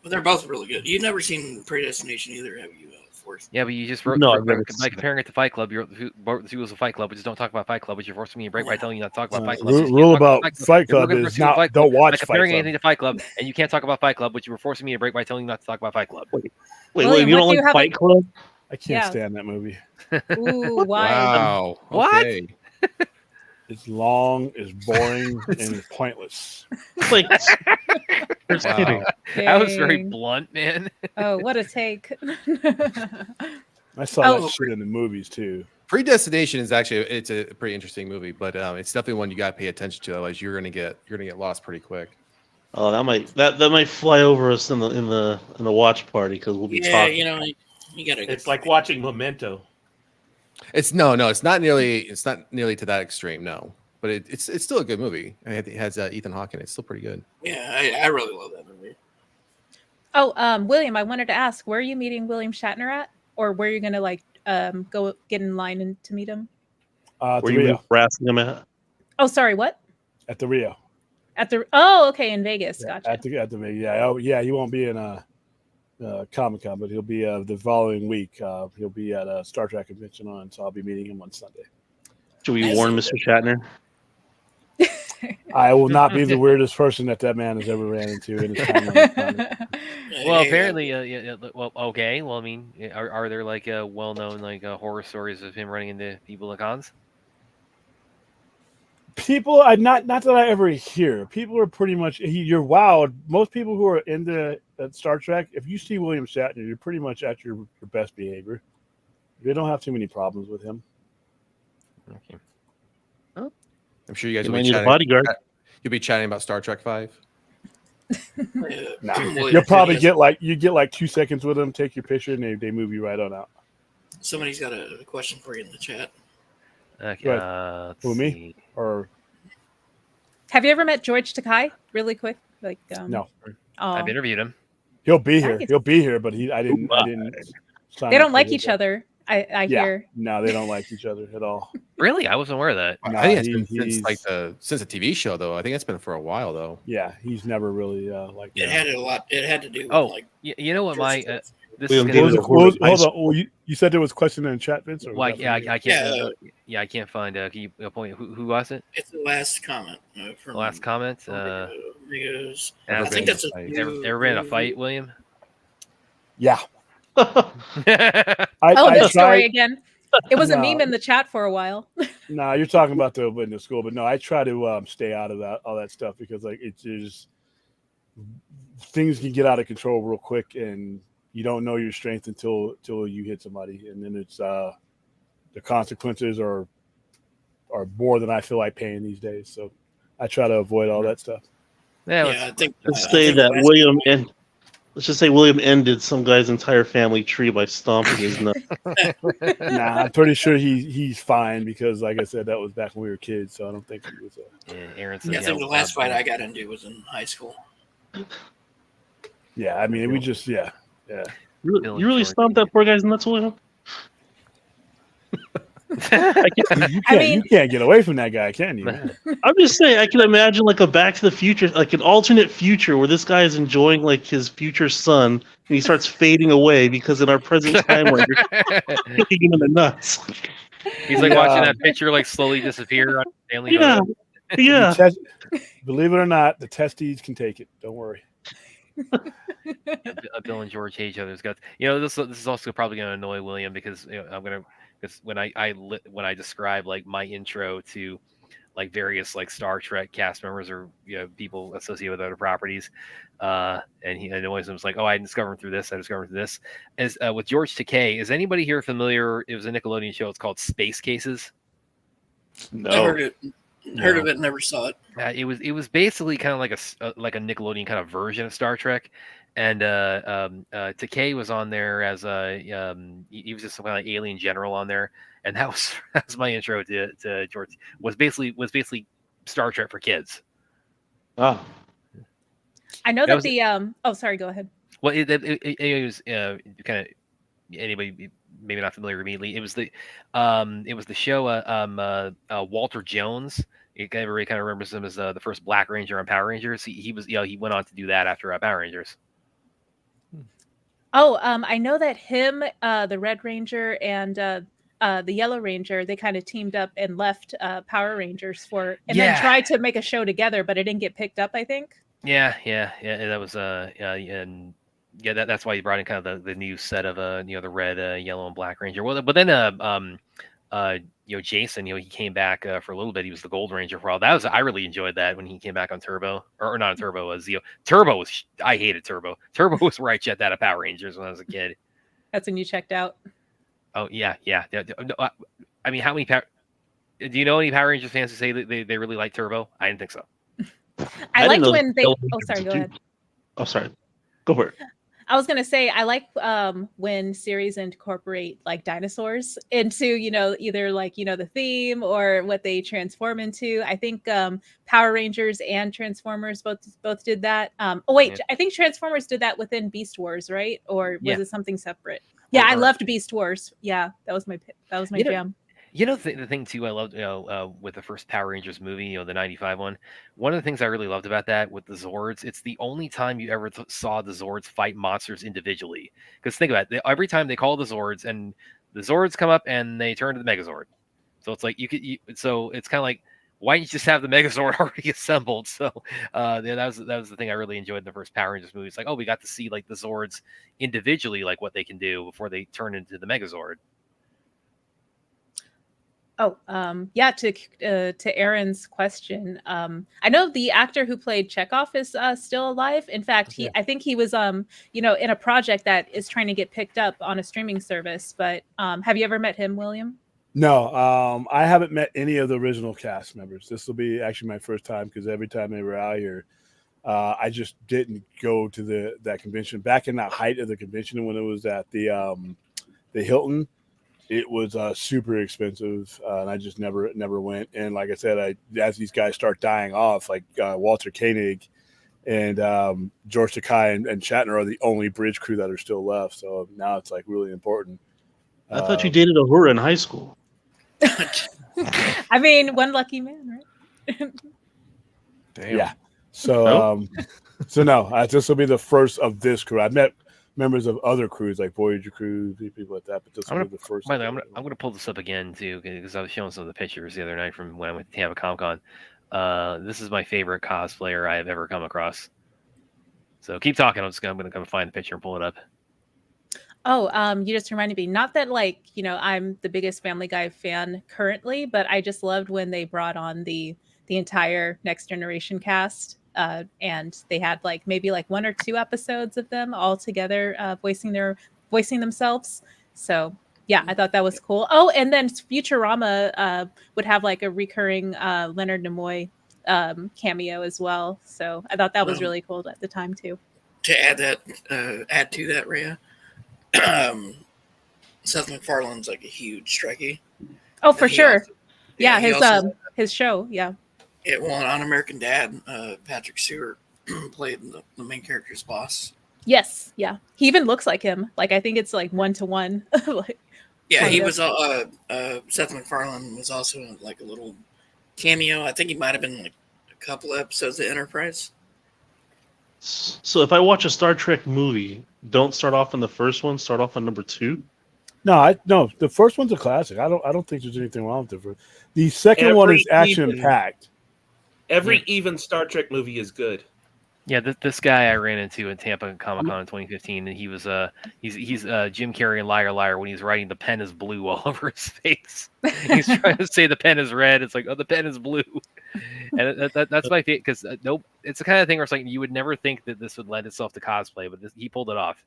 But they're both really good. You've never seen Predestination either, have you, Force. Yeah, but you just wrote No, I've never by seen comparing it to Fight Club. You wrote the sequels of Fight Club, but just don't talk about Fight Club. But you're forcing me to break by telling you not to talk about Fight Club. Rule You can't talk about Fight Club. Fight You're Club looking for a is sequel of not Fight Club don't by watch Fight comparing Club. anything to Fight Club, and you can't talk about Fight Club, but you were forcing me to break by telling you not to talk about Fight Club. Wait, William, you what don't do you like have Fight Club? I can't Yeah. stand that movie. Ooh, why? Wow. What? Okay. It's long, it's boring, and it's pointless. Like, just Wow. kidding. That was very Dang. blunt, man. Oh, what a take. I saw Oh. that shit in the movies too. Predestination is actually it's a pretty interesting movie, but it's definitely one you got to pay attention to. Otherwise, you're gonna get lost pretty quick. Oh, that might fly over us in the watch party because we'll be Yeah, talking. you know, you gotta. It's like watching Memento. It's not nearly to that extreme, no. But it's still a good movie. I mean, it has Ethan Hawke in it. It's still pretty good. Yeah, I really love that movie. Oh, William, I wanted to ask, where are you meeting William Shatner at? Or where are you gonna like go get in line and to meet him? At Were the you Rio. harassing him at? Oh, sorry, what? At the Rio. Okay, in Vegas. Yeah, Gotcha. at the yeah. Oh yeah, he won't be in Comic-Con, but he'll be the following week. He'll be at a Star Trek convention so I'll be meeting him on Sunday. Should we warn Mr. Shatner? I will not be the weirdest person that man has ever ran into in his timeline. Well, Hey, apparently, well, okay. Well, I mean, are there like well-known like horror stories of him running into people at cons? People, not that I ever hear. People are pretty much you're wowed. Most people who are into Star Trek, if you see William Shatner, you're pretty much at your best behavior. They don't have too many problems with him. Okay. I'm sure you guys You will might be need a chatting. bodyguard. You'll be chatting about Star Trek 5. Nah, William you'll probably Shatner. get like 2 seconds with them, take your picture, and they move you right on out. Somebody's got a question for you in the chat. Okay. Let's Who, me? see. Or Have you ever met George Takei? Really quick, like no, Oh, I've interviewed him. he'll be here. Nice. He'll be here, but I didn't. Sign they up don't for like his each other. I Yeah. hear. No, they don't like each other at all. Really, I wasn't aware of that. Nah, I think it's been he's since the TV show though. I think it's been for a while though. yeah, he's never really like It had a lot. It had to do with Oh, like. you know what my this William is David gonna, O'Hare. hold on. Oh, you said there was a question in the chat, Vince? Or was well, that yeah, from you? I can't. Yeah. I can't find. Can you point who was it? It's the last comment from The last comment. Rigo's. I Ever think been that's a in a new, Ever been in a fight, William? Yeah. Oh, I this story tried. again. It was a No. meme in the chat for a while. No, you're talking about the opening of school, but no, I try to stay out of all that stuff because like it's just things can get out of control real quick, and you don't know your strength until you hit somebody, and then it's the consequences are more than I feel like paying these days. So I try to avoid all that stuff. Yeah, I think. Let's I say think that last William comment- let's just say William ended some guy's entire family tree by stomping his nut. Nah, I'm pretty sure he's fine because, like I said, that was back when we were kids. So I don't think he was. Aaron I says, think the last fight I got into was in high school. Yeah, I mean, we just yeah. You really stomped that poor guy's nuts, William? You can't get away from that guy, can you? I'm just saying, I can imagine like a Back to the Future, like an alternate future where this guy is enjoying like his future son, and he starts fading away because in our present timeline, you're kicking him in the nuts. He's like watching that picture like slowly disappear on Family Yeah, Photo. yeah. Believe it or not, the testes can take it. Don't worry. Bill and George hate each other's guts. You know, this is also probably going to annoy William because because when I describe like my intro to like various like Star Trek cast members or people associated with other properties, and he annoys him. It's like, oh, I discovered him through this. I discovered him through this. As with George Takei, is anybody here familiar? It was a Nickelodeon show. It's called Space Cases. No. I heard of it, never saw it. It was basically kind of like a Nickelodeon kind of version of Star Trek, and Takei was on there as he was just some kind of alien general on there, and that was my intro to George. Was basically Star Trek for kids. Ah. I know that the Oh, sorry. Go ahead. Well, it was kind of anybody maybe not familiar immediately. It was the show Walter Jones. Everybody kind of remembers him as the first Black Ranger on Power Rangers. He was he went on to do that after Power Rangers. Oh, I know that him, the Red Ranger, and the Yellow Ranger, they kind of teamed up and left Power Rangers and then Yeah. tried to make a show together, but it didn't get picked up, I think. Yeah. That was and yeah, that's why you brought in kind of the new set of the red, yellow, and black Ranger. Well, but then Jason, he came back for a little bit. He was the Gold Ranger for a while. I really enjoyed that when he came back on Turbo, or not on Turbo, was Turbo was, I hated Turbo. Turbo was where I checked out of Power Rangers when I was a kid. That's when you checked out. Oh yeah. No, I mean, how many do you know any Power Rangers fans who say that they really like Turbo? I didn't think so. I didn't liked know when that they. Yellow Oh, Ranger sorry. was Go a ahead. dude. Oh, sorry. Go for it. I was gonna say I like when series incorporate like dinosaurs into either like the theme or what they transform into. I think Power Rangers and Transformers both did that. Oh wait, Yeah. I think Transformers did that within Beast Wars, right? Or was Yeah. it something separate? Yeah, I Or- loved Beast Wars. Yeah, that was my jam. The thing too I loved, with the first Power Rangers movie, the 95 one, one of the things I really loved about that with the Zords, it's the only time you ever saw the Zords fight monsters individually. Because think about it, every time they call the Zords, and the Zords come up and they turn to the Megazord. So it's like so it's kind of like, why don't you just have the Megazord already assembled? So that was the thing I really enjoyed in the first Power Rangers movie. It's like, oh, we got to see like the Zords individually, like what they can do before they turn into the Megazord. Oh, yeah. To Aaron's question, I know the actor who played Chekhov is still alive. In fact, I think he was in a project that is trying to get picked up on a streaming service. But have you ever met him, William? No, I haven't met any of the original cast members. This will be actually my first time because every time they were out here, I just didn't go to that convention. Back in the height of the convention when it was at the Hilton. It was super expensive, and I just never went. And like I said, as these guys start dying off, like Walter Koenig and George Takei and Shatner are the only bridge crew that are still left. So now it's like really important. I thought you dated a whore in high school. I mean, one lucky man, right? Damn. Yeah. So this will be the first of this crew. I've met members of other crews like Voyager crews, people like that, but this will be the first. By the way, I'm gonna pull this up again too because I was showing some of the pictures the other night from when I went to Tampa Comic Con. This is my favorite cosplayer I have ever come across. So keep talking. I'm gonna come find the picture and pull it up. Oh, you just reminded me. Not that I'm the biggest Family Guy fan currently, but I just loved when they brought on the entire Next Generation cast. And they had maybe 1 or 2 episodes of them all together voicing themselves. So yeah, I thought that was cool. Oh, and then Futurama would have a recurring Leonard Nimoy cameo as well. So I thought that was really cool at the time too. To add to that, Rhea, Seth MacFarlane's a huge Trekkie. Oh, for sure. Also, his show. Yeah. It won on American Dad. Patrick Stewart played the main character's boss. Yes, yeah. He even looks like him. I think it's 1-to-1. He was. Seth MacFarlane was also in a little cameo. I think he might have been a couple episodes of Enterprise. So if I watch a Star Trek movie, don't start off in the first one. Start off on number 2. No, the first one's a classic. I don't think there's anything wrong with the first. The second one is action packed. Every even Star Trek movie is good. Yeah, this guy I ran into in Tampa Comic Con in 2015, and he was he's Jim Carrey in Liar Liar when he's writing the pen is blue all over his face. He's trying to say the pen is red. It's like, oh, the pen is blue, and that's my favorite because nope, it's the kind of thing where it's like you would never think that this would lend itself to cosplay, but he pulled it off.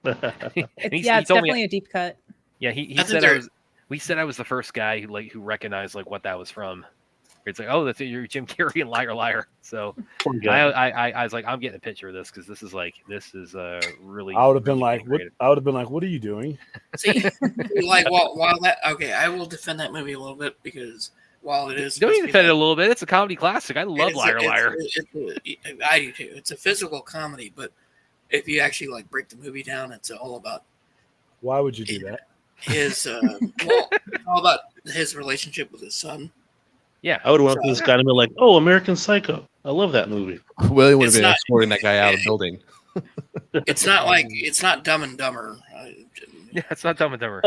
It's definitely a deep cut. Yeah, he said I was the first guy who recognized what that was from. It's like, oh, that's you're Jim Carrey and Liar Liar. So I was like, I'm getting a picture of this because this is really. I would have been like, what are you doing? See, while that I will defend that movie a little bit because while it is, don't even defend it a little bit. It's a comedy classic. I love Liar Liar. I do too. It's a physical comedy, but if you actually break the movie down, it's all about. Why would you do that? His all about his relationship with his son. Yeah, I would have went to this guy and been like, "Oh, American Psycho! I love that movie." William would have been escorting that guy out of the building. It's not Dumb and Dumber. Yeah, it's not Dumb and Dumber.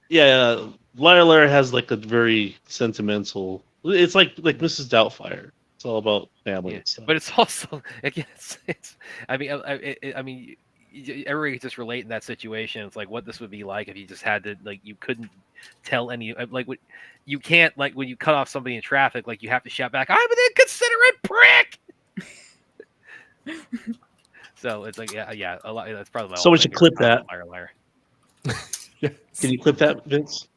Liar Liar has like a very sentimental. It's like Mrs. Doubtfire. It's all about family Yeah, and stuff. but it's also again, it's I mean, everybody can just relate in that situation. It's like what this would be like if you just had to like you couldn't tell any like what you can't like when you cut off somebody in traffic, like you have to shout back, "I'm an inconsiderate prick." So it's like yeah, a lot. That's probably my. Someone should clip that. Liar, liar. Can you clip that, Vince?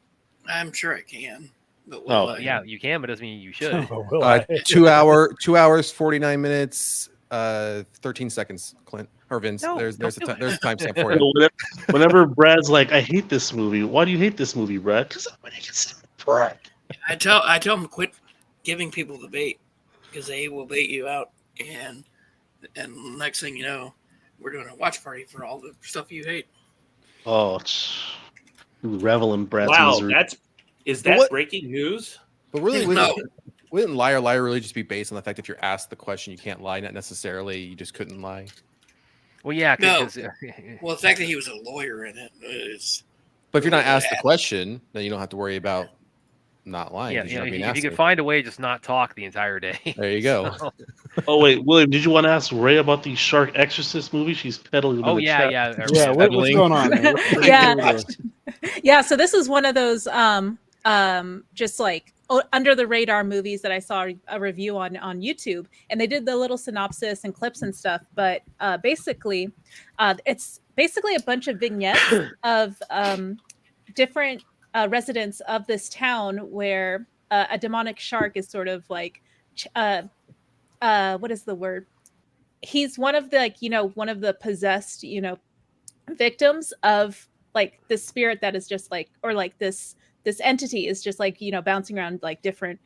I'm sure I can. But Yeah, you can, but it doesn't mean you should. Will I? 2 hours, 49 minutes, 13 seconds. Clint or Vince. No, there's a don't do timestamp for you. Whenever Brad's like, "I hate this movie," why do you hate this movie, Brad? Because I'm an inconsiderate prick. I tell them quit giving people the bait because they will bait you out, and next thing you know, we're doing a watch party for all the stuff you hate. Oh, you revel in Brad's Wow, misery. is that What- breaking news? But really, No. wouldn't Liar Liar really just be based on the fact if you're asked the question, you can't lie? Not necessarily you just couldn't lie. Well, yeah, No. because Well, the fact that he was a lawyer in it is. But if you're not asked the question, then you don't have to worry about not lying. yeah, 'cause you know, you're not if being you asked could it. find a way to just not talk the entire day. There you go. So- Oh wait, William, did you want to ask Ray about the Shark Exorcist movie? She's peddling. in oh the yeah, chat. yeah, Yeah, what's going on? Man? Yeah. Yeah, so this is one of those just like under the radar movies that I saw a review on YouTube, and they did the little synopsis and clips and stuff. But basically, it's basically a bunch of vignettes of different residents of this town where a demonic shark is sort of like what is the word? He's one of the one of the possessed victims of like this spirit that is just like, or like this entity is just like bouncing around like different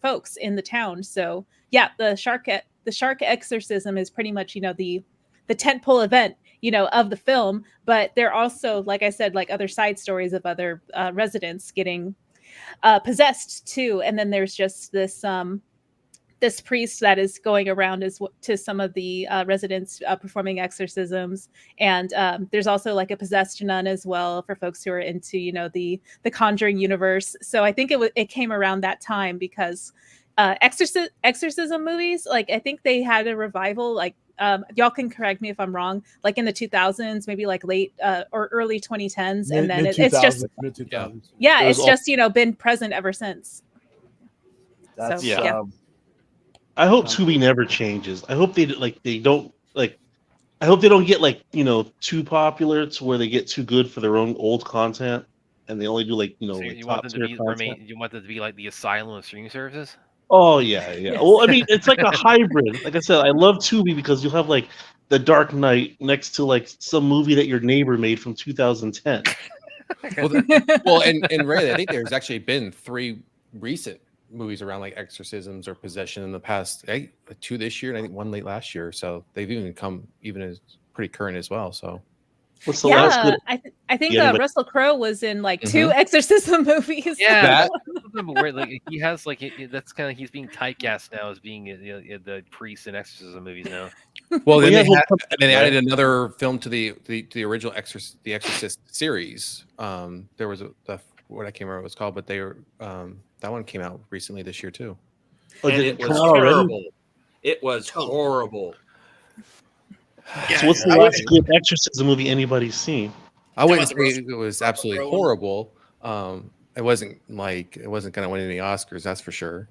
folks in the town. So yeah, the shark exorcism is pretty much the tentpole event of the film, but there are also, like I said, like other side stories of other residents getting possessed too. And then there's just this priest that is going around to some of the residents performing exorcisms, and there's also like a possessed nun as well for folks who are into the Conjuring universe. So I think it came around that time because exorcism movies, like I think they had a revival, like y'all can correct me if I'm wrong, like in the 2000s, maybe like late or early 2010s, and then it's just mid-2000s. yeah, It was it's just been present ever since. That's So, yeah. I hope Tubi never changes. I hope they don't like. I hope they don't get like too popular to where they get too good for their own old content, and they only do like So like you want top them to tier be content. you want them to be like the asylum of streaming services? Oh yeah. Yes. Well, I mean, it's like a hybrid. Like I said, I love Tubi because you'll have like The Dark Knight next to like some movie that your neighbor made from 2010. Well, and Ray, I think there's actually been 3 recent movies around like exorcisms or possession in the past. 2 this year, and I think 1 late last year. So they've even come as pretty current as well. So What's the last good? I think Yeah, anybody- Russell Crowe was in like 2 exorcism movies. Yeah, That- weird. Like he has like that's kind of he's being typecast now as being the priest in exorcism movies now. well, then yeah, they, well, then they added another film to the original the Exorcist series. There was what I can't remember what it's called, but they were that one came out recently this year too. Oh, And did it it was come out already? terrible. It was horrible. Yeah, So what's the I last would- good exorcism movie anybody's seen? I wouldn't That was say it was absolutely Crowe. horrible. It wasn't going to win any Oscars, that's for sure.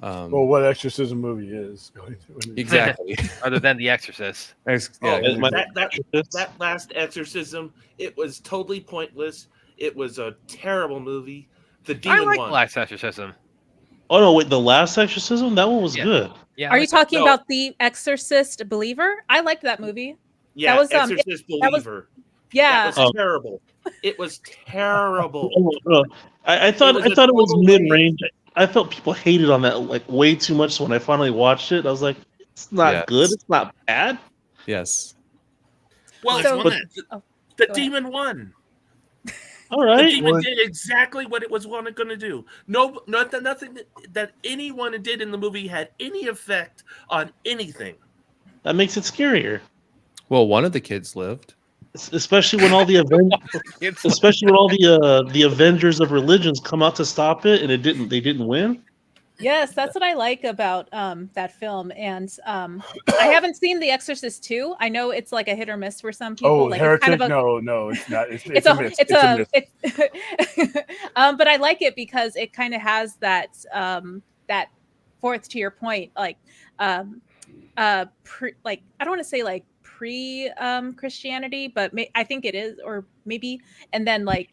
Well, what exorcism movie is going to win? Exactly. Other than The Exorcist. Yeah, Oh, my- that last exorcism, it was totally pointless. It was a terrible movie. The I demon like one. The Last Exorcism. Oh no, wait, the last exorcism? That one was Yeah. good. Yeah, Are you talking No. about The Exorcist Believer? I liked that movie. Yeah, that was, Exorcist that was- Believer. Yeah. That was terrible. It was terrible. I thought It was a it was total mid range. I felt people hated on that like way too much. So when I finally watched it, I was like, it's not Yes. good. It's not bad. Yes. Well, So- the Oh, the go ahead. demon won. All The right. demon Well- did exactly what it was going to do. Nothing that anyone did in the movie had any effect on anything. That makes it scarier. Well, one of the kids lived. Especially when all the the Avengers of religions come out to stop it, and they didn't win. Yes, that's what I like about that film. And I haven't seen The Exorcist 2. I know it's like a hit or miss for some people. Oh, Like Heretic? it's kind of a No, it's not. It's a miss. it's It's a a miss. but I like it because it kind of has that that fourth to your point, like like I don't want to say like pre Christianity, but I think it is, or maybe, and then like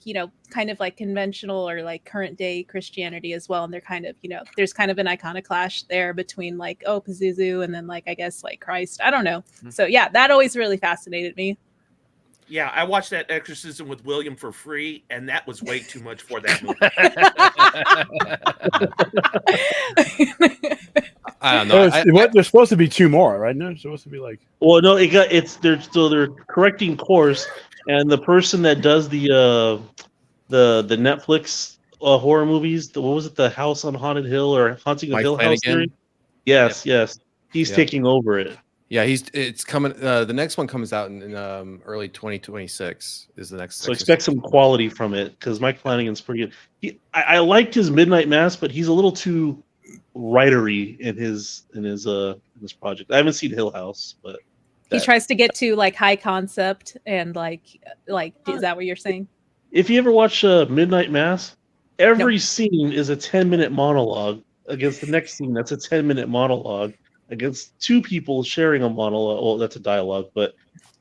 kind of like conventional or like current day Christianity as well, and they're kind of there's kind of an iconoclash there between like Pazuzu and then like I guess like Christ. I don't know. So yeah, that always really fascinated me. Yeah, I watched that Exorcism with William for free, and that was way too much for that movie. I don't know. There's supposed to be 2 more, right? There's supposed to be like. Well, no, they're correcting course, and the person that does the Netflix horror movies, what was it, the House on Haunted Hill or Haunting of Mike Hill House Flanagan? series? Yes, he's taking over it. Yeah, it's coming. The next one comes out in early 2026. Is the next. So expect some quality from it because Mike Flanagan's pretty good. I liked his Midnight Mass, but he's a little too writery in his project. I haven't seen Hill House, but he tries to get to like high concept and like is that what you're saying? If you ever watch Midnight Mass, every scene is a 10-minute monologue against the next scene. That's a 10-minute monologue against 2 people sharing a monologue. Well, that's a dialogue, but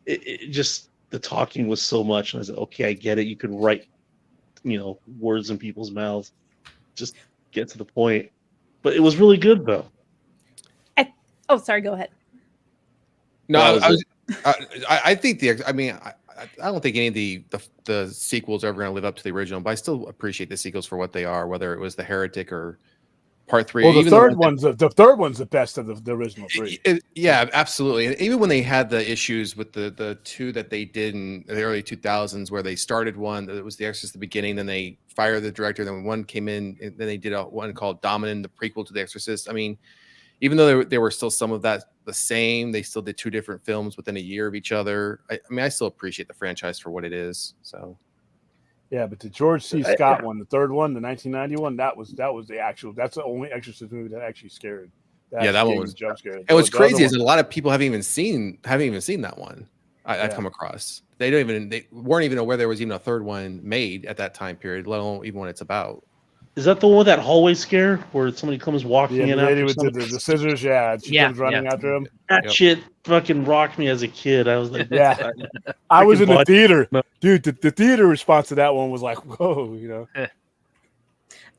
it just the talking was so much. And I said, okay, I get it. You could write, words in people's mouths. Just get to the point. But it was really good, though. Sorry, go ahead. No, I think I don't think any of the sequels are ever going to live up to the original, but I still appreciate the sequels for what they are, whether it was the Heretic or Part 3. Well, the third one's the best of the original 3. Yeah, absolutely. And even when they had the issues with the 2 that they did in the early 2000s, where they started one that was The Exorcist at the beginning, then they fired the director, then when one came in, and then they did one called Dominant, the prequel to The Exorcist. I mean, even though there were still some of that the same, they still did 2 different films within a year of each other. I still appreciate the franchise for what it is. So. Yeah, but the George C. Scott one, the third one, the 1990 one, that's the only Exorcist movie that actually scared. That one was jump scared. And what's crazy is that a lot of people haven't even seen that one. I've come across. They weren't even aware there was even a third one made at that time period, let alone even what it's about. Is that the one with that hallway scare where somebody comes walking in? The lady with the scissors, she comes running after him. That shit fucking rocked me as a kid. I was like, yeah. I was in the theater. Dude, the theater response to that one was like, whoa,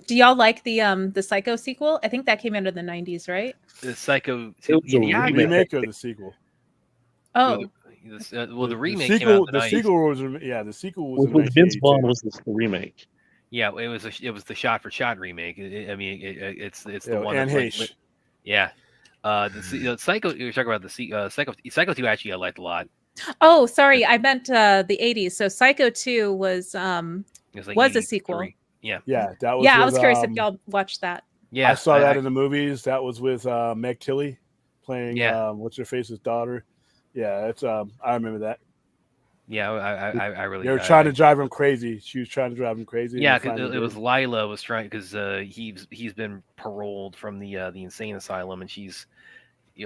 Do y'all like the Psycho sequel? I think that came out in the 90s, right? The Psycho remake or the sequel? Oh. The remake came out in the 90s. The sequel was with Vince Vaughn was the remake. Yeah, it was the shot for shot remake. It's the one. And that's yeah. The Psycho you were talking about Psycho 2 actually I liked a lot. Oh, sorry, I meant the 80s. So Psycho 2 was a sequel. Yeah. Yeah, that was. Yeah, I was curious if y'all watched that. Yeah, I saw that in the movies. That was with Meg Tilly playing what's her face's daughter. Yeah, that's I remember that. Yeah, I really. They were trying to drive him crazy. She was trying to drive him crazy. Yeah, because it was Lila was trying because he's been paroled from the insane asylum, and she's,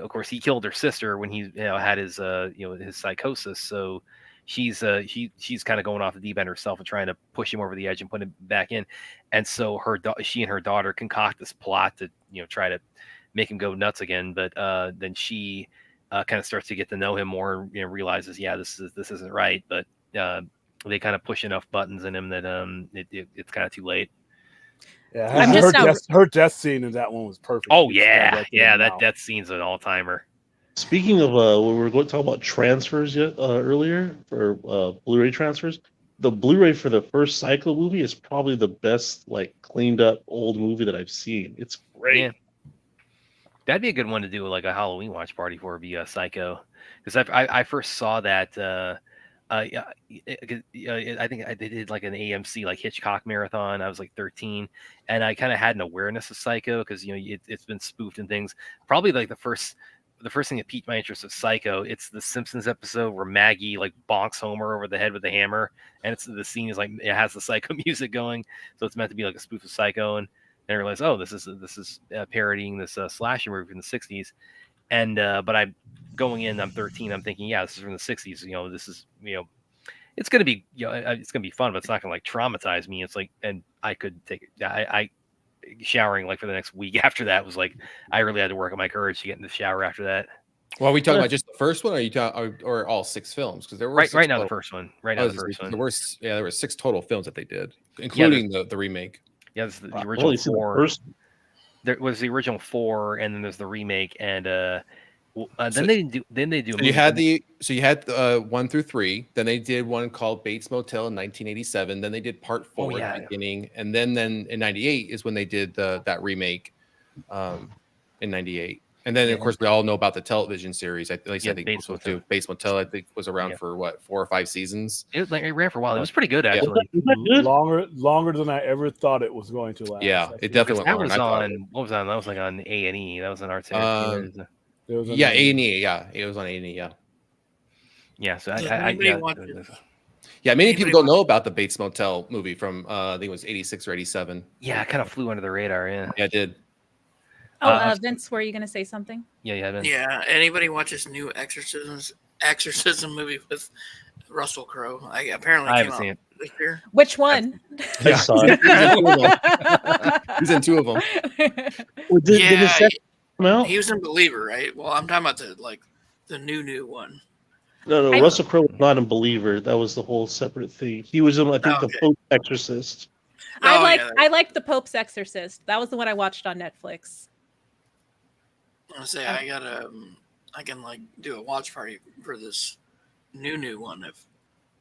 of course, he killed her sister when he had his his psychosis. So she's kind of going off the deep end herself and trying to push him over the edge and put him back in. And so she and her daughter concoct this plot to try to make him go nuts again. But then she kind of starts to get to know him more, realizes, this isn't right. But they kind of push enough buttons in him that it's kind of too late. Yeah, her death scene in that one was perfect. Oh yeah, that death scene's an all timer. Speaking of, we were going to talk about transfers earlier for Blu-ray transfers. The Blu-ray for the first Psycho movie is probably the best, cleaned up old movie that I've seen. It's great. Yeah. That'd be a good one to do like a Halloween watch party for, be a Psycho, because I first saw that. I think I did like an AMC Hitchcock marathon. I was like 13, and I kind of had an awareness of Psycho because it's been spoofed and things. Probably like the first the first thing that piqued my interest was Psycho. It's the Simpsons episode where Maggie like bonks Homer over the head with a hammer, and the scene is like it has the Psycho music going, so it's meant to be like a spoof of Psycho. And I realized, oh, this is parodying this slasher movie from the '60s. And but I'm going in. I'm 13. I'm thinking, yeah, this is from the '60s. You know, this is it's gonna be it's gonna be fun, but it's not gonna like traumatize me. It's like, and I could take it. I showering like for the next week after that was like I really had to work on my courage to get in the shower after that. Well, are we talking about just the first one, or are you talking, or all 6 films? Because there were right now total. the first one. Right now the first one. There were 6 total films that they did, including the remake. Yeah, this is the original 4. First. There was the original 4, and then there's the remake, and then they do. So you had 1 through 3. Then they did one called Bates Motel in 1987. Then they did part 4 at the beginning, and then in '98 is when they did that remake in '98. And then of course we all know about the television series. I think Bates Motel I think was around for what 4 or 5 seasons. It ran for a while. It was pretty good actually. Longer than I ever thought it was going to last. Yeah, it definitely went that long. was on. What was that? That was like on A&E. That was on RTX. Yeah, A&E. Yeah, it was on A&E. Yeah. Yeah. So many people don't know about the Bates Motel movie from I think it was '86 or '87. Yeah, it kind of flew under the radar. Yeah, it did. Vince, were you going to say something? Yeah, Vince. Yeah, anybody watch this new Exorcism movie with Russell Crowe? I haven't seen it this year. Which one? I saw it. He's in 2 of them. He was in Believer, right? Well, I'm talking about the new one. No, Russell Crowe was not in Believer. That was the whole separate thing. He was in, I think, the Pope's Exorcist. I liked the Pope's Exorcist. That was the one I watched on Netflix. I say I can do a watch party for this new one if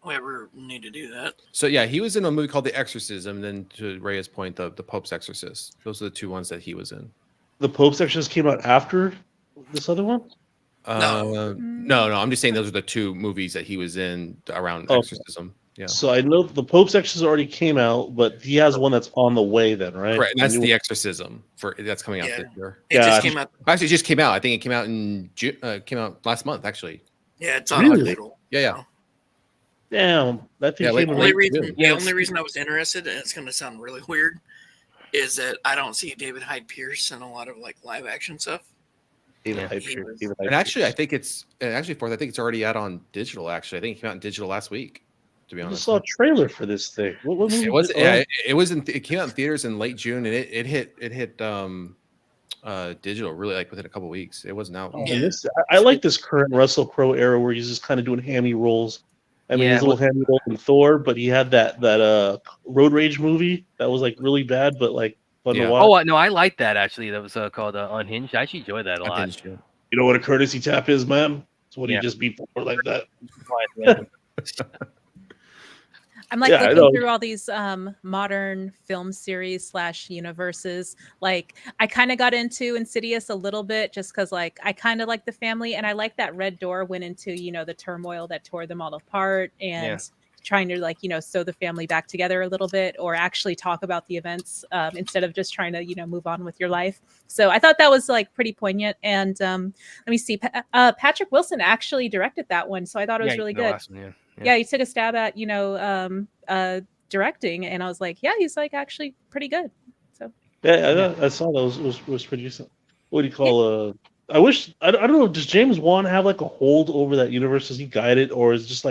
we ever need to do that. So yeah, he was in a movie called The Exorcism, and then to Rhea's point, the Pope's Exorcist. Those are the 2 ones that he was in. The Pope's Exorcist came out after this other one? No. I'm just saying those are the 2 movies that he was in around Exorcism. Yeah. So I know the Pope's Exorcist already came out, but he has one that's on the way then, right? Right, and that's The Exorcism that's coming out this year. It just came out. Actually, it just came out. I think it came out in June. Came out last month, actually. Yeah, it's on digital. Yeah. Damn, that thing came out. The only reason I was interested, and it's going to sound really weird, is that I don't see David Hyde Pierce in a lot of live action stuff. And actually, I think it's already out on digital. Actually, I think it came out in digital last week. To be honest, I saw a trailer for this thing. What movie it was? Yeah, it came out in theaters in late June, and it hit digital really within a couple of weeks. It wasn't out. I like this current Russell Crowe era where he's just kind of doing hammy roles. I mean, his little hammy role in Thor, but he had that Road Rage movie that was really bad, but fun to watch. Oh no, I like that actually. That was called Unhinged. I actually enjoyed that a lot. Yeah. You know what a courtesy tap is, man? It's when you just beat Thor like that. I'm looking through all these modern film series / universes. I kind of got into Insidious a little bit just because I kind of like the family, and I like that Red Door went into the turmoil that tore them all apart and trying to sew the family back together a little bit, or actually talk about the events instead of just trying to move on with your life. So I thought that was pretty poignant. And let me see, Patrick Wilson actually directed that one, so I thought it was really good. Awesome, yeah, he took a stab at directing, and I was like, yeah, he's actually pretty good. So I saw that was pretty decent. What do you call I don't know, does James Wan have a hold over that universe? Does he guide it, or is it just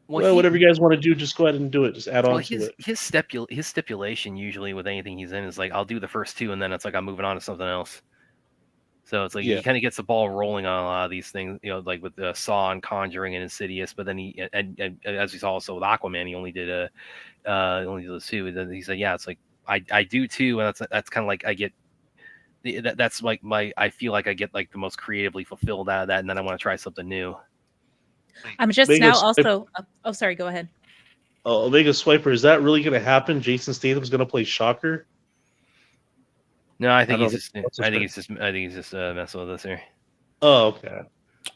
whatever you guys want to do, just go ahead and do it, just add on to it? His stipulation usually with anything he's in is I'll do the first 2 and then it's I'm moving on to something else. So it's he kind of gets the ball rolling on a lot of these things, with Saw and Conjuring and Insidious. But then he and as we saw also with Aquaman, he only did only those 2. And then he said, yeah, it's I do 2, and that's kind of I get that's I feel like I get the most creatively fulfilled out of that, and then I want to try something new. I'm just now also. Oh, sorry. Go ahead. Oh, Omega Swiper, is that really going to happen? Jason Statham's going to play Shocker? No, I think he's just messing with us here. Oh, okay.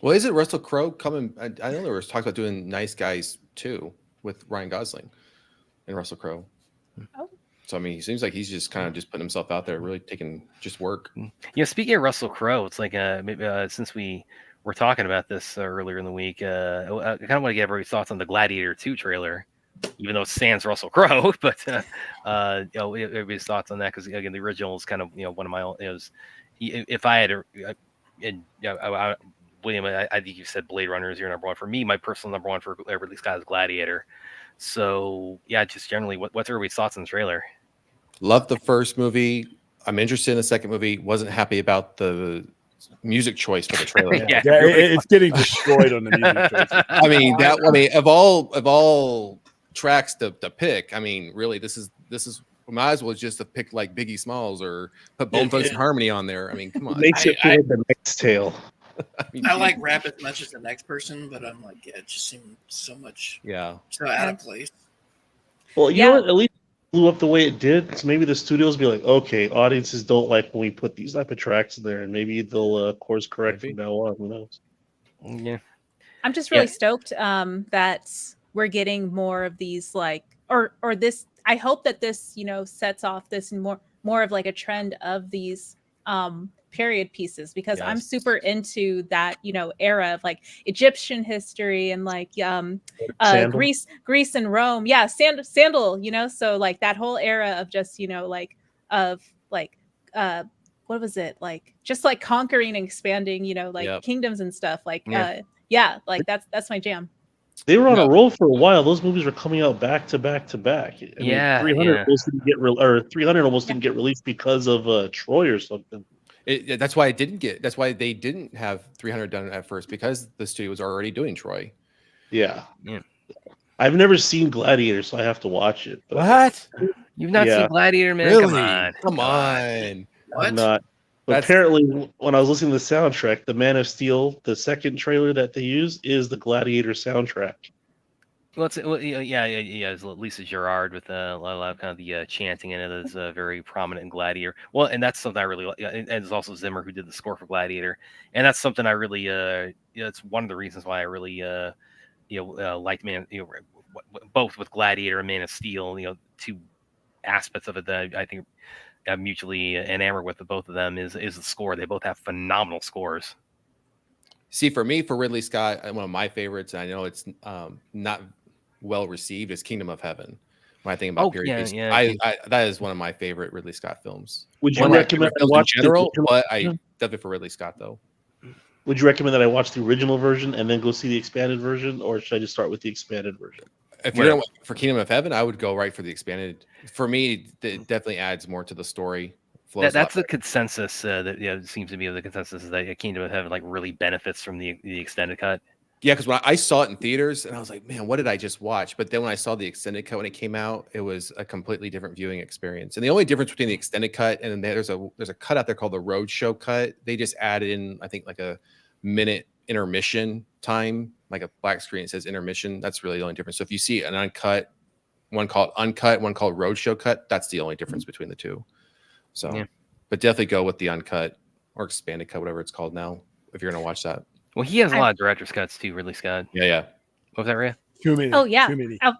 Well, isn't Russell Crowe coming? I know there was talk about doing Nice Guys 2 with Ryan Gosling and Russell Crowe. Oh. So I mean, he seems like he's just kind of just putting himself out there, really taking just work. Speaking of Russell Crowe, it's like maybe, since we were talking about this earlier in the week, I kind of want to get everybody's thoughts on the Gladiator 2 trailer, even though it sans Russell Crowe, but everybody's thoughts on that, because again, the original is kind of one of my own. If I had William, I think you said Blade Runner is your number one. For me, my personal number one for Ridley Scott is Gladiator. So yeah, just generally, what's everybody's thoughts on the trailer? Loved the first movie. I'm interested in the second movie. Wasn't happy about the music choice for the trailer. It's getting destroyed on the music choices. I mean, of all tracks to pick, I mean, really, this is might as well just have picked like Biggie Smalls or put Bone Thugs and Harmony on there. I mean, come on. Makes it feel like the Knight's Tale. I like rap as much as the next person, but I'm like, it just seemed so much so out of place. Well, you know what? At least it blew up the way it did. So maybe the studios be like, okay, audiences don't like when we put these type of tracks in there, and maybe they'll course correct from now on. Who knows? Yeah, I'm just really stoked that we're getting more of these, like, or this. I hope that this sets off this more of like a trend of these period pieces, because I'm super into that era of like Egyptian history and like Greece and Rome. Sandal, so like that whole era of just what was it, like just like conquering and expanding kingdoms and stuff, like like that's my jam. They were on a roll for a while. Those movies were coming out back to back to back. I mean, 300 almost didn't get 300 almost didn't get released because of Troy or something. That's why That's why they didn't have 300 done at first, because the studio was already doing Troy. Yeah. I've never seen Gladiator, so I have to watch it. What? You've not seen Gladiator, man? Really? Come on. I'm not. But apparently, when I was listening to the soundtrack, the Man of Steel, the second trailer that they use, is the Gladiator soundtrack. Well, it's Lisa Gerard with a lot of kind of the chanting in it is very prominent in Gladiator. Well, and that's something I really like. And there's also Zimmer, who did the score for Gladiator, and that's something I really it's one of the reasons why I really liked both with Gladiator and Man of Steel. Two aspects of it that I think I'm mutually enamored with both of them is the score. They both have phenomenal scores. See, for me, for Ridley Scott, one of my favorites, and I know it's not well received, is Kingdom of Heaven. When I think about period pieces, that is one of my favorite Ridley Scott films. Would you recommend I watch in general? But I definitely for Ridley Scott though. Would you recommend that I watch the original version and then go see the expanded version, or should I just start with the expanded version? If you're for Kingdom of Heaven, I would go right for the expanded. For me, it definitely adds more to the story. That's the consensus that seems to be the consensus, is that Kingdom of Heaven like really benefits from the extended cut. Yeah, because when I saw it in theaters, and I was like, man, what did I just watch? But then when I saw the extended cut when it came out, it was a completely different viewing experience. And the only difference between the extended cut and then there's a cut out there called the Roadshow cut. They just added in, I think, like a minute intermission time, like a black screen. It says intermission. That's really the only difference. So if you see an uncut, one called uncut, one called Roadshow cut, that's the only difference between the two. So, but definitely go with the uncut or expanded cut, whatever it's called now, if you're going to watch that. Well, he has a lot of director's cuts too, Ridley Scott. Yeah. What was that, Rhea? Too many. Oh yeah. Too many. I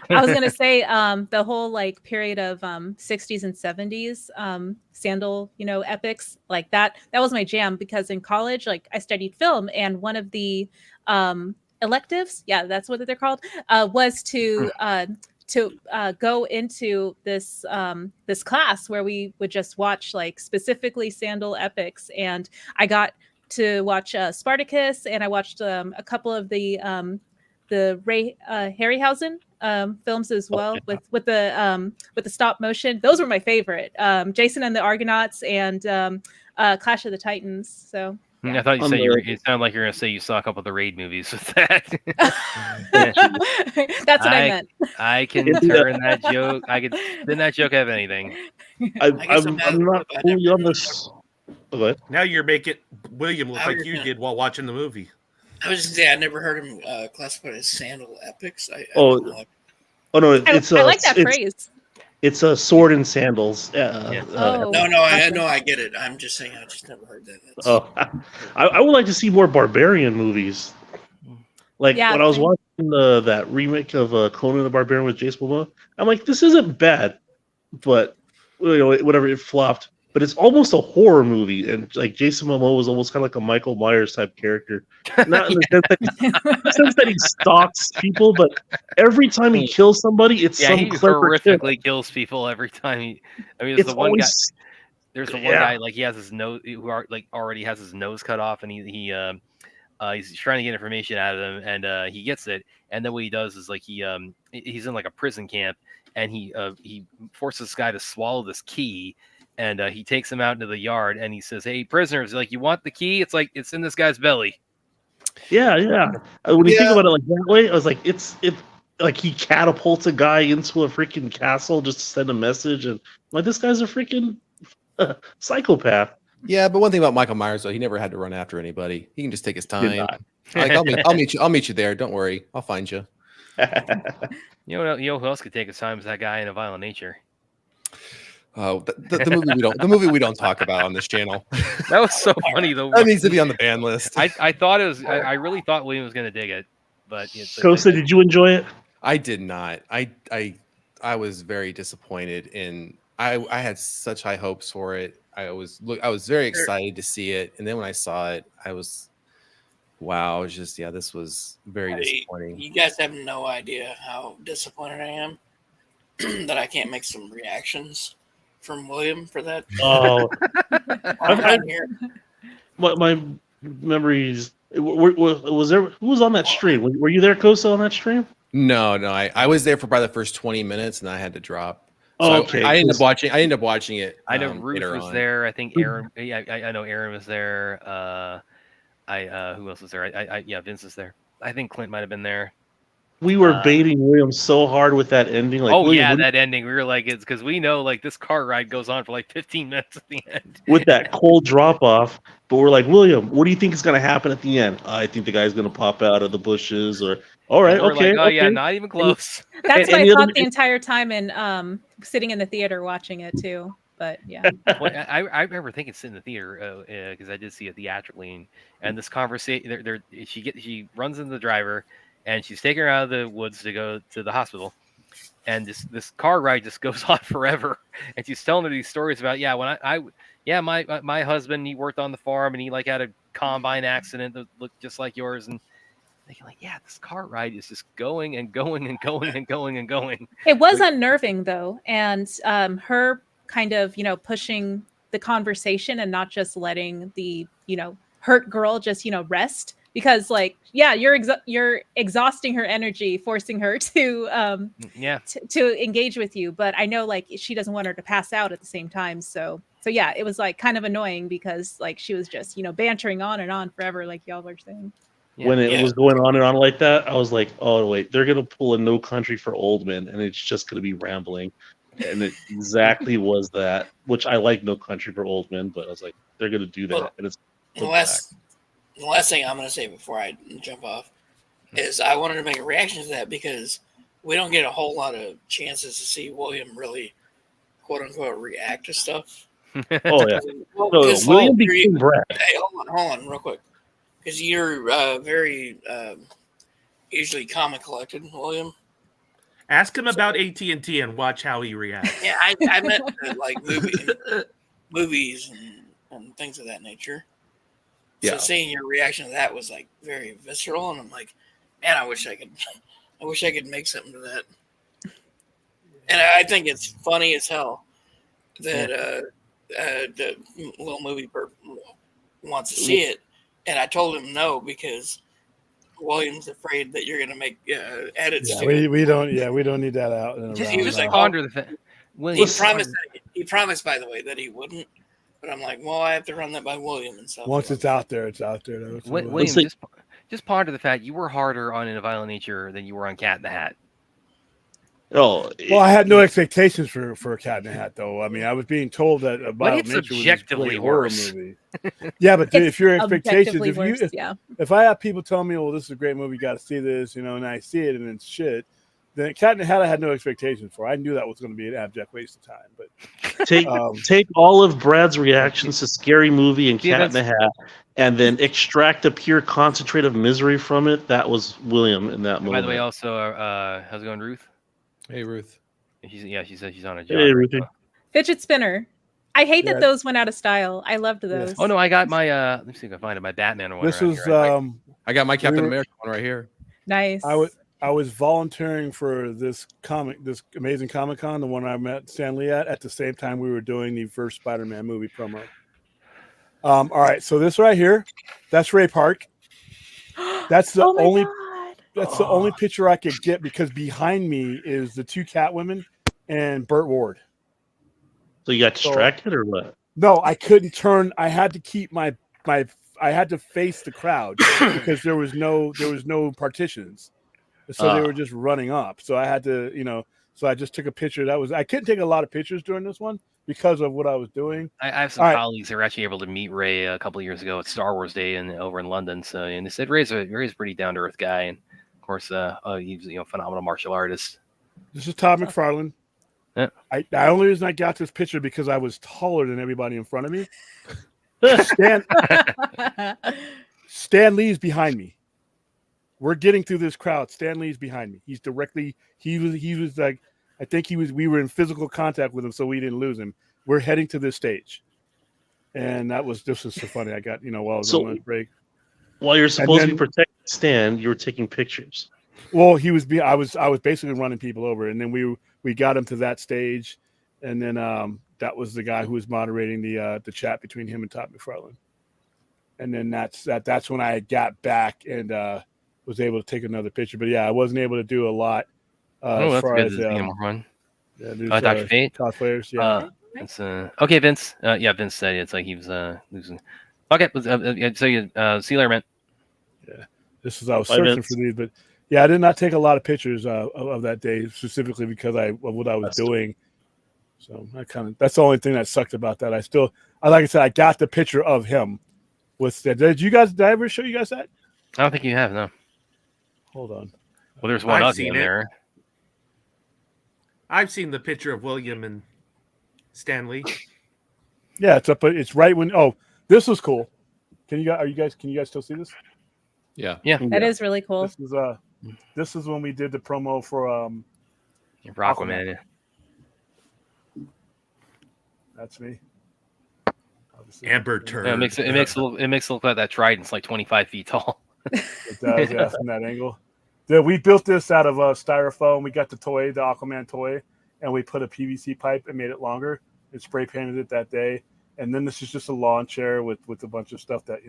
was gonna say the whole like period of 60s and 70s sandal epics, like that was my jam, because in college, like, I studied film, and one of the electives, that's what they're called, was to go into this this class where we would just watch like specifically sandal epics, and I got to watch Spartacus, and I watched a couple of the Ray Harryhausen films as well, with the stop motion. Those were my favorite. Jason and the Argonauts and Clash of the Titans. So I thought you said it sounded like you're going to say you saw a couple of the Raid movies with that. That's what I meant. I can turn that joke. I could spin that joke out of anything. I'm not fully on this. Now you're making William look like you did while watching the movie. I was just saying, I never heard him classified as sandal epics. No, it's I like that phrase. It's a sword and sandals. No, I get it. I'm just saying, I just never heard that. I would like to see more barbarian movies. Like when I was watching that remake of Conan the Barbarian with Jason Momoa, I'm like, this isn't bad, but whatever, it flopped. But it's almost a horror movie, and like Jason Momoa was almost kind of like a Michael Myers type character, not in the sense that he stalks people, but every time he kills somebody, it's Yeah, some he clever kill. horrifically kills people every time he. I mean, It's always there's the one yeah. guy like he has his nose already has his nose cut off, and he's trying to get information out of him, and he gets it, and then what he does is like he's in like a prison camp, and he forces this guy to swallow this key, and he takes him out into the yard, and he says, "Hey, prisoners, like you want the key? It's like it's in this guy's belly." Yeah. When you think about it like that way, I was like, it's like he catapults a guy into a freaking castle just to send a message, and like this guy's a freaking psychopath. Yeah, but one thing about Michael Myers, though, he never had to run after anybody. He can just take his time. not. Like, I'll meet you there. Don't worry, I'll find you. You know who else could take his time is that guy in A Violent Nature. Oh, the movie we don't talk about on this channel. That was so funny though. That needs to be on the ban list. I thought it was. I really thought William was going to dig it, but Kosa, did you enjoy it? I did not. I was very disappointed in. I had such high hopes for it. I was very excited to see it, and then when I saw it, I was, wow! It was just this was very disappointing. You guys have no idea how disappointed I am that I can't make some reactions from William for that. Oh, I'm here. my memories. Was there? Who was on that stream? Were you there, Kosa, on that stream? No. I was there for probably the first 20 minutes, and I had to drop. So okay, I ended up watching it. I know Ruth was on. there. I think Aaron. I know Aaron was there. Who else was there? Yeah, Vince was there. I think Clint might have been there. We were baiting William so hard with that ending. Like, William, that ending. We were like, it's because we know like this car ride goes on for like 15 minutes at the end with that cold drop off. But we're like, William, what do you think is going to happen at the end? I think the guy's going to pop out of the bushes, or all right, okay, like, oh okay. yeah, not even close. That's what I thought the entire time, and sitting in the theater watching it too. But yeah, I remember thinking sitting in the theater because I did see it theatrically, and this conversation. She runs into the driver, and she's taking her out of the woods to go to the hospital, and this car ride just goes on forever, and she's telling her these stories about my husband, he worked on the farm, and he like had a combine accident that looked just like yours, and thinking like, this car ride is just going and going and going and going and going. It was unnerving though, and her kind of pushing the conversation and not just letting the hurt girl just rest, because like you're exhausting her energy, forcing her to to engage with you, but I know like she doesn't want her to pass out at the same time, so yeah, it was like kind of annoying because like she was just bantering on and on forever, like y'all were saying. When it was going on and on like that, I was like, oh wait, they're gonna pull a No Country for Old Men, and it's just gonna be rambling. And it exactly was that, which I like No Country for Old Men, but I was like, they're gonna do that, and it's the last thing I'm gonna say before I jump off is I wanted to make a reaction to that because we don't get a whole lot of chances to see William really quote unquote react to stuff. Oh yeah, William became Brad. Hey, hold on, real quick, because you're very usually calm and collected, William. Ask him about AT&T and watch how he reacts. Yeah, I meant like movies and things of that nature. Yeah. So seeing your reaction to that was like very visceral, and I'm like, man, I wish I could make something to that. And I think it's funny as hell that the little movie perp wants to see it, and I told him no because William's afraid that you're gonna make edits. Yeah, we don't need that out. He was like, ponder the fact. He promised, by the way, that he wouldn't. But I'm like, well, I have to run that by William and stuff. Once it's out there, it's out there. Though. William, just ponder the fact you were harder on In a Violent Nature than you were on Cat in the Hat. Oh, well, I had no expectations for a Cat in the Hat, though. I mean, I was being told that Violent Nature was a great horror movie. Yeah, but if your expectations, if I have people tell me, "Well, this is a great movie, you got to see this," and I see it and it's shit, then Cat in the Hat I had no expectations for. I knew that was going to be an abject waste of time. But take all of Brad's reactions to Scary Movie and Cat in the Hat, and then extract a pure concentrate of misery from it. That was William in that movie. By the way, also, how's it going, Ruth? Hey, Ruth. She said she's on a Hey, jog. Ruthie. Fidget spinner. I hate Yeah. that those went out of style. I loved those. Oh no, I got my let me see if I can find it. My Batman one. This around was here. I got my Captain were- America one right here. Nice. I was volunteering for this amazing Comic Con, the one I met Stan Lee at the same time we were doing the first Spider-Man movie promo. All right, so this right here, that's Ray Park. That's the Oh my only God. that's the only picture I could get because behind me is the two Catwomen and Burt Ward. So you got distracted or what? No, I couldn't turn. I had to keep my I had to face the crowd because there was no partitions. So they were just running up. So I had to, so I just took a picture. I couldn't take a lot of pictures during this one because of what I was doing. I have some All right. colleagues that were actually able to meet Ray a couple of years ago at Star Wars Day over in London. So, and they said Ray's a pretty down to earth guy, and of course, he's phenomenal martial artist. This is Todd McFarlane. Yeah. The only reason I got this picture because I was taller than everybody in front of me. Stan Lee's behind me. We're getting through this crowd. Stan Lee's behind me. He was like, I think we were in physical contact with him, so we didn't lose him. We're heading to this stage. And this was so funny. I got, while I was on lunch break. While you're supposed to be protecting Stan, you were taking pictures. Well, I was basically running people over, and then we got him to that stage, and then that was the guy who was moderating the chat between him and Todd McFarlane. And then that's when I got back and was able to take another picture. But yeah, I wasn't able to do a lot as far as Dr. Fate cosplayers. Yeah. It's okay, Vince. Vince said it's like he was losing. Okay, so you see you later, man. Yeah, I was searching for these, but yeah, I did not take a lot of pictures of that day specifically because of what I was doing. So that's the only thing that sucked about that. Like I said, I got the picture of him. Did I ever show you guys that? I don't think you have, no. Hold on. Well, there's one I've of you in seen it. there. I've seen the picture of William and Stanley. Yeah, it's up. It's right when. Oh, this was cool. Can you guys still see this? Yeah. That is really cool. This is when we did the promo for Aquaman. That's me. Amber Turd. Yeah, it makes it look like that trident's like 25 feet tall. It does, yeah, from that angle. Yeah, we built this out of styrofoam. We got the Aquaman toy, and we put a PVC pipe and made it longer and spray painted it that day. And then this is just a lawn chair with a bunch of stuff that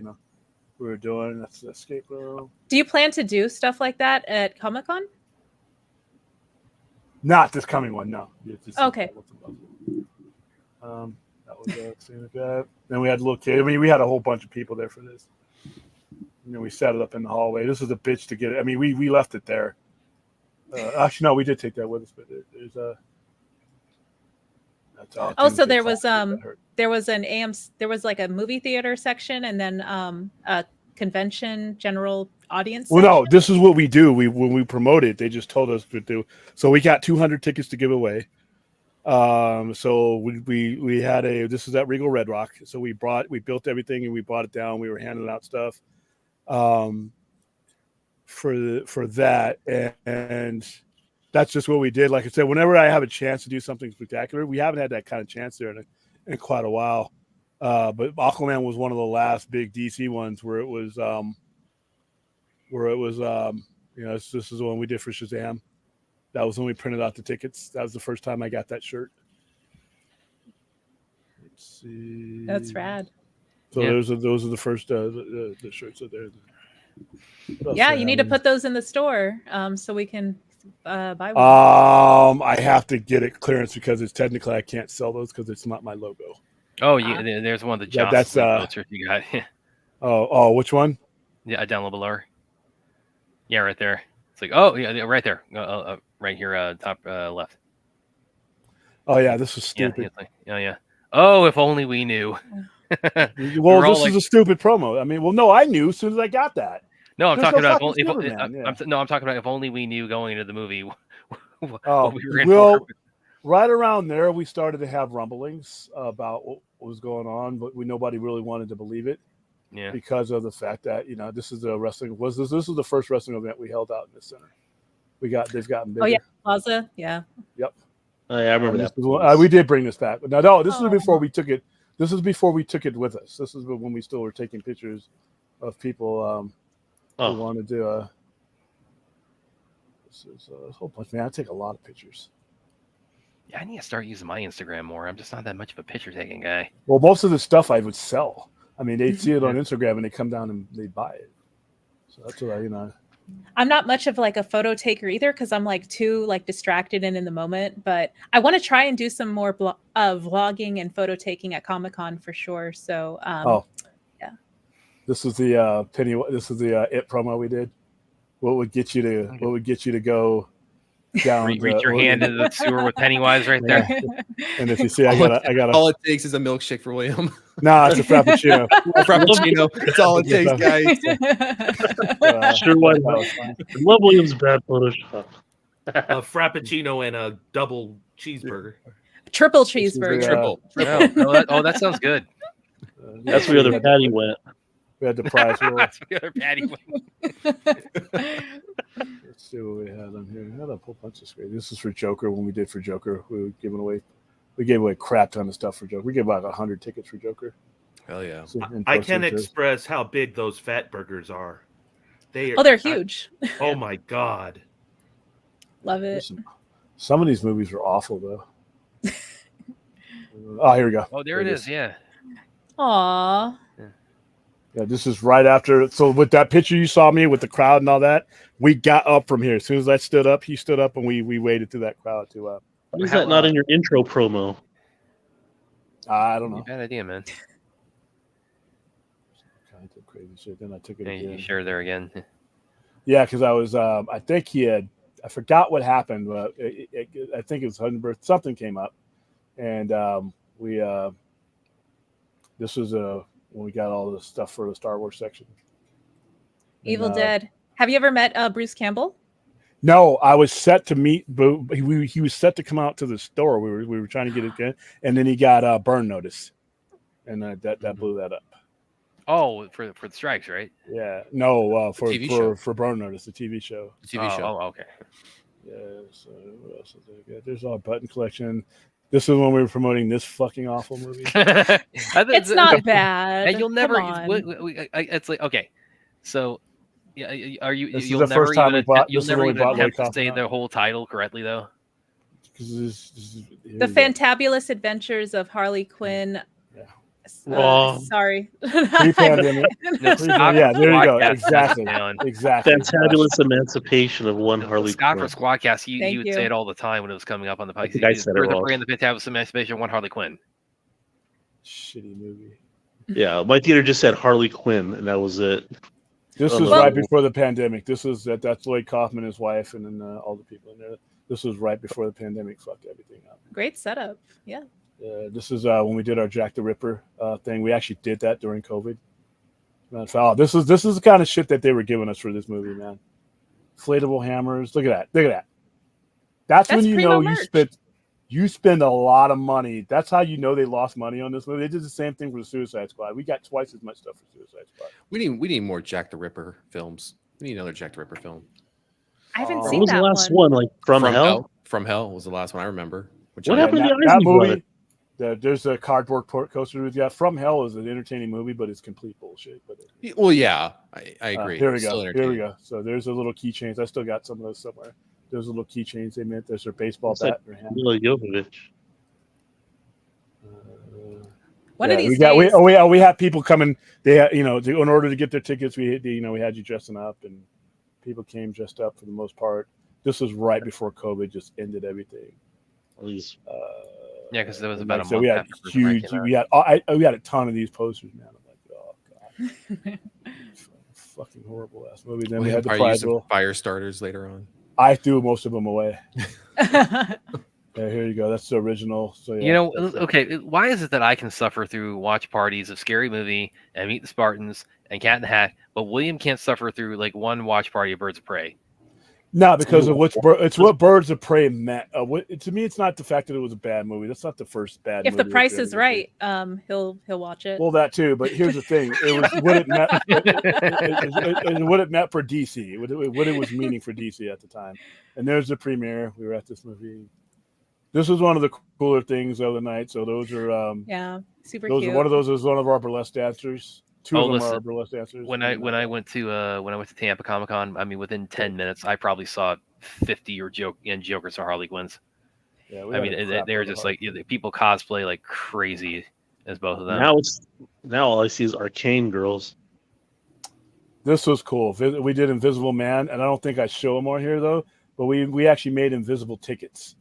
we were doing. That's the escape room. Do you plan to do stuff like that at Comic-Con? Not this coming one, no. Okay. That was that. Then we had a little kid. I mean, we had a whole bunch of people there for this. And then we set it up in the hallway. This was a bitch to get it. I mean, we left it there. Actually, no, we did take that with us, but there's a. So there was there was like a movie theater section and then a convention general audience Well, section? no, this is what we do. When we promote it, they just told us to do. So we got 200 tickets to give away. So we had this is at Regal Red Rock. So we built everything and we brought it down. We were handing out stuff for that, and that's just what we did. Like I said, whenever I have a chance to do something spectacular, we haven't had that kind of chance there in quite a while. But Aquaman was one of the last big DC ones where it was this is the one we did for Shazam. That was when we printed out the tickets. That was the first time I got that shirt. Let's see. That's rad. So those are the first the shirts are there. Yeah, you need to put those in the store so we can buy one. I have to get it clearance because it's technically I can't sell those because it's not my logo. Oh, there's one of the Johnsons filters you got. Oh, which one? Yeah, down a little below. Yeah, right there. It's like, oh, yeah, right there. Right here, top left. Oh, yeah, this is stupid. Yeah. Oh, if only we knew. Well, this is a stupid promo. I mean, no, I knew as soon as I got that. No, I'm talking about I'm talking about if only we knew going into the movie. Oh, we were in for. Right around there, we started to have rumblings about what was going on, but nobody really wanted to believe it. Yeah. Because of the fact that this is a wrestling this is the first wrestling event we held out in this center. They've gotten bigger. Oh yeah, Plaza, yeah. Yep. Oh, yeah, I remember This that. was, we did bring this back. No, this was Oh. before we took it. This is before we took it with us. This is when we still were taking pictures of people who wanted to. This is a whole bunch. Man, I take a lot of pictures. Yeah, I need to start using my Instagram more. I'm just not that much of a picture taking guy. Well, most of the stuff I would sell. I mean, they'd see it on Instagram and they come down and they buy it. So that's what I'm not much of like a photo taker either because I'm like too like distracted and in the moment. But I want to try and do some more vlogging and photo taking at Comic-Con for sure. So yeah. This is the Penny. This is the It promo we did. What would get you to go down? Reach your hand into the sewer with Pennywise right there. And if you see, I got all it takes is a milkshake for William. Nah, it's a frappuccino. Frappuccino. That's all it takes, guys. Sure, why not? I love William's bad Photoshop. A frappuccino and a double cheeseburger. Triple cheeseburger. Triple. That sounds good. That's where the other patty went. We had the prize roll. That's the other patty went. Let's see what we had on here. We had a whole bunch of screens. This is for Joker. When we did for Joker, we gave away a crap ton of stuff for Joker. We gave about 100 tickets for Joker. Hell yeah! So, I can't express how big those fat burgers are. They're huge. Oh my god! Love it. Some of these movies were awful though. Oh, here we go. Oh, there it is. Yeah. Aww. Yeah, this is right after. So with that picture you saw me with the crowd and all that, we got up from here. As soon as I stood up, he stood up, and we waited through that crowd to. Why is that not in your intro promo? I don't know. Bad idea, man. Kind of crazy shit. Then I took it Yeah, again. you share there again. Yeah, because I was. I think he had. I forgot what happened, but I think it was Hundenberg. Something came up, and we. This was when we got all the stuff for the Star Wars section. Evil Dead. Have you ever met Bruce Campbell? No, I was set to meet. He was set to come out to the store. We were trying to get it again, and then he got burn notice, and that blew that up. Oh, for the strikes, right? Yeah, no, for burn notice, the TV show. The TV show. Oh, okay. Yeah. So what else is there? There's our button collection. This is when we were promoting this fucking awful movie. It's not bad. And you'll never. Come on. It's like okay, so yeah, are you? This is You'll the never first time even. we bought. You'll This is never when we even bought attempt Lloyd to say Kaufman the whole title correctly, though. The Fantabulous Adventures of Harley Quinn. Sorry. Pre-pandemic. Yeah, there you go. Exactly. Fantabulous Emancipation of One Harley Scott Quinn. for Squadcast, he would you. say it all the time when it was coming up on the podcast. think I said it wrong. The Fantabulous Emancipation of One Harley Quinn. Shitty movie. Yeah, my theater just said Harley Quinn, and that was it. This was right before the pandemic. This was that's Lloyd Kaufman, his wife, and then all the people in there. This was right before the pandemic fucked everything up. Great setup. Yeah. This is when we did our Jack the Ripper thing. We actually did that during COVID. This is the kind of shit that they were giving us for this movie, man. Inflatable hammers. Look at that. That's when you know you spend a lot of money. That's how you know they lost money on this movie. They did the same thing for the Suicide Squad. We got twice as much stuff for Suicide Squad. We need more Jack the Ripper films. We need another Jack the Ripper film. I haven't What seen was that the last one. one? Like From Hell? From Hell was the last one I remember. What happened to the that Isley movie? Brothers? There's a cardboard coaster with From Hell is an entertaining movie, but it's complete bullshit. But well, yeah, I agree. Here we go. So there's a little keychains. I still got some of those somewhere. There's a little keychains they meant. There's their baseball bat in their hand. Mila Jovovich. One of these days. We had people coming. They had, in order to get their tickets, we had you dressing up, and people came dressed up for the most part. This was right before COVID just ended everything. Yeah, because there was about a month. So we had we had a ton of these posters, man. I'm like, oh god, fucking horrible ass movie. Then we had the prize roll. Fire starters later on. I threw most of them away. Yeah, here you go. That's the original. So yeah, okay. Why is it that I can suffer through watch parties of Scary Movie and Meet the Spartans and Cat in the Hat, but William can't suffer through like one watch party of Birds of Prey? No, because of it's what Birds of Prey meant. To me, it's not the fact that it was a bad movie. That's not the first bad movie. If the price is right, he'll watch it. Well, that too. But here's the thing: it was what it meant. What it meant for DC. What it was meaning for DC at the time. And there's the premiere. We were at this movie. This was one of the cooler things of the night. So those are Yeah, super those cute. one of those is one of our burlesque dancers. Two Oh, of them listen, are burlesque dancers. when and, I went to Tampa Comic Con, I mean, within 10 minutes, I probably saw 50 or Jokers or Harley Quinns. yeah, we I had mean, a crap they're load of just like Harley people cosplay like crazy as both of them. Now all I see is arcane girls. This was cool. We did Invisible Man, and I don't think I show them on here though. But we actually made invisible tickets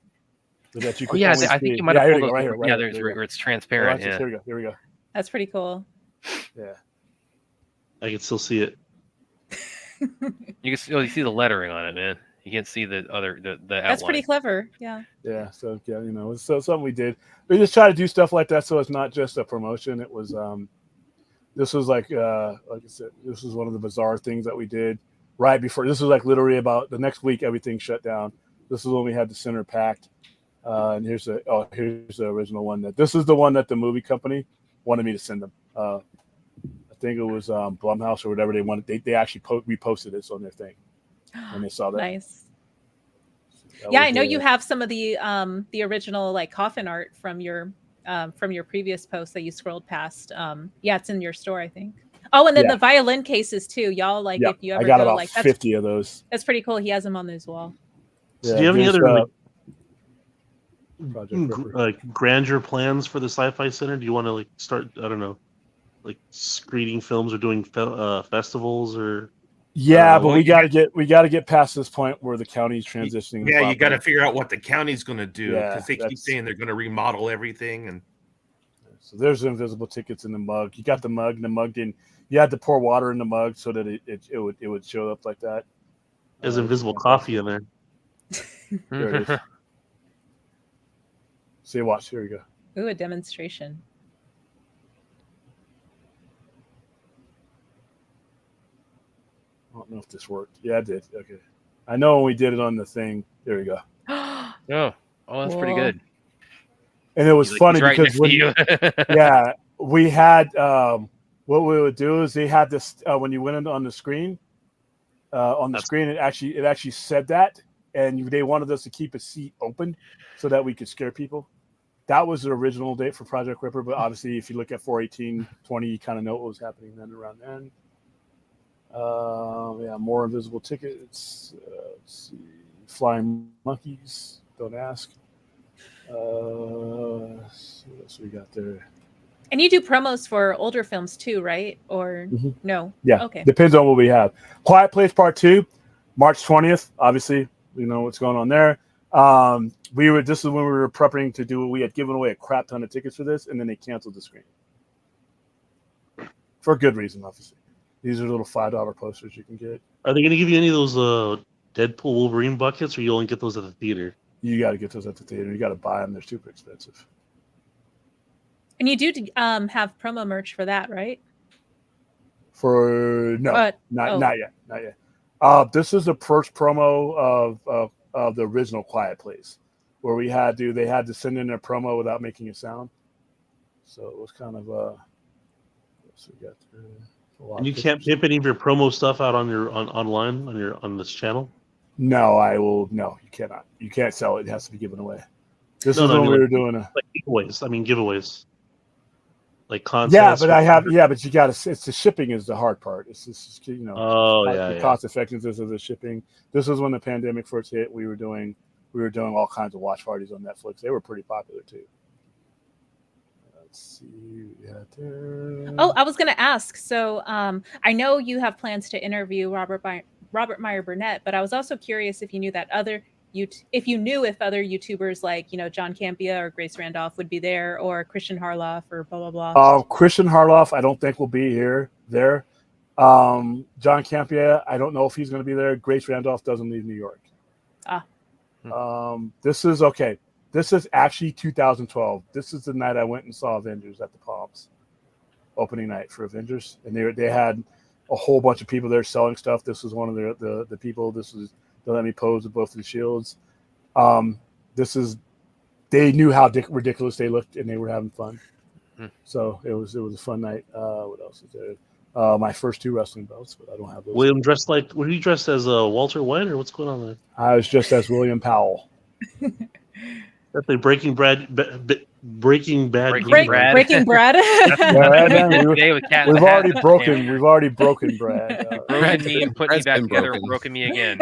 so that you Oh could yeah, only I think see. you might Yeah, have here we pulled go, it. right here, right Yeah, here. there's There we go. where it's Oh, transparent. that's it. Yeah, Here we go. Here we go. That's pretty cool. Yeah. I can still see it. you can still see the lettering on it, man. You can't see the That's outline. pretty clever. Yeah. Yeah. So yeah, it's something we did. We just try to do stuff like that so it's not just a promotion. It was this was like I said, this was one of the bizarre things that we did right before. This was like literally about the next week everything shut down. This is when we had the center packed. And here's the original one. This is the one that the movie company wanted me to send them. I think it was Blumhouse or whatever they wanted. They actually reposted this on their thing when they saw that. Nice. That Yeah, was I know you have some of the original like coffin art from your previous post that you scrolled past. Yeah, it's in your store, I think. Oh, and then the violin cases too. Y'all like if you ever I got go about like 50 of those. That's pretty cool. He has them on his wall. So do you have any other Project like grandeur plans for the Sci-Fi Center? Do you want to like start? I don't know, like screening films or doing festivals or? Yeah, but we got to get past this point where the county's transitioning. Yeah, you got to figure out what the county's going to do because they keep that's- saying they're going to remodel everything. And So there's invisible tickets in the mug. You got the mug, and the mug didn't. You had to pour water in the mug so that it would show up like that. There's invisible coffee in there. There it is. See, watch. Here we go. Ooh, a demonstration. I don't know if this worked. Yeah, it did. Okay. I know when we did it on the thing. There we go. Oh, that's pretty Cool. good. And it was He's funny right because next to you. yeah, we had what we would do is they had this when you went on the screen. It actually said that, and they wanted us to keep a seat open so that we could scare people. That was the original date for Project Ripper, but obviously, if you look at 4/18/20, you kind of know what was happening then around then. Yeah, more invisible tickets. Let's see, flying monkeys. Don't ask. What else we got there? And you do promos for older films too, right? Or no? Yeah. Okay. Depends on what we have. Quiet Place Part 2, March 20th. Obviously, we know what's going on there. This is when we were prepping to do. We had given away a crap ton of tickets for this, and then they canceled the screen for a good reason, obviously. These are little $5 posters you can get. Are they going to give you any of those Deadpool Wolverine buckets, or you only get those at the theater? You got to get those at the theater. You got to buy them. They're super expensive. And you do have promo merch for that, right? Not yet. This is the first promo of the original Quiet Place, where they had to send in their promo without making a sound. So it was kind of so we got and you can't pimp any of your promo stuff out on your online on this channel. No, you cannot. You can't sell it. It has to be given away. This is when we were doing giveaways. I mean giveaways. Like contests. Yeah, but you got to. It's the shipping is the hard part. It's just the cost effectiveness of the shipping. This was when the pandemic first hit. We were doing all kinds of watch parties on Netflix. They were pretty popular too. Let's see. Oh, I was going to ask. So I know you have plans to interview Robert Meyer Burnett, but I was also curious if you knew that if other YouTubers like John Campea or Grace Randolph would be there, or Christian Harloff or blah blah blah. Christian Harloff, I don't think will be there. John Campea, I don't know if he's going to be there. Grace Randolph doesn't leave New York. This is okay. This is actually 2012. This is the night I went and saw Avengers at the Palms, opening night for Avengers, and they had a whole bunch of people there selling stuff. This was one of the people. This was they let me pose with both of the shields. They knew how ridiculous they looked, and they were having fun. So it was a fun night. What else is there? My first 2 wrestling belts, but I don't have those. William dressed were you dressed as Walter White, or what's going on there? I was just as William Powell. That's like Breaking Bad. Breaking Bad. Breaking Brad. Breaking Brad. We've already broken Brad. Broken me and put me Brad's back been together, broken. broken me again.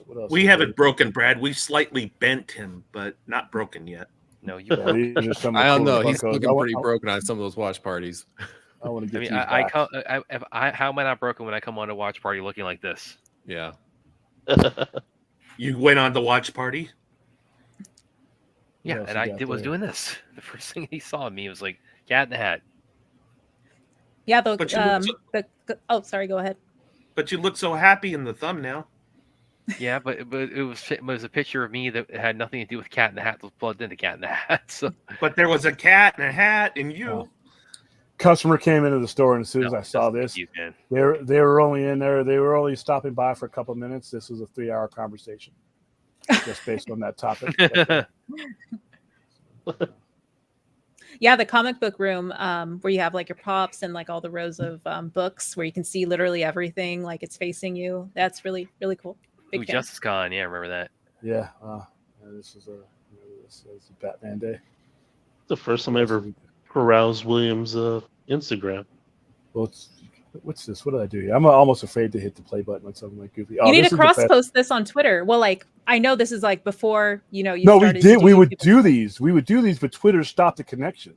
What else We is haven't there? broken Brad. We've slightly bent him, but not broken yet. No, you. Yeah, these are some of the I don't cooler know. He's buckos. looking pretty broken on some of those watch parties. I want to get I mean, these I back. come. How am I not broken when I come on a watch party looking like this? Yeah. You went on the watch party. Yeah, else and you I got was there? doing this. The first thing he saw of me was like Cat in the Hat. Yeah, But you look oh, sorry, go ahead. But you look so happy in the thumbnail. Yeah, but it was a picture of me that had nothing to do with Cat in the Hat. That was plugged into Cat in the Hat. So But there was a cat and a hat and you. Oh. Customer came into the store, and as soon as no, I saw doesn't this, make you, man. they were only in there. They were only stopping by for a couple of minutes. This was a 3-hour conversation, just based on that topic. Yeah, the comic book room, where you have like your props and like all the rows of books where you can see literally everything, like it's facing you. That's really, really cool. Big Ooh, fan. Justice Con, yeah, I remember that. Yeah, this is a Batman day. The first time I ever perused Williams' Instagram. Well, what's this? What did I do here? I'm almost afraid to hit the play button on something like Goofy. You need this to is the cross best. post this on Twitter. Well, like I know this is like before you No, we started did. to We would YouTube. do these. We would do these, but Twitter stopped the connection.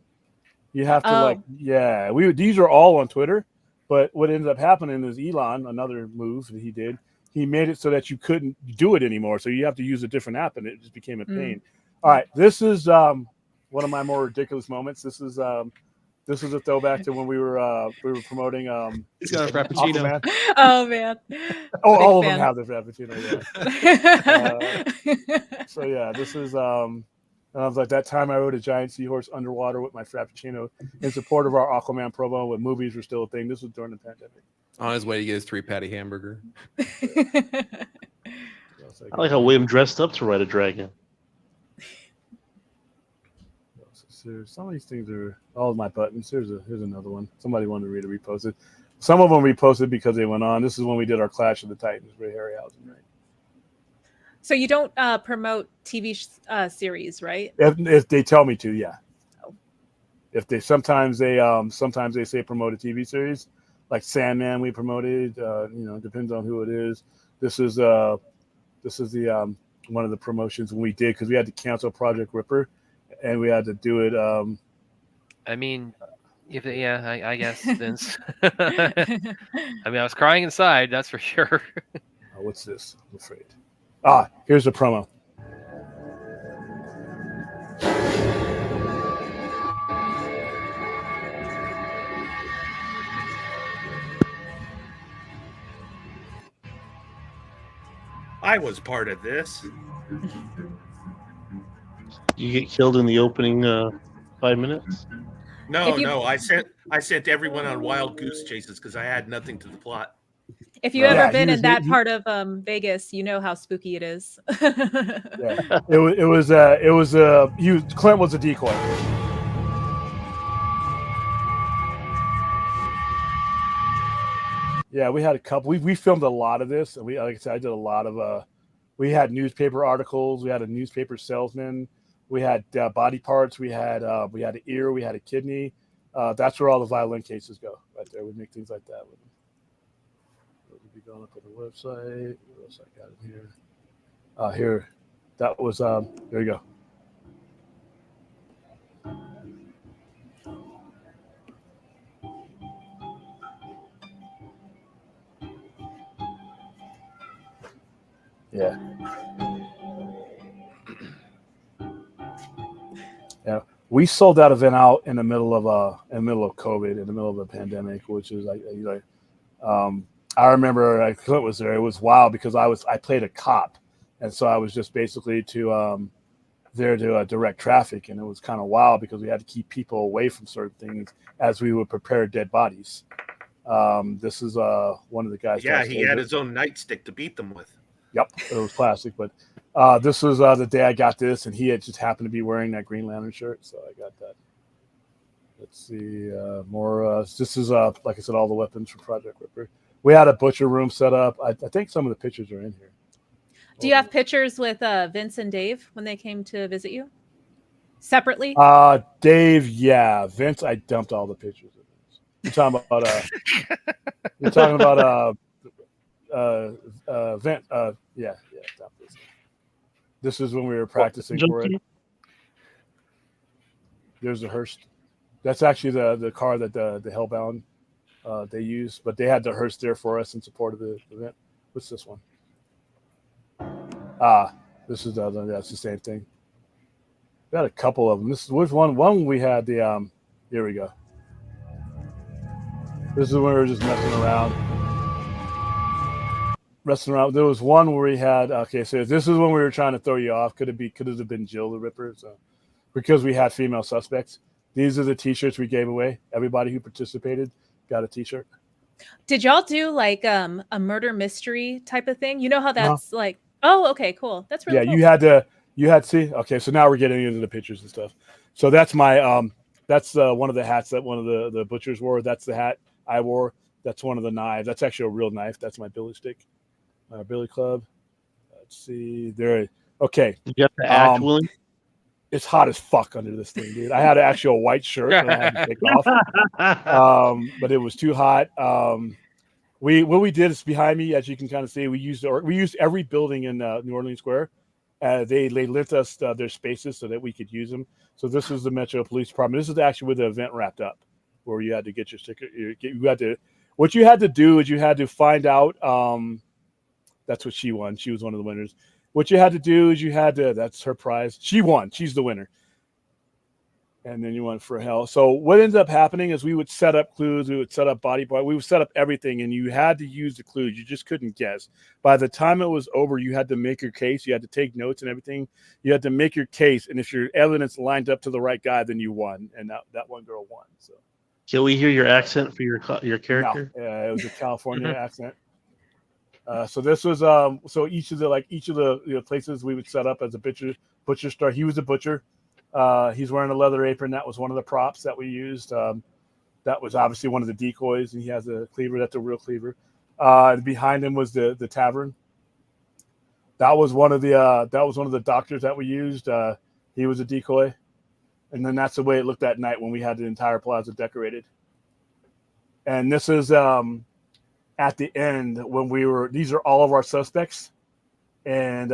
You have to Oh. These are all on Twitter, but what ended up happening is Elon, another move that he did, he made it so that you couldn't do it anymore. So you have to use a different app, and it just became a pain. All right, this is one of my more ridiculous moments. This is a throwback to when we were promoting He's got a frappuccino. Aquaman. Oh man. Oh, Big all of fan. them have the frappuccino. Yeah. So yeah, this is I was like, that time I rode a giant seahorse underwater with my frappuccino in support of our Aquaman promo when movies were still a thing. This was during the pandemic. On his way to get his 3-patty hamburger. I like how William dressed up to ride a dragon. Some of these things are all of my buttons. Here's another one. Somebody wanted to repost it. Some of them reposted because they went on. This is when we did our Clash of the Titans with Harryhausen, right? So you don't promote TV series, right? If they tell me to, yeah. Oh. If they sometimes they say promote a TV series, like Sandman we promoted. Depends on who it is. This is the one of the promotions when we did because we had to cancel Project Ripper, and we had to do it. I mean, I guess Vince. I mean, I was crying inside, that's for sure. What's this? I'm afraid. Here's the promo. I was part of this. You get killed in the opening 5 minutes. No. I sent everyone on wild goose chases because I had nothing to the plot. If you ever Yeah, been he in that was- part of Vegas, you know how spooky it is. Yeah. Clint was a decoy. Yeah, we had a couple. We filmed a lot of this, and like I said, I did a lot of. We had newspaper articles. We had a newspaper salesman. We had body parts. We had an ear. We had a kidney. That's where all the violin cases go, right there. We make things like that with them. We'll be going up on the website. What else I got in here? Here, that was. There you go. Yeah. Yeah. We sold that event out in the middle of COVID, in the middle of a pandemic, which is I remember Clint was there. It was wild because I played a cop, and so I was just basically there to direct traffic, and it was kind of wild because we had to keep people away from certain things as we would prepare dead bodies. This is one of the guys. Yeah, he had his own nightstick to beat them with. Yep, it was plastic, but this was the day I got this, and he had just happened to be wearing that Green Lantern shirt, so I got that. Let's see, more. This is like I said, all the weapons from Project Ripper. We had a butcher room set up. I think some of the pictures are in here. Do you have pictures with Vince and Dave when they came to visit you separately? Dave, yeah. Vince, I dumped all the pictures of Vince. You're talking about Vince. Yeah. Stop this. This is when we were practicing for it. There's a Hearst. That's actually the car that the Hellbound they used, but they had the Hearst there for us in support of the event. What's this one? This is the other. That's the same thing. We had a couple of them. This was one. One we had the. Here we go. This is when we were just messing around. There was one where we had. Okay, so this is when we were trying to throw you off. Could it have been Jill the Ripper? So, because we had female suspects. These are the T-shirts we gave away. Everybody who participated got a T-shirt. Did y'all do like a murder mystery type of thing? You know how that's like. Oh, okay, cool. That's really cool. You had see. Okay, so now we're getting into the pictures and stuff. So that's my that's one of the hats that one of the butchers wore. That's the hat I wore. That's one of the knives. That's actually a real knife. That's my billy stick, my billy club. Let's see there. Okay, You got the axe, Willie? It's hot as fuck under this thing, dude. I had actually a white shirt that I had to take off, but it was too hot. What we did is behind me, as you can kind of see, we used every building in New Orleans Square. They lent us their spaces so that we could use them. So this is the Metro Police Department. This is actually where the event wrapped up, where you had to get your sticker. What you had to do is you had to find out. That's what she won. She was one of the winners. What you had to do is that's her prize. She won. She's the winner. And then you went for hell. So what ended up happening is we would set up clues. We would set up body part. We would set up everything, and you had to use the clues. You just couldn't guess. By the time it was over, you had to make your case. You had to take notes and everything. You had to make your case, and if your evidence lined up to the right guy, then you won. And that one girl won. So Can we hear your accent for your character? No, it was a California accent. So this was so each of the places we would set up as a butcher store. He was a butcher. He's wearing a leather apron. That was one of the props that we used. That was obviously one of the decoys, and he has a cleaver. That's a real cleaver. Behind him was the tavern. That was one of the doctors that we used. He was a decoy, and then that's the way it looked that night when we had the entire plaza decorated. And this is at the end when these are all of our suspects. And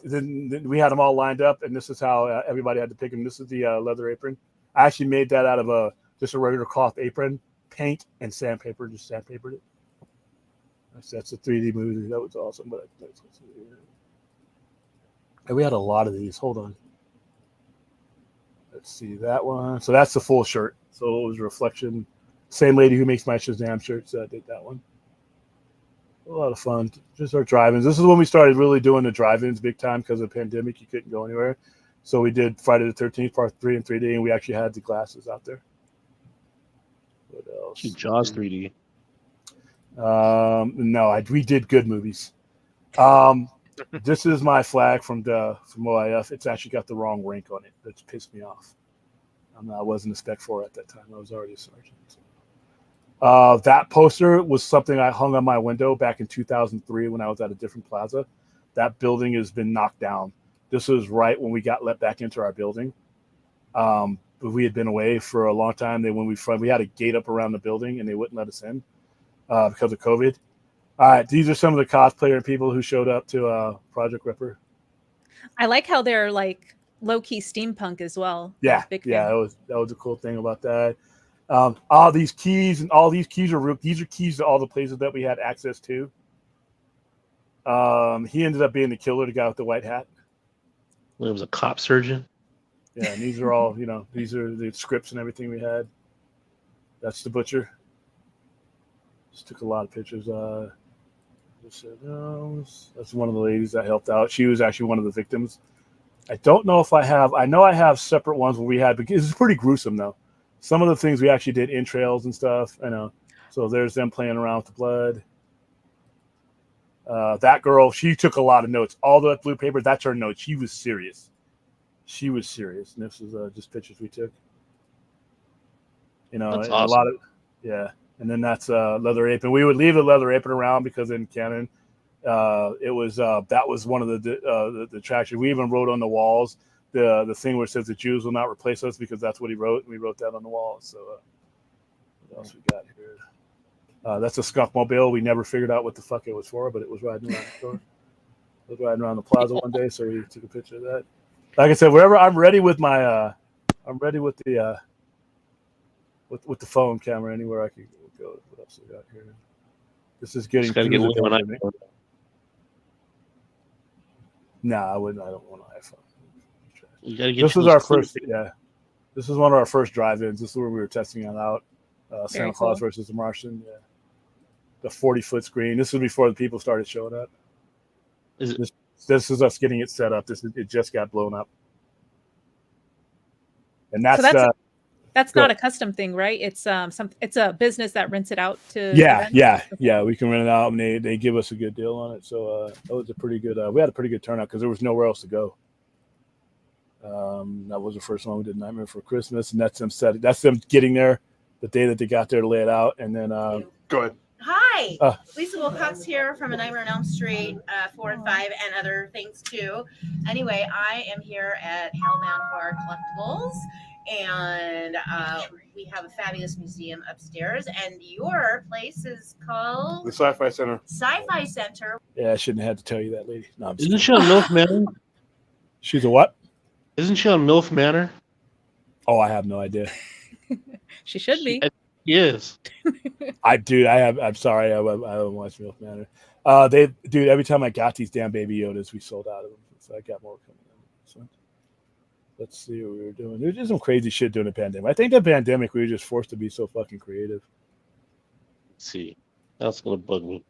then we had them all lined up, and this is how everybody had to pick them. This is the leather apron. I actually made that out of just a regular cloth apron, paint, and sandpaper. Just sandpapered it. That's a 3D movie. That was awesome. But and we had a lot of these. Hold on. Let's see that one. So that's the full shirt. So it was a reflection. Same lady who makes my Shazam shirts did that one. A lot of fun. Just our drive-ins. This is when we started really doing the drive-ins big time because of the pandemic. You couldn't go anywhere. So we did Friday the 13th, part 3 in 3D, and we actually had the glasses out there. What else? Jaws 3D. No, we did good movies. This is my flag from OIF. It's actually got the wrong rank on it. That's pissed me off. I wasn't a Spec 4 at that time. I was already a sergeant. So. That poster was something I hung on my window back in 2003 when I was at a different plaza. That building has been knocked down. This was right when we got let back into our building. But we had been away for a long time. We had a gate up around the building, and they wouldn't let us in because of COVID. All right, these are some of the cosplayer people who showed up to Project Ripper. I like how they're like low-key steampunk as well. Yeah, that was a cool thing about that. All these keys are real. These are keys to all the places that we had access to. He ended up being the killer, the guy with the white hat. It was a cop surgeon. Yeah, and these are all, these are the scripts and everything we had. That's the butcher. Just took a lot of pictures. That's one of the ladies that helped out. She was actually one of the victims. I don't know if I know I have separate ones where we had, because it's pretty gruesome though. Some of the things we actually did entrails and stuff. I know. So there's them playing around with the blood. That girl, she took a lot of notes. All the blue paper, that's her notes. She was serious. And this is just pictures we took. That's a awesome. And then that's leather apron. We would leave the leather apron around because in canon, It was that was one of the attractions. We even wrote on the walls the thing where it says the Jews will not replace us, because that's what he wrote, and we wrote that on the wall. So what else we got here? That's a skunk mobile. We never figured out what the fuck it was for, but it was riding around the store. It was riding around the plaza one day, so we took a picture of that. Like I said, wherever I'm ready with my I'm ready with the phone camera anywhere I can go. What else we got here? This is getting Just gotta through get the one pandemic. iPhone. Nah, I wouldn't. I don't want an iPhone. You gotta get This you was those our clear- first. Yeah, this is one of our first drive-ins. This is where we were testing it out. Santa Very Claus cool. versus the Martian. Yeah, the 40-foot screen. This was before the people started showing up. Is it, This is us getting it set up. It just got blown up, and So that's Go not a custom thing, right? It's it's a business that rents it out to yeah, events? yeah. We can rent it out, and they give us a good deal on it. So that was a pretty good. We had a pretty good turnout because there was nowhere else to go. That was the first one we did, Nightmare Before Christmas, and that's them getting there the day that they got there to lay it out, and then go ahead. Hi, Uh. Lisa Wilcox here from A Nightmare on Elm Street 4 and 5 and other things too. Anyway, I am here at Hellbound Horror Collectibles, and we have a fabulous museum upstairs. And your place is called The Sci-Fi Center. Sci-Fi Center. Yeah, I shouldn't have had to tell you that, lady. No, I'm just isn't kidding. she on MILF Manor? She's a what? Isn't she on MILF Manor? Oh, I have no idea. She should be. Yes. I'm sorry. I haven't watched MILF Manor. Every time I got these damn Baby Yodas, we sold out of them. So I got more coming in. So let's see what we were doing. There's just some crazy shit during the pandemic. I think the pandemic, we were just forced to be so fucking creative. Let's see. That's gonna bug me.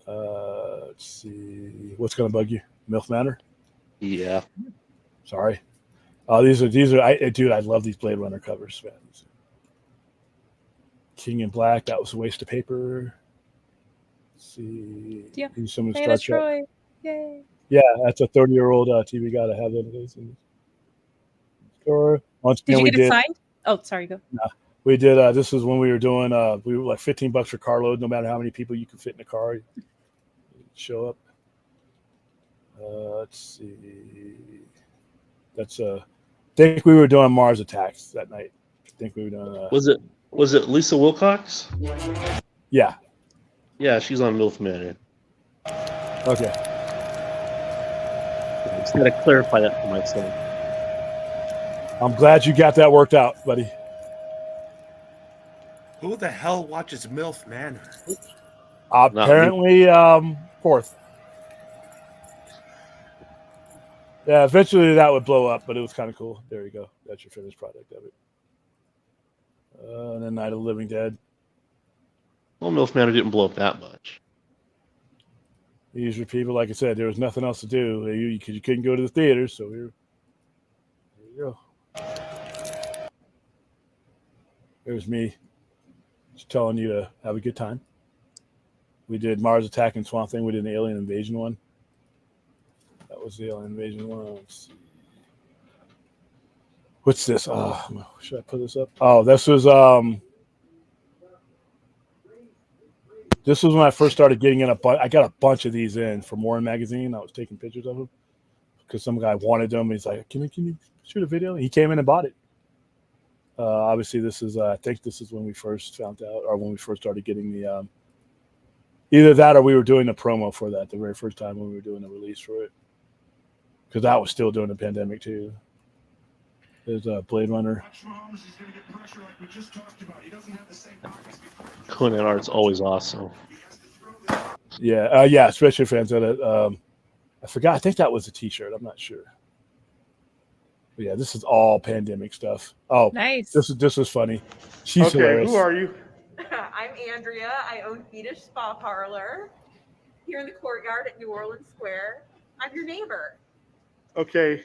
Let's see. What's going to bug you? MILF Manor? Yeah. Sorry. These are. I love these Blade Runner covers, man. King in Black. That was a waste of paper. Let's see. Yeah. Some of the Planet Star Trek. Troy. Yay. Yeah, that's a 30-year-old TV guy. I have one of those in the store. Once Did again, you we get it did. signed? Oh, sorry, go. We did. This was when we were doing. We were like $15 for carload. No matter how many people you could fit in the car, you show up. Let's see. That's I think we were doing Mars Attacks that night. I think we were doing. Was it Lisa Wilcox? Yeah. Yeah, she's on MILF Manor. Okay. I just gotta clarify that for myself. I'm glad you got that worked out, buddy. Who the hell watches MILF Manor? Apparently, fourth. Yeah, eventually that would blow up, but it was kind of cool. There you go. That's your finished product of it. And then Night of the Living Dead. Well, MILF Manor didn't blow up that much. These were people, like I said, there was nothing else to do. You couldn't go to the theaters, so there you go. There's me just telling you to have a good time. We did Mars Attack and Swamp Thing. We did an Alien Invasion one. That was the Alien Invasion one. Let's see. What's this? Oh, should I put this up? Oh, this was when I first started getting in I got a bunch of these in for Warren Magazine. I was taking pictures of them because some guy wanted them. He's like, can you shoot a video? He came in and bought it. Obviously, this is I think this is when we first found out, or when we first started getting the either that or we were doing the promo for that the very first time when we were doing the release for it, because that was still during the pandemic too. There's a Blade Runner. Conan art's always awesome. Yeah, especially fans of it. I forgot. I think that was a T-shirt. I'm not sure. But yeah, this is all pandemic stuff. Oh, Nice. This was funny. She's hilarious. Who are you? I'm Andrea. I own Fetish Spa Parlor here in the courtyard at New Orleans Square. I'm your neighbor. Okay.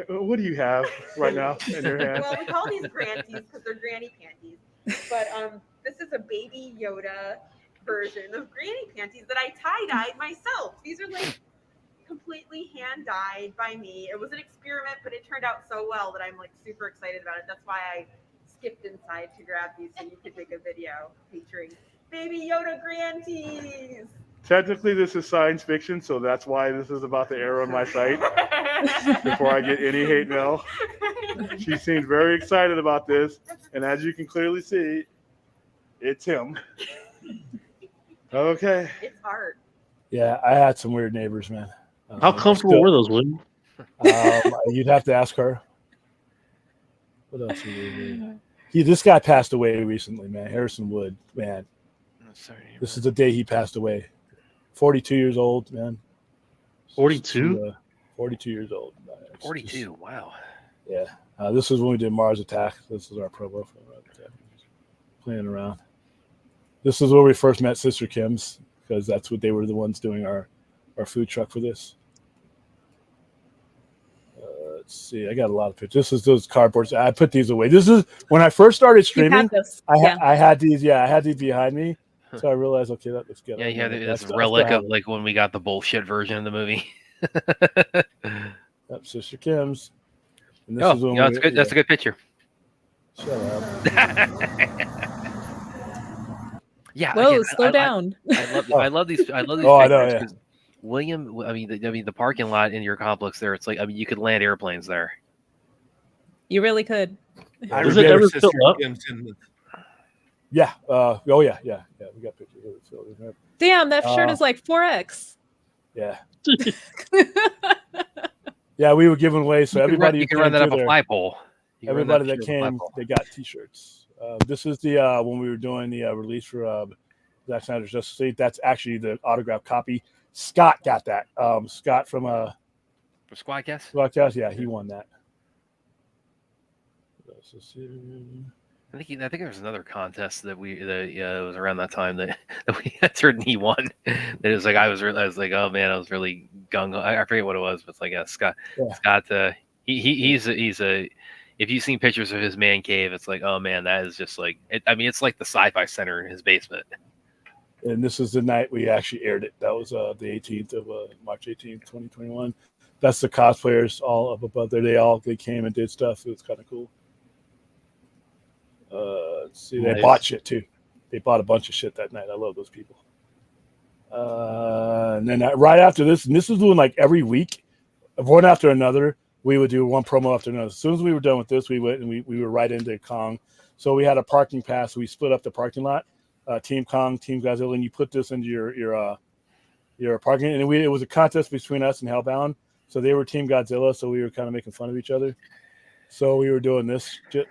What do you have right now in your hand? Well, we call these granties because they're granny panties. But this is a baby Yoda version of granny panties that I tie-dyed myself. These are like completely hand-dyed by me. It was an experiment, but it turned out so well that I'm like super excited about it. That's why I skipped inside to grab these so you could make a video featuring baby Yoda granties. Technically, this is science fiction, so that's why this is about to air on my site before I get any hate mail. She seems very excited about this, and as you can clearly see, it's him. Okay. It's art. Yeah, I had some weird neighbors, man. How comfortable were those, William? You'd have to ask her. What else? This guy passed away recently, man. Harrison Wood, man. Sorry, this is the day he passed away. 42 years old, man. 42? 42 years old. 42. Wow. Yeah. This is when we did Mars Attack. This is our promo for Mars Attack. Playing around. This is where we first met Sister Kim's, because that's what they were the ones doing our food truck for this. Let's see. I got a lot of pictures. This is those cardboards. I put these away. This is when I first started streaming. I had these. Yeah, I had these behind me. So I realized, okay, that looks good. Yeah, you have this relic of like when we got the bullshit version of the movie. That's Sister Kim's. And this is when that's good. That's a good picture. Shut up. Yeah. Whoa, again, slow down. I love these. I love these. Oh, I know. Yeah. William, I mean, the parking lot in your complex there. It's like, I mean, you could land airplanes there. You really could. Does it ever fill up? Yeah. Oh yeah. Yeah. We got pictures of it. Damn, that shirt is like 4X. Yeah. Yeah, we were giving away, so everybody you can run that up a flagpole. Everybody that came, they got T-shirts. This is the when we were doing the release for Zack Snyder's Justice League. That's actually the autographed copy. Scott got that. Scott from Squadcast. Squadcast, yeah, he won that. I think there was another contest that it was around that time that we entered and he won. It was like I was like, oh man, I was really gung ho. I forget what it was, but it's like Scott. Yeah. Scott, he's a. If you've seen pictures of his man cave, it's like, oh man, that is just like I mean, it's like the Sci-Fi Center in his basement. And this is the night we actually aired it. That was the 18th of March 18th, 2021. That's the cosplayers all up above there. They came and did stuff. It was kind of cool. Let's see. They bought shit too. They bought a bunch of shit that night. I love those people. And then right after this, and this is doing like every week, one after another, we would do one promo after another. As soon as we were done with this, we went and we were right into Kong. So we had a parking pass. We split up the parking lot. Team Kong, Team Godzilla, and you put this into your parking. And it was a contest between us and Hellbound. So they were Team Godzilla, so we were kind of making fun of each other. So we were doing this shit,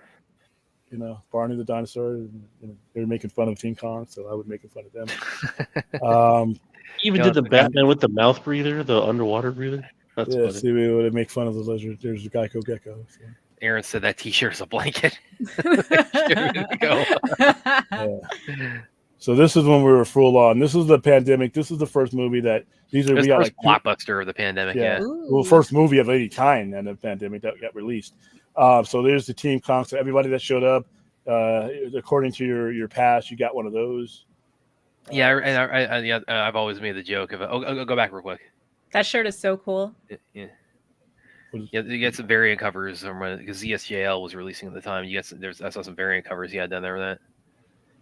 Barney the dinosaur. And, they were making fun of Team Kong, so I was making fun of them. You even did the Batman with the mouth breather, the underwater breather. That's funny. See, we would make fun of the lizard. There's a Geico gecko. So. Aaron said that T-shirt is a blanket. So this is when we were full on. This is the pandemic. This is the first movie that we got like blockbuster of the pandemic. Yeah. Well, first movie of any kind in the pandemic that got released. So there's the Team Kong. So everybody that showed up, according to your pass, you got one of those. Yeah, and I've always made the joke of I'll go back real quick. That shirt is so cool. Yeah. Yeah, you get some variant covers because ZSJL was releasing at the time. I saw some variant covers you had down there with that.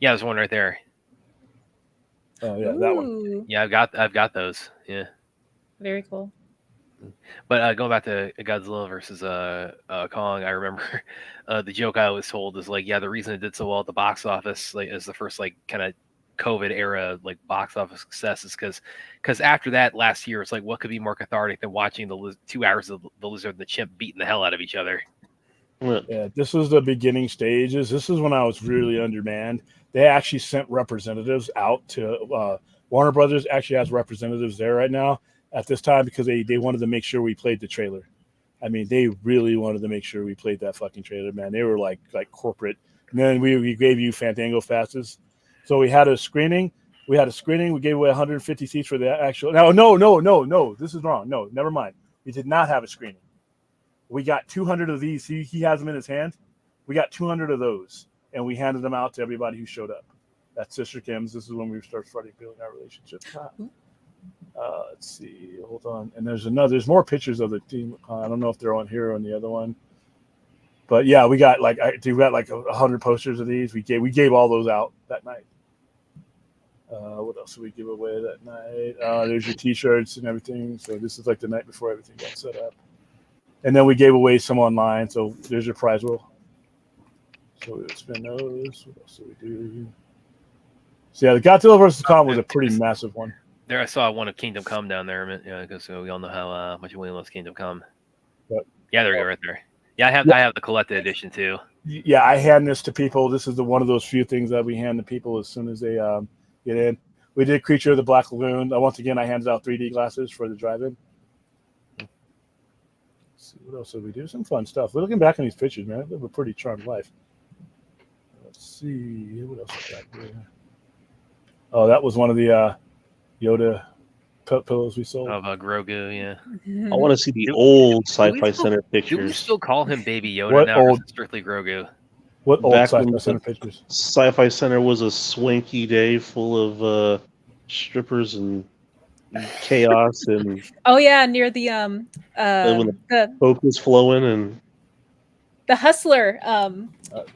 Yeah, there's one right there. Oh yeah, that one. Yeah, I've got those. Yeah. Very cool. But going back to Godzilla versus Kong, I remember the joke I was told is like, yeah, the reason it did so well at the box office, like, as the first like kind of COVID era like box office success is because after that last year, it's like, what could be more cathartic than watching the 2 hours of the lizard and the chimp beating the hell out of each other? Yeah, this was the beginning stages. This is when I was really undermanned. They actually sent representatives out to Warner Brothers. Actually has representatives there right now at this time because they wanted to make sure we played the trailer. I mean, they really wanted to make sure we played that fucking trailer, man. They were like corporate. And then we gave you Fandango passes. So we had a screening. We gave away 150 seats for the actual. No. This is wrong. No, never mind. We did not have a screening. We got 200 of these. He has them in his hand. We got 200 of those, and we handed them out to everybody who showed up. That's Sister Kim's. This is when we started building our relationship. Let's see. Hold on. And there's more pictures of the team. I don't know if they're on here or on the other one. But yeah, we got like 100 posters of these. We gave all those out that night. What else did we give away that night? There's your T-shirts and everything. So this is like the night before everything got set up. And then we gave away some online. So there's your prize wheel. So we would spin those. What else did we do? So yeah, the Godzilla vs. Kong was a pretty massive one. There, I saw one of Kingdom Come down there. Because we all know how much William loves Kingdom Come. Yep. Yeah, there you go, right there. Yeah, I have the collected edition too. Yeah, I hand this to people. This is one of those few things that we hand to people as soon as they get in. We did Creature of the Black Lagoon. Once again, I handed out 3D glasses for the drive-in. Let's see, what else did we do? Some fun stuff. We're looking back on these pictures, man. We live a pretty charmed life. Let's see. What else we got here? Oh, that was one of the Yoda pillows we sold. Of Grogu, yeah. I want to see the old Do we Sci-Fi still- Center Do we pictures. still call him Baby Yoda What now? Or is old- it strictly Grogu? What old Back when Sci-Fi the Center pictures? Sci-Fi Center was a swanky day full of strippers and chaos, and Oh yeah, near the when the Coke was flowing, and Hustler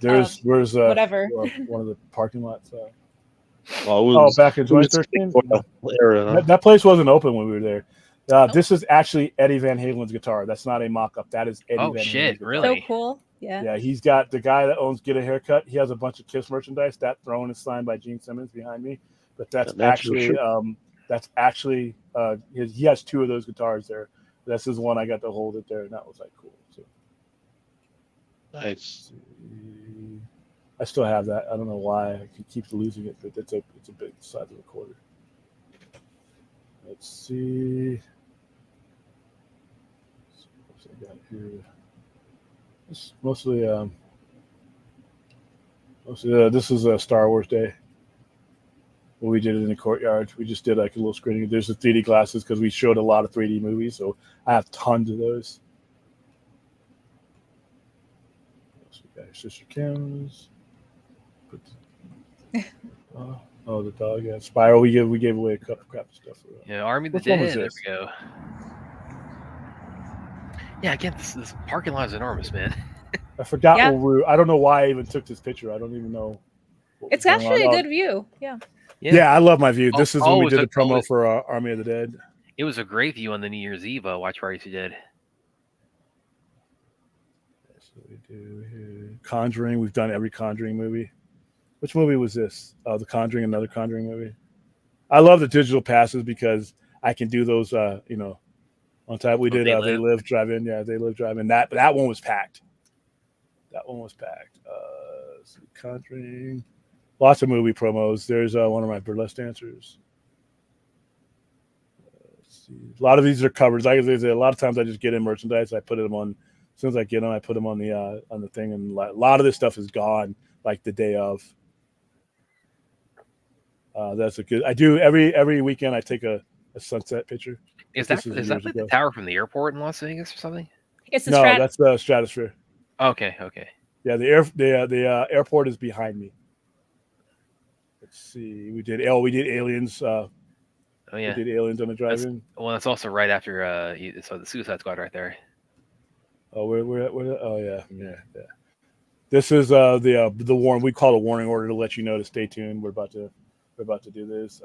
Where's whatever. one of the parking lots? well, it was, back in it was 2013. era. Huh? That place wasn't open when we were there. This is actually Eddie Van Halen's guitar. That's not a mock-up. That is Eddie Oh Van shit, Halen's guitar. really? So cool. Yeah. Yeah, he's got the guy that owns Get a Haircut. He has a bunch of Kiss merchandise. That throne is signed by Gene Simmons behind me. But that's Natural actually he has 2 of those guitars there. This is one I got to hold it there, and that was like cool. So Nice. I still have that. I don't know why I keep losing it, but it's a big size of a quarter. Let's see. What's I got here? It's mostly this is a Star Wars Day. Well, we did it in the courtyard. We just did like a little screening. There's the 3D glasses because we showed a lot of 3D movies, so I have tons of those. So we got your Sister Kim's. Oh, the dog. Yeah, Spiral. We gave away a couple crap of stuff. Yeah, Army of the Which one was Dead. There this? we go. Yeah, again, this parking lot is enormous, man. I forgot. Yeah. I don't know why I even took this picture. I don't even know. what It's was going actually a on. good view. Yeah. Yeah, I love my view. This is when we it's did a- the promo it's- for Army of the Dead. It was a great view on the New Year's Eve watch parties we did. That's what we do here. Conjuring. We've done every Conjuring movie. Which movie was this? The Conjuring, another Conjuring movie. I love the digital passes because I can do those. On time we did. They Live Drive-In. Yeah, They Live Drive-In. That one was packed. That one was packed. Conjuring. Lots of movie promos. There's one of my burlesque dancers. Let's see. A lot of these are covers. Like I say, a lot of times I just get in merchandise. I put them on. As soon as I get them, I put them on the thing. And a lot of this stuff is gone like the day of. That's a good. I do every weekend. I take a sunset picture. Is This that years like the ago. tower from the airport in Las Vegas or something? It's the No, Strat. that's the Stratosphere. Okay. Yeah, the airport is behind me. Let's see. We did Aliens. Oh yeah. We did Aliens on the drive-in. Well, that's also right after so the Suicide Squad right there. Oh, we're oh yeah. This is the warning. We call it a warning order to let you know to stay tuned. We're about to do this.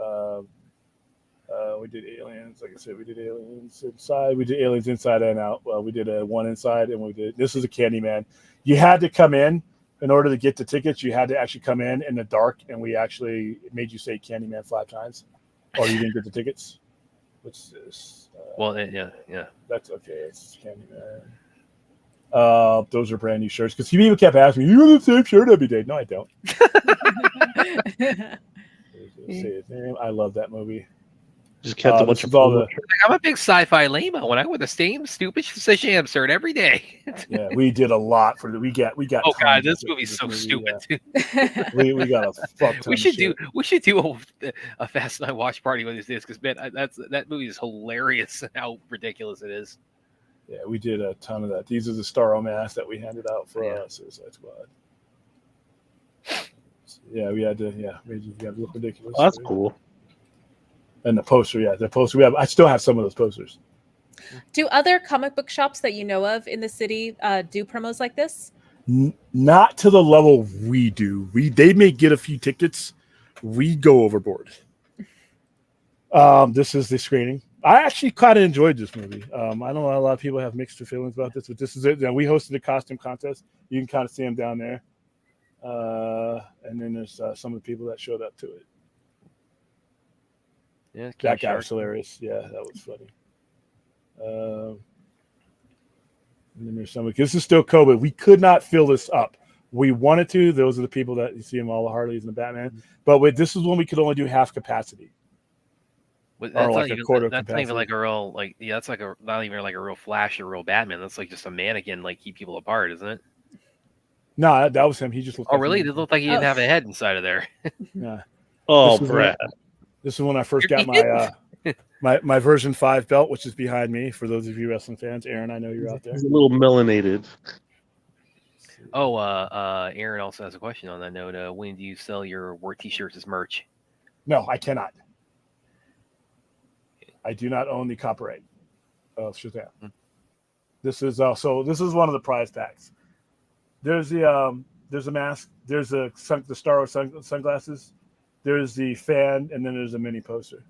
We did Aliens. Like I said, we did Aliens inside. We did Aliens inside and out. Well, we did one inside, and we did. This is a Candyman. You had to come in order to get the tickets. You had to actually come in the dark, and we actually made you say Candyman 5 times, or you didn't get the tickets. What's this? Well, yeah. That's okay. It's Candyman. Those are brand new shirts because he even kept asking me, "You wear the same shirt every day?" No, I don't. Say his name. I love that movie. Just kept a bunch this of is all the. I'm a big sci-fi lame-o when I wear the same stupid Shazam shirt every day. Yeah, we did a lot for we got. Oh god, tons this of movie's so movie, stupid. yeah. We got a fuck ton We should of shit. do a Fast Night watch party with this because man, that movie is hilarious and how ridiculous it is. Yeah, we did a ton of that. These are the Starro masks that we handed out for Suicide Squad. Yeah, we had to. Yeah, made you got to look ridiculous. Oh, that's cool. And the poster, the poster. I still have some of those posters. Do other comic book shops that you know of in the city do promos like this? Not to the level we do. They may get a few tickets. We go overboard. This is the screening. I actually kind of enjoyed this movie. I know a lot of people have mixed feelings about this, but this is it. Now, we hosted a costume contest. You can kind of see them down there. And then there's some of the people that showed up to it. Yeah, That guy was hilarious. Yeah, that was funny. And then there's some. This is still COVID. We could not fill this up. We wanted to. Those are the people that you see them, all the Harleys and the Batman. But this is when we could only do half capacity. That's or not like even, a quarter that's not even capacity. like a real that's like a not even like a real Flash or real Batman. That's like just a mannequin, like keep people apart, isn't it? No, that was him. He just looked. Oh, like really? him. It looked like he didn't have a head inside of there. Yeah. Oh, This is Brad. This is when I first got my version 5 belt, which is behind me. For those of you wrestling fans, Aaron, I know you're out there. He's a little melanated. Oh, Aaron also has a question on that note. When do you sell your work T-shirts as merch? No, I cannot. I do not own the copyright of Shazam. This is one of the prize tags. There's a mask. There's the Star Wars sunglasses. There's the fan, and then there's a mini poster.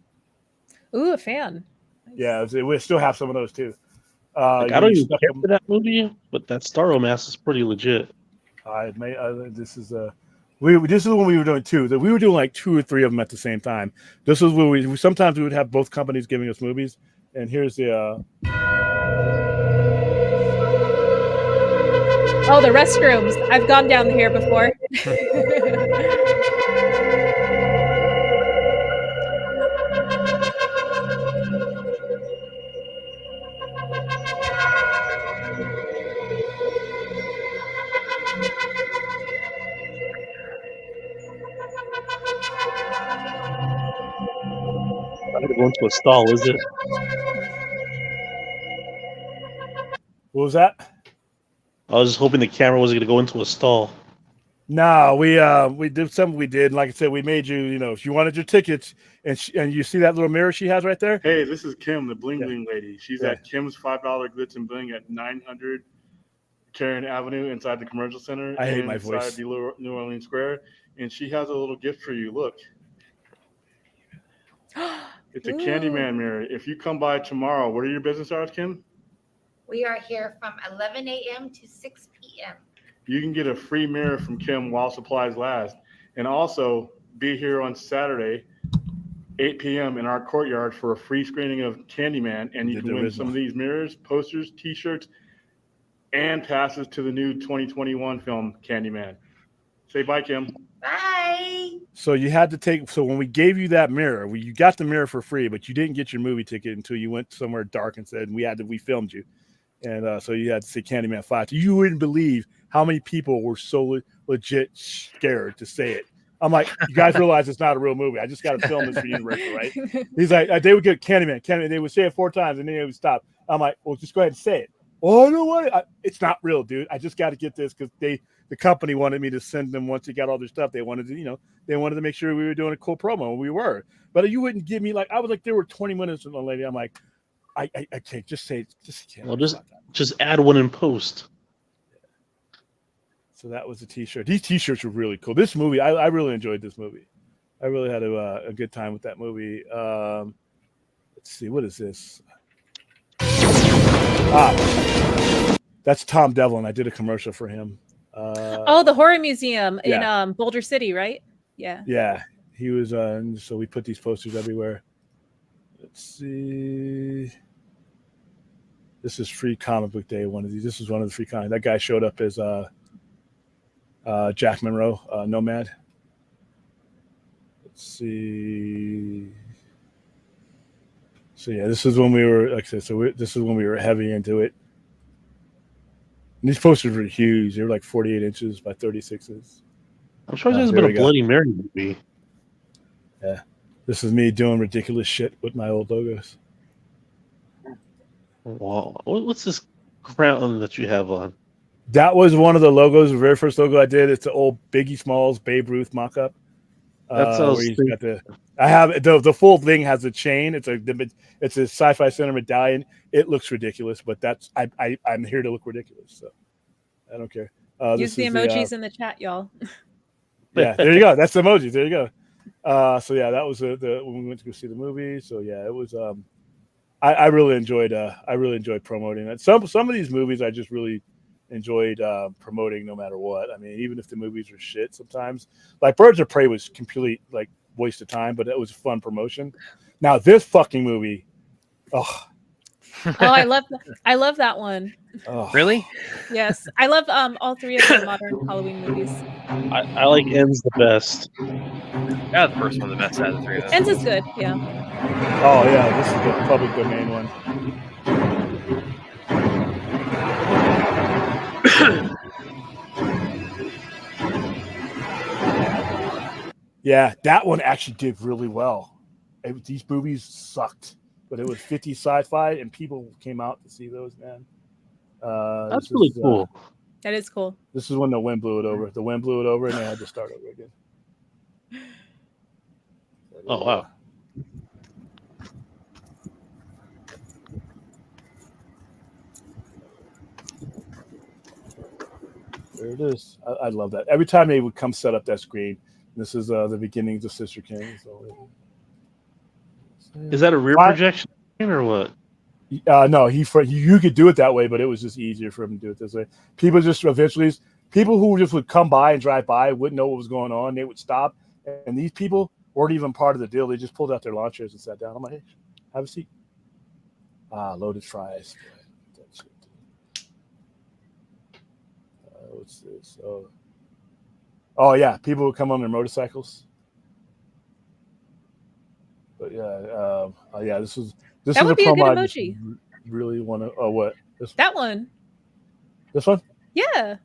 Ooh, a fan. Nice. Yeah, we still have some of those too. I don't even care for that movie, but that Starro mask is pretty legit. This is this is when we were doing two. We were doing like 2 or 3 of them at the same time. This was when we sometimes we would have both companies giving us movies. And here's the. Oh, the restrooms. I've gone down here before. I'm gonna go into a stall, is it? What was that? I was just hoping the camera wasn't gonna go into a stall. No, we did something we did. Like I said, we made you, if you wanted your tickets and you see that little mirror she has right there. Hey, this is Kim, the bling bling lady. She's at Kim's $5 glitz and bling at 900 Karen Avenue inside the commercial center. I hate my inside voice. the New Orleans Square. And she has a little gift for you. Look. It's a Candyman mirror. If you come by tomorrow, what are your business hours, Kim? We are here from 11 a.m. to 6 p.m. You can get a free mirror from Kim while supplies last. And also be here on Saturday, 8 p.m. in our courtyard for a free screening of Candyman. And you can win some of these mirrors, posters, T-shirts, and passes to the new 2021 film, Candyman. Say bye, Kim. Bye. So you had to take. So when we gave you that mirror, you got the mirror for free, but you didn't get your movie ticket until you went somewhere dark and said we filmed you, and so you had to see Candyman 5. You wouldn't believe how many people were so legit scared to say it. I'm like, you guys realize it's not a real movie. I just got to film this for Universal, right? He's like, they would get Candyman. They would say it 4 times and then they would stop. I'm like, well, just go ahead and say it. Oh, I don't want it. It's not real, dude. I just got to get this because the company wanted me to send them once they got all their stuff. They wanted to, they wanted to make sure we were doing a cool promo, and we were. But you wouldn't give me I was like, there were 20 minutes with the lady. I'm like, I can't just say it. Just add one in post. So that was a T-shirt. These T-shirts were really cool. This movie, I really enjoyed this movie. I really had a good time with that movie. Let's see, what is this? That's Tom Devlin. I did a commercial for him. The horror museum in Boulder City, right? Yeah. Yeah, he was. So we put these posters everywhere. Let's see. This is Free Comic Book Day. This is one of the free comics. That guy showed up as Jack Monroe, Nomad. Let's see. So yeah, this is when we were, like I said, this is when we were heavy into it. And these posters were huge. They were like 48 inches by 36s. I'm sure there's been a Bloody Mary movie. Yeah. This is me doing ridiculous shit with my old logos. Wow. What's this crown that you have on? That was one of the logos, the very first logo I did. It's the old Biggie Smalls Babe Ruth mock-up. That sounds I have the full thing has a chain. It's a Sci-Fi Center medallion. It looks ridiculous, but I'm here to look ridiculous, so I don't care. Use the emojis in the chat, y'all. Yeah, there you go. That's the emojis. There you go. So yeah, that was the when we went to go see the movie. So yeah, it was. I really enjoyed promoting it. Some of these movies I just really enjoyed promoting no matter what. I mean, even if the movies are shit sometimes. Like Birds of Prey was complete like waste of time, but it was a fun promotion. Now this fucking movie, oh, I love that one. oh. Really? Yes, I love all three of the modern Halloween movies. I like Ends the best. Yeah, the first one, the best out of the three of them. Ends is good. Yeah. Oh yeah, this is the public domain one. Yeah, that one actually did really well. These movies sucked, but it was 50 sci-fi, and people came out to see those. Man, That's really cool. That is cool. This is when the wind blew it over. The wind blew it over, and they had to start over again. Oh wow. There it is. I love that. Every time they would come set up that screen, this is the beginnings of Sister King. So, Is that a rear projection or what? No, you could do it that way, but it was just easier for him to do it this way. People who just would come by and drive by wouldn't know what was going on. They would stop, and these people weren't even part of the deal. They just pulled out their lawn chairs and sat down. I'm like, hey, have a seat. Loaded fries. What's this? Oh yeah, people would come on their motorcycles. But yeah, this is a promo. I just really want to. Oh, what? That one. This one? Yeah.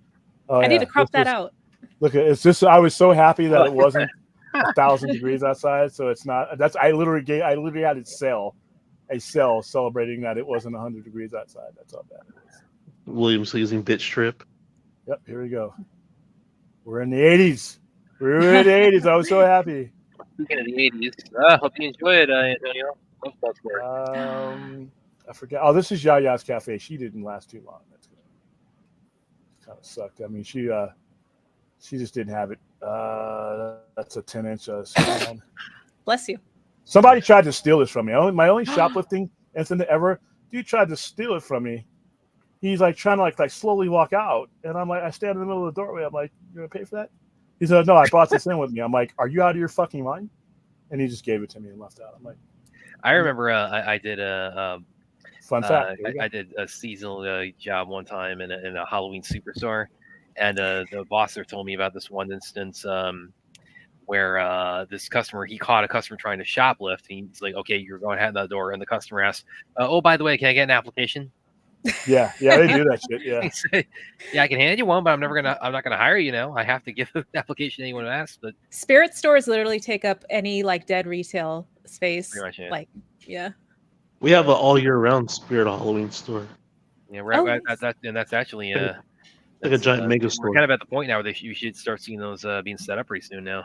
Oh, I need to crop that out. Look, it's just I was so happy that it wasn't 1,000 degrees outside, so it's not. I literally had a sale celebrating that it wasn't 100 degrees outside. That's how bad it was. Williams using bit strip. Yep, here we go. We're in the 80s. We were in the 80s. I was so happy. Speaking of the 80s, hope you enjoy it, Antonio. I forget. Oh, this is Yaya's Cafe. She didn't last too long. That's good. Kind of sucked. I mean, she just didn't have it. That's a 10-inch scan. Bless you. Somebody tried to steal this from me. My only shoplifting incident ever. Dude tried to steal it from me. He's like trying to like slowly walk out, and I'm like, I stand in the middle of the doorway. I'm like, "You gonna pay for that?" He said, "No, I brought this in with me." I'm like, "Are you out of your fucking mind?" And he just gave it to me and left out. I'm like, I remember I did a fun fact. I did a seasonal job one time in a Halloween superstore, and the boss there told me about this one instance where this customer, he caught a customer trying to shoplift. He's like, "Okay, you're going to head that door," and the customer asked, "Oh, by the way, can I get an application?" Yeah, they do that shit. Yeah, said, yeah, I can hand you one, but I'm not gonna hire you. I have to give an application to anyone who asks. But spirit stores literally take up any like dead retail space. Pretty much, yeah. Like, yeah. We have an all year round Spirit Halloween store. Yeah, we're that's actually like a giant mega store. We're kind of at the point now where you should start seeing those being set up pretty soon now.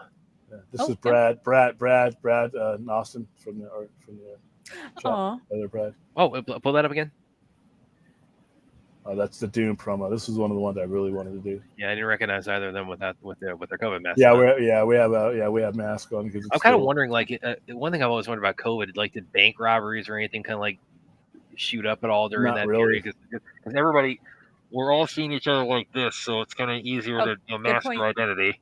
Yeah, this is Brad Austin from the shop. Other Brad. Oh, pull that up again. Oh, that's the Dune promo. This is one of the ones I really wanted to do. Yeah, I didn't recognize either of them with their COVID masks. Yeah, we have masks on because I'm kind of wondering, like, one thing I've always wondered about COVID, like, did bank robberies or anything kind of like shoot up at all during that period? Because everybody, we're all seeing each other like this, so it's kind of easier to mask your identity.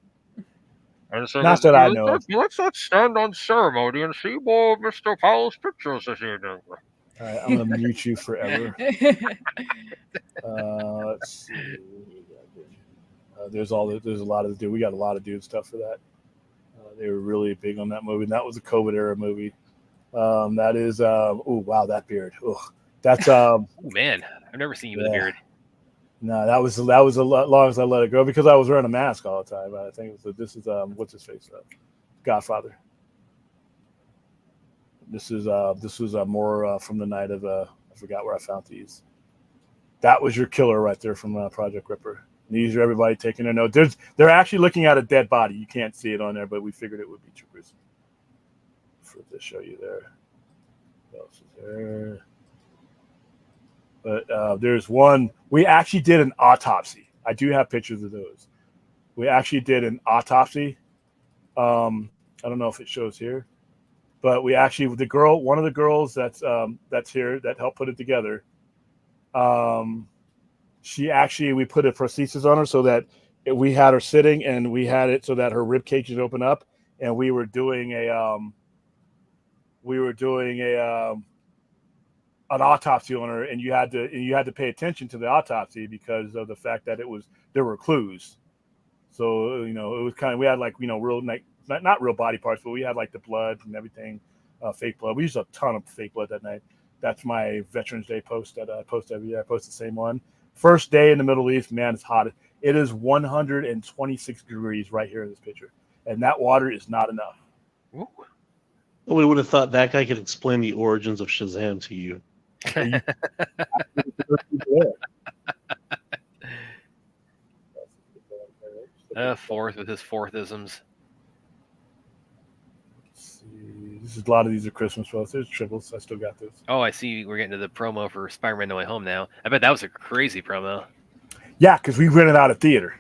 And so not that I know. Let's not stand on ceremony and see more of Mr. Powell's pictures this evening. All right, I'm gonna mute you forever. Let's see. There's a lot of we got a lot of dude stuff for that. They were really big on that movie. And that was a COVID era movie. That is oh wow, that beard. Oh, that's oh man, I've never seen you with a beard. No, that was a lot long as I let it go because I was wearing a mask all the time. I think this is what's his face? Godfather. This was more from the night of I forgot where I found these. That was your killer right there from Project Ripper. And these are everybody taking a note. They're actually looking at a dead body. You can't see it on there, but we figured it would be too gruesome to show you there. What else is there? But there's one. We actually did an autopsy. I do have pictures of those. We actually did an autopsy. I don't know if it shows here, but we actually one of the girls that's here that helped put it together. She actually we put a prosthesis on her so that we had her sitting and we had it so that her rib cage would open up, and we were doing a an autopsy on her, and you had to pay attention to the autopsy because of the fact that there were clues. So it was kind of, we had like real not real body parts, but we had like the blood and everything, fake blood. We used a ton of fake blood that night. That's my Veterans Day post that I post every year. I post the same one. First day in the Middle East, man, it's hot. It is 126 degrees right here in this picture, and that water is not enough. Ooh. Well, we would have thought that guy could explain the origins of Shazam to you. Fourth with his fourthisms. This is a lot of these are Christmas photos. There's triples. I still got those. Oh, I see. We're getting to the promo for Spider-Man: No Way Home now. I bet that was a crazy promo. Yeah, because we rented out a theater,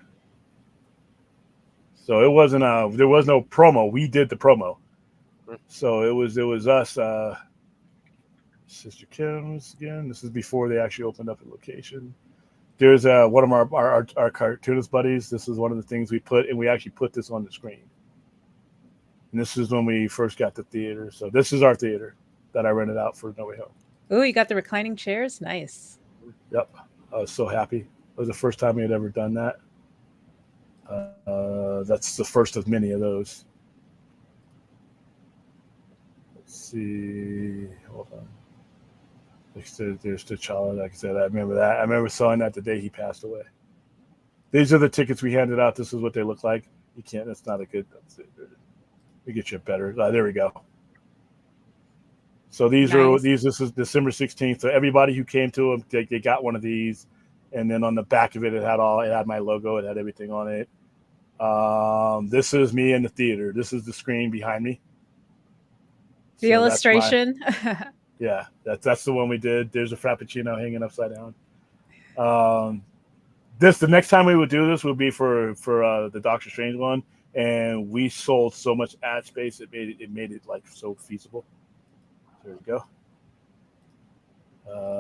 so it wasn't there was no promo. We did the promo, so it was us. Sister Kim's again. This is before they actually opened up a location. There's one of our cartoonist buddies. This is one of the things we put, and we actually put this on the screen. And this is when we first got the theater. So this is our theater that I rented out for No Way Home. Oh, you got the reclining chairs? Nice. Yep. I was so happy. It was the first time we had ever done that. That's the first of many of those. Let's see. Hold on. There's T'Challa. Like I said, I remember that. I remember selling that the day he passed away. These are the tickets we handed out. This is what they look like. You can't. That's not a good. We get you a better. There we go. So this is December 16th. So everybody who came to them, they got one of these, and then on the back of it, it had my logo. It had everything on it. This is me in the theater. This is the screen behind me. The illustration. Yeah, that's the one we did. There's a Frappuccino hanging upside down. The next time we would do this would be for the Doctor Strange one, and we sold so much ad space it made it like so feasible. There we go.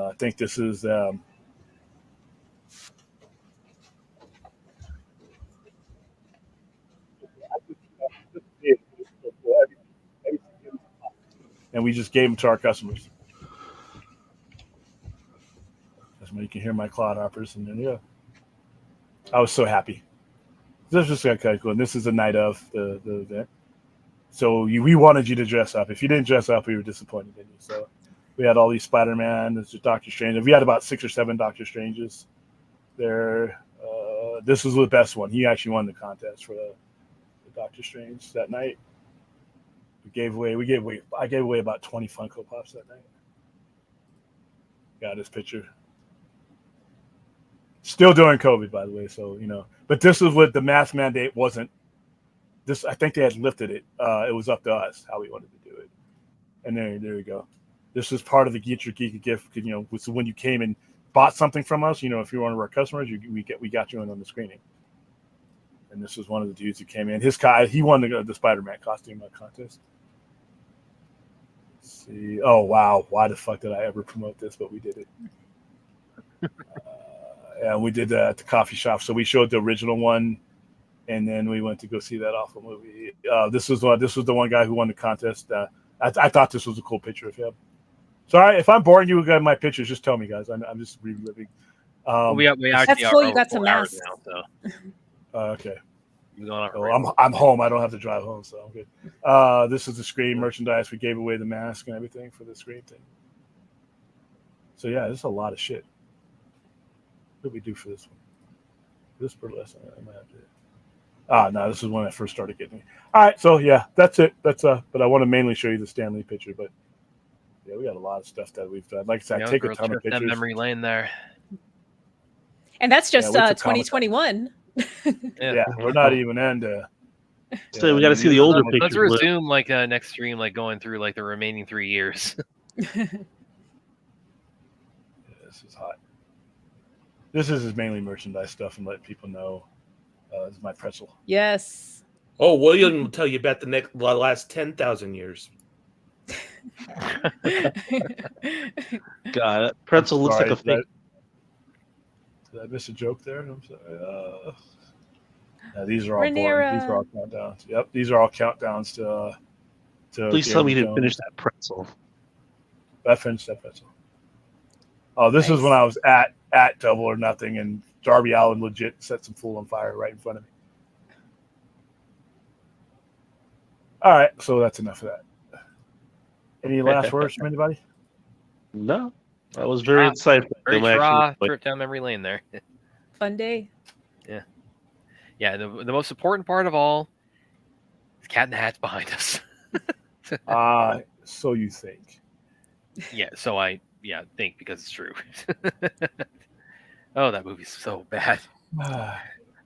I think this is and we just gave them to our customers. That's when you can hear my clodhoppers, and then I was so happy. This was just kind of cool. And this is the night of the event. So we wanted you to dress up. If you didn't dress up, we were disappointed in you. So we had all these Spider-Man. There's Doctor Strange. We had about 6 or 7 Doctor Stranges there. This was the best one. He actually won the contest for the Doctor Strange that night. I gave away about 20 Funko Pops that night. Got this picture. Still during COVID, by the way. So, but this is what the mask mandate wasn't. This, I think they had lifted it. It was up to us how we wanted to do it. And there you go. This is part of the Get Your Geek gift. So when you came and bought something from us, if you're one of our customers, we got you in on the screening. And this was one of the dudes who came in. He won the Spider-Man costume contest. Let's see. Oh wow, why the fuck did I ever promote this? But we did it. And we did that at the coffee shop. So we showed the original one, and then we went to go see that awful movie. This was the one guy who won the contest. I thought this was a cool picture of him. Sorry if I'm boring you with my pictures. Just tell me, guys. I'm just reliving. We actually that's cool. You got some masks now. So. Okay. I'm home. I don't have to drive home, so I'm good. This is the Scream merchandise. We gave away the mask and everything for the Scream thing. So yeah, there's a lot of shit. What did we do for this one? This burlesque. I might have to. No, this is when I first started getting it. All right, so yeah, that's it. But I want to mainly show you the Stan Lee picture. But yeah, we got a lot of stuff that we've done. Like I said, I take a ton of pictures. That memory lane there. And that's just 2021. Yeah, we're not even into. So we got to see the older pictures. Let's resume next stream, going through the remaining 3 years. Yeah, this is hot. This is mainly merchandise stuff and letting people know. This is my pretzel. Yes. Oh, William will tell you about the last 10,000 years. God, that pretzel looks like a Sorry, fake. did I miss a joke there? I'm sorry. Yeah, these are all boring. These are all countdowns. Yep, these are all countdowns to Please tell me you Game didn't of finish Thrones. that pretzel. I finished that pretzel. Oh, this is when I was at Double or Nothing, and Darby Allin legit set some fool on fire right in front of me. All right, so that's enough of that. Any last words from anybody? No, I was very excited. Very I'm actually draw like- trip down memory lane there. Fun day. Yeah. The most important part of all is Cat in the Hat's behind us. So you think? Yeah. So I think because it's true. Oh, that movie's so bad.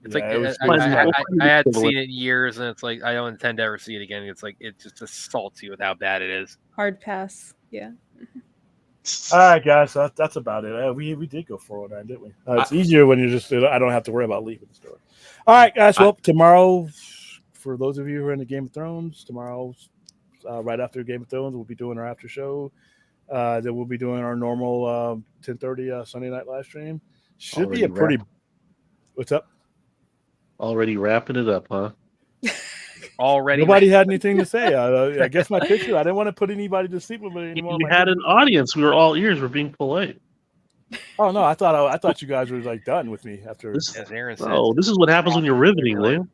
It's Yeah, it was- I hadn't seen it in years, and it's like I don't intend to ever see it again. It's like it just assaults you with how bad it is. Hard pass. Yeah. All right, guys, that's about it. We did go 409, didn't we? It's easier when you're just I don't have to worry about leaving the store. All right, guys. Well, tomorrow, for those of you who are into Game of Thrones, tomorrow, right after Game of Thrones, we'll be doing our after show. Then we'll be doing our normal 10:30 Sunday night live stream. Should be a pretty. What's up? Already wrapping it up, huh? Already. Nobody had anything to say. I guess my picture. I didn't want to put anybody to sleep with it anymore. We had an audience. We were all ears. We're being polite. Oh no, I thought you guys were like done with me after. As Aaron said. Oh, this is what happens when you're riveting, Liam.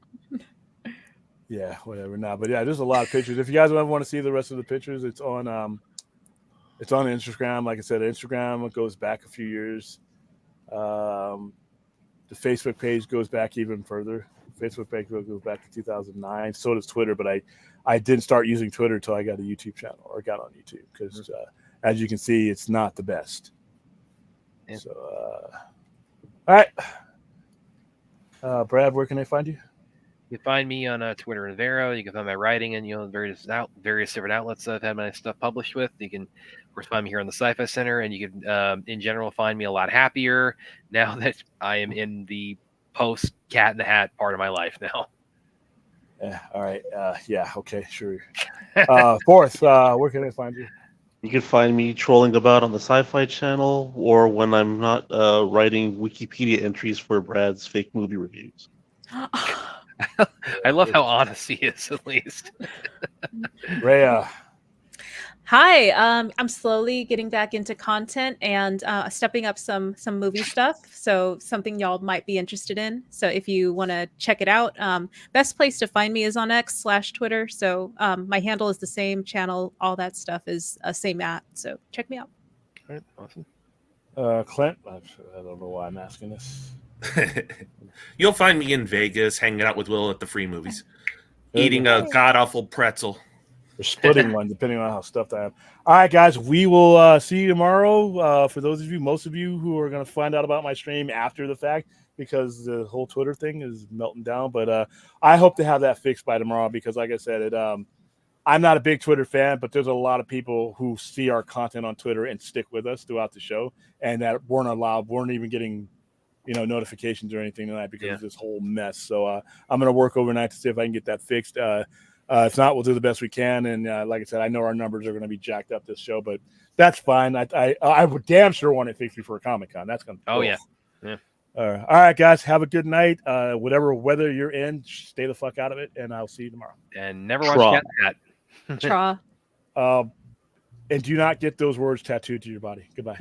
Yeah, whatever. Nah, but yeah, there's a lot of pictures. If you guys ever want to see the rest of the pictures, it's on Instagram. Like I said, Instagram goes back a few years. The Facebook page goes back even further. Facebook page goes back to 2009. So does Twitter, but I didn't start using Twitter until I got a YouTube channel or got on YouTube because, as you can see, it's not the best. Yeah. So, all right. Brad, where can they find you? You can find me on Twitter and Vero. You can find my writing and various different outlets that I've had my stuff published with. You can, of course, find me here on the Sci-Fi Center, and you can, in general, find me a lot happier now that I am in the post Cat in the Hat part of my life now. Yeah. All right. Yeah. Okay. Sure. Fourth, where can they find you? You can find me trolling about on the Sci-Fi Channel, or when I'm not writing Wikipedia entries for Brad's fake movie reviews. I love how honest he is, at least. Rhea. Hi, I'm slowly getting back into content and stepping up some movie stuff. So something y'all might be interested in. So if you want to check it out, best place to find me is on X/Twitter. So my handle is the same, channel, all that stuff is same at. So check me out. All right, awesome. Clint, I don't know why I'm asking this. You'll find me in Vegas hanging out with Will at the free movies, eating a god awful pretzel. Or splitting one, depending on how stuffed I am. All right, guys, we will see you tomorrow. For those of you, most of you who are going to find out about my stream after the fact, because the whole Twitter thing is melting down. But I hope to have that fixed by tomorrow because, like I said, I'm not a big Twitter fan, but there's a lot of people who see our content on Twitter and stick with us throughout the show, and that weren't even getting notifications or anything tonight because of this whole mess. So I'm going to work overnight to see if I can get that fixed. If not, we'll do the best we can. And like I said, I know our numbers are going to be jacked up this show, but that's fine. I would damn sure want it fixed before Comic-Con. That's going to. Oh yeah. All right, guys. Have a good night. Whatever weather you're in, stay the fuck out of it, and I'll see you tomorrow. And never watch Cat in the Hat. Tra. And do not get those words tattooed to your body. Goodbye.